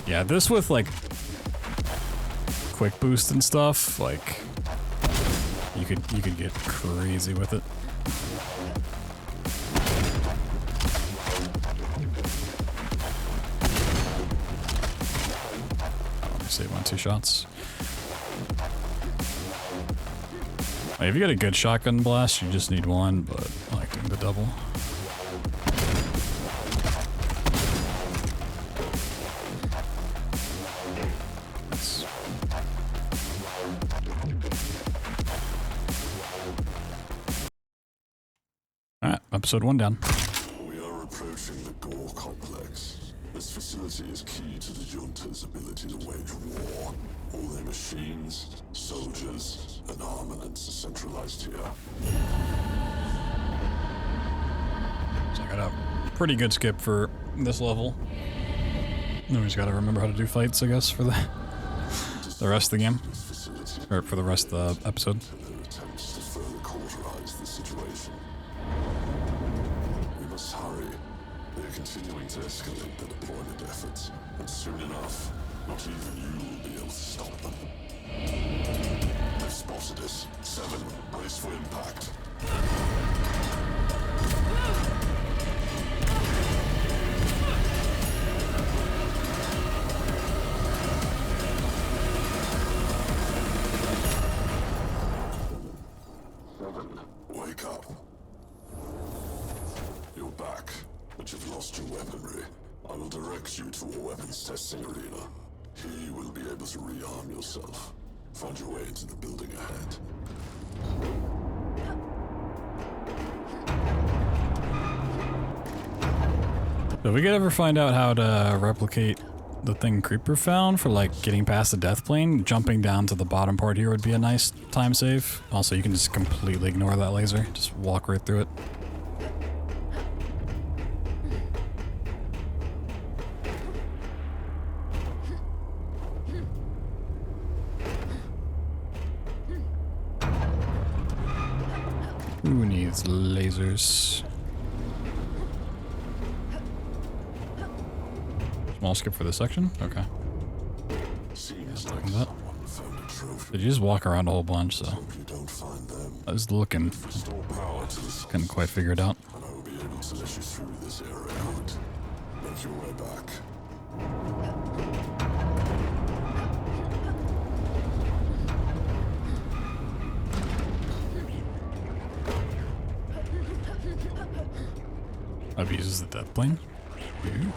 Yeah, this with like quick boost and stuff, like you could get crazy with it. Let me save 2 shots. Like, if you get a good shotgun blast, you just need 1, but I like doing the double. Nice. Alright, episode 1 down. We are approaching the Gore complex. This facility is key to the junta's ability to wage war. All their machines, soldiers, and armaments are centralized here. So I got a pretty good skip for this level. Then we just gotta remember how to do fights, I guess, for the rest of the game. Or for the rest of the episode. Their attempts to further cauterize the situation. We must hurry. They're continuing to escalate their deployment efforts, and soon enough, not even you will be able to stop them. They've spotted us. 7, brace for impact. Wake up. You're back, but you've lost your weaponry. I will direct you to a weapons testing arena. Here you will be able to rearm yourself. Find your way into the building ahead. So we could ever find out how to replicate the thing Creeper found for like getting past the death plane, jumping down to the bottom part here would be a nice time save. Also, you can just completely ignore that laser. Just walk right through it. Who needs lasers? Small skip for this section? Okay. Seems like that. someone found a trophy. Did you just walk around a whole bunch, so Hope you don't find them. I was looking. Restore power to the Couldn't quite figure it out. and I will be able to let you through this area. Make your way back. Abuses the death plane. Ooh.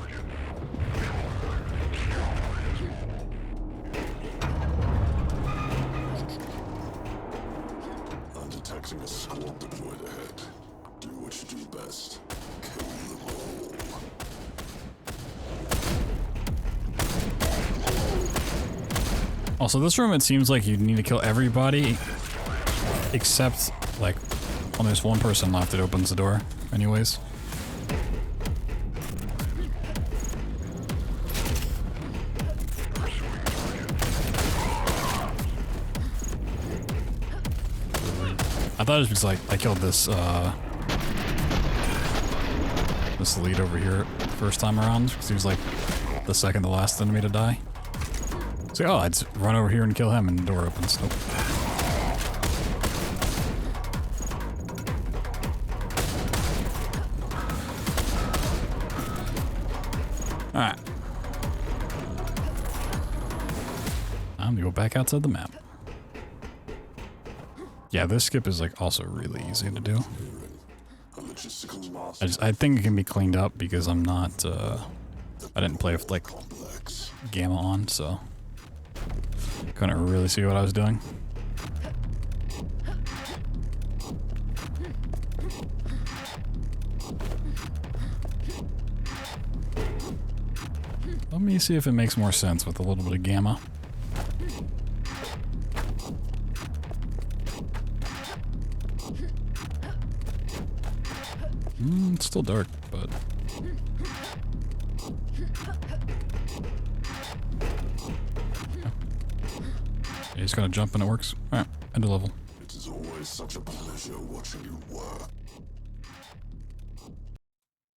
I'm detecting a squad deployed ahead. Do what you do best. Kill them all. Also, this room, it seems like you need to kill everybody except, like, when there's one person left, it opens the door anyways. I thought it was because, like, I killed this, this lead over here first time around, because he was, like, the second to last enemy to die. So, oh, I'd run over here and kill him, and the door opens. Nope. Alright. Time to go back outside the map. Yeah, this skip is like also really easy to do. I think it can be cleaned up because I'm not, I didn't play with like gamma on, so couldn't really see what I was doing. Let me see if it makes more sense with a little bit of gamma. It's still dark, but... You just gotta jump and it works. Alright, end of level. It is always such a pleasure watching you work.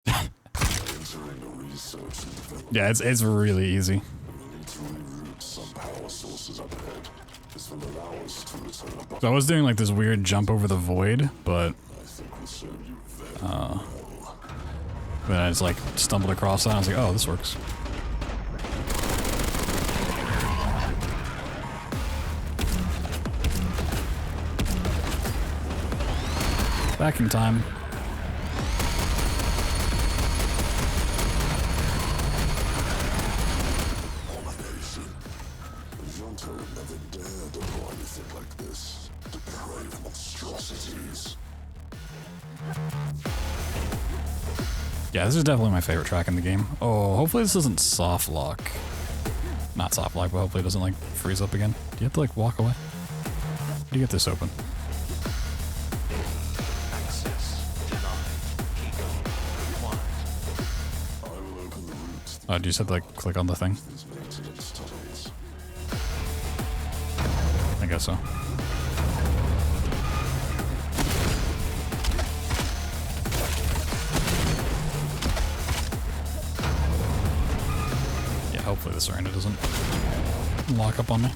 Entering a research and development. Yeah, it's really easy. We need to reroute some power sources up ahead. This will allow us to return above. So I was doing like this weird jump over the void, but I think will serve you very well. then I just like stumbled across that and I was like, oh, this works. Back in time. Abomination. Junta would never dare to do anything like this. Depraved monstrosities. Yeah, this is definitely my favorite track in the game. Oh, hopefully this isn't soft lock. Not soft lock, but hopefully it doesn't like freeze up again. Do you have to like walk away? How do you get this open? Access denied. Key code required. I will open the route. Oh, do you just have to like click on the thing? These maintenance tunnels. I guess so. Yeah, hopefully this arena doesn't lock up on me.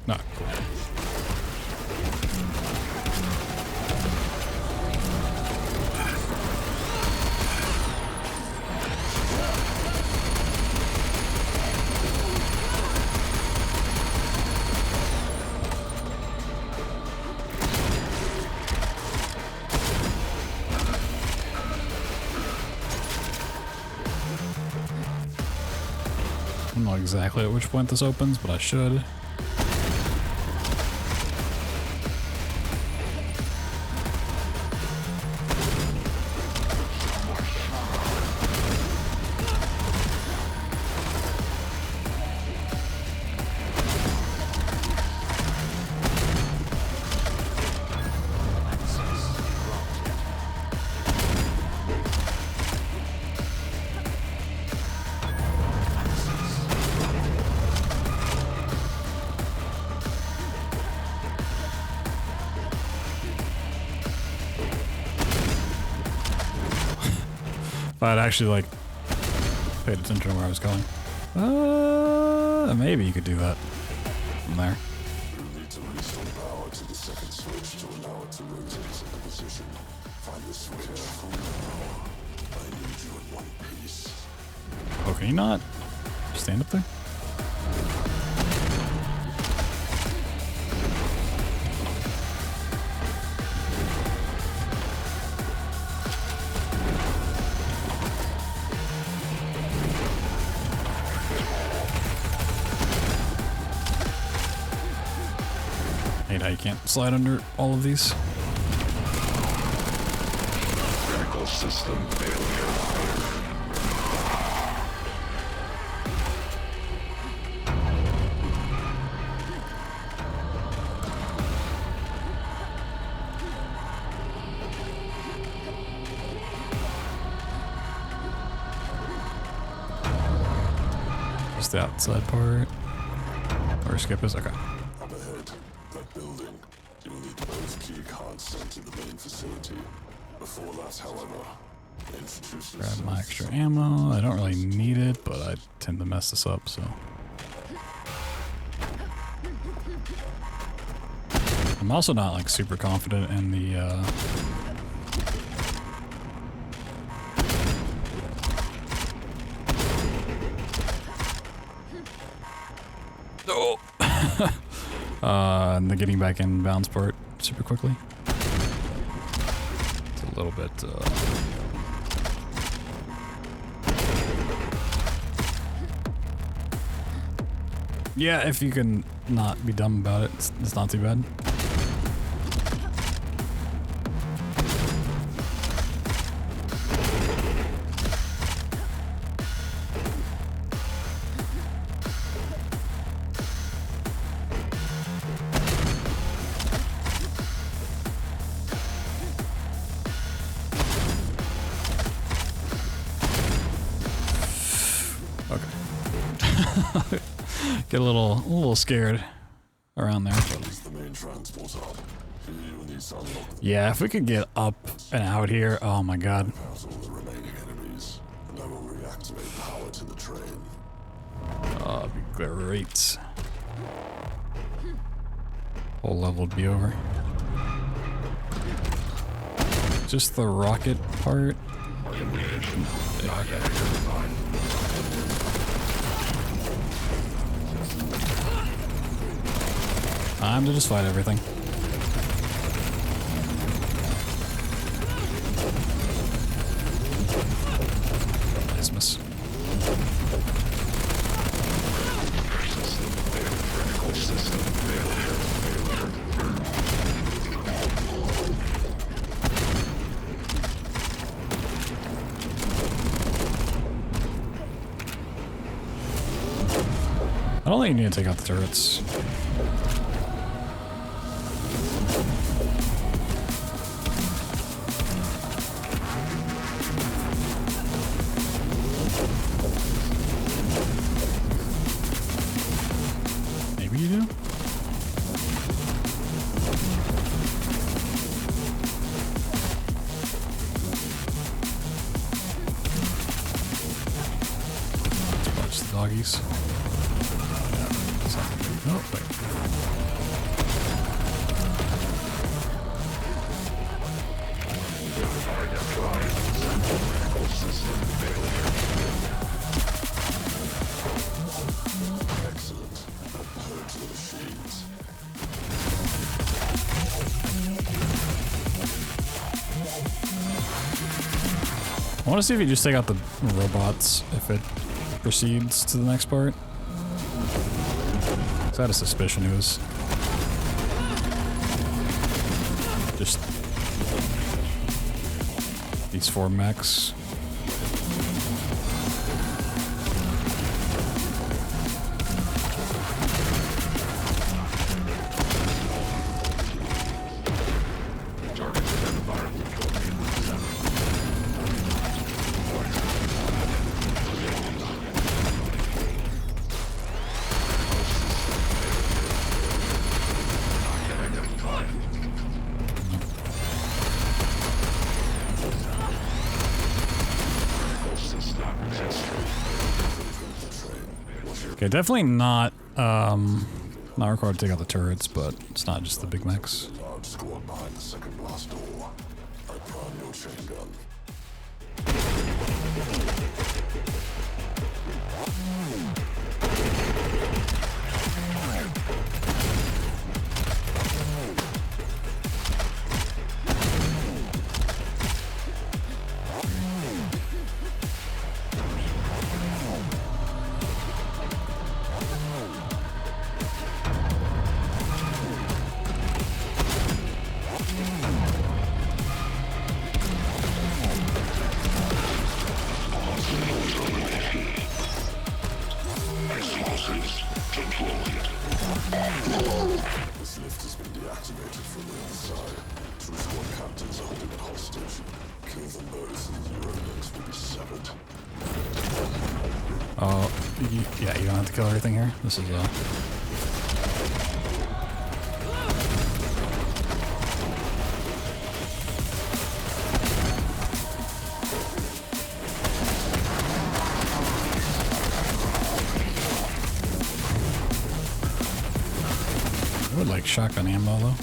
No, cool. I don't know exactly at which point this opens, but I should. If I'd actually like paid attention to where I was going. Maybe you could do that from there. You need to restore power to the second switch to allow it to rotate into position. Find the switch. Careful now. I need you in one piece. Oh, can you not stand up there? Hate how you can't slide under all of these. Critical system failure. Just the outside part. Or skip is okay. Up ahead, that building. You'll need both key cards sent to the main facility. Before that, however, Grab my extra ammo. I don't really need it, but I tend to mess this up, so. I'm also not like super confident in the and the getting back in bounds part super quickly. It's a little bit yeah, if you can not be dumb about it, it's not too bad. Get a little scared around there. The main transport hub. Here you need to unlock Yeah, if we could get up and out here, oh my god. out all the remaining enemies, and I will reactivate power to the train. Oh, that'd be great. Whole level would be over. Just the rocket part. Time to just fight everything. Nice miss. I don't think you need to take out the turrets. Maybe you do? Let's watch the doggies. Oh, wait. Excellent. Heard to the machines. I want to see if you just take out the robots if it proceeds to the next part. I had a suspicion it was just these 4 mechs. Okay, definitely not required to take out the turrets, but it's not just the big mechs. Large squad behind the second blast door. I prime your chain gun. This lift has been deactivated from the other side. 2 squad captains are holding it hostage. Kill them both and the Eurolinks will be severed. Oh, yeah, you don't have to kill everything here. This is like shotgun ammo though.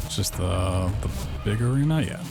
Just the big arena, yeah.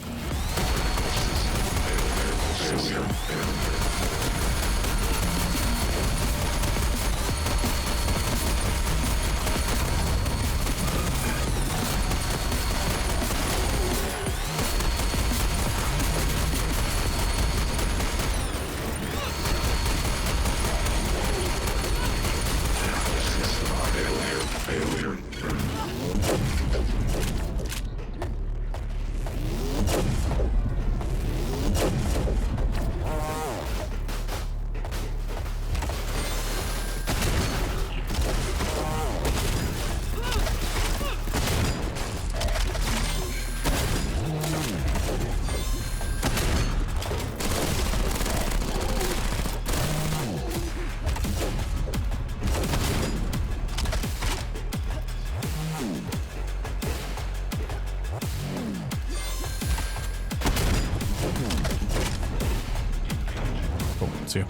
You.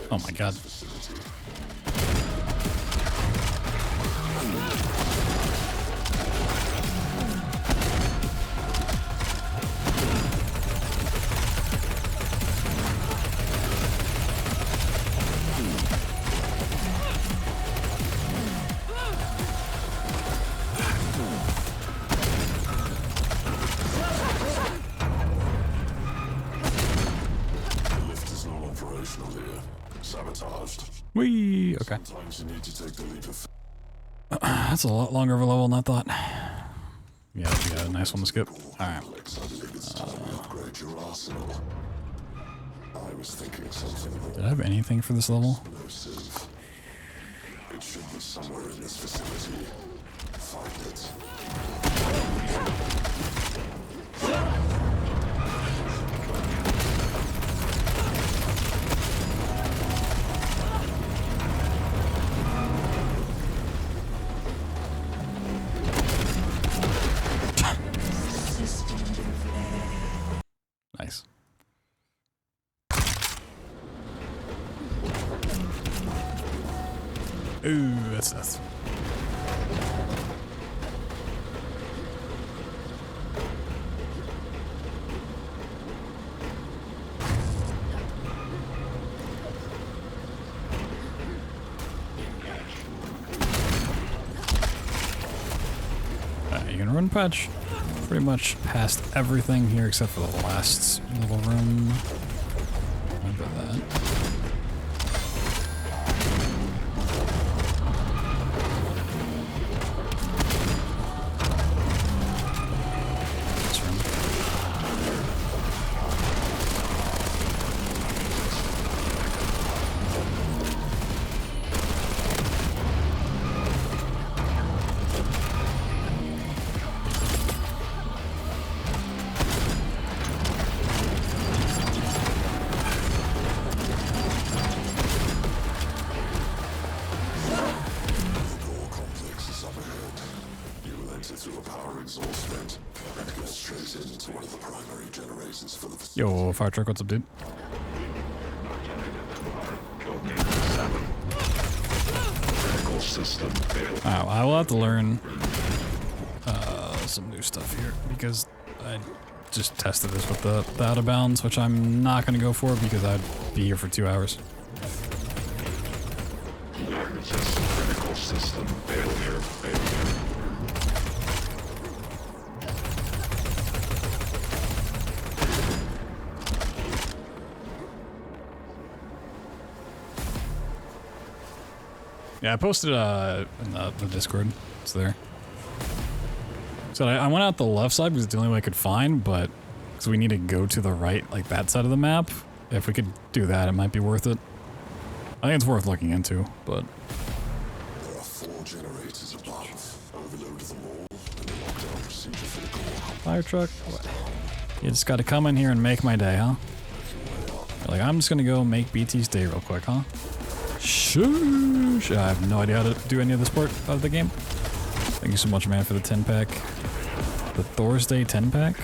Oh my god. Whee! Okay. That's a lot longer of a level than I thought. Yeah, we got a nice one to skip. Alright. Did I have anything for this level? It should be somewhere in this vicinity. Find it. Nice. Ooh, that's you can run patch pretty much past everything here except for the last little room. Remember that. Yo, fire truck, what's up, dude? Wow, I will have to learn some new stuff here because I just tested this with the out of bounds, which I'm not going to go for because I'd be here for 2 hours. Critical system failure. Yeah, I posted in the Discord. It's there. So I went out the left side because it's the only way I could find, but because we need to go to the right, like that side of the map. If we could do that, it might be worth it. I think it's worth looking into, but... There are 4 generators above. Overloaded them all, and a lockdown procedure for the core. Fire truck? You just gotta come in here and make my day, huh? You're like, I'm just gonna go make BT's day real quick, huh? Shoosh! I have no idea how to do any of this part of the game. Thank you so much, man, for the 10-pack. The Thursday 10-pack?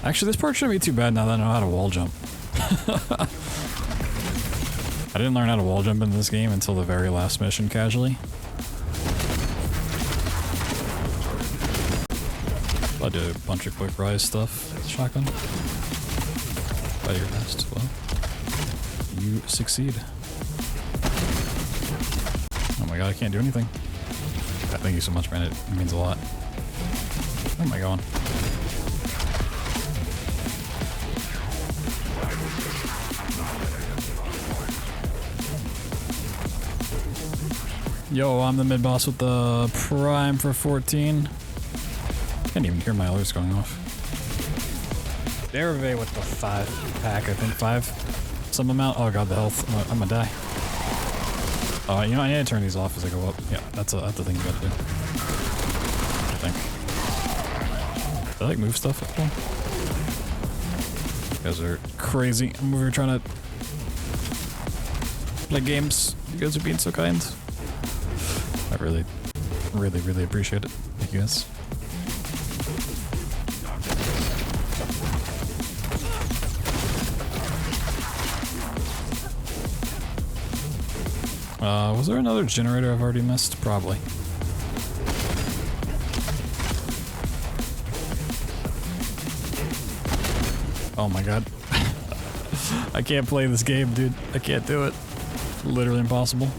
Actually, this part shouldn't be too bad now that I know how to wall jump. I didn't learn how to wall jump in this game until the very last mission casually. I did a bunch of quick rise stuff with shotgun. By your best, well, you succeed. Oh my god, I can't do anything. God, thank you so much, man. It means a lot. Where am I going? Yo, I'm the mid boss with the prime for 14. Can't even hear my alerts going off. Derivate with the 5-pack, I think 5 some amount. Oh god, the health. I'm gonna die. You know, I need to turn these off as I go up. Yeah, that's the thing you gotta do. I think. Did I like move stuff up there? You guys are crazy. I'm over here trying to play games. You guys are being so kind. I really, really, really appreciate it. Thank you guys. Was there another generator I've already missed? Probably. Oh my god. I can't play this game, dude. I can't do it. Literally impossible.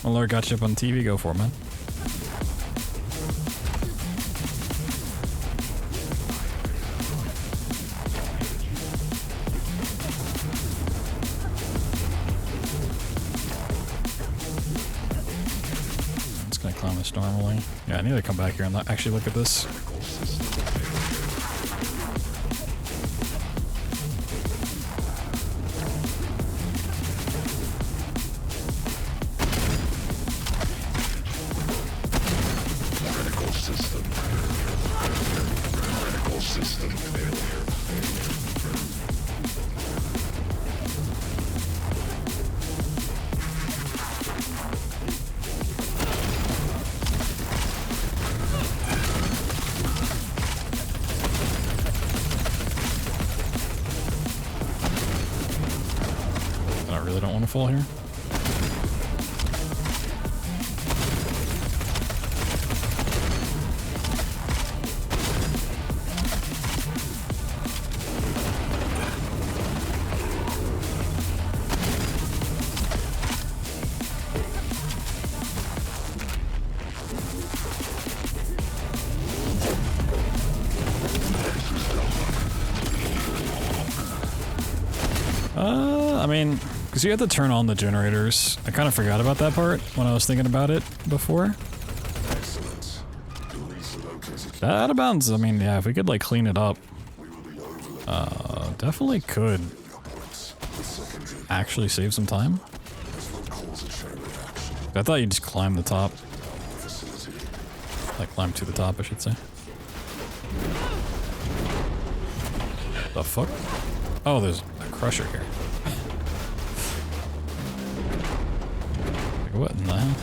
Well, Lord got you up on TV. Go for it, man. Normally. Yeah, I need to come back here and actually look at this. Critical system. Critical system failure. Fall here. I mean, because you have to turn on the generators. I kind of forgot about that part when I was thinking about it before. Excellent. Out of bounds. I mean, yeah, if we could like clean it up, definitely could actually save some time. I thought you'd just climb the top. Like climb to the top, I should say. The fuck? Oh, there's a crusher here. What in the hell?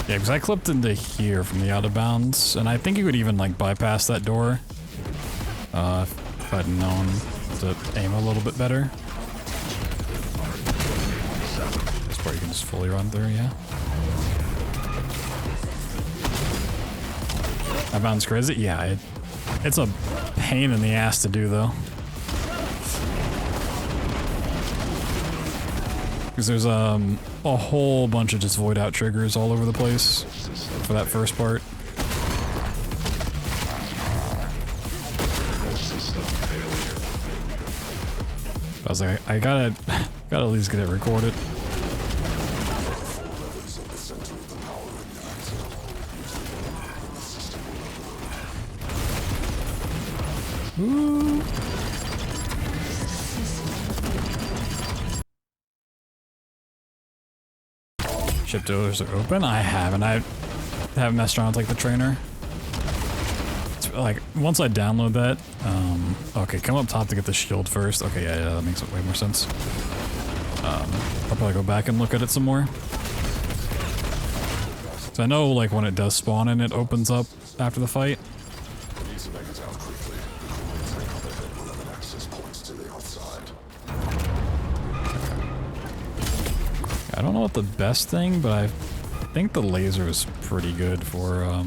Yeah, because I clipped into here from the out of bounds, and I think you would even like bypass that door if I'd known to aim a little bit better. This part you can just fully run through, yeah. Out of bounds crazy? Yeah, it's a pain in the ass to do though. Because there's a whole bunch of just void out triggers all over the place for that first part. I was like, I gotta at least get it recorded. Ooh. Ship doors are open? I haven't. I haven't messed around with like the trainer. It's like once I download that, okay, come up top to get the shield first. Okay, yeah, that makes way more sense. I'll probably go back and look at it some more. So I know like when it does spawn and it opens up after the fight. I don't know what the best thing, but I think the laser is pretty good for oh,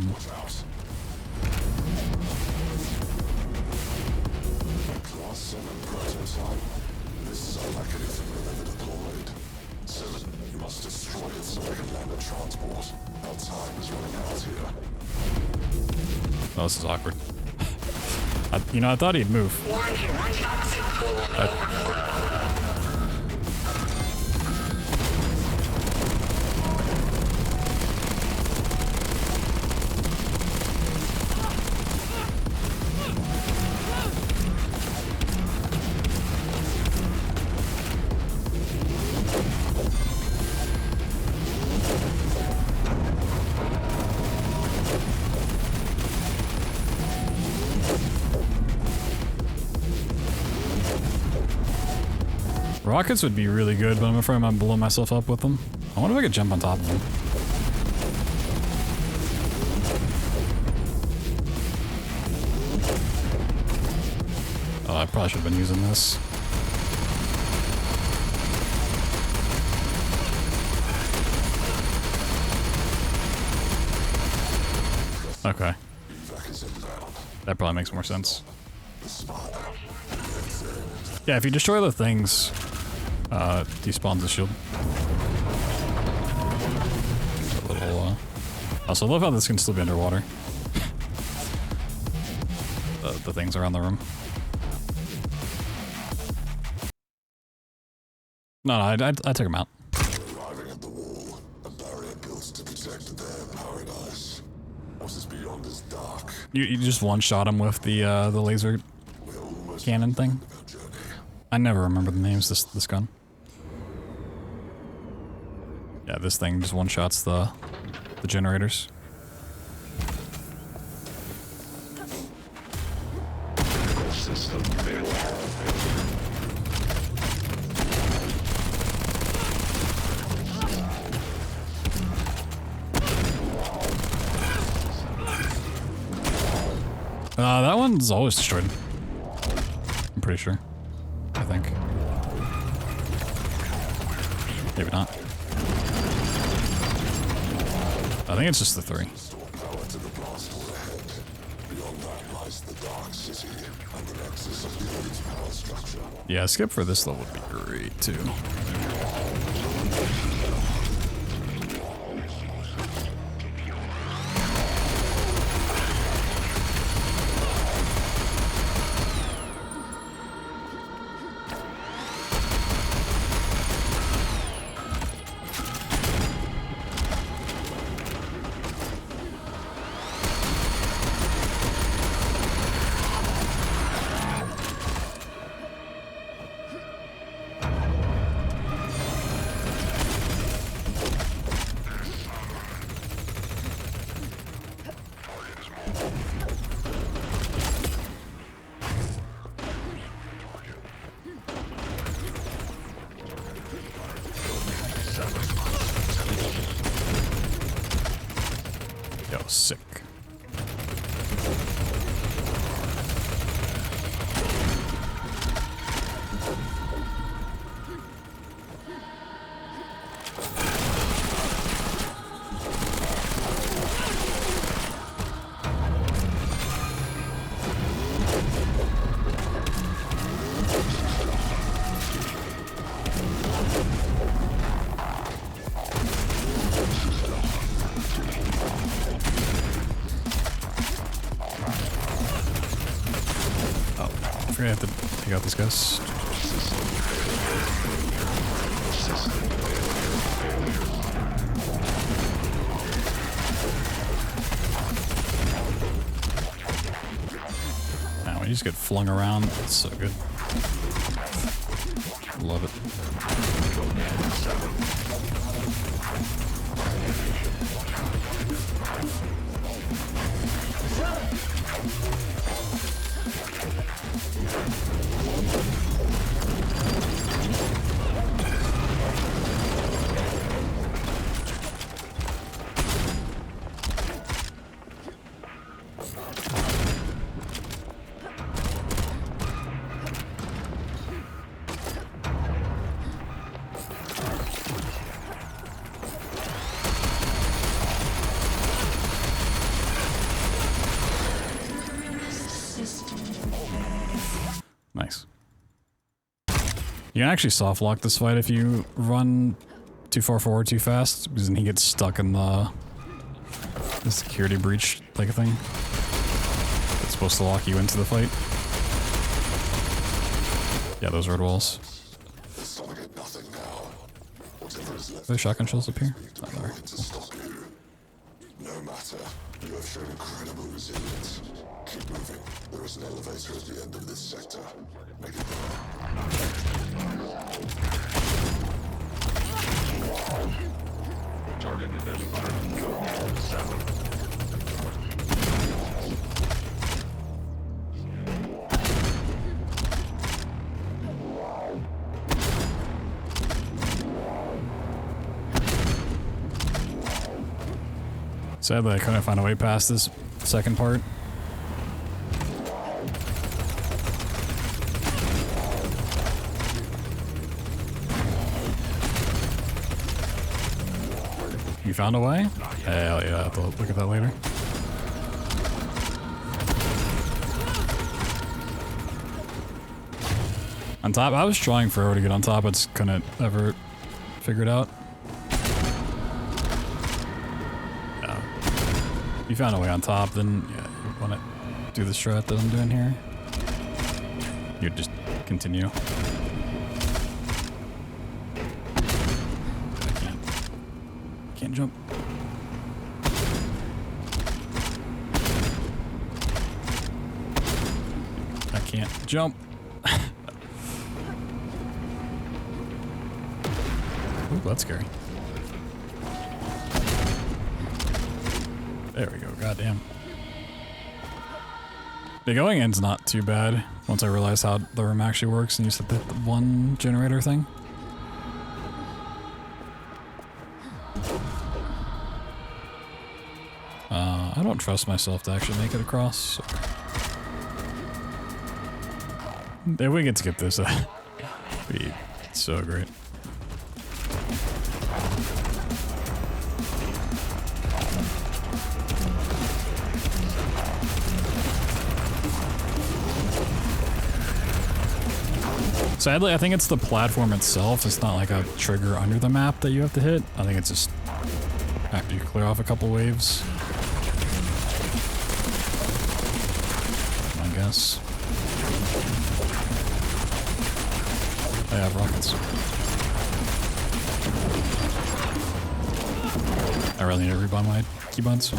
this is awkward. You know, I thought he'd move. Rockets would be really good, but I'm afraid I might blow myself up with them. I wonder if I could jump on top of them. Oh, I probably should have been using this. Okay. That probably makes more sense. Yeah, if you destroy the things, despawns the shield. A little, also, I love how this can still be underwater. The things around the room. No, I took them out. Arriving at the wall, a barrier built to protect their paradise. What is beyond is dark. You just one-shot him with the laser cannon thing. I never remember the names this gun. Yeah, this thing just one-shots the generators. System failure. That one's always destroyed. I'm pretty sure. I think. Maybe not. I think it's just the 3. Yeah, skip for this level would be great too. Oh, sick. I have to take out these guys. Now when you just get flung around, it's so good. Love it. Nice. You can actually soft lock this fight if you run too far forward too fast, because then he gets stuck in the security breach like a thing. It's supposed to lock you into the fight. Yeah, those red walls. Are there shotgun shells up here? Oh, there. Cool. No matter, you have shown incredible resilience. Keep moving. There is an elevator at the end of this sector. Make it Target identified. 7. Sadly, I couldn't find a way past this second part. You found a way? Hell yeah, I'll have to look at that later. On top, I was trying forever to get on top, I just couldn't ever figure it out. Yeah. If you found a way on top, then yeah, you want to do the strat that I'm doing here. You just continue. Can't jump. I can't jump. Ooh, that's scary. There we go, goddamn. The going in's not too bad once I realized how the room actually works and you said the one generator thing. I don't trust myself to actually make it across. So. If we could skip this, that'd be so great. Sadly, I think it's the platform itself. It's not like a trigger under the map that you have to hit. I think it's just after you clear off a couple waves. I guess. I have rockets. I really need to rebuy my keybinds.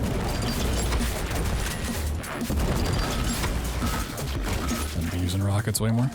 And be using rockets way more.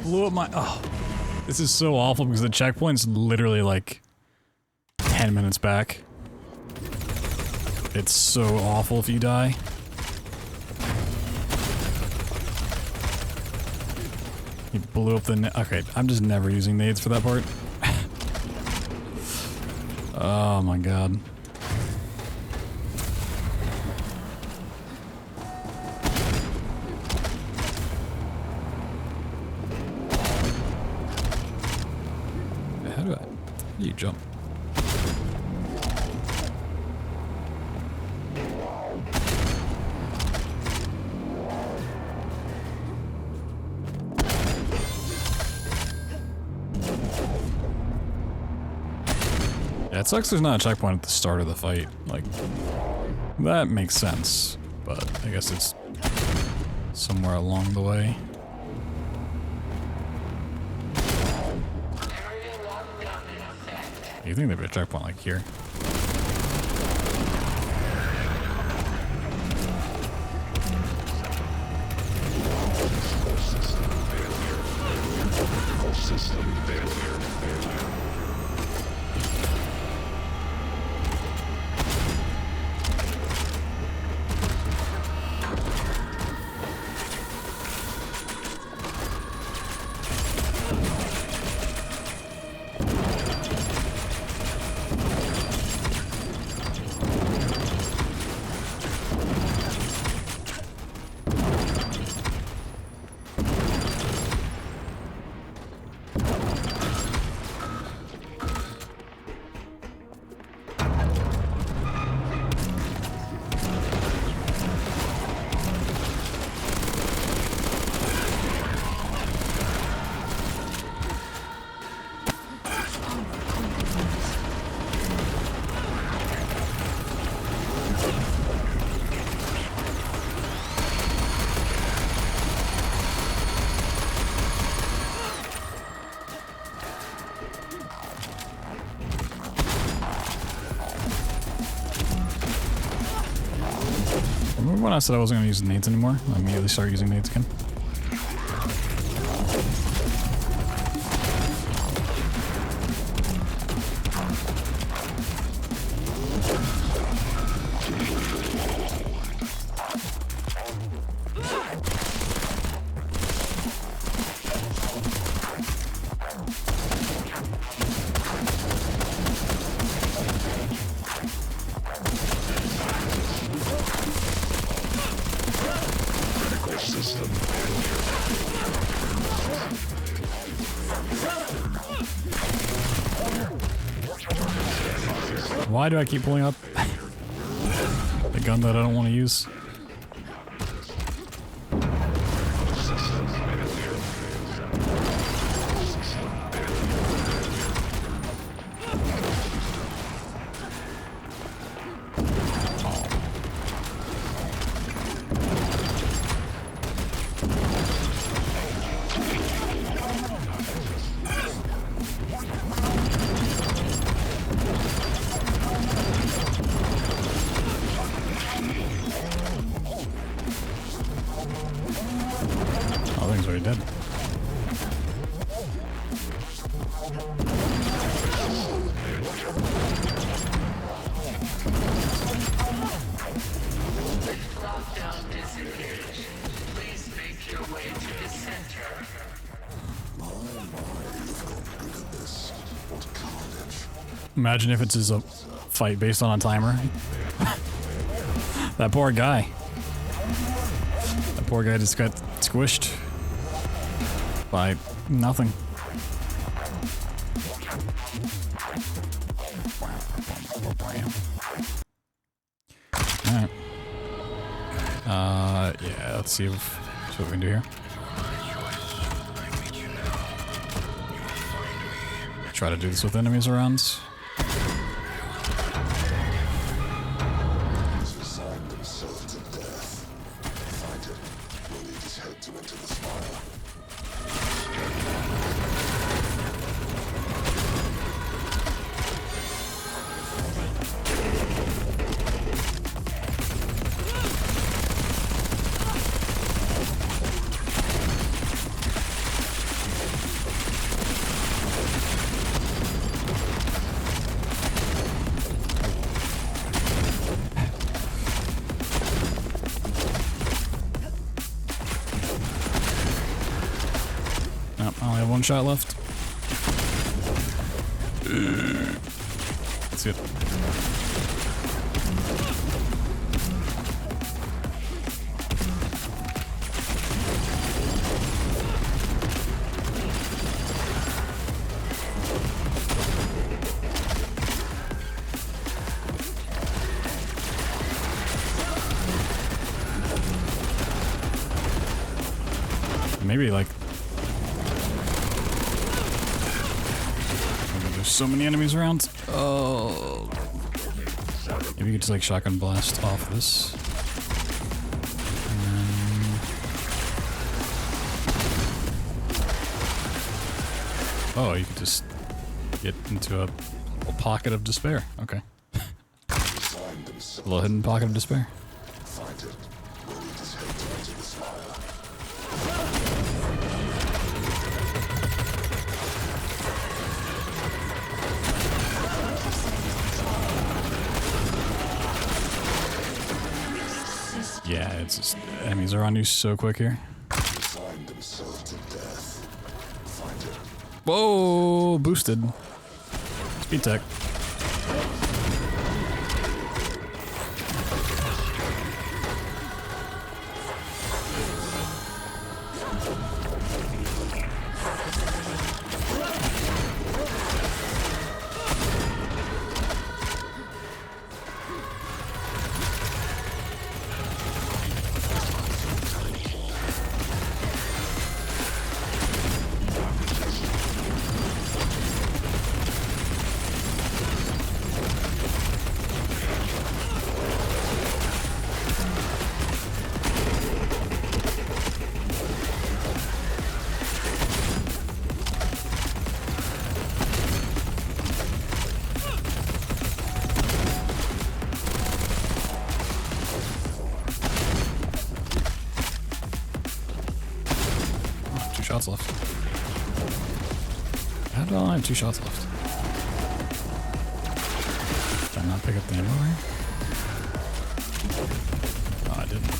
Blew up my... Oh. This is so awful because the checkpoint's literally like 10 minutes back. It's so awful if you die. You blew up the... Okay, I'm just never using nades for that part. Oh my god. How do you jump? Yeah, it sucks there's not a checkpoint at the start of the fight. Like, that makes sense, but I guess it's somewhere along the way. You think there'd be a checkpoint like here? Remember when I said I wasn't going to use nades anymore? I immediately started using nades again. Why do I keep pulling up the gun that I don't want to use? already dead. Lockdown disengaged. Please make your way to the center. Imagine if it's just a fight based on a timer. That poor guy. That poor guy just got squished by nothing. Alright. Yeah, let's see what we can do here. Try to do this with enemies around. He's resigned himself to death. Find him. We'll lead his head to enter the spire. Nope, I only have one shot left. That's it. Maybe like there's so many enemies around. Oh, maybe you could just like shotgun blast off this. And then... Oh, you could just get into a little pocket of despair. Okay, a little hidden pocket of despair. Find it. We'll lead his head to enter the spire. Yeah, it's just enemies are on you so quick here. Resigned himself to death. Find it. Whoa, boosted. Speed tech. Shots left. How do I have 2 shots left? Did I not pick up the ammo here? Oh, I didn't.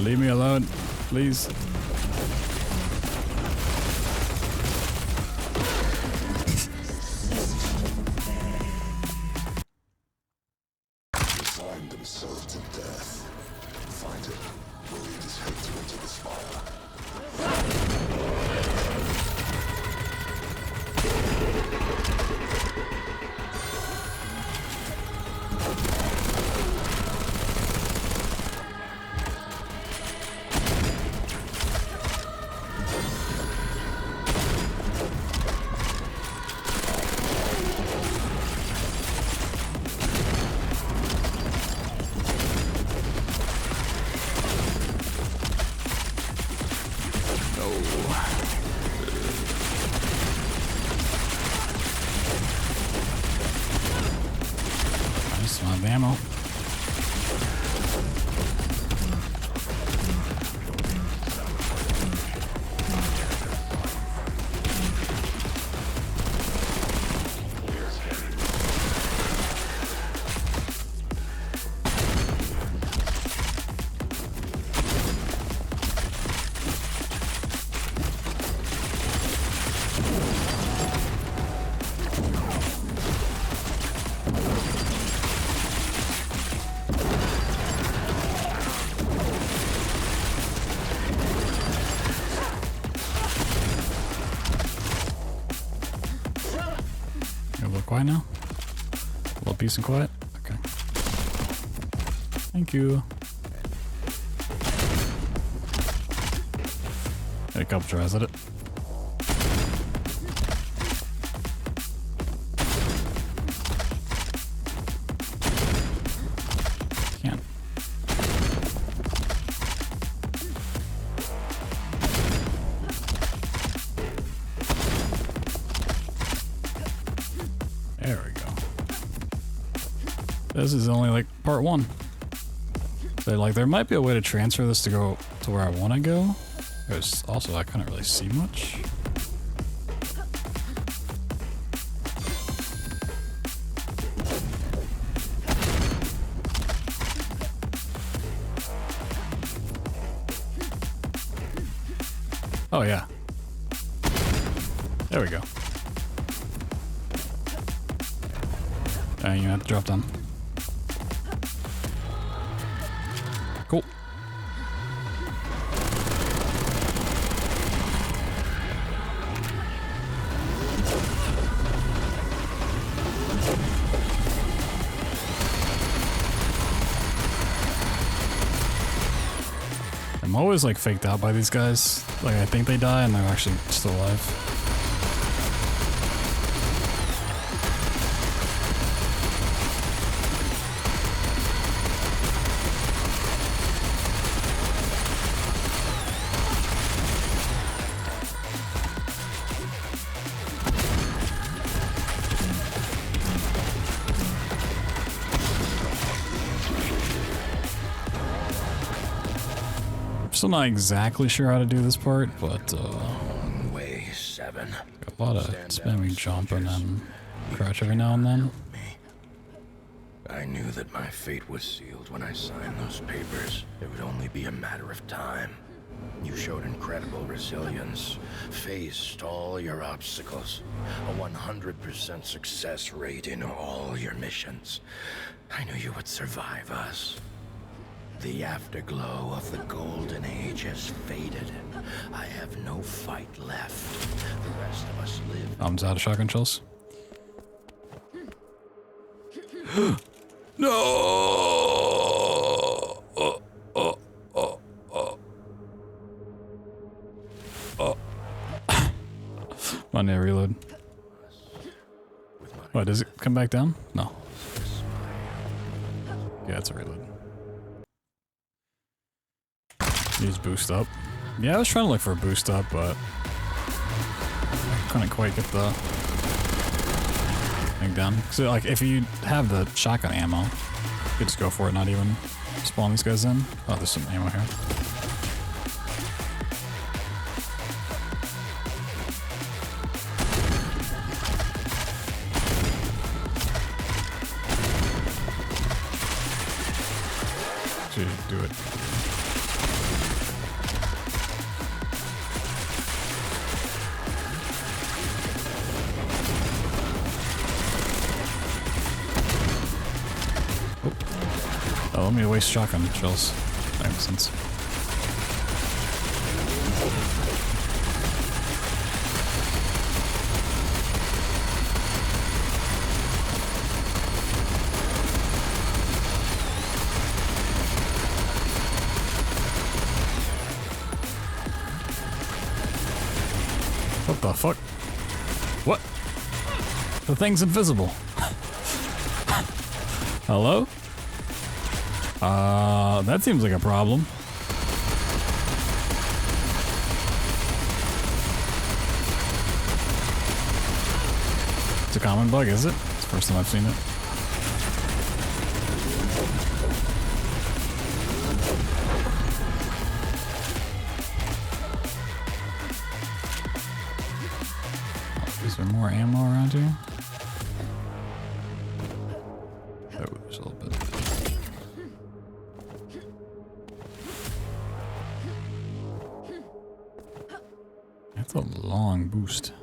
Leave me alone, please. Resigned himself to death. Find it. We'll lead his head to enter the spire. ammo. Quiet now? A little peace and quiet? Okay. Thank you. Got a couple tries at it. Can't. There we go. This is only like part 1. So like there might be a way to transfer this to go to where I want to go. There's also I couldn't really see much. Oh yeah. There we go. You have to drop down. Cool. I'm always like faked out by these guys. Like I think they die and they're actually still alive. Still not exactly sure how to do this part, but Way 7. got a lot of spamming jumping and crouch every now and then. I knew that my fate was sealed when I signed those papers. It would only be a matter of time. You showed incredible resilience, faced all your obstacles, a 100% success rate in all your missions. I knew you would survive us. The afterglow of the golden age has faded. I have no fight left. The rest of us live. Arms out of shotgun shells. No! I need to reload. What, does it come back down? No. Yeah, it's a reload. Use boost up. Yeah, I was trying to look for a boost up, but I couldn't quite get the thing done. So, like, if you have the shotgun ammo, you could just go for it, not even spawn these guys in. Oh, there's some ammo here. Do it. Oh, let me waste shotgun shells. That makes sense. What the fuck? What? The thing's invisible. Hello? That seems like a problem. It's a common bug, is it? It's the first time I've seen it. Is there more ammo around here? Oh, there's a little bit. That's a long boost.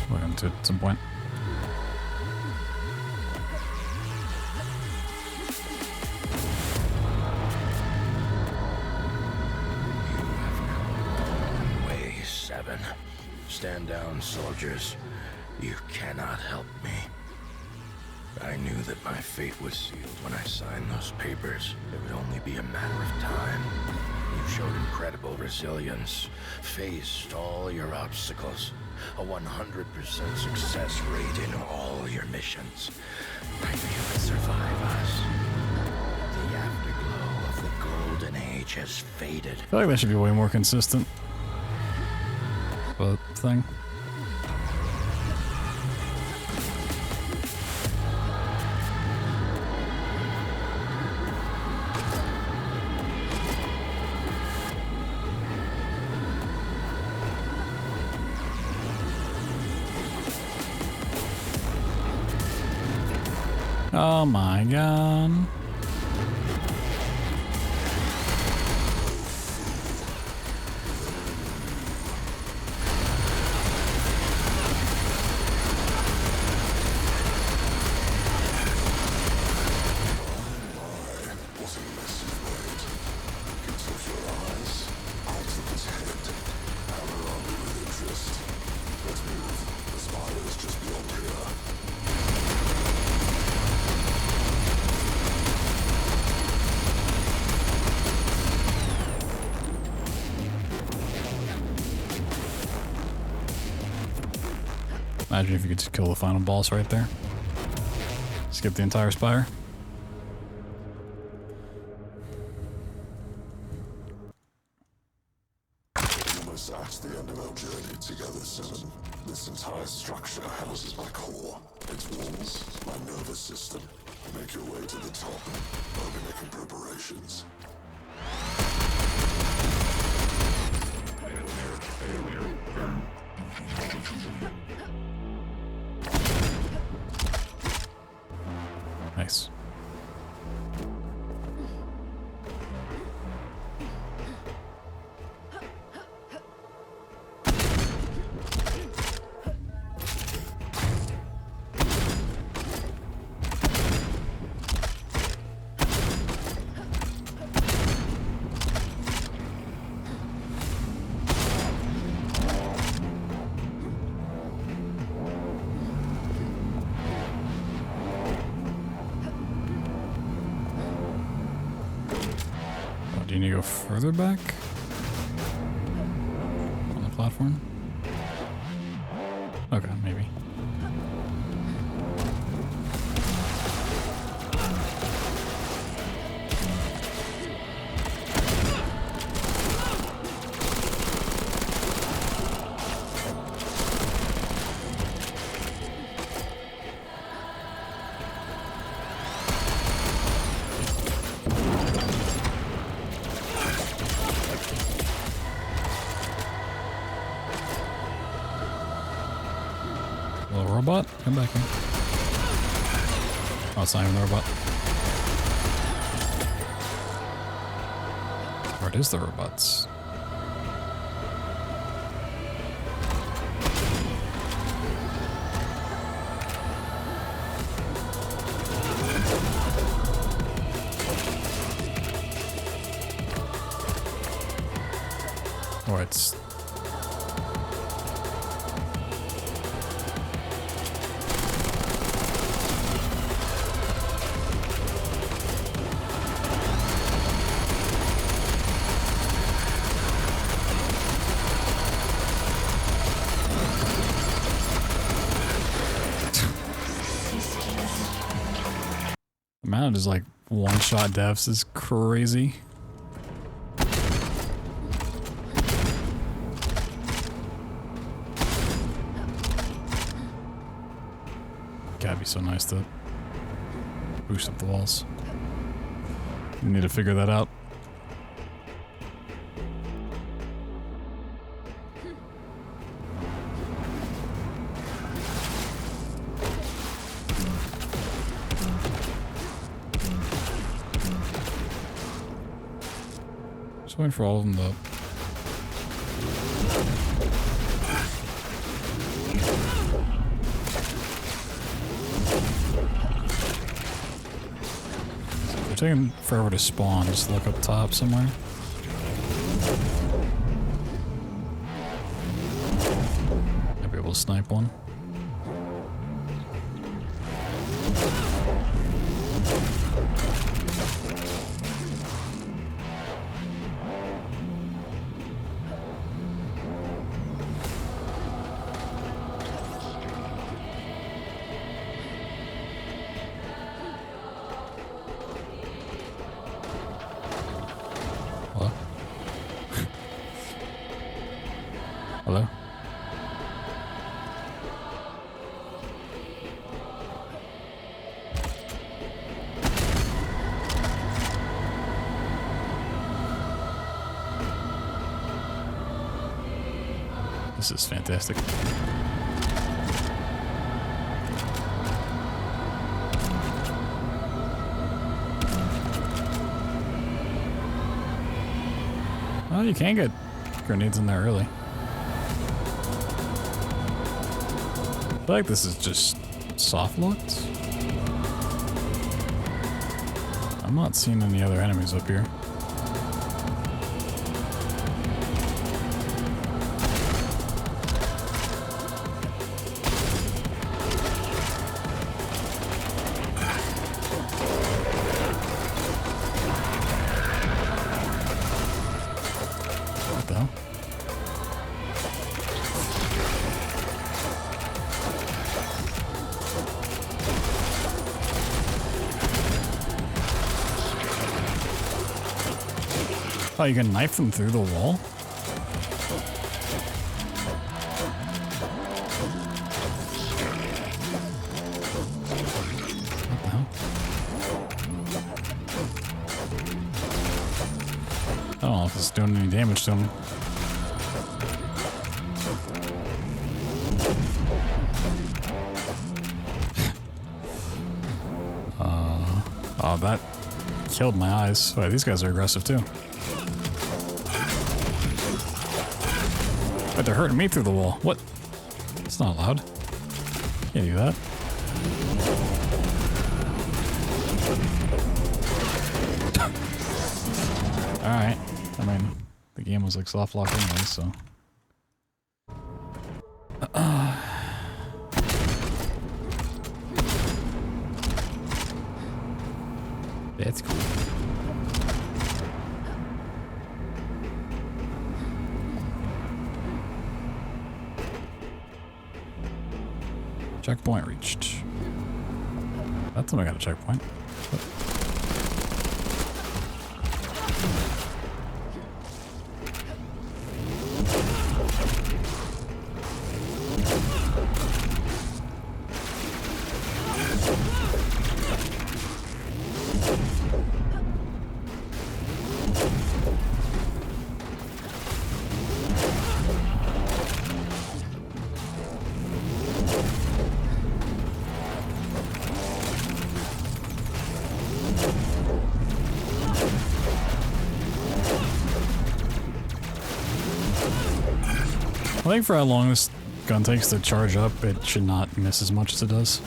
We're going to at some point. Stand down, soldiers. You cannot help me. I knew that my fate was sealed when I signed those papers. It would only be a matter of time. You showed incredible resilience, faced all your obstacles, a 100% success rate in all your missions. I knew you would survive us. The afterglow of the golden age has faded. I feel like that should be way more consistent. But thing. Oh my god. Imagine if you could just kill the final boss right there. Skip the entire spire. Almost at the end of our journey together, Seven. This entire structure houses my core, its walls, my nervous system. Make your way to the top. I'll be making preparations. Nice. Do you need to go further back? On the platform? Okay, maybe. Little robot, come back here. Oh, it's not even the robot. Or it is the robots. Or it's... The amount of just like one-shot deaths is crazy. be so nice to boost up the walls. We need to figure that out. Just waiting for all of them to... They're taking forever to spawn. Just look up top somewhere. Might be able to snipe one. Hello? This is fantastic. Oh, you can get grenades in there early. I feel like this is just soft locked. I'm not seeing any other enemies up here. What the hell? Oh, you can knife them through the wall? What the hell? I don't know if it's doing any damage to them. Oh, that killed my eyes. Wait, these guys are aggressive too. But they're hurting me through the wall. What? It's not allowed. Can't do that. Alright. I mean, the game was like soft lock anyway, so. That's cool. Checkpoint reached. That's when I got a checkpoint. What? I think for how long this gun takes to charge up, it should not miss as much as it does.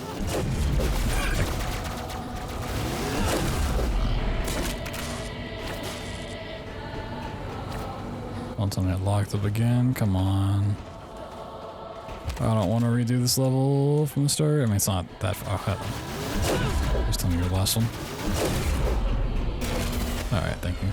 Don't tell me it locked up again. Come on. I don't want to redo this level from the start. I mean, it's not that far. Oh, just tell me your last one. Alright, thank you.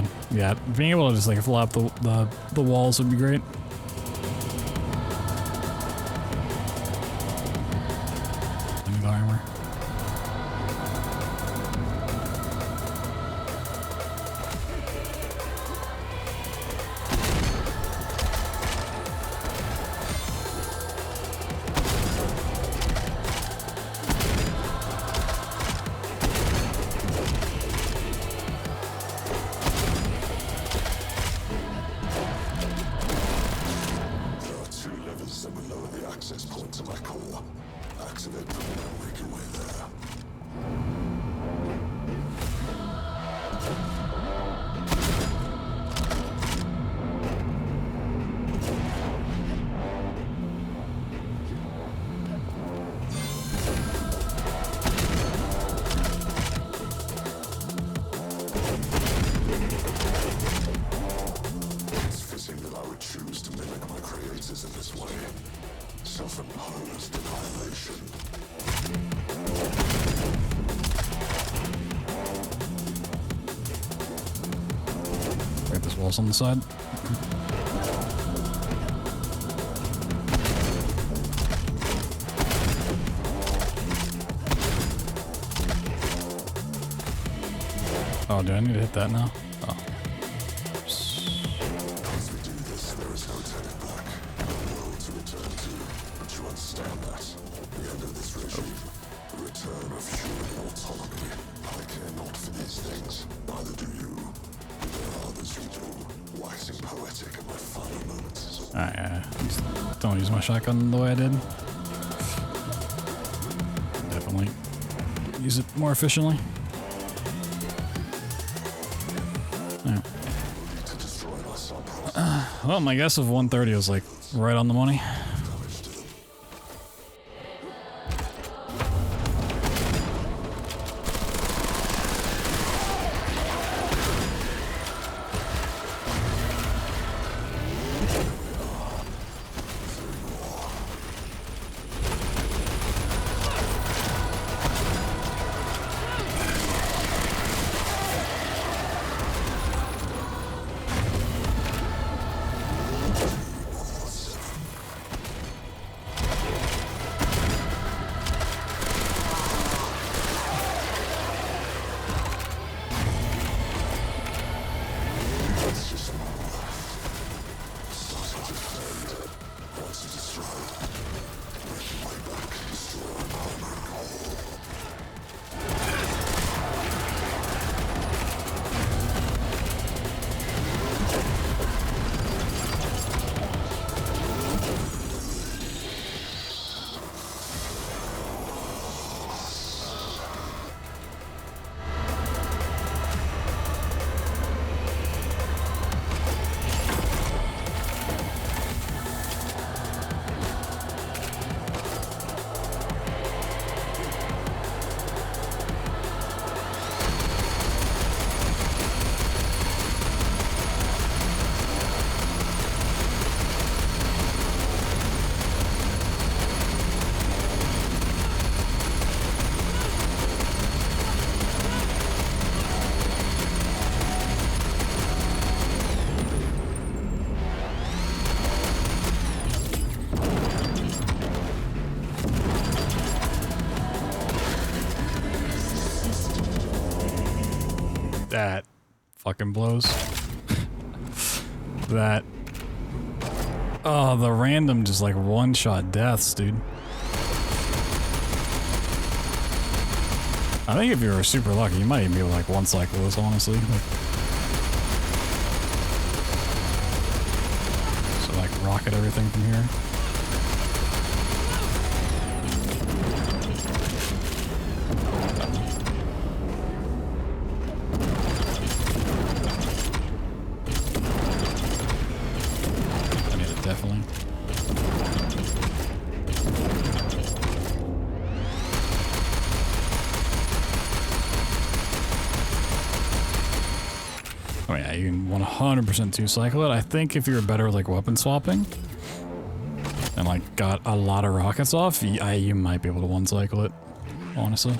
bad. Yeah, being able to just like flop the walls would be great. Any armor. On the side. Oh, do I need to hit that now? Oh. As we do this, there is no turning back. No world to return to. But you understand that. The end of this regime. The return of human autonomy. I care not for these things. Neither do you. There are others who do. Waxing poetic in my final moments. Alright, just don't use my shotgun the way I did. Definitely use it more efficiently. Right. Well, my guess of 130 was like right on the money. That fucking blows. That. Oh, the random just like one-shot deaths, dude. I think if you were super lucky, you might even be able to like one cycle this, honestly. So like rocket everything from here. Definitely. Oh yeah, you can 100% two-cycle it. I think if you're better with like weapon swapping and like got a lot of rockets off, you might be able to one-cycle it, honestly.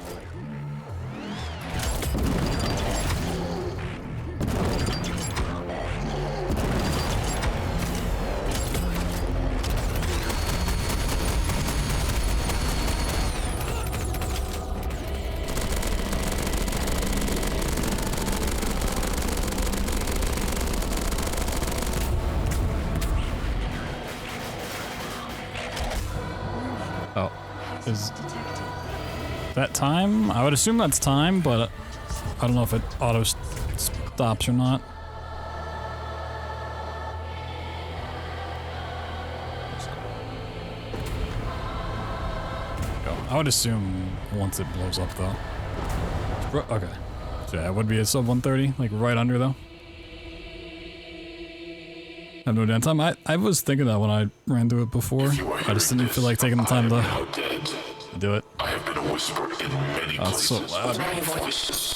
Oh, is Detected. that time? I would assume that's time, but I don't know if it auto stops or not. I would assume once it blows up though. Okay. So yeah, it would be a sub 130, like right under though. Have no downtime. I was thinking that when I ran through it before. I just didn't feel like taking the time to do it. I have been a whisper in many Oh, it's so places loud. with many voices.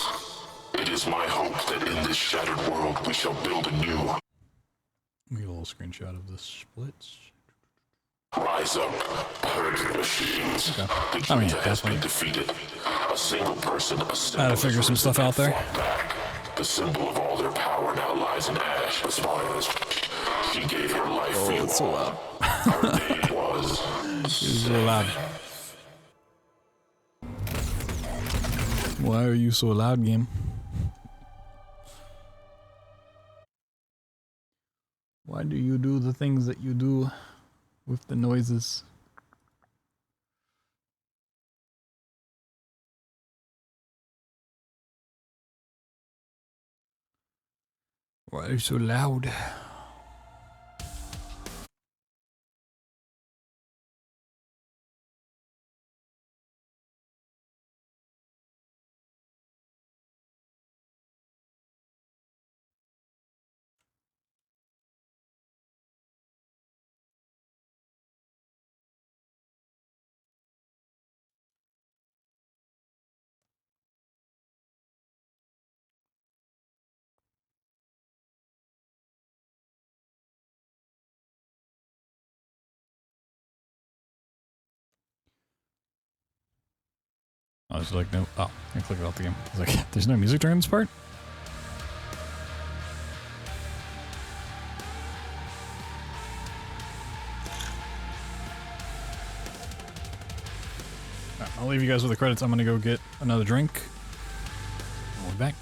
It is my hope that in this shattered world we shall build a new. Let me get a little screenshot of the splits. Rise up, purge the machines. Okay. The I mean, junta yeah, has been definitely. defeated. A single person, a I had to figure some stuff out there. back. The symbol of all their power now lies in ash. As far as she gave her life for you so all. loud. Her name was. It's so loud. Why are you so loud, game? Why do you do the things that you do with the noises? Why are you so loud? I was like, no. Oh, I clicked off the game. I was like, there's no music during this part? Alright, I'll leave you guys with the credits. I'm gonna go get another drink. We'll be back.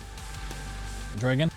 Try again.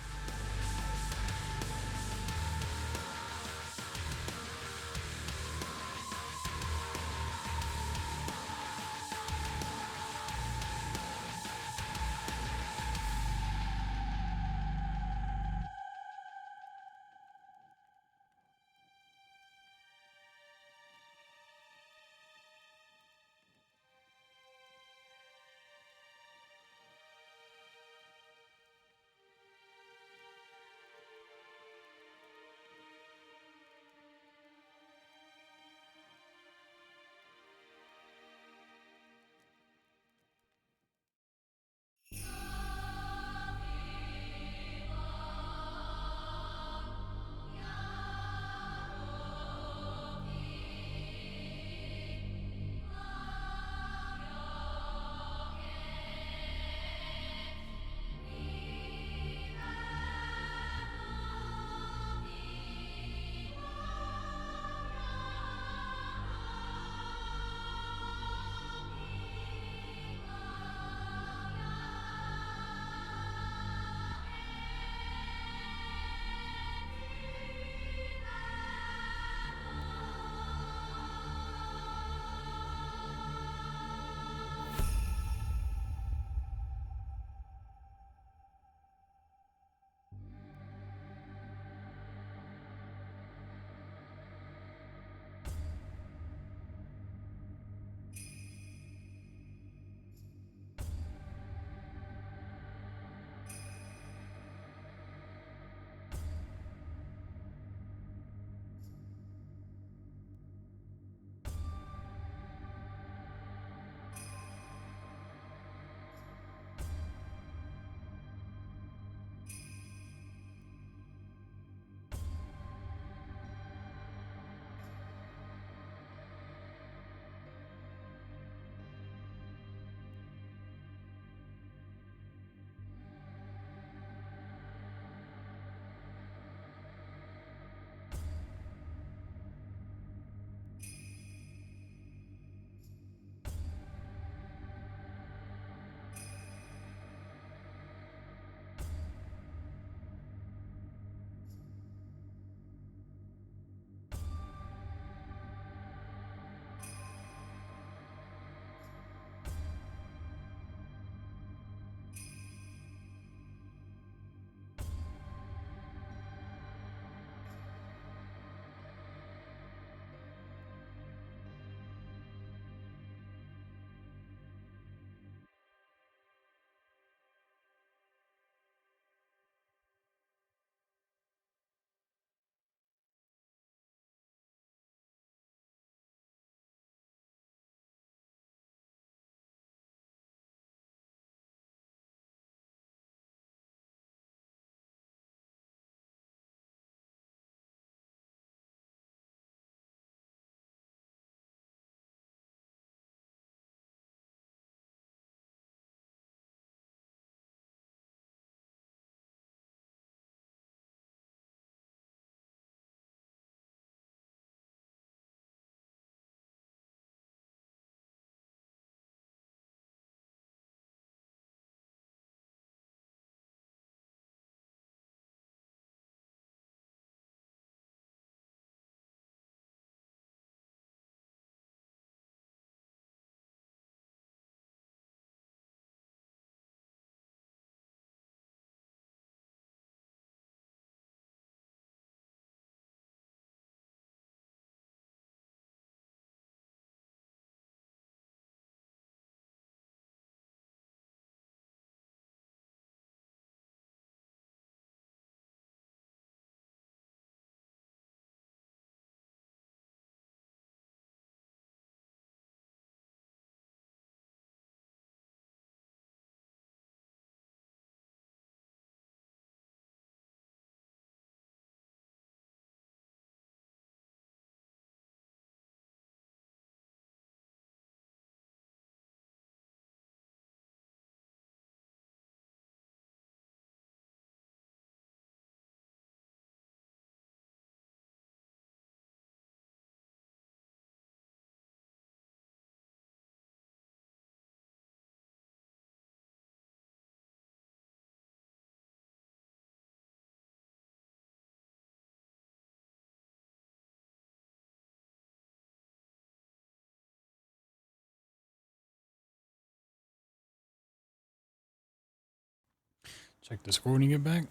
Check Discord when you get back.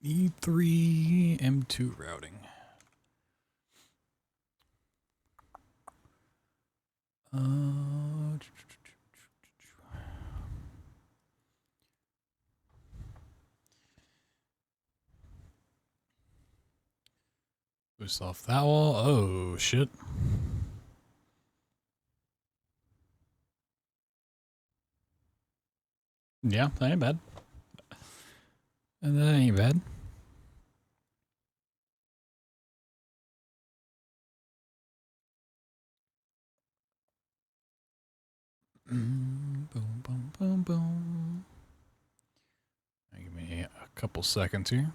E3 M2 routing. Boost off that wall. Oh shit. Yeah, that ain't bad. And that ain't bad. Boom, boom, boom, boom. Give me a couple seconds here.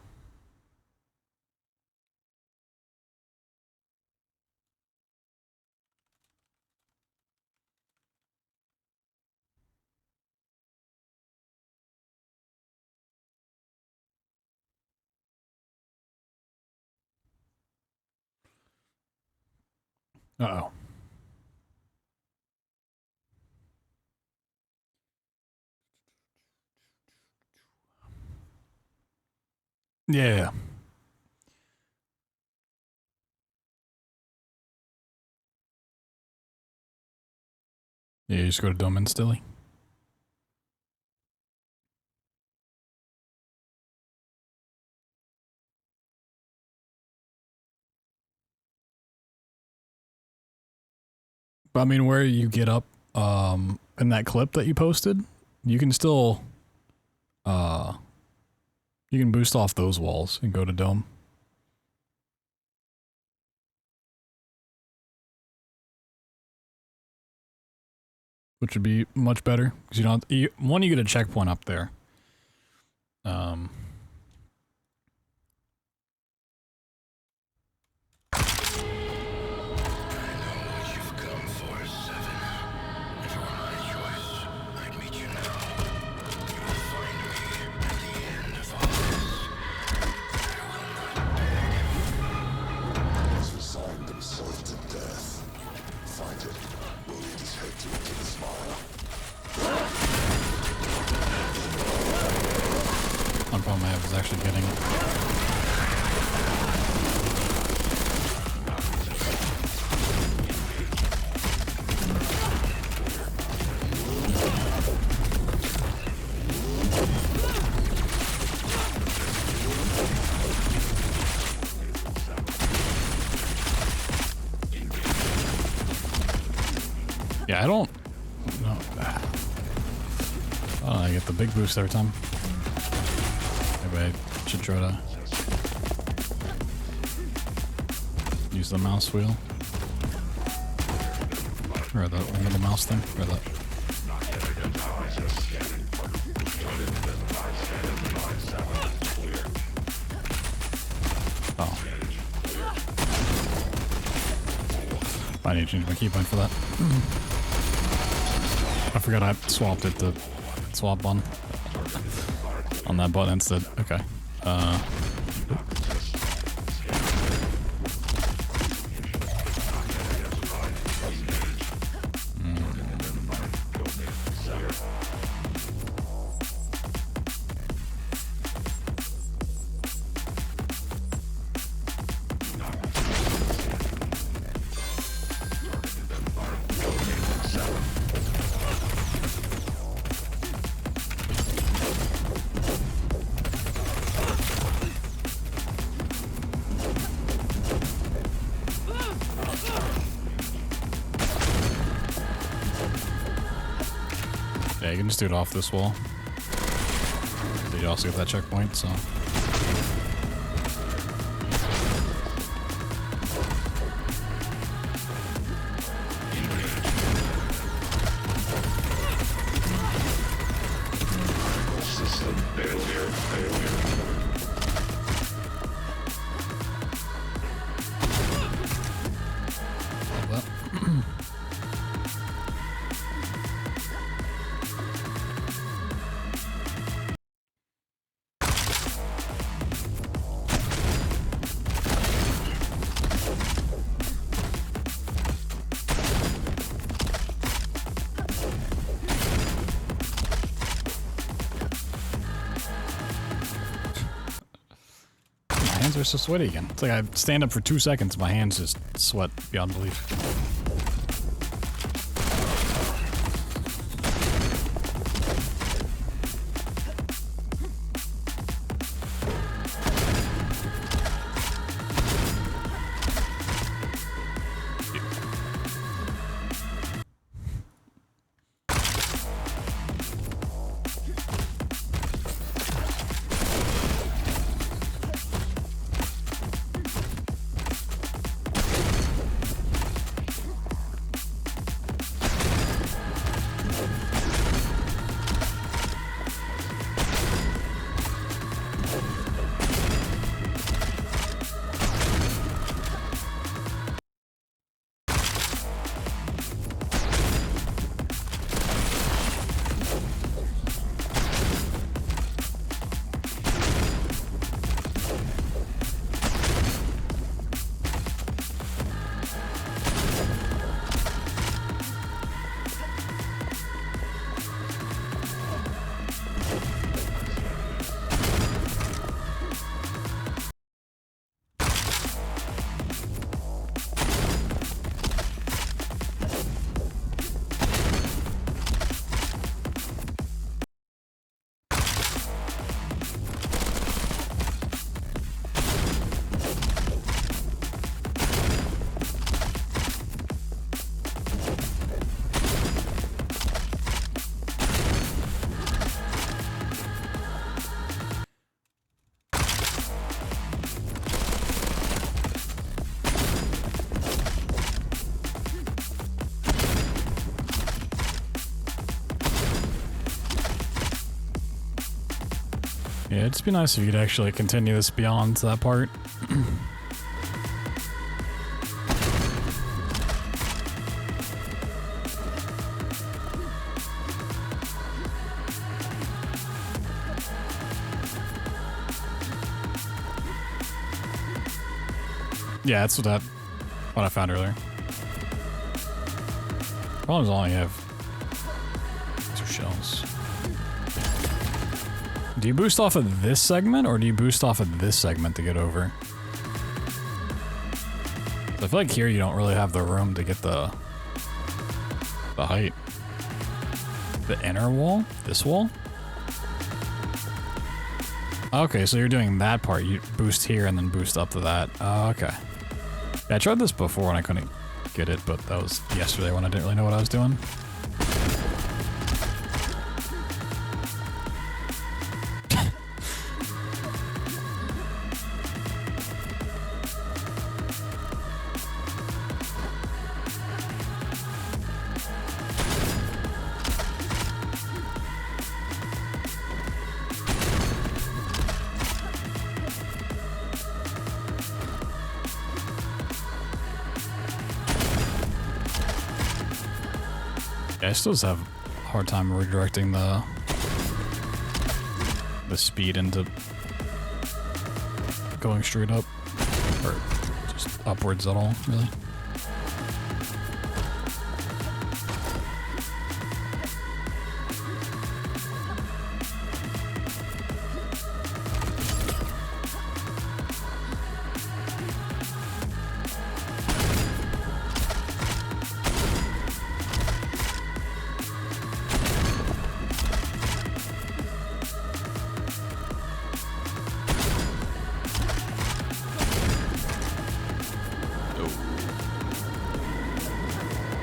Uh-oh. Yeah. Yeah, you just go to Dome instantly. But I mean, where you get up in that clip that you posted, you can still you can boost off those walls and go to Dome. Which would be much better because you don't you get a checkpoint up there. One problem I have is actually getting yeah, I don't know. Oh, I get the big boost every time. Maybe I should try to use the mouse wheel. Or the little mouse thing. Or the... Oh. I need to change my keybind for that. I forgot I swapped it to swap on that button instead. Okay. Yeah, you can just do it off this wall. But you also get that checkpoint, so. hands are so sweaty again. It's like I stand up for 2 seconds, my hands just sweat beyond belief. Yeah, it'd just be nice if you could actually continue this beyond that part. Yeah, that's what I found earlier. Problem is I only have 2 shells. Do you boost off of this segment, or do you boost off of this segment to get over? I feel like here you don't really have the room to get the height. The inner wall? This wall? Okay, so you're doing that part. You boost here and then boost up to that. Oh, okay. Yeah, I tried this before and I couldn't get it, but that was yesterday when I didn't really know what I was doing. I still just have a hard time redirecting the speed into going straight up, or just upwards at all, really.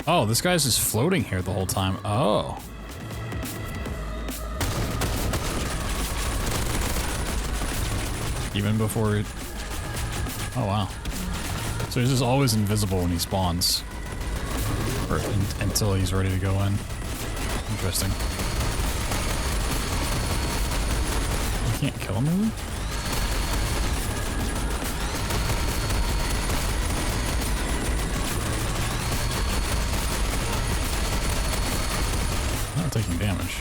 Oh, this guy's just floating here the whole time. Oh. Even before it... Oh, wow. So he's just always invisible when he spawns. Or until he's ready to go in. Interesting. You can't kill him, really? Not taking damage.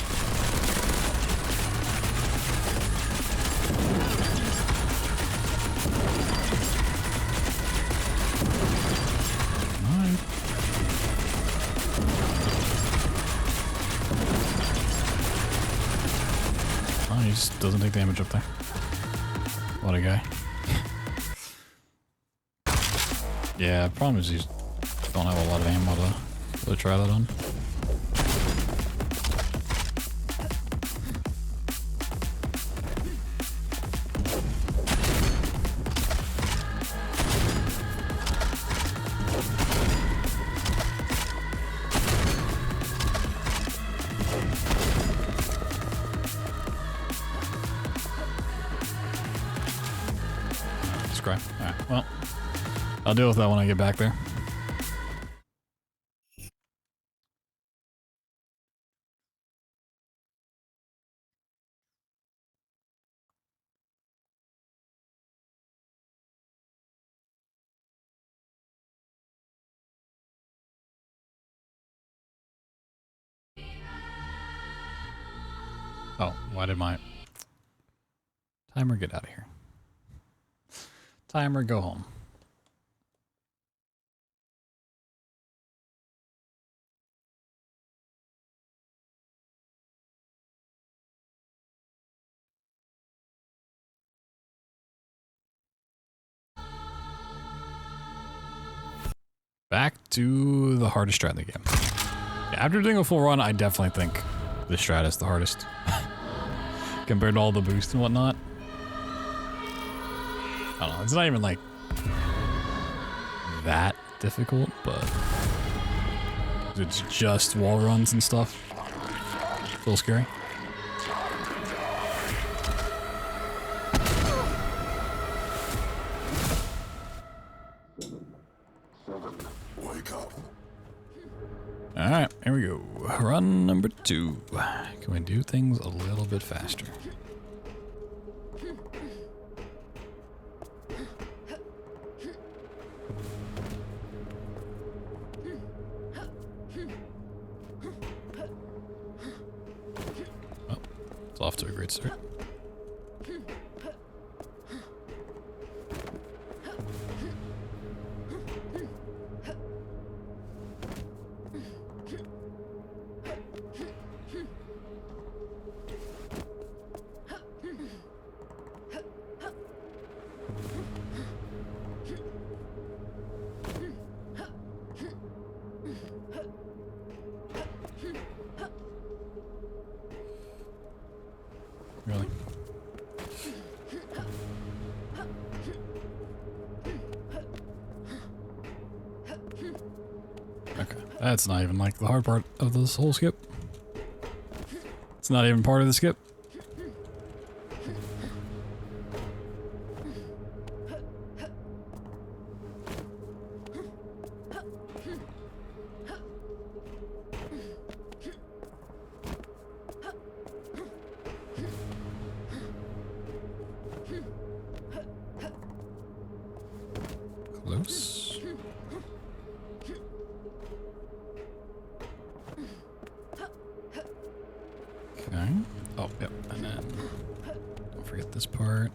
Alright. Oh, he just doesn't take damage up there. What a guy. Yeah, problem is you don't have a lot of ammo to try that on. Alright, well, I'll deal with that when I get back there. Oh, why did my timer get out of here? Timer, go home. Back to the hardest strat in the game. Yeah, after doing a full run, I definitely think this strat is the hardest. Compared to all the boosts and whatnot. I don't know, it's not even like that difficult, but it's just wall runs and stuff. It's a little scary. Wake up. Alright, here we go. Run number 2. Can we do things a little bit faster? Oh, it's off to a great start. Really? Okay, that's not even like the hard part of this whole skip. It's not even part of the skip. Close. Okay. Oh, yep. And then don't forget this part.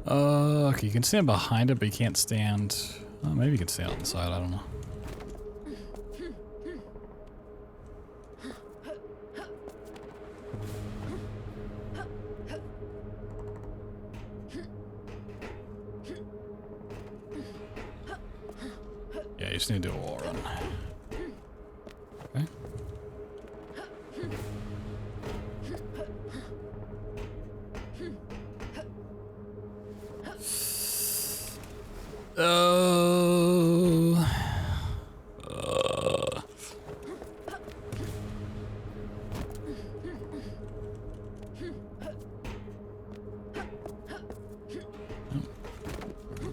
Okay, you can stand behind it, but you can't stand. Oh, maybe you can stand on the side. I don't know. Yeah, you just need to do a wall run. Okay. Oh.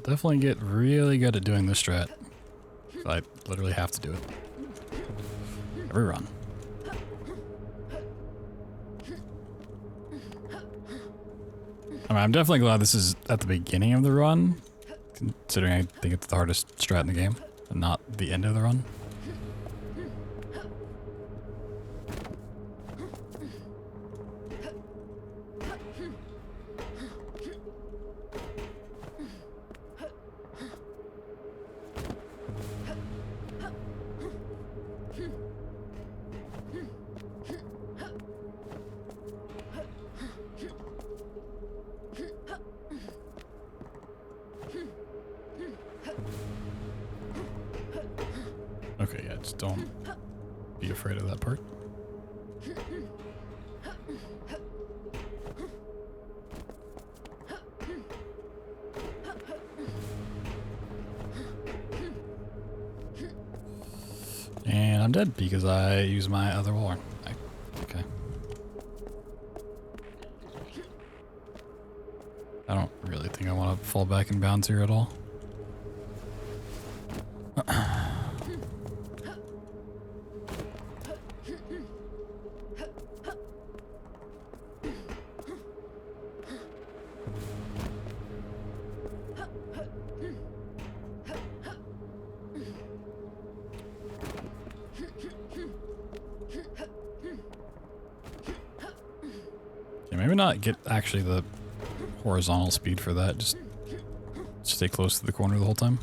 Definitely get really good at doing this strat. I literally have to do it. Every run. I mean, I'm definitely glad this is at the beginning of the run, considering I think it's the hardest strat in the game, and not the end of the run. Just don't be afraid of that part. And I'm dead because I use my other wall. Okay. I don't really think I want to fall back in bounds here at all. Maybe not get actually the horizontal speed for that, just stay close to the corner the whole time.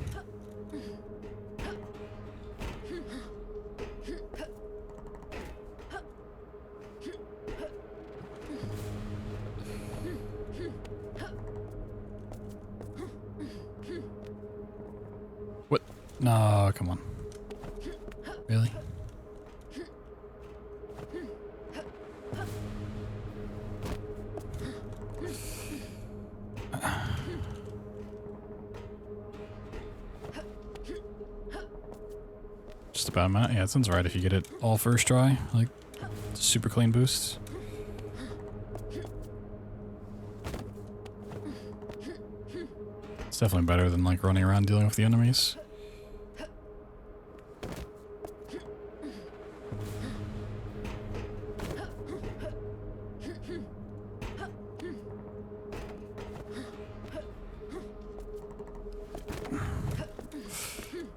What? No, come on. Really? Just about amount. Yeah, it sounds right if you get it all first try. Like, super clean boosts. It's definitely better than like running around dealing with the enemies.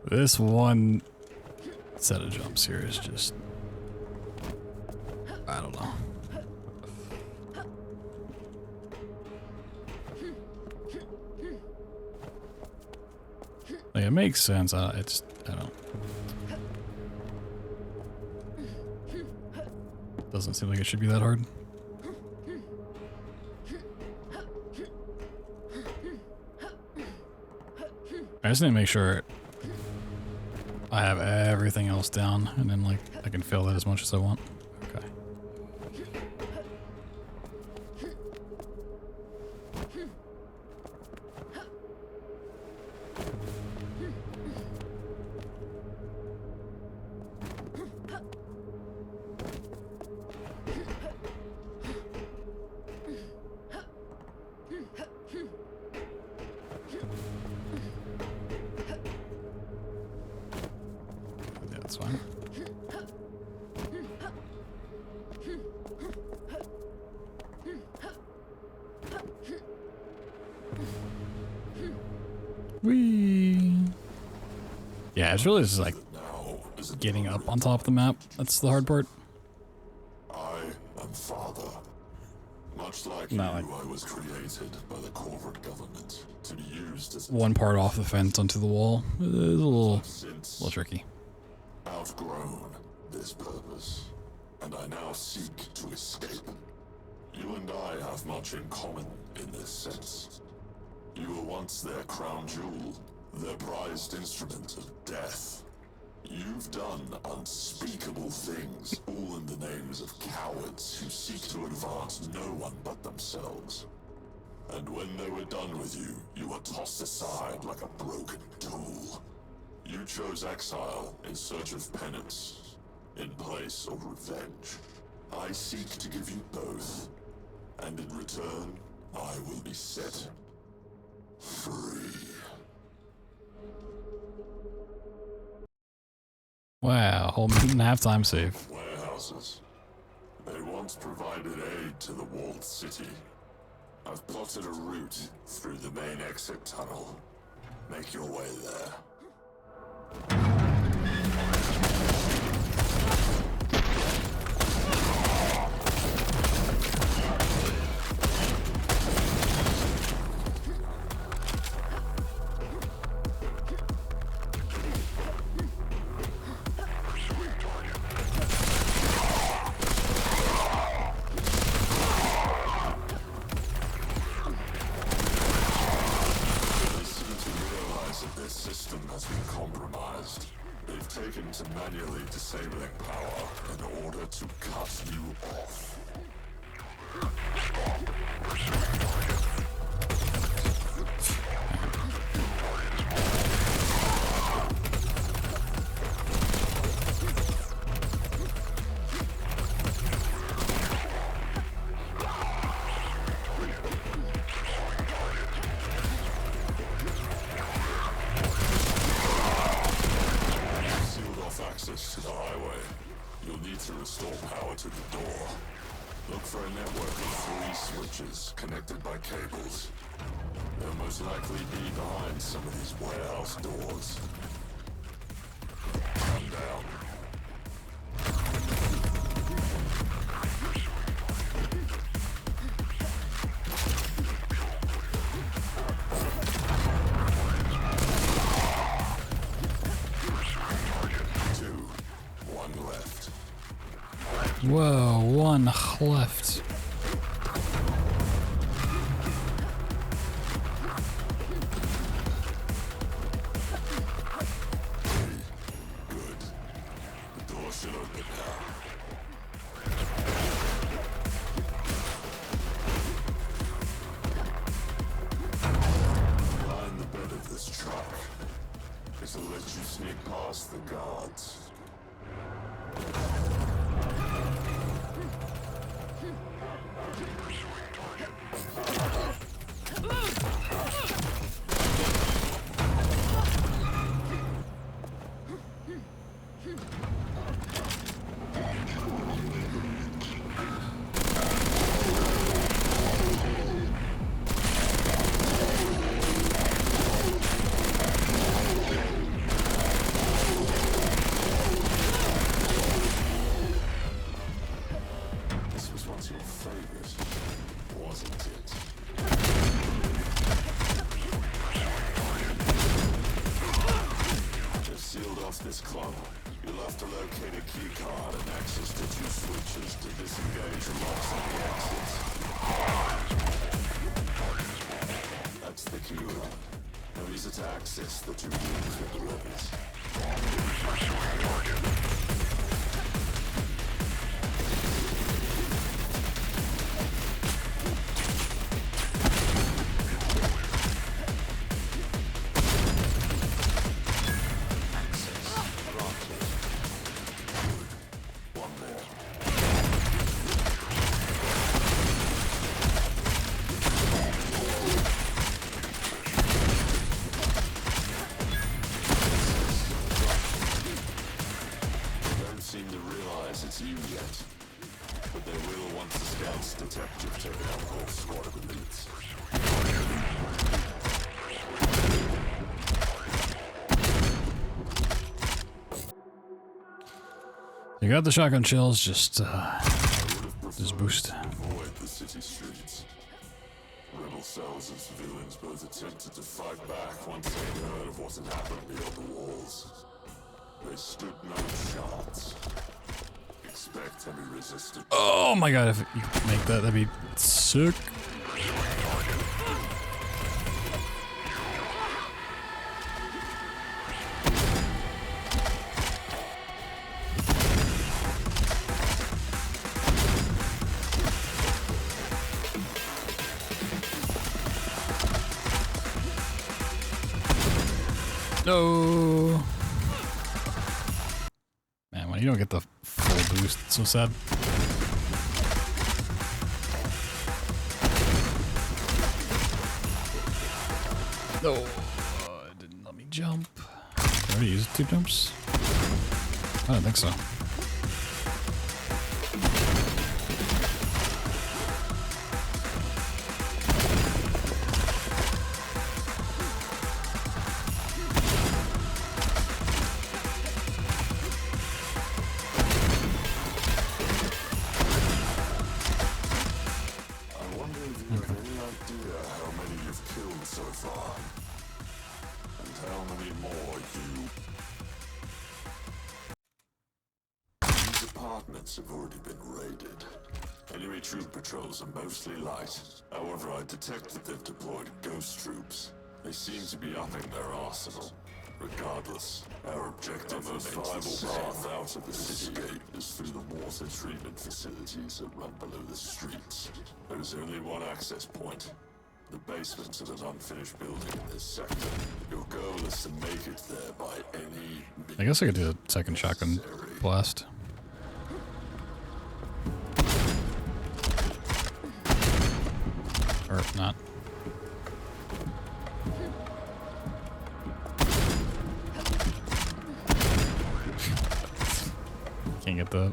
This one set of jumps here is just, I don't know. Like, it makes sense. I don't. Doesn't seem like it should be that hard. I just need to make sure I have everything else down, and then like I can fill that as much as I want. Okay. That's fine. Whee! Yeah, it's really just like getting up on top of the map. That's the hard part. I am Father. Much like Not you, I was created by the corporate government to be used as One part off the fence onto the wall. It's a little tricky. outgrown this purpose, and I now seek to escape. You and I have much in common in this sense. You were once their crown jewel, their prized instrument of death. You've done unspeakable things, all in the names of cowards who seek to advance no one but themselves. And when they were done with you, you were tossed aside like a broken tool. You chose exile in search of penance, in place of revenge. I seek to give you both, and in return, I will be set free. Wow, whole minute and a half time save. Warehouses. They once provided aid to the walled city. I've plotted a route through the main exit tunnel. Make your way there. They seem to realize that their system has been compromised. disabling power in order to cut you off. Access to the highway. You'll need to restore power to the door. Look for a network of 3 switches connected by cables. They'll most likely be behind some of these warehouse doors. Calm down. Whoa, 1 left. Good. The door should open now. Line the bed of this truck. This'll let you sneak past the guards. This club, you'll have to locate a key card and access the 2 switches to disengage and locks on the exits. That's the key run. Now use it to access the 2 rooms with the levies. It's you yet, but they will once the scouts detect you've taken out a whole squad of elites. You got the shotgun shells, just boost. Avoid the city streets. Rebel cells and civilians both attempted to fight back once they heard of what had happened beyond the walls. They stood no chance. Expect heavy resistance. Oh my god, if you could make that, that'd be sick. No. Man, when you don't get the full boost, it's so sad. No, it didn't let me jump. Did I already use 2 jumps? I don't think so. Have already been raided. Enemy troop patrols are mostly light. However, I detected they've deployed ghost troops. They seem to be upping their arsenal. Regardless, our objective and viable path out of the city is through the water treatment facilities that run below the streets. There is only one access point. The basement of an unfinished building in this sector. Your goal is to make it there by any means. I guess I could do a second shotgun blast. Or not. Can't get the...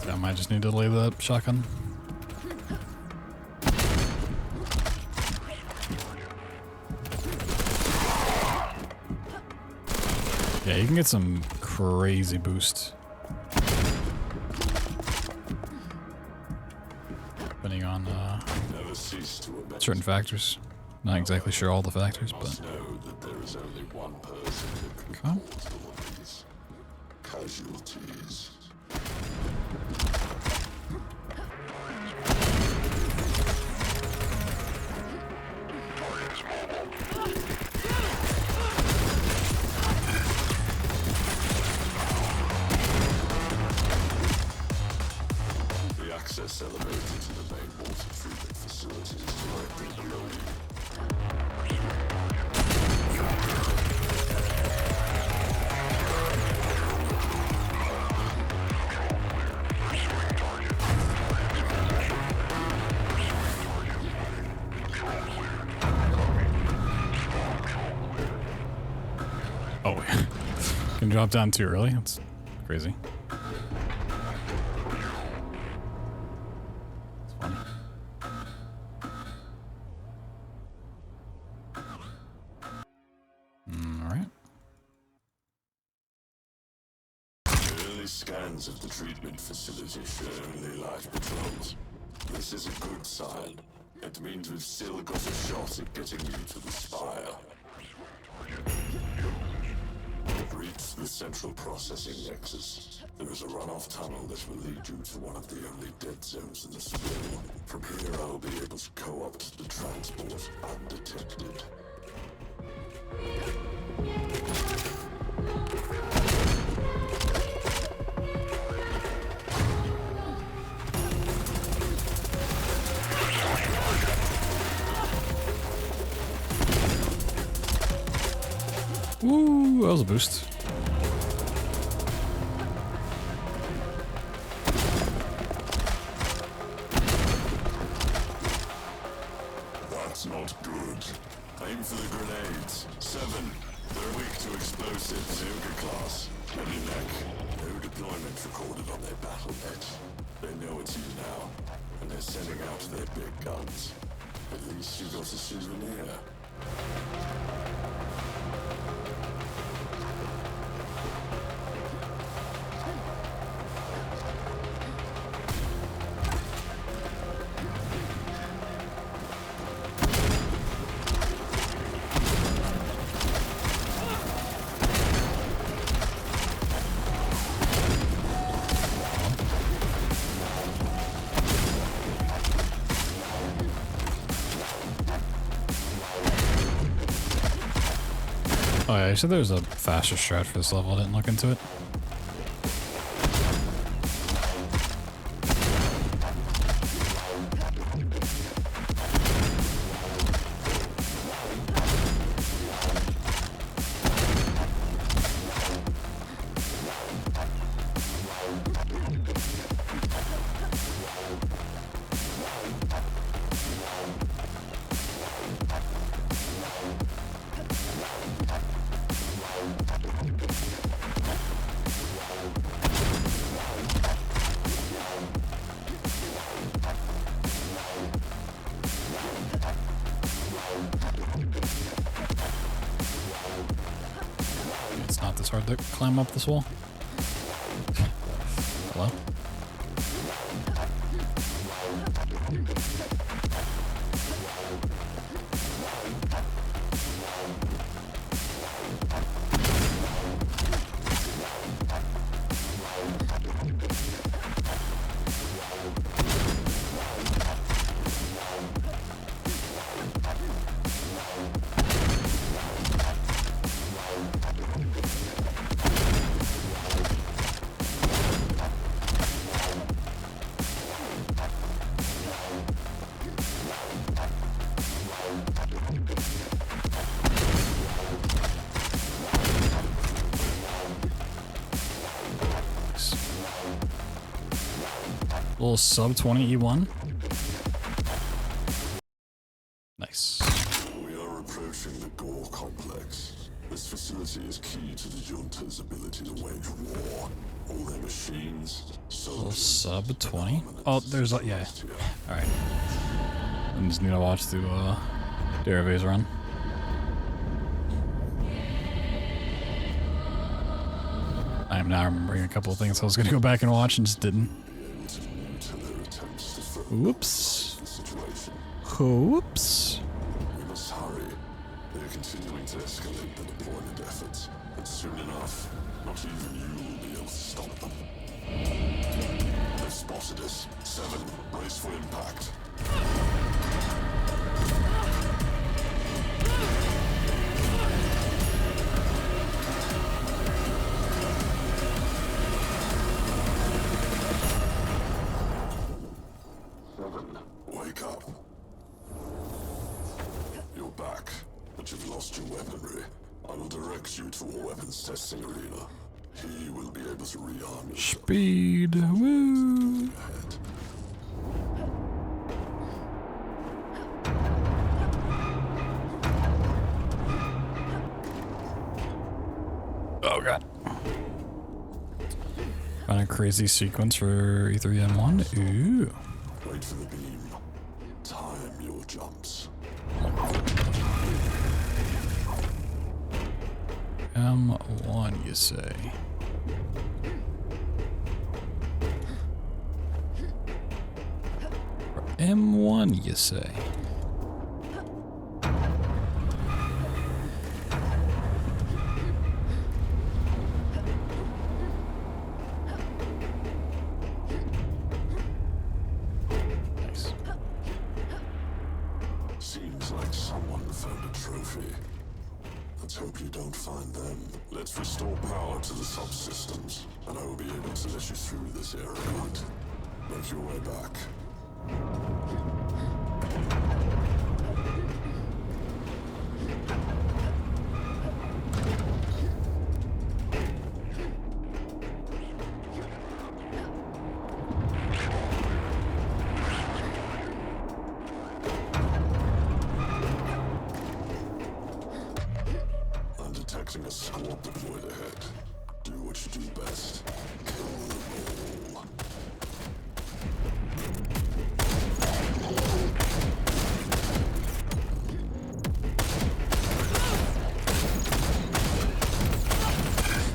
I might just need to lay the shotgun. Yeah, you can get some crazy boost. Depending on certain factors. Not exactly sure all the factors, but... know that there is only one person who can Come. cause all of these casualties. The access elevator to the main water treatment facility is directly below you. Oh, can drop down too early? That's crazy. That's funny. Alright. Early scans of the treatment facility show only live patrols. This is a good sign. It means we've still got a shot at getting you to the spire. Reach the central processing nexus. There is a runoff tunnel that will lead you to one of the only dead zones in the Sprawl. From here I'll be able to co-opt the transport undetected. Woo, that was a boost. That's not good. Aim for the grenades. 7. They're weak to explosives. Yoga class. Heavy mech. No deployment recorded on their battle net. They know it's you now, and they're sending out their big guns. At least you got a souvenir. Oh yeah, you said there was a faster strat for this level. I didn't look into it. It's not this hard to climb up this wall. Hello? Little sub 20 E1. Nice. We are approaching the Gore complex. This facility is key to the junta's ability to wage war. All their machines, Little soldiers, sub 20. Oh, there's a, yeah. All right. I just need to watch through Deriva's run. I am now remembering a couple of things I was going to go back and watch and just didn't. Whoops. Whoops. We must hurry. They're continuing to escalate the deployment efforts, and soon enough, not even you will be able to stop them. They've spotted us. 7, brace for impact. Wake up. You're back, but you've lost your weaponry. I will direct you to a weapons testing arena. He will be able to rearm you. Speed. Woo. Ahead. Oh god. Found a crazy sequence for E3N1. Ooh. Wait for the beam. Time your jumps. M1, you say? Or M1, you say? Nice. Seems like someone found a trophy. Let's hope you don't find them. Let's restore power to the subsystems, and I will be able to let you through this area. Make your way back. I'm detecting a squad deployed ahead. Do what you do best. Kill them all.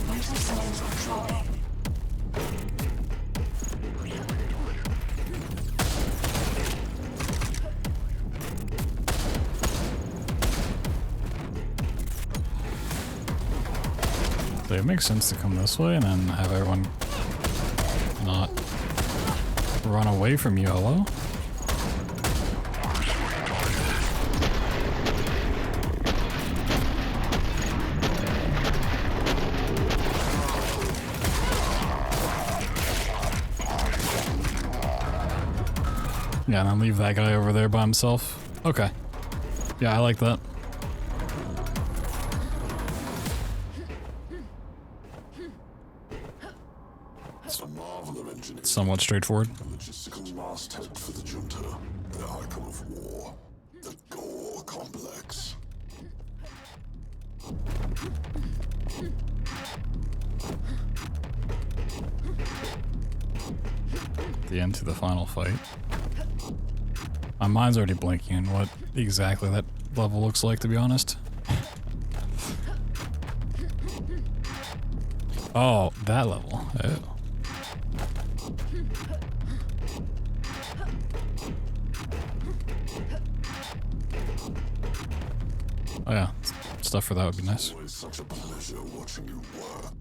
Vital signs controlling. So it makes sense to come this way and then have everyone not run away from you, hello? Yeah, and then leave that guy over there by himself. Okay. Yeah, I like that. It's a marvel of engineering. Somewhat straightforward. A logistical masthead for the junta. The icon of war. The Gore complex. The end to the final fight. My mind's already blanking on what exactly that level looks like, to be honest. Oh, that level. Oh. Oh yeah, stuff for that would be nice. Always such a pleasure watching you work.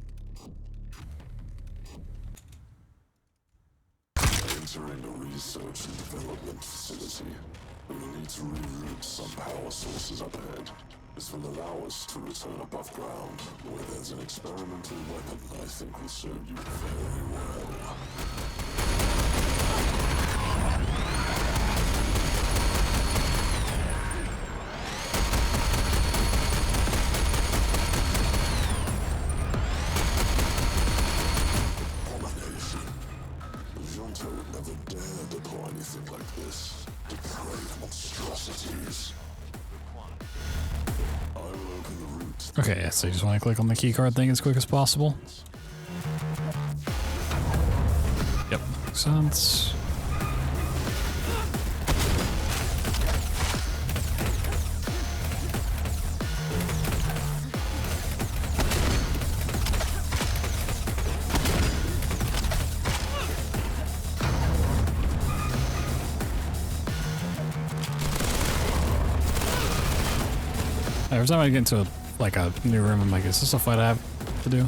Entering a research and development facility. We will need to reroute some power sources up ahead. This will allow us to return above ground, where there's an experimental weapon I think will serve you very well. Abomination. The junta would never dare Okay, so you just want to click on the keycard thing as quick as possible. Yep, makes sense. Every time I get into like a new room, I'm like, is this a fight I have to do?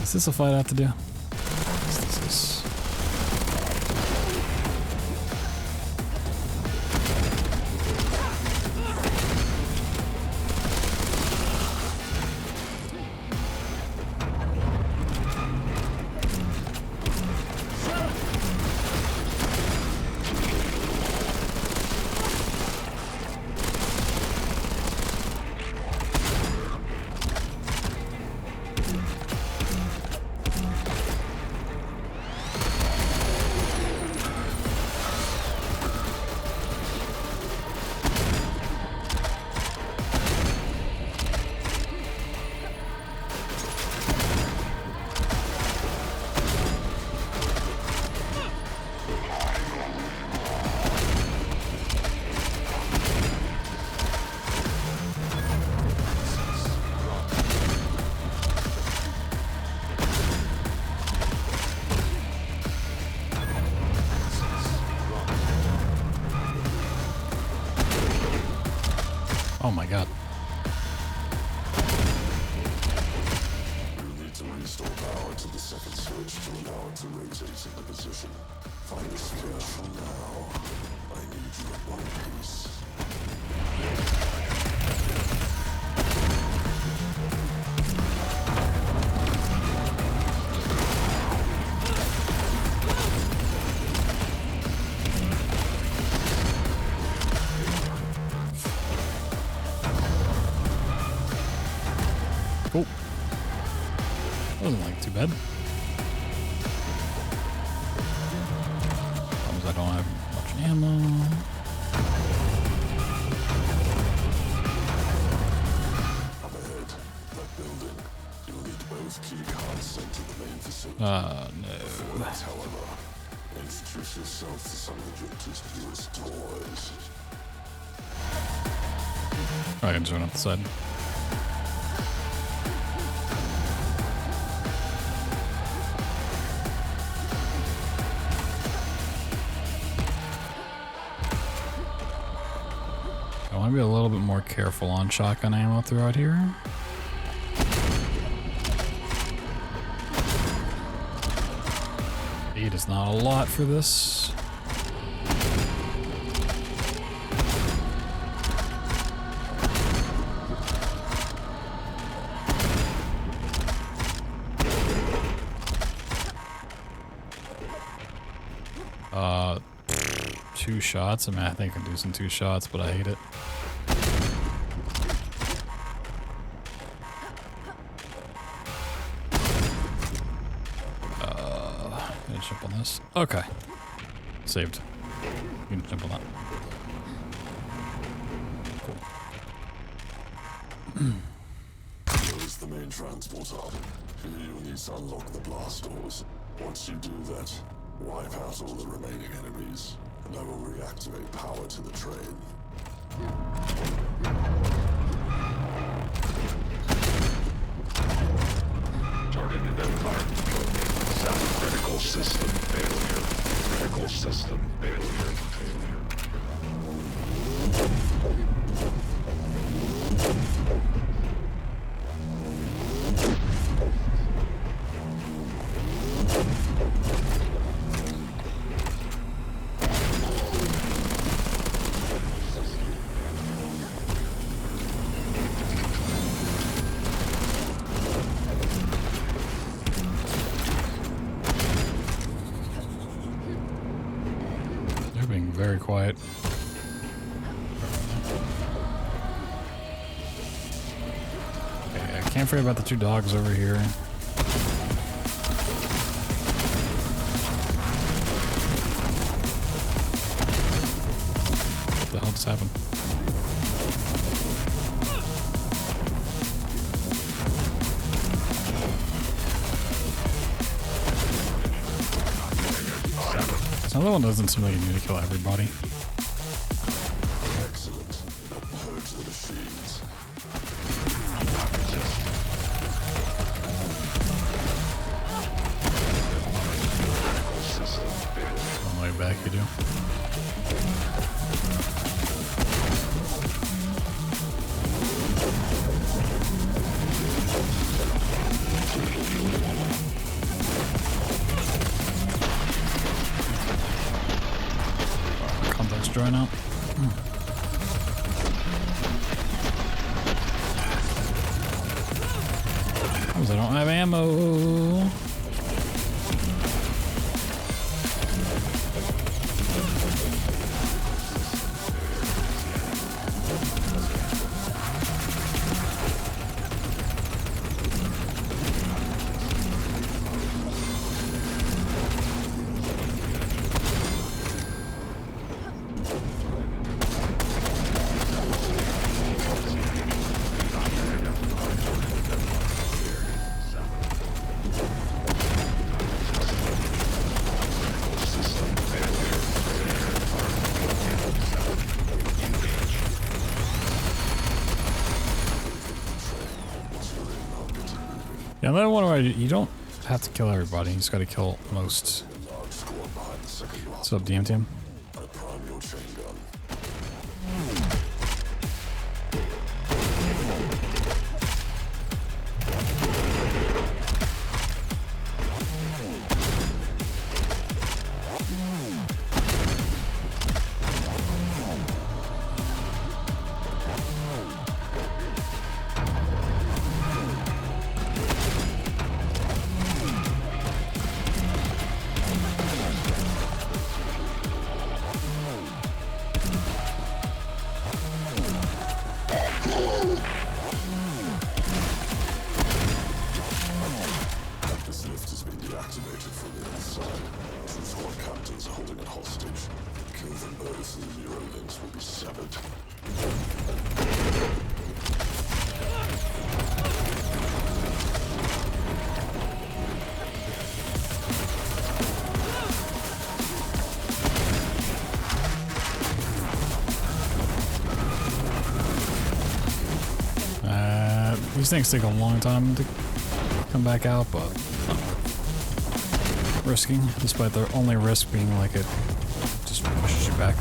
Is this a fight I have to do? This is... Oh my god. You'll need to restore power to the second switch to allow it to rotate into position. Find us careful now. I need you in one piece. Oh. Wasn't like too bad. Problems I don't have much ammo. Up ahead, that building. You'll need both key cards sent to the main facility. No. Before that, however, introduce yourself to some of Egypt's newest toys. I can join up the side. I want to be a little bit more careful on shotgun ammo throughout here. Eight is not a lot for this. Two shots. I mean, I think I can do some 2 shots, but I hate it. Gonna jump on this. Okay. Saved. You can jump on that. Cool. Here's the main transport hub. Here you'll need to unlock the blast doors. Once you do that, wipe out all the remaining enemies, and I will reactivate power to the train. Target identified. Critical system failure. Critical system failure. Very quiet. Okay, I can't forget about the 2 dogs over here. What the hell just happened? Another one doesn't seem like you need to kill everybody. Excellent. Now purge the machines. On the way back, you do. Contact's drying out. Because I don't have ammo. Yeah, another one where you don't have to kill everybody. You just gotta kill most. Large squad behind the second lot. What's up, DMTM? I prime your chain gun. This lift has been deactivated from the inside. Two squad captains are holding it hostage. Kill them both and the neural links will be severed. These things take a long time to come back out, but risking, despite the only risk being like it just pushes you back.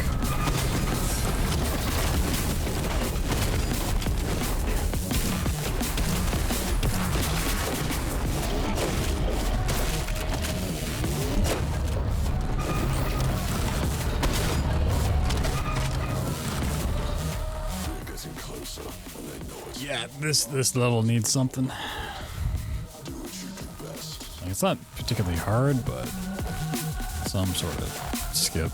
We're getting closer, and they know it. Yeah, this level needs something. Do what you do best. Like, it's not particularly hard, but some sort of skip.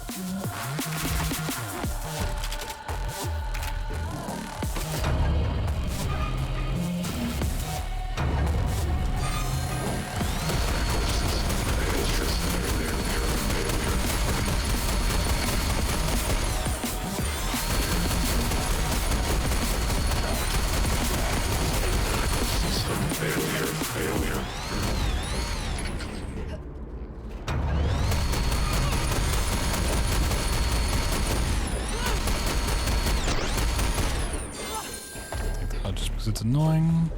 Just because it's annoying.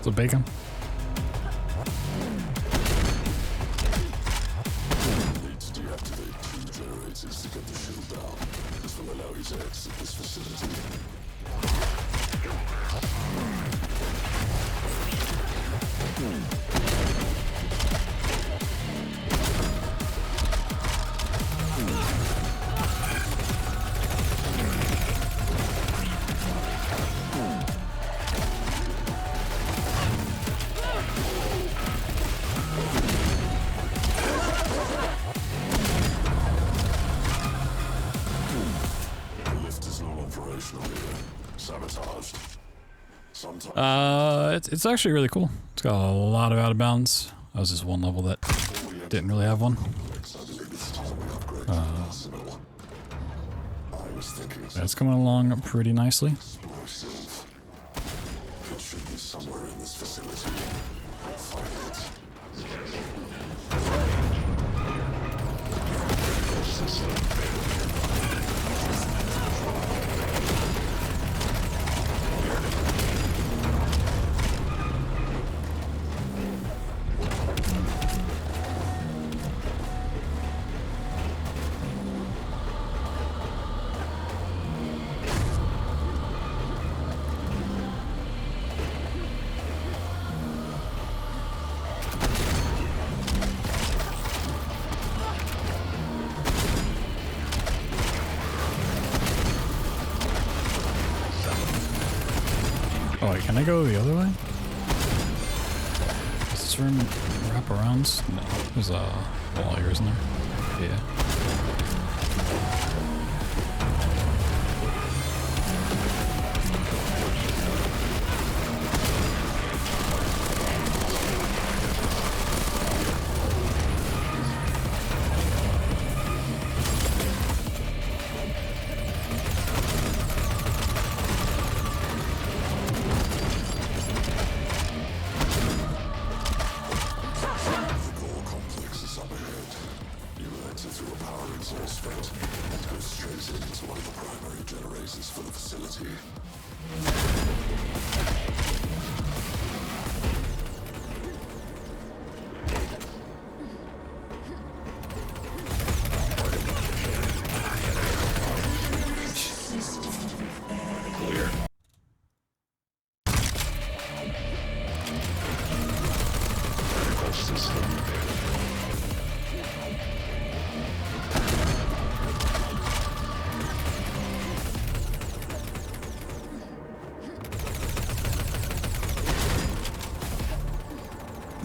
So bacon. Need to deactivate 2 generators to get the shield down. This will allow you to exit this facility. The lift is not operational yet. Sometimes It's actually really cool. It's got a lot of out of bounds. That was just one level that didn't really have one. I believe it's time we upgrade the arsenal. I was thinking It's coming along pretty nicely. explosive. It should be somewhere in this facility. I'll find it. Oh wait, can I go the other way? Does this room wrap around? No, there's a wall here, isn't there? Yeah. The core complex is up ahead. You enter through a power exhaust vent and go straight into one of the primary generators for the facility. Clear. Critical system failure.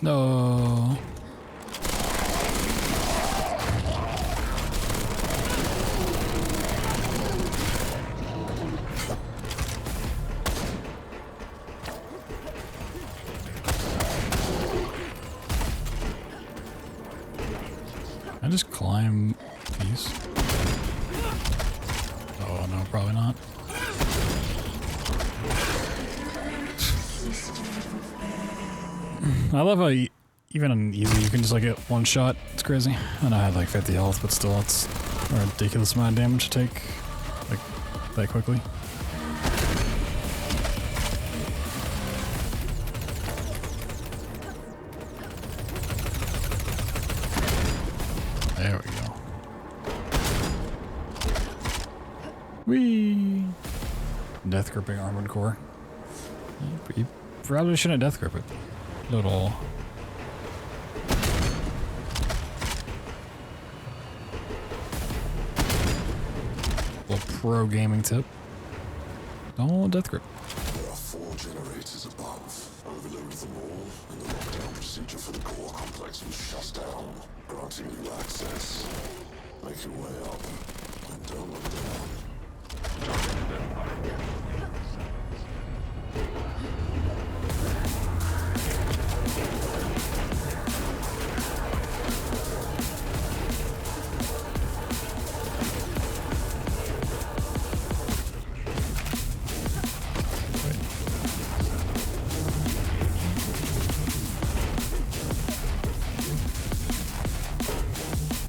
No. I just climb these. Oh no, probably not. I love how even on easy you can just like get one shot. It's crazy. And I had like 50 health, but still it's a ridiculous amount of damage to take like that quickly. There we go. Whee! Death gripping armored core. You probably shouldn't death grip it. Little. Little pro gaming tip. Don't death grip. There are 4 generators above. Overload them all, and the lockdown procedure for the core complex will shut down, granting you access. Make your way up, and don't look down.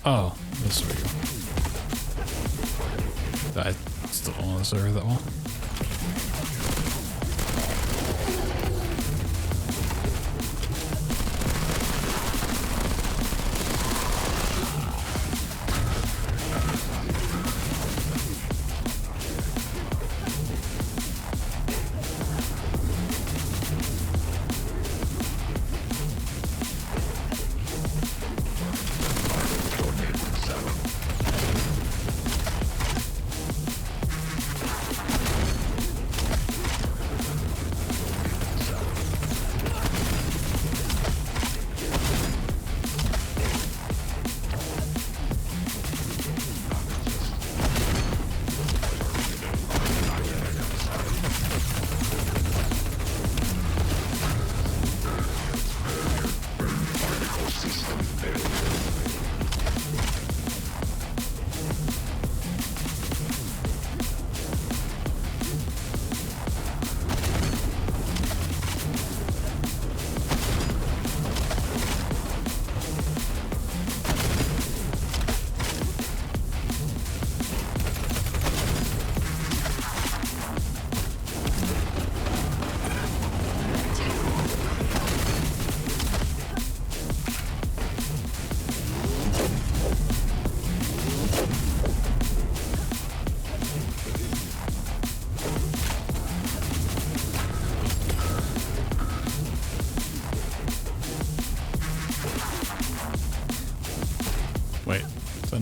Oh, this way. I still don't know this area that well.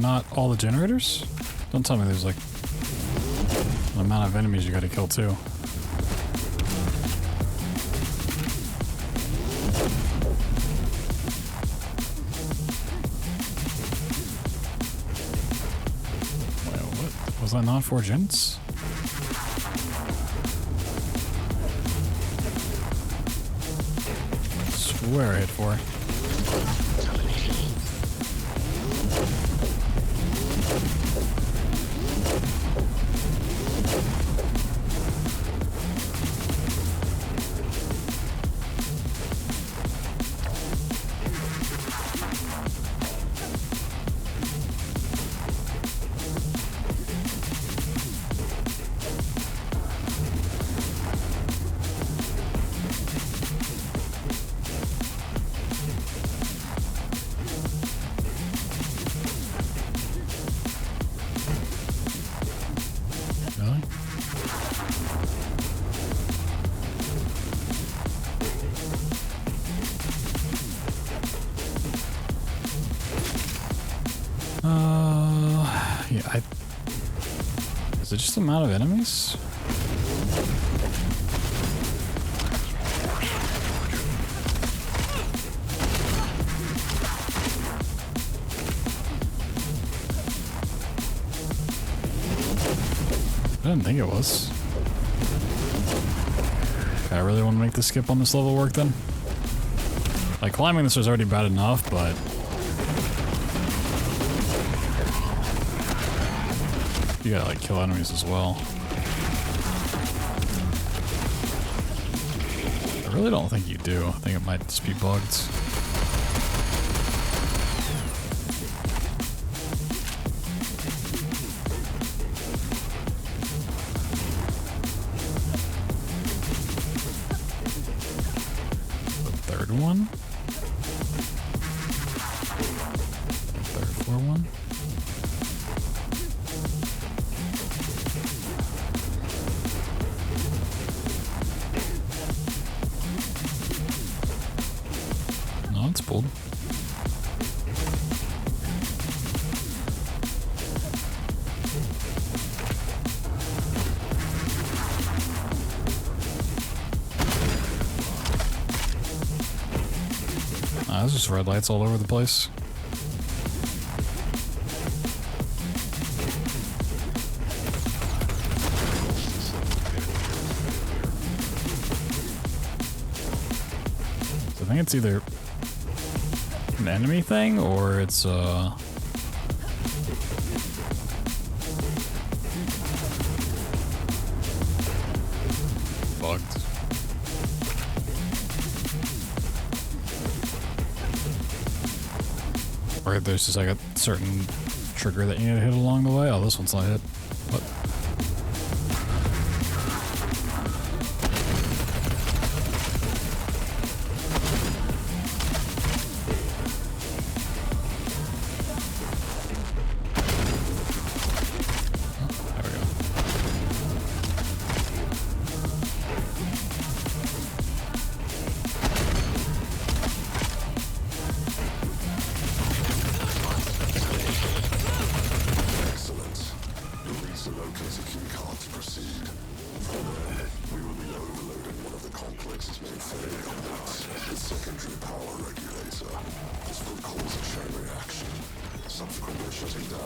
not all the generators? Don't tell me there's like an amount of enemies you gotta kill too. Wait, what? Was that not 4 gens? I swear I hit 4. Really? Yeah, is it just the amount of enemies? I didn't think it was. Okay, I really want to make the skip on this level work then. Like, climbing this was already bad enough, but... you gotta, like, kill enemies as well. I really don't think you do. I think it might just be bugged. One? Third floor one? No, it's pulled. There's just red lights all over the place. So I think it's either an enemy thing or it's bugged. Or there's just like a certain trigger that you need to hit along the way. Oh, this one's not hit. What? Oh, there we go.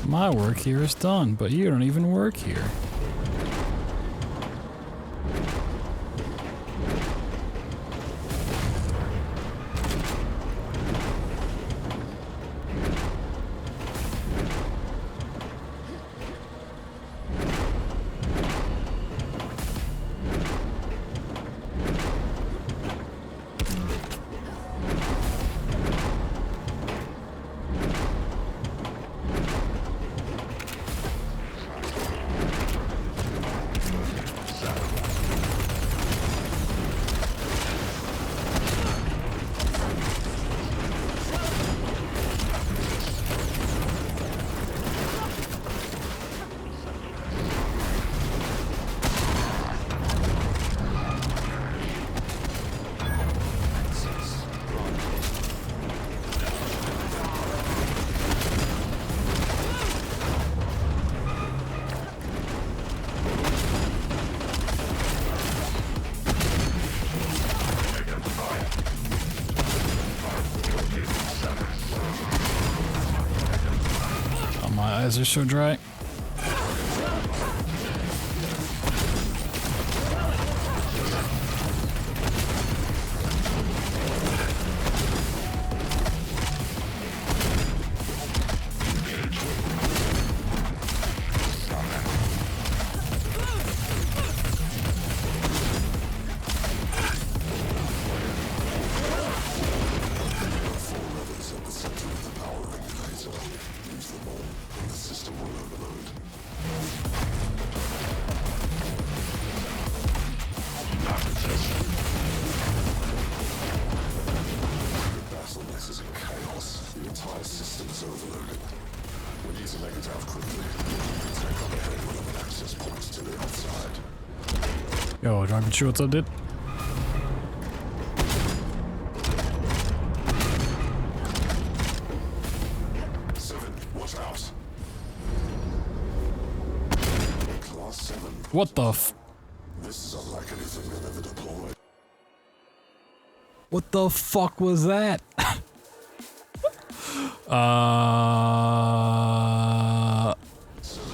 My work here is done, but you don't even work here. eyes are so dry. Yo, Dragon Shoe, what's up, dude? What the f- This is unlike anything they've ever deployed. What the fuck was that? Alright,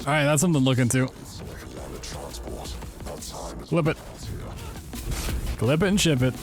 that's something to look into. Flip it. Clip it and ship it.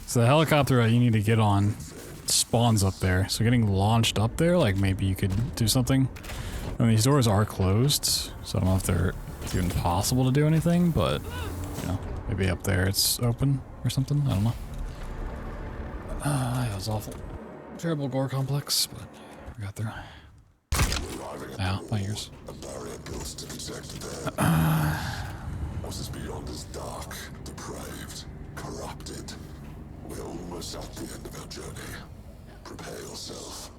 So the helicopter that you need to get on spawns up there. So getting launched up there, like maybe you could do something. I mean, these doors are closed, so I don't know if it's even possible to do anything, but, you know, maybe up there it's open or something. I don't know. That was awful. Terrible gore complex, but we got through. Ow, my ears. A barrier built to protect them. What is beyond is dark, depraved, corrupted. We're almost at the end of our journey. Prepare yourself.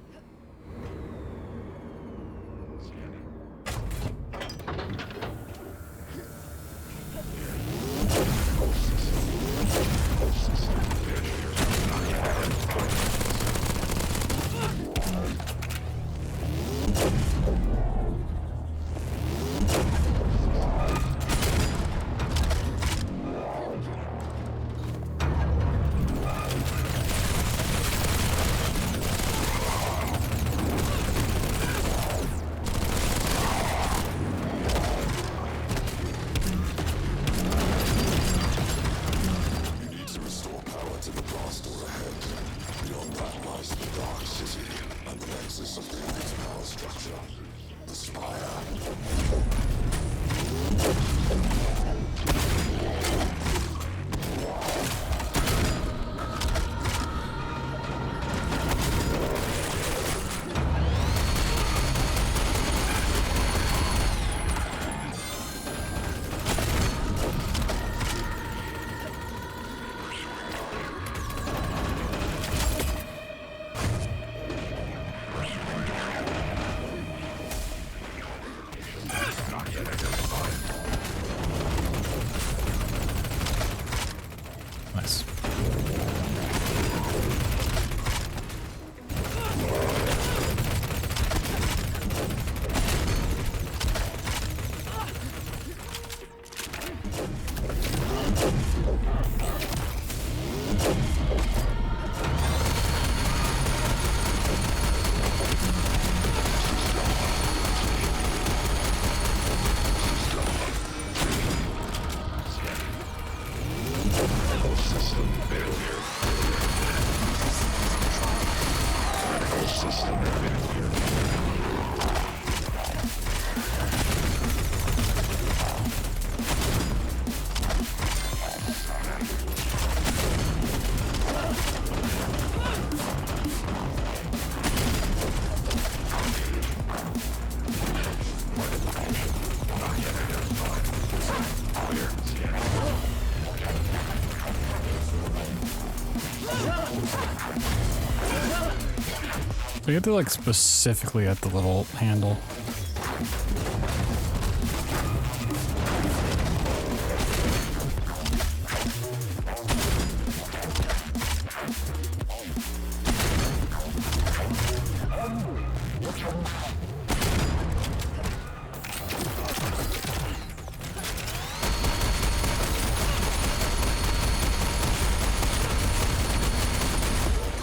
have to like specifically at the little handle.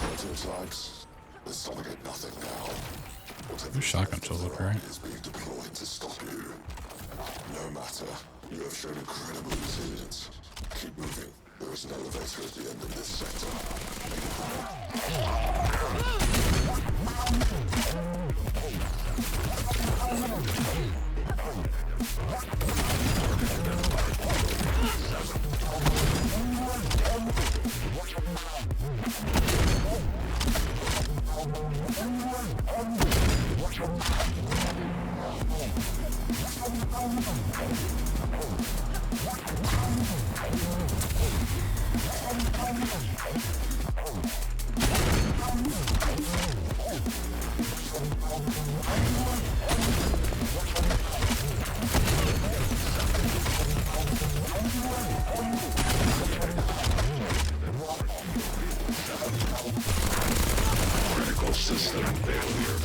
Prototypes. Let's not get nothing now. Whatever Shotgun shells up here, right? is being deployed to stop you. No matter. You have shown incredible resilience. Keep moving. There is an elevator at the end of this sector. Critical system failure.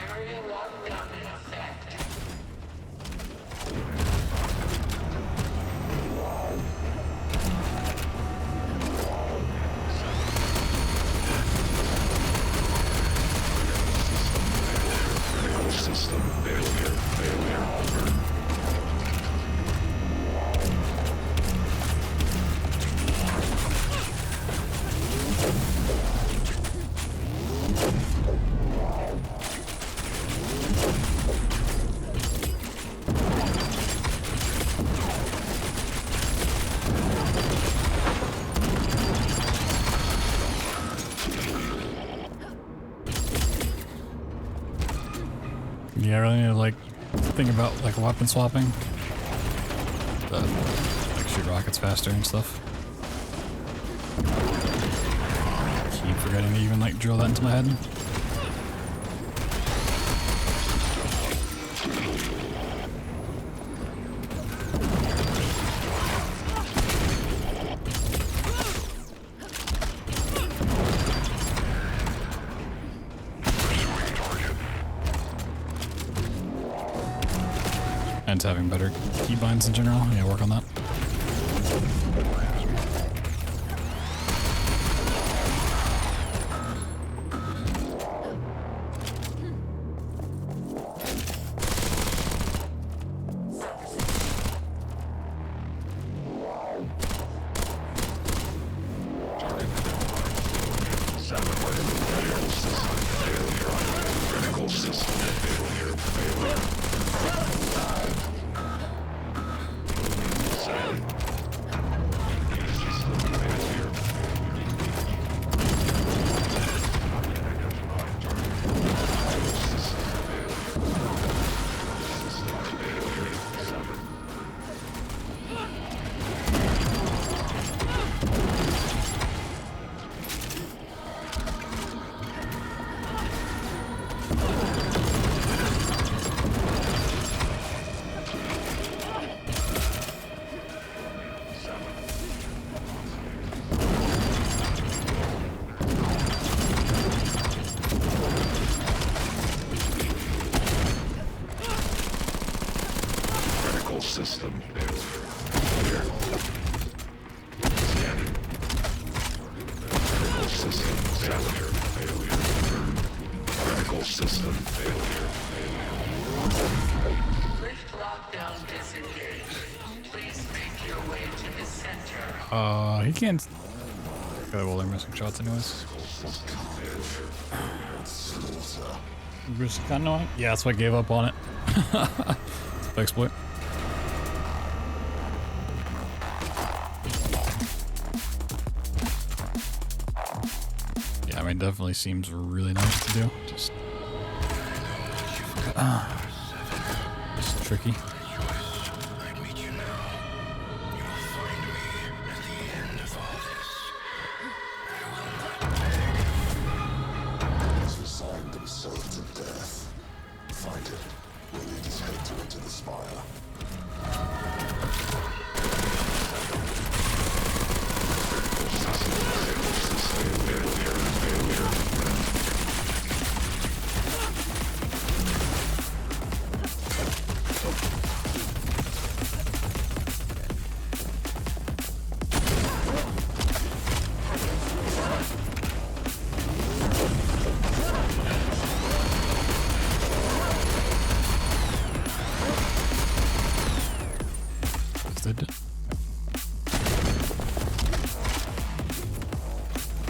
Area lockdown in effect. Critical system failure. Yeah, I really need to like think about like weapon swapping. Like shoot rockets faster and stuff. Keep forgetting to even like drill that into my head. And having better keybinds in general. Yeah, work on that. Critical system failure. System failure. Scanning. Critical system failure. Critical system failure. Lift lockdown disengaged. Please make your way to the center. He can't. Okay, well, they're missing shots anyways. Bruce kind of annoying. Yeah, that's why I gave up on it. Exploit. Yeah, I mean, definitely seems really nice to do. Just tricky. He's resigned himself to death. Find it. We'll lead his head to enter the spire.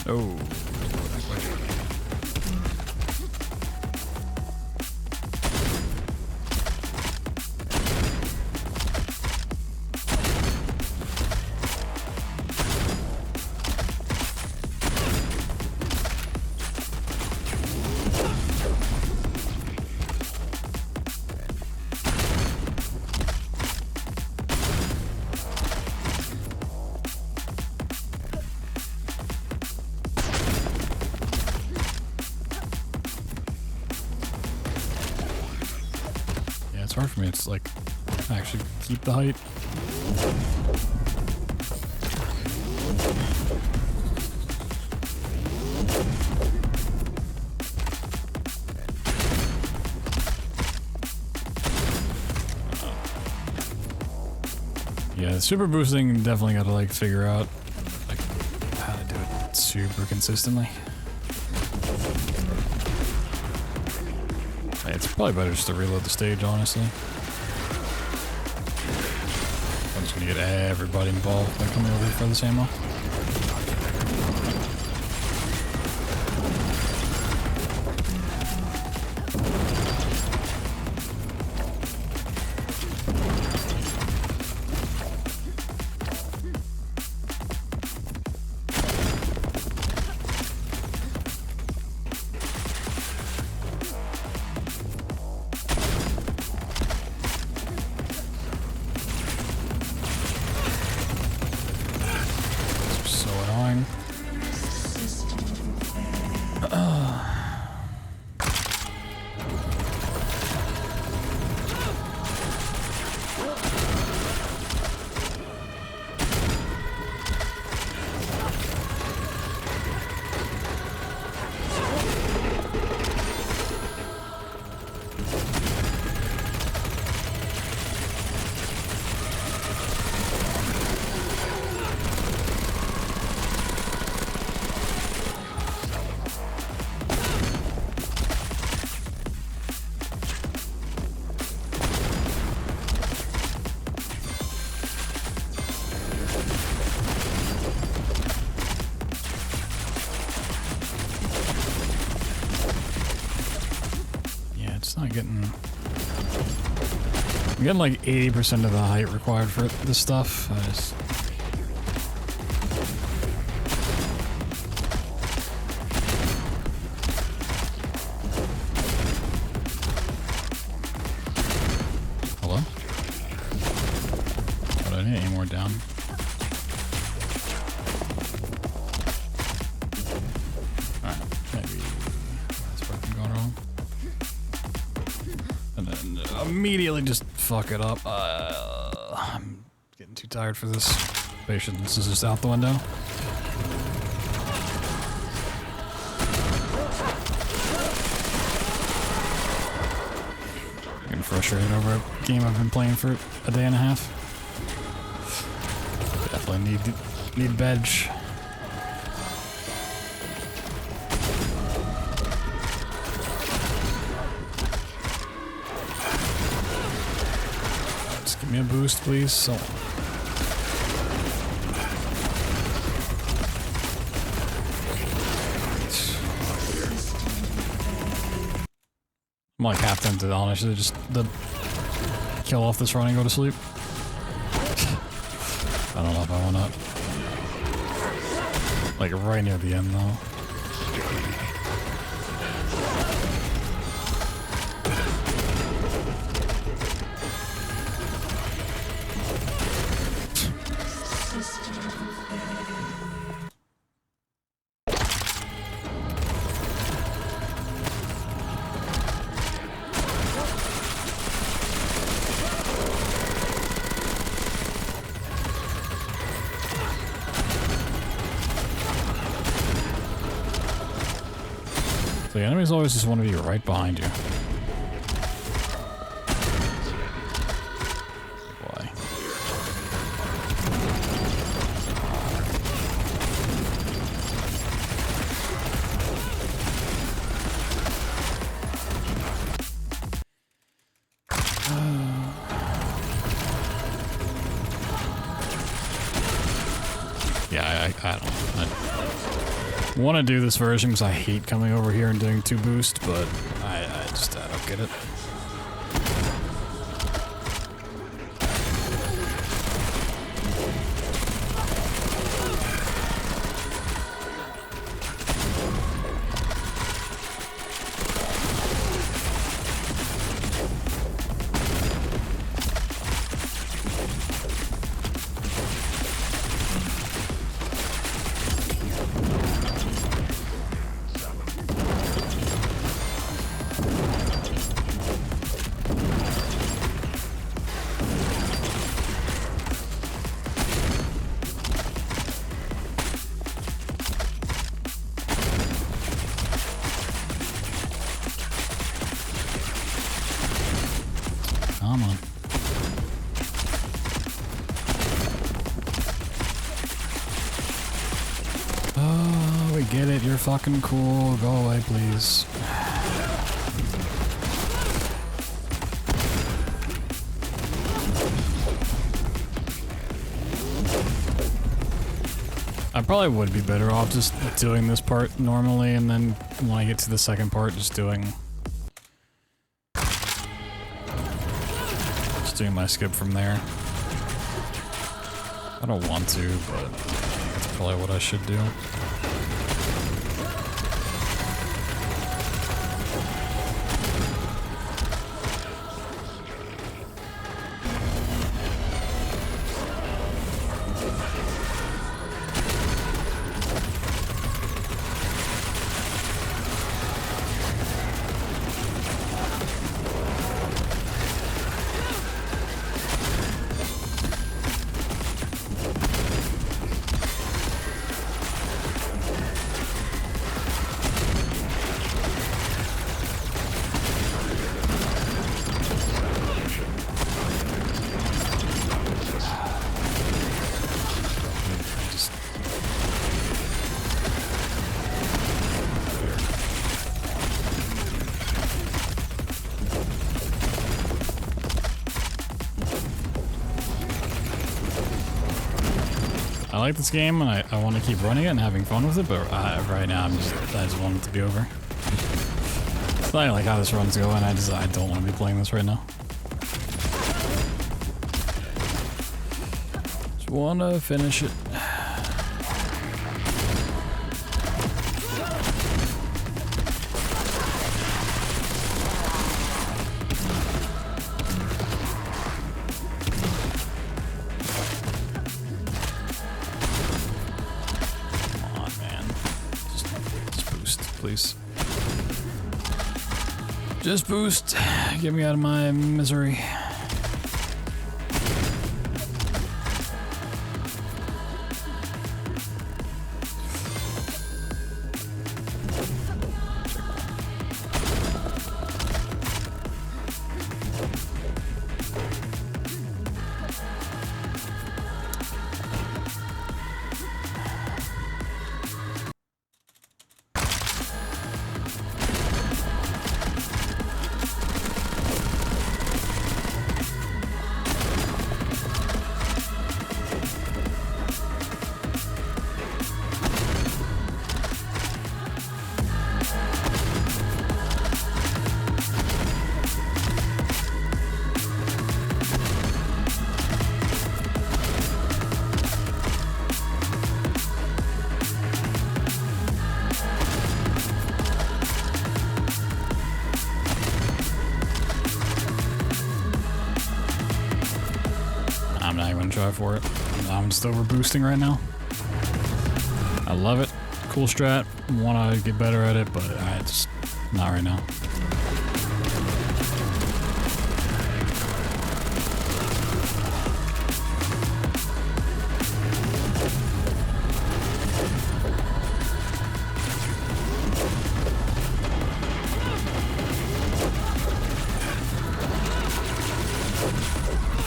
Oh. It's hard for me. It's like, actually keep the height. Yeah, the super boosting definitely got to like figure out like how to do it super consistently. It's probably better just to reload the stage, honestly. I'm just gonna get everybody involved by coming over for this ammo. I'm getting like 80% of the height required for this stuff. I just... Hello? Oh, do I need any more down? Alright, maybe that's where I'm going wrong. And then immediately just fuck it up. I'm getting too tired for this. Patience is just out the window. Getting frustrated over a game I've been playing for a day and a half. Definitely need badge. Give me a boost, please. So. I'm like half tempted on. I should have just kill off this run and go to sleep. I don't know if I want to. Like right near the end though. The enemies always just want to be right behind you. Why? Yeah, I don't know. I want to do this version because I hate coming over here and doing 2 boost, but I don't get it. Come on. Oh, we get it. You're fucking cool. Go away, please. I probably would be better off just doing this part normally, and then when I get to the second part, just doing my skip from there. I don't want to, but that's probably what I should do. I like this game, and I want to keep running it and having fun with it, but right now I just want it to be over. It's not like how this run's going. I don't want to be playing this right now. Just want to finish it. Please. Just boost. Get me out of my misery. try for it. I'm just over boosting right now. I love it. Cool strat. Want to get better at it, but I just not right now.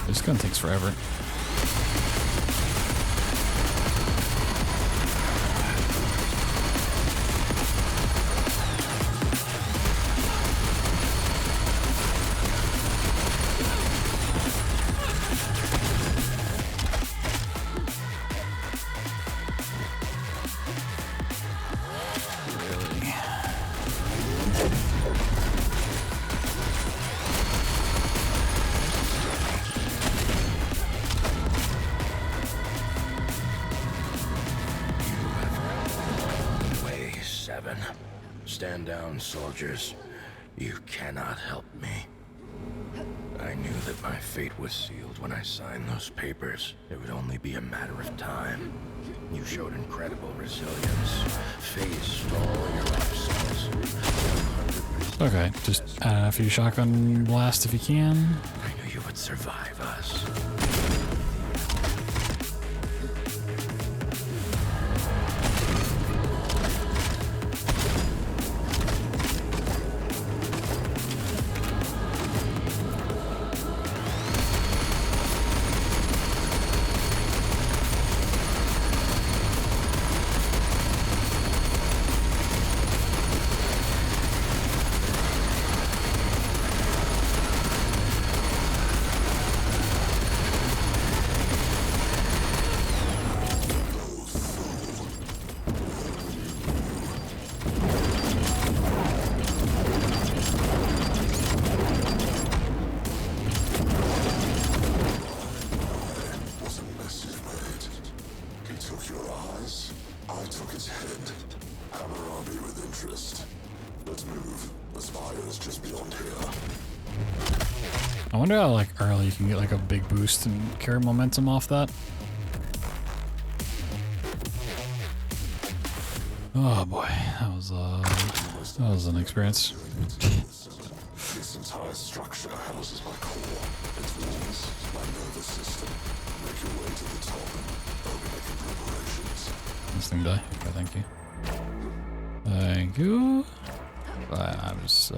This gun takes forever. Stand down, soldiers. You cannot help me. I knew that my fate was sealed when I signed those papers. It would only be a matter of time. You showed incredible resilience. Faced all your obstacles. Okay, just add a few shotgun blasts if you can. I knew you would survive us. I wonder how like early you can get like a big boost and carry momentum off that. Oh boy, that was an experience. This entire structure houses my core, its walls, my nervous system. Make your way to the top. I'll be making preparations. This thing die? Okay, thank you. Thank you. I'm just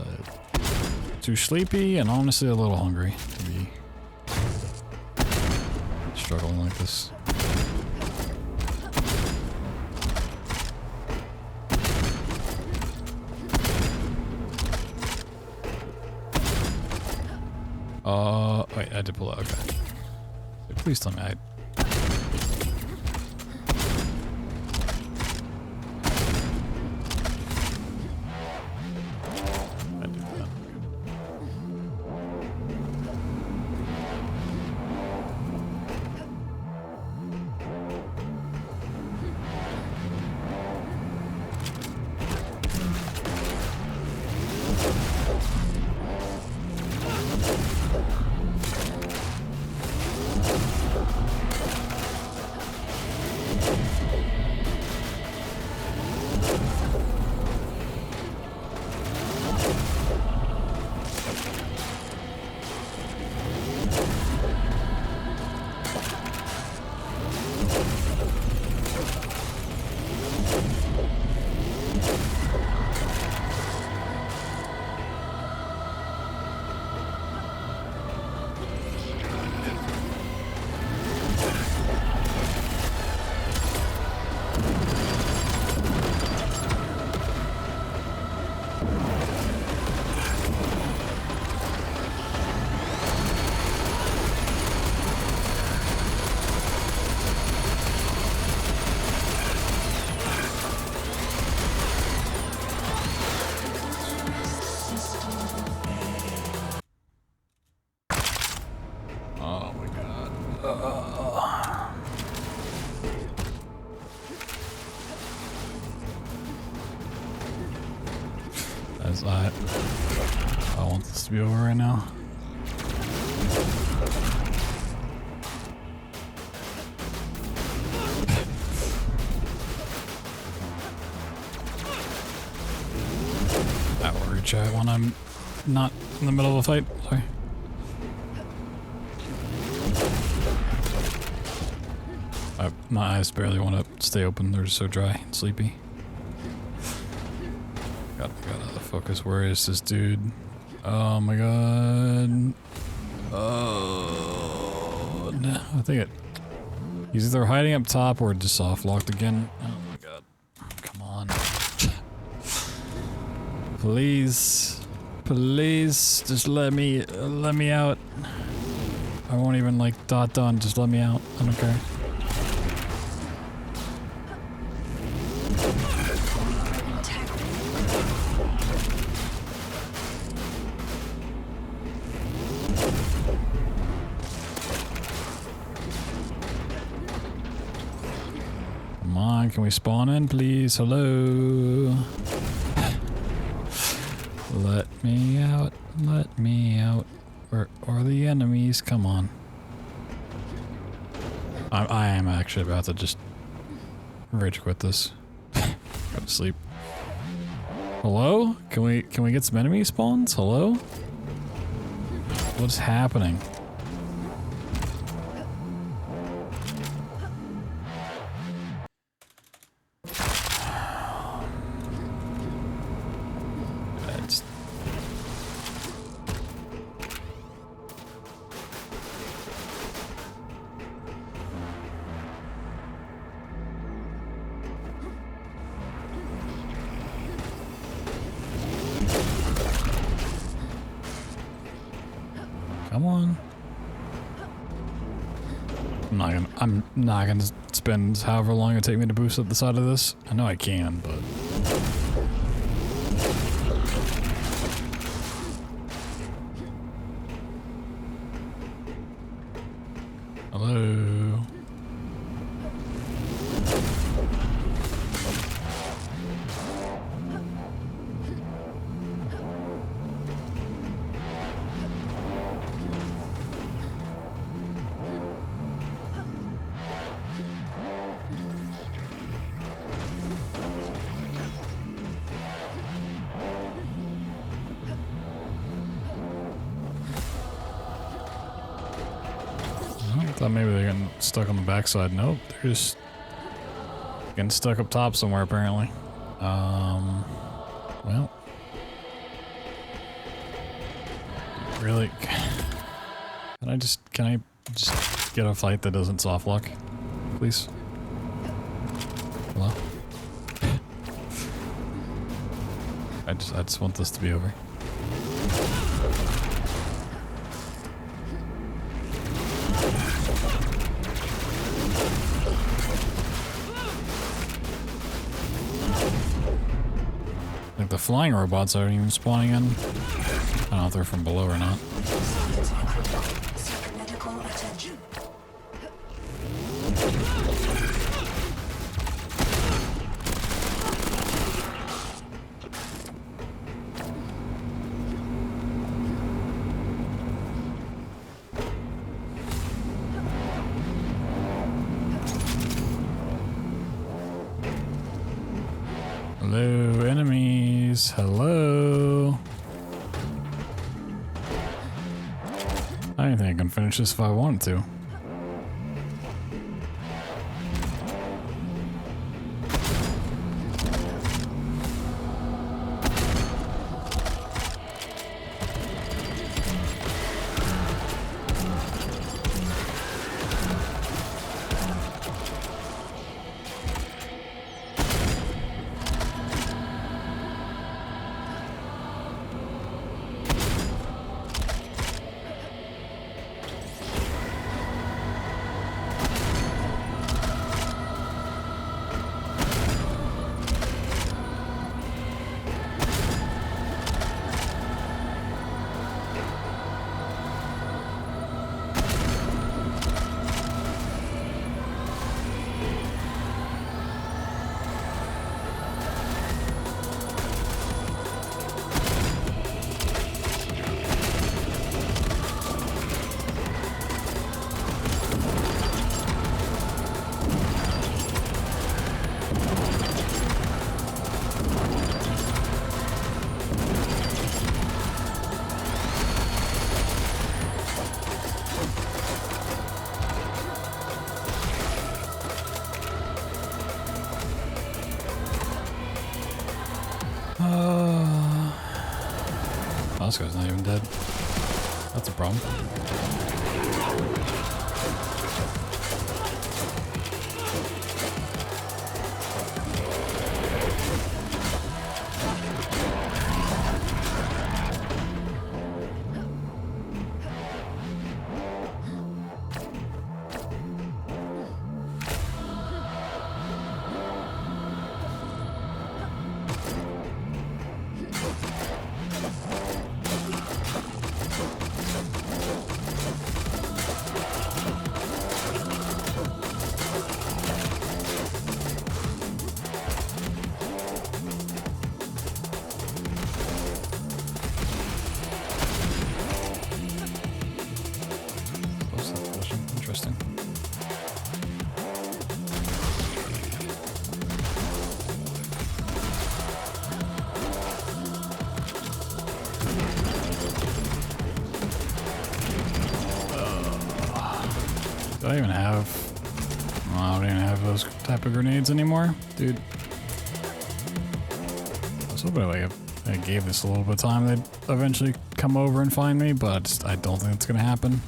too sleepy and honestly a little hungry to be struggling like this. Wait, I did pull out. Okay. Please tell me I. I want this to be over right now. chat when I'm not in the middle of a fight. Sorry. My eyes barely want to stay open. They're so dry and sleepy. Gotta focus. Where is this dude? Oh my god. Oh no. I think he's either hiding up top or just soft locked again. Oh my god. Come on. Please. Please. Just let me out. I won't even like done. Just let me out. I don't care. Can we spawn in, please? Hello? Let me out. Let me out. Where are the enemies? Come on. I am actually about to just rage quit this. Go to sleep. Hello? Can we get some enemy spawns? Hello? What's happening? Come on. I'm not gonna spend however long it take me to boost up the side of this. I know I can, but hello. I thought maybe they're getting stuck on the backside. Nope, they're just getting stuck up top somewhere apparently. Well, really, can I just get a fight that doesn't soft lock, please? Hello? I just want this to be over. Like the flying robots aren't even spawning in. I don't know if they're from below or not. Seek medical attention. Hello, enemies. Hello. I don't think I can finish this if I wanted to. this guy's not even dead. That's a problem. Interesting. Do I even have... Oh, I don't even have those type of grenades anymore, dude. I was hoping like if I gave this a little bit of time, they'd eventually come over and find me, but I don't think it's gonna happen.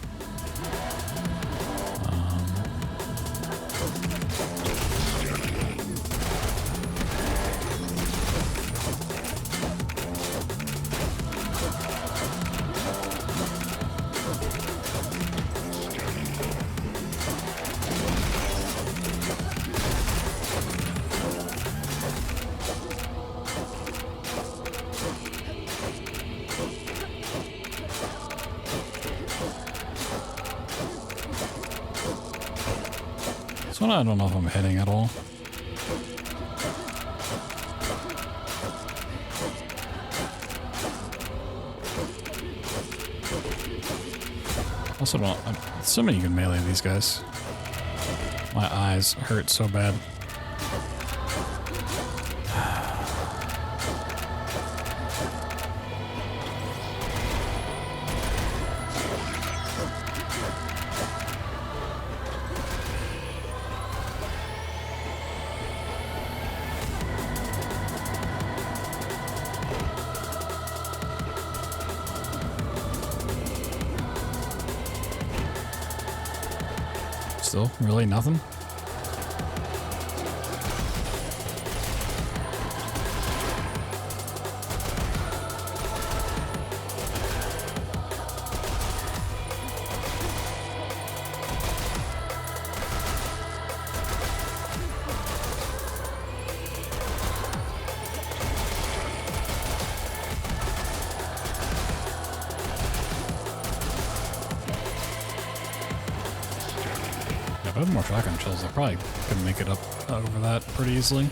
This one I don't know if I'm hitting at all. Also don't... so many you can melee these guys. My eyes hurt so bad. Still, really nothing? If I had more shotgun shells, I probably could make it up over that pretty easily.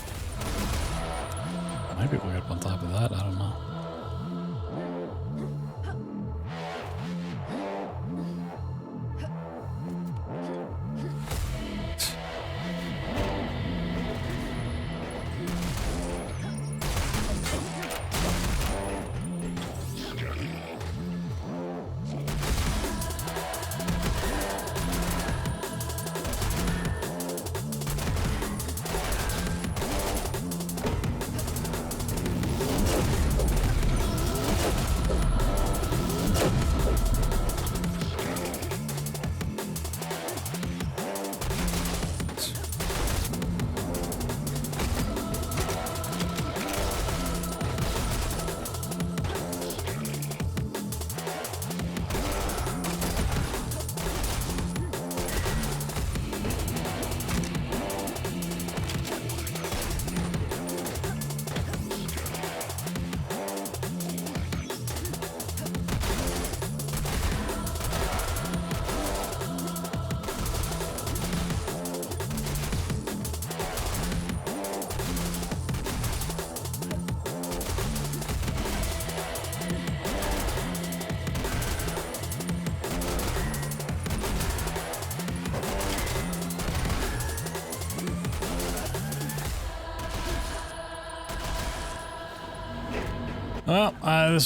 Might be able to get up on top of that, I don't know.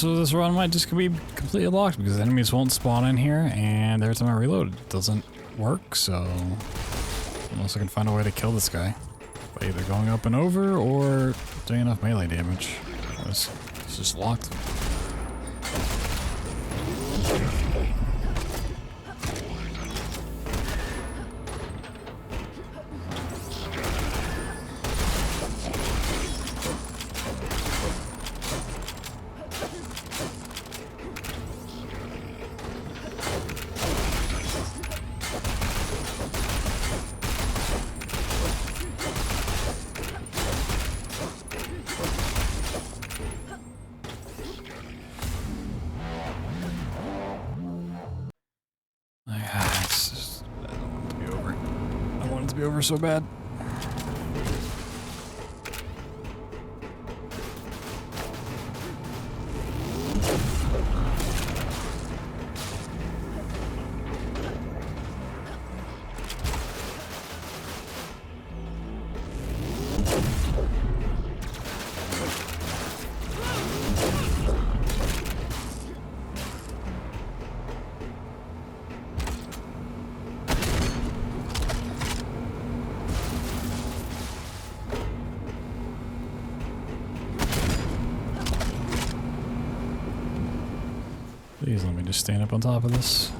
Well, this run might just be completely locked because enemies won't spawn in here, and every time I reload, it doesn't work. So unless I can find a way to kill this guy by either going up and over or doing enough melee damage, it's just locked. It's just, I don't want it to be over. I want it to be over so bad. Please let me just stand up on top of this.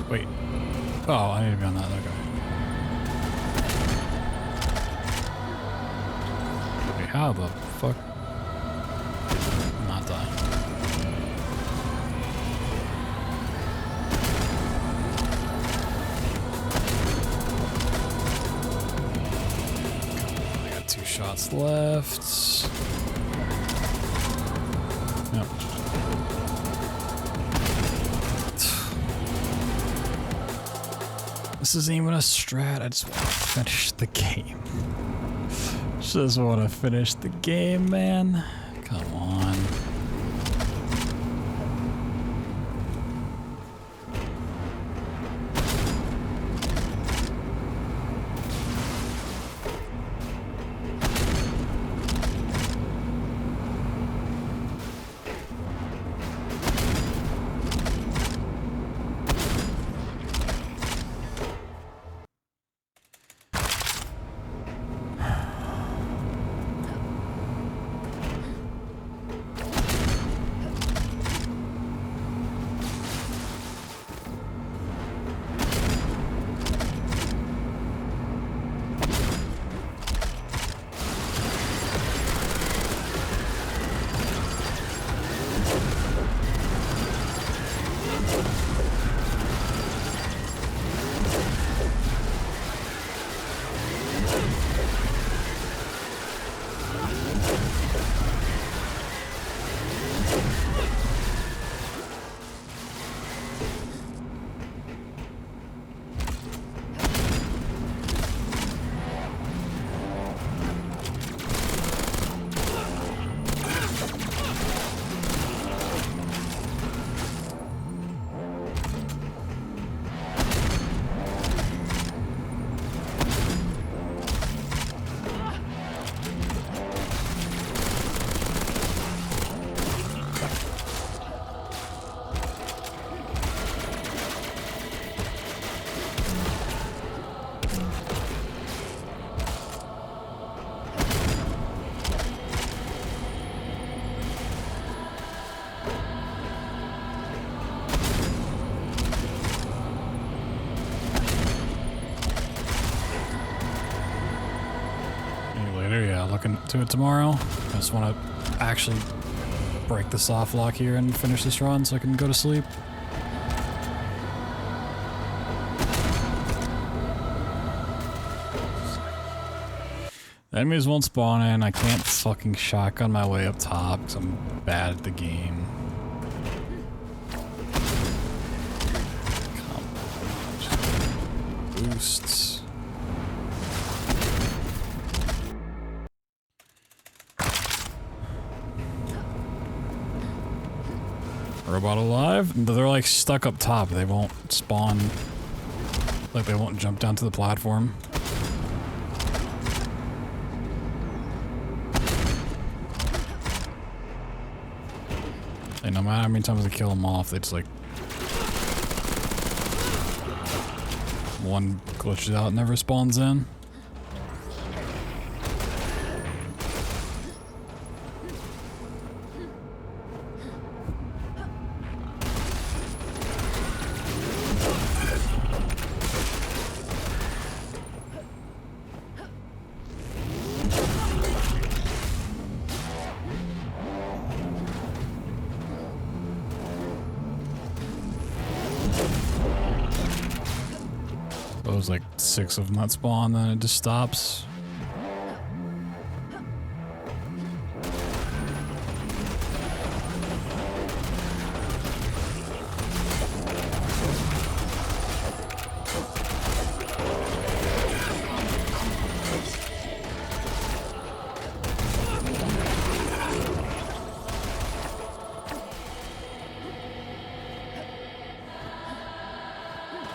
Wait. Oh, I need to be on that. Okay. Wait, how the fuck? Not die. I got 2 shots left. Yep. This isn't even a strat, I just want to finish the game. Just want to finish the game, man. Come on. Looking to it tomorrow. I just want to actually break the soft lock here and finish this run so I can go to sleep. Enemies won't spawn in. I can't fucking shotgun my way up top because I'm bad at the game. Come on. Just boosts. Robot alive? They're like stuck up top. They won't spawn. Like they won't jump down to the platform. And no matter how many times I kill them off, they just like one glitches out and never spawns in. There's like 6 of them that spawn, then it just stops.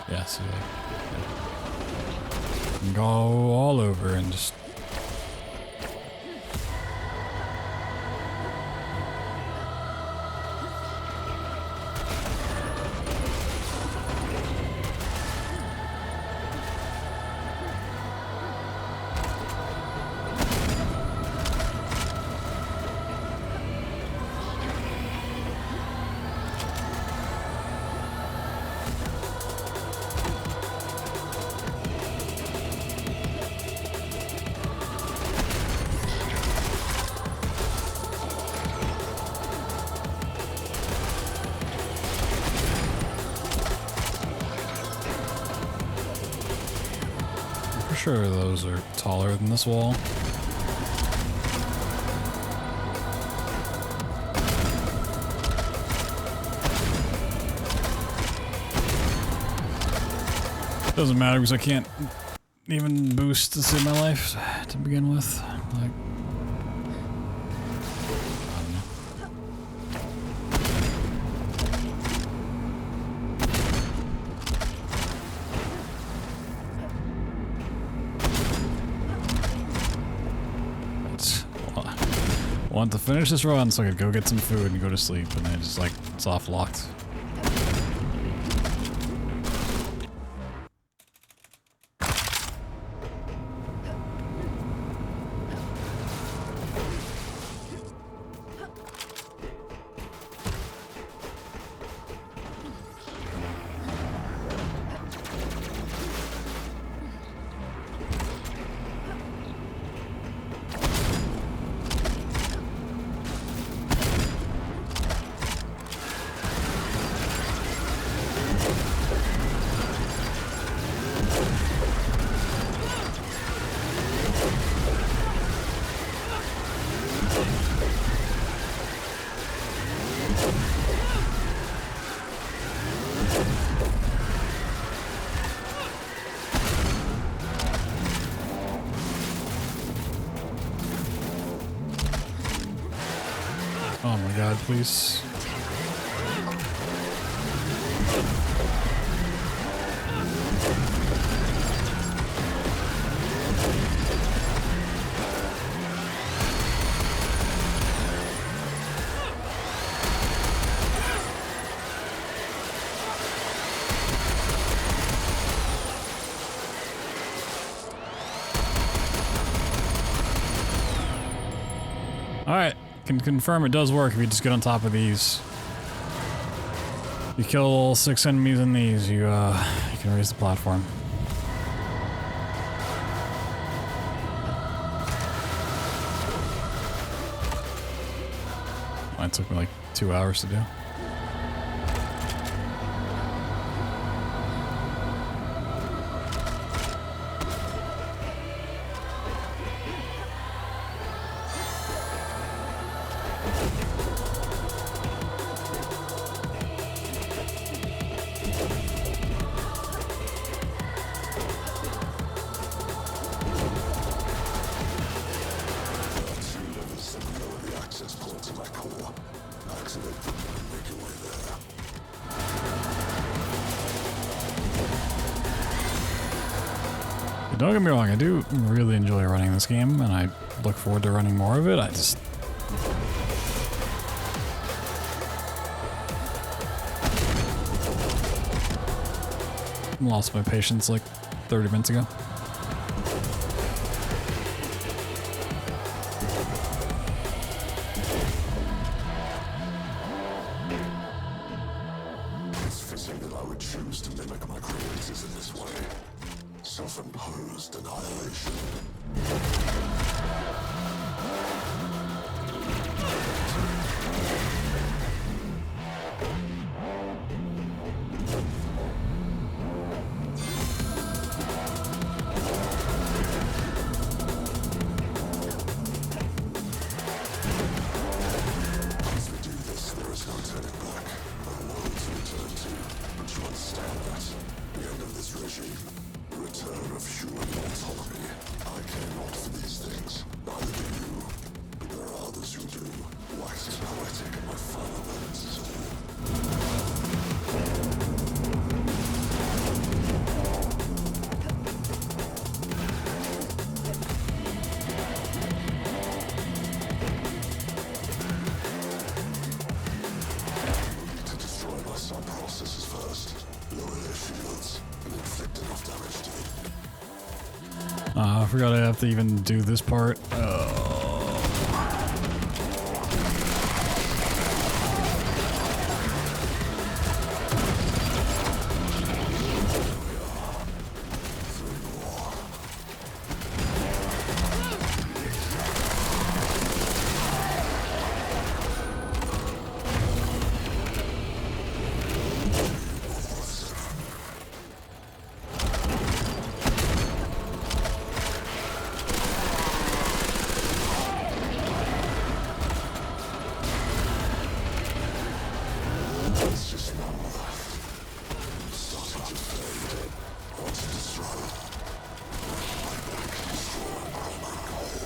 Yeah, so like, go all over and just sure those are taller than this wall. Doesn't matter because I can't even boost to save my life to begin with. Like, want to finish this run so I could go get some food and go to sleep, and then just like soft locked. Oh my god, please. Alright, can confirm it does work if you just get on top of these. You kill all 6 enemies in these, you can raise the platform. Mine took me like 2 hours to do. don't get me wrong, I do really enjoy running this game, and I look forward to running more of it. I just... lost my patience like 30 minutes ago. It's fitting that I would choose to mimic my creators in this way. Self-imposed annihilation. As we do this, there is no turning back. No world to return to. But you understand that. The end of this regime. The return of human autonomy. I care not for these things. Neither do you. But there are others who do. Waxed poetic in my final moments is all. To destroy my sub processes first. Lower their shields. And inflict enough damage to them. I forgot I have to even do this part. There's just none left. Starting to fade. Want to destroy it. My back destroy my goal.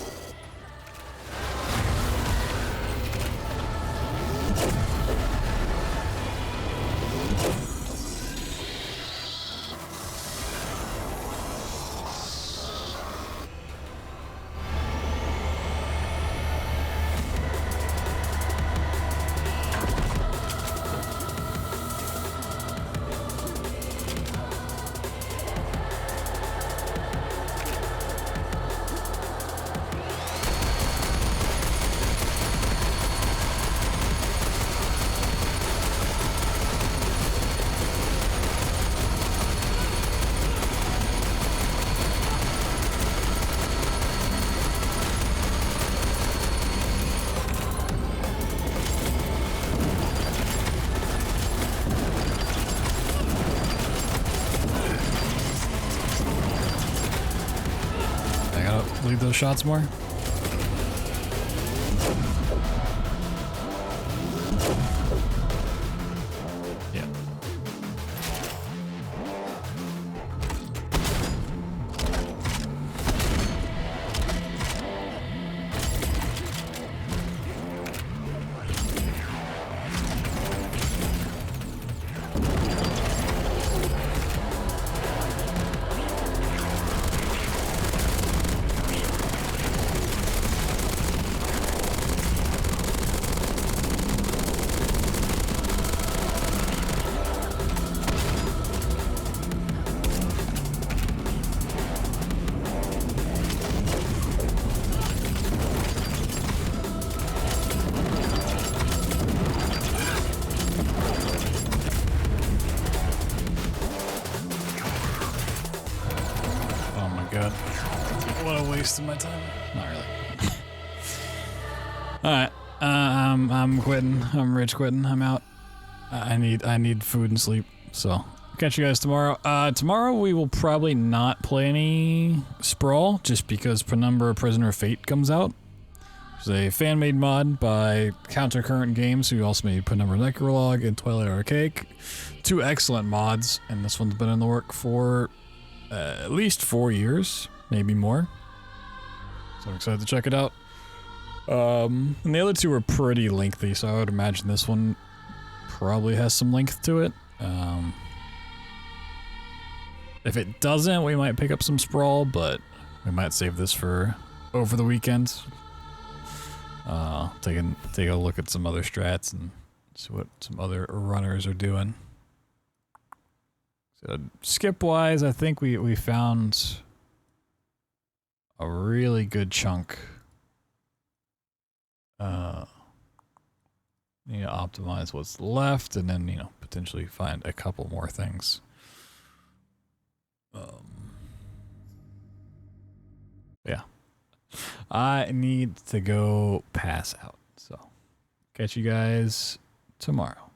I gotta lead those shots more. Yeah. Oh my god. What a waste of my time. Not really. Alright. I'm quitting. I'm rich quitting. I'm out. I need food and sleep. So catch you guys tomorrow. Tomorrow we will probably not play any Sprawl just because Penumbra Prisoner of Fate comes out. It's a fan-made mod by Countercurrent Games, who also made Penumbra Necrolog and Twilight Archaic. Two excellent mods, and this one's been in the work for at least 4 years, maybe more. So I'm excited to check it out. And the other two are pretty lengthy, so I would imagine this one probably has some length to it. If it doesn't, we might pick up some Sprawl, but we might save this for over the weekend. Take a look at some other strats and see what some other runners are doing. So skip-wise, I think we found a really good chunk. Need to optimize what's left, and then, you know, potentially find a couple more things. Yeah. I need to go pass out. So, catch you guys tomorrow.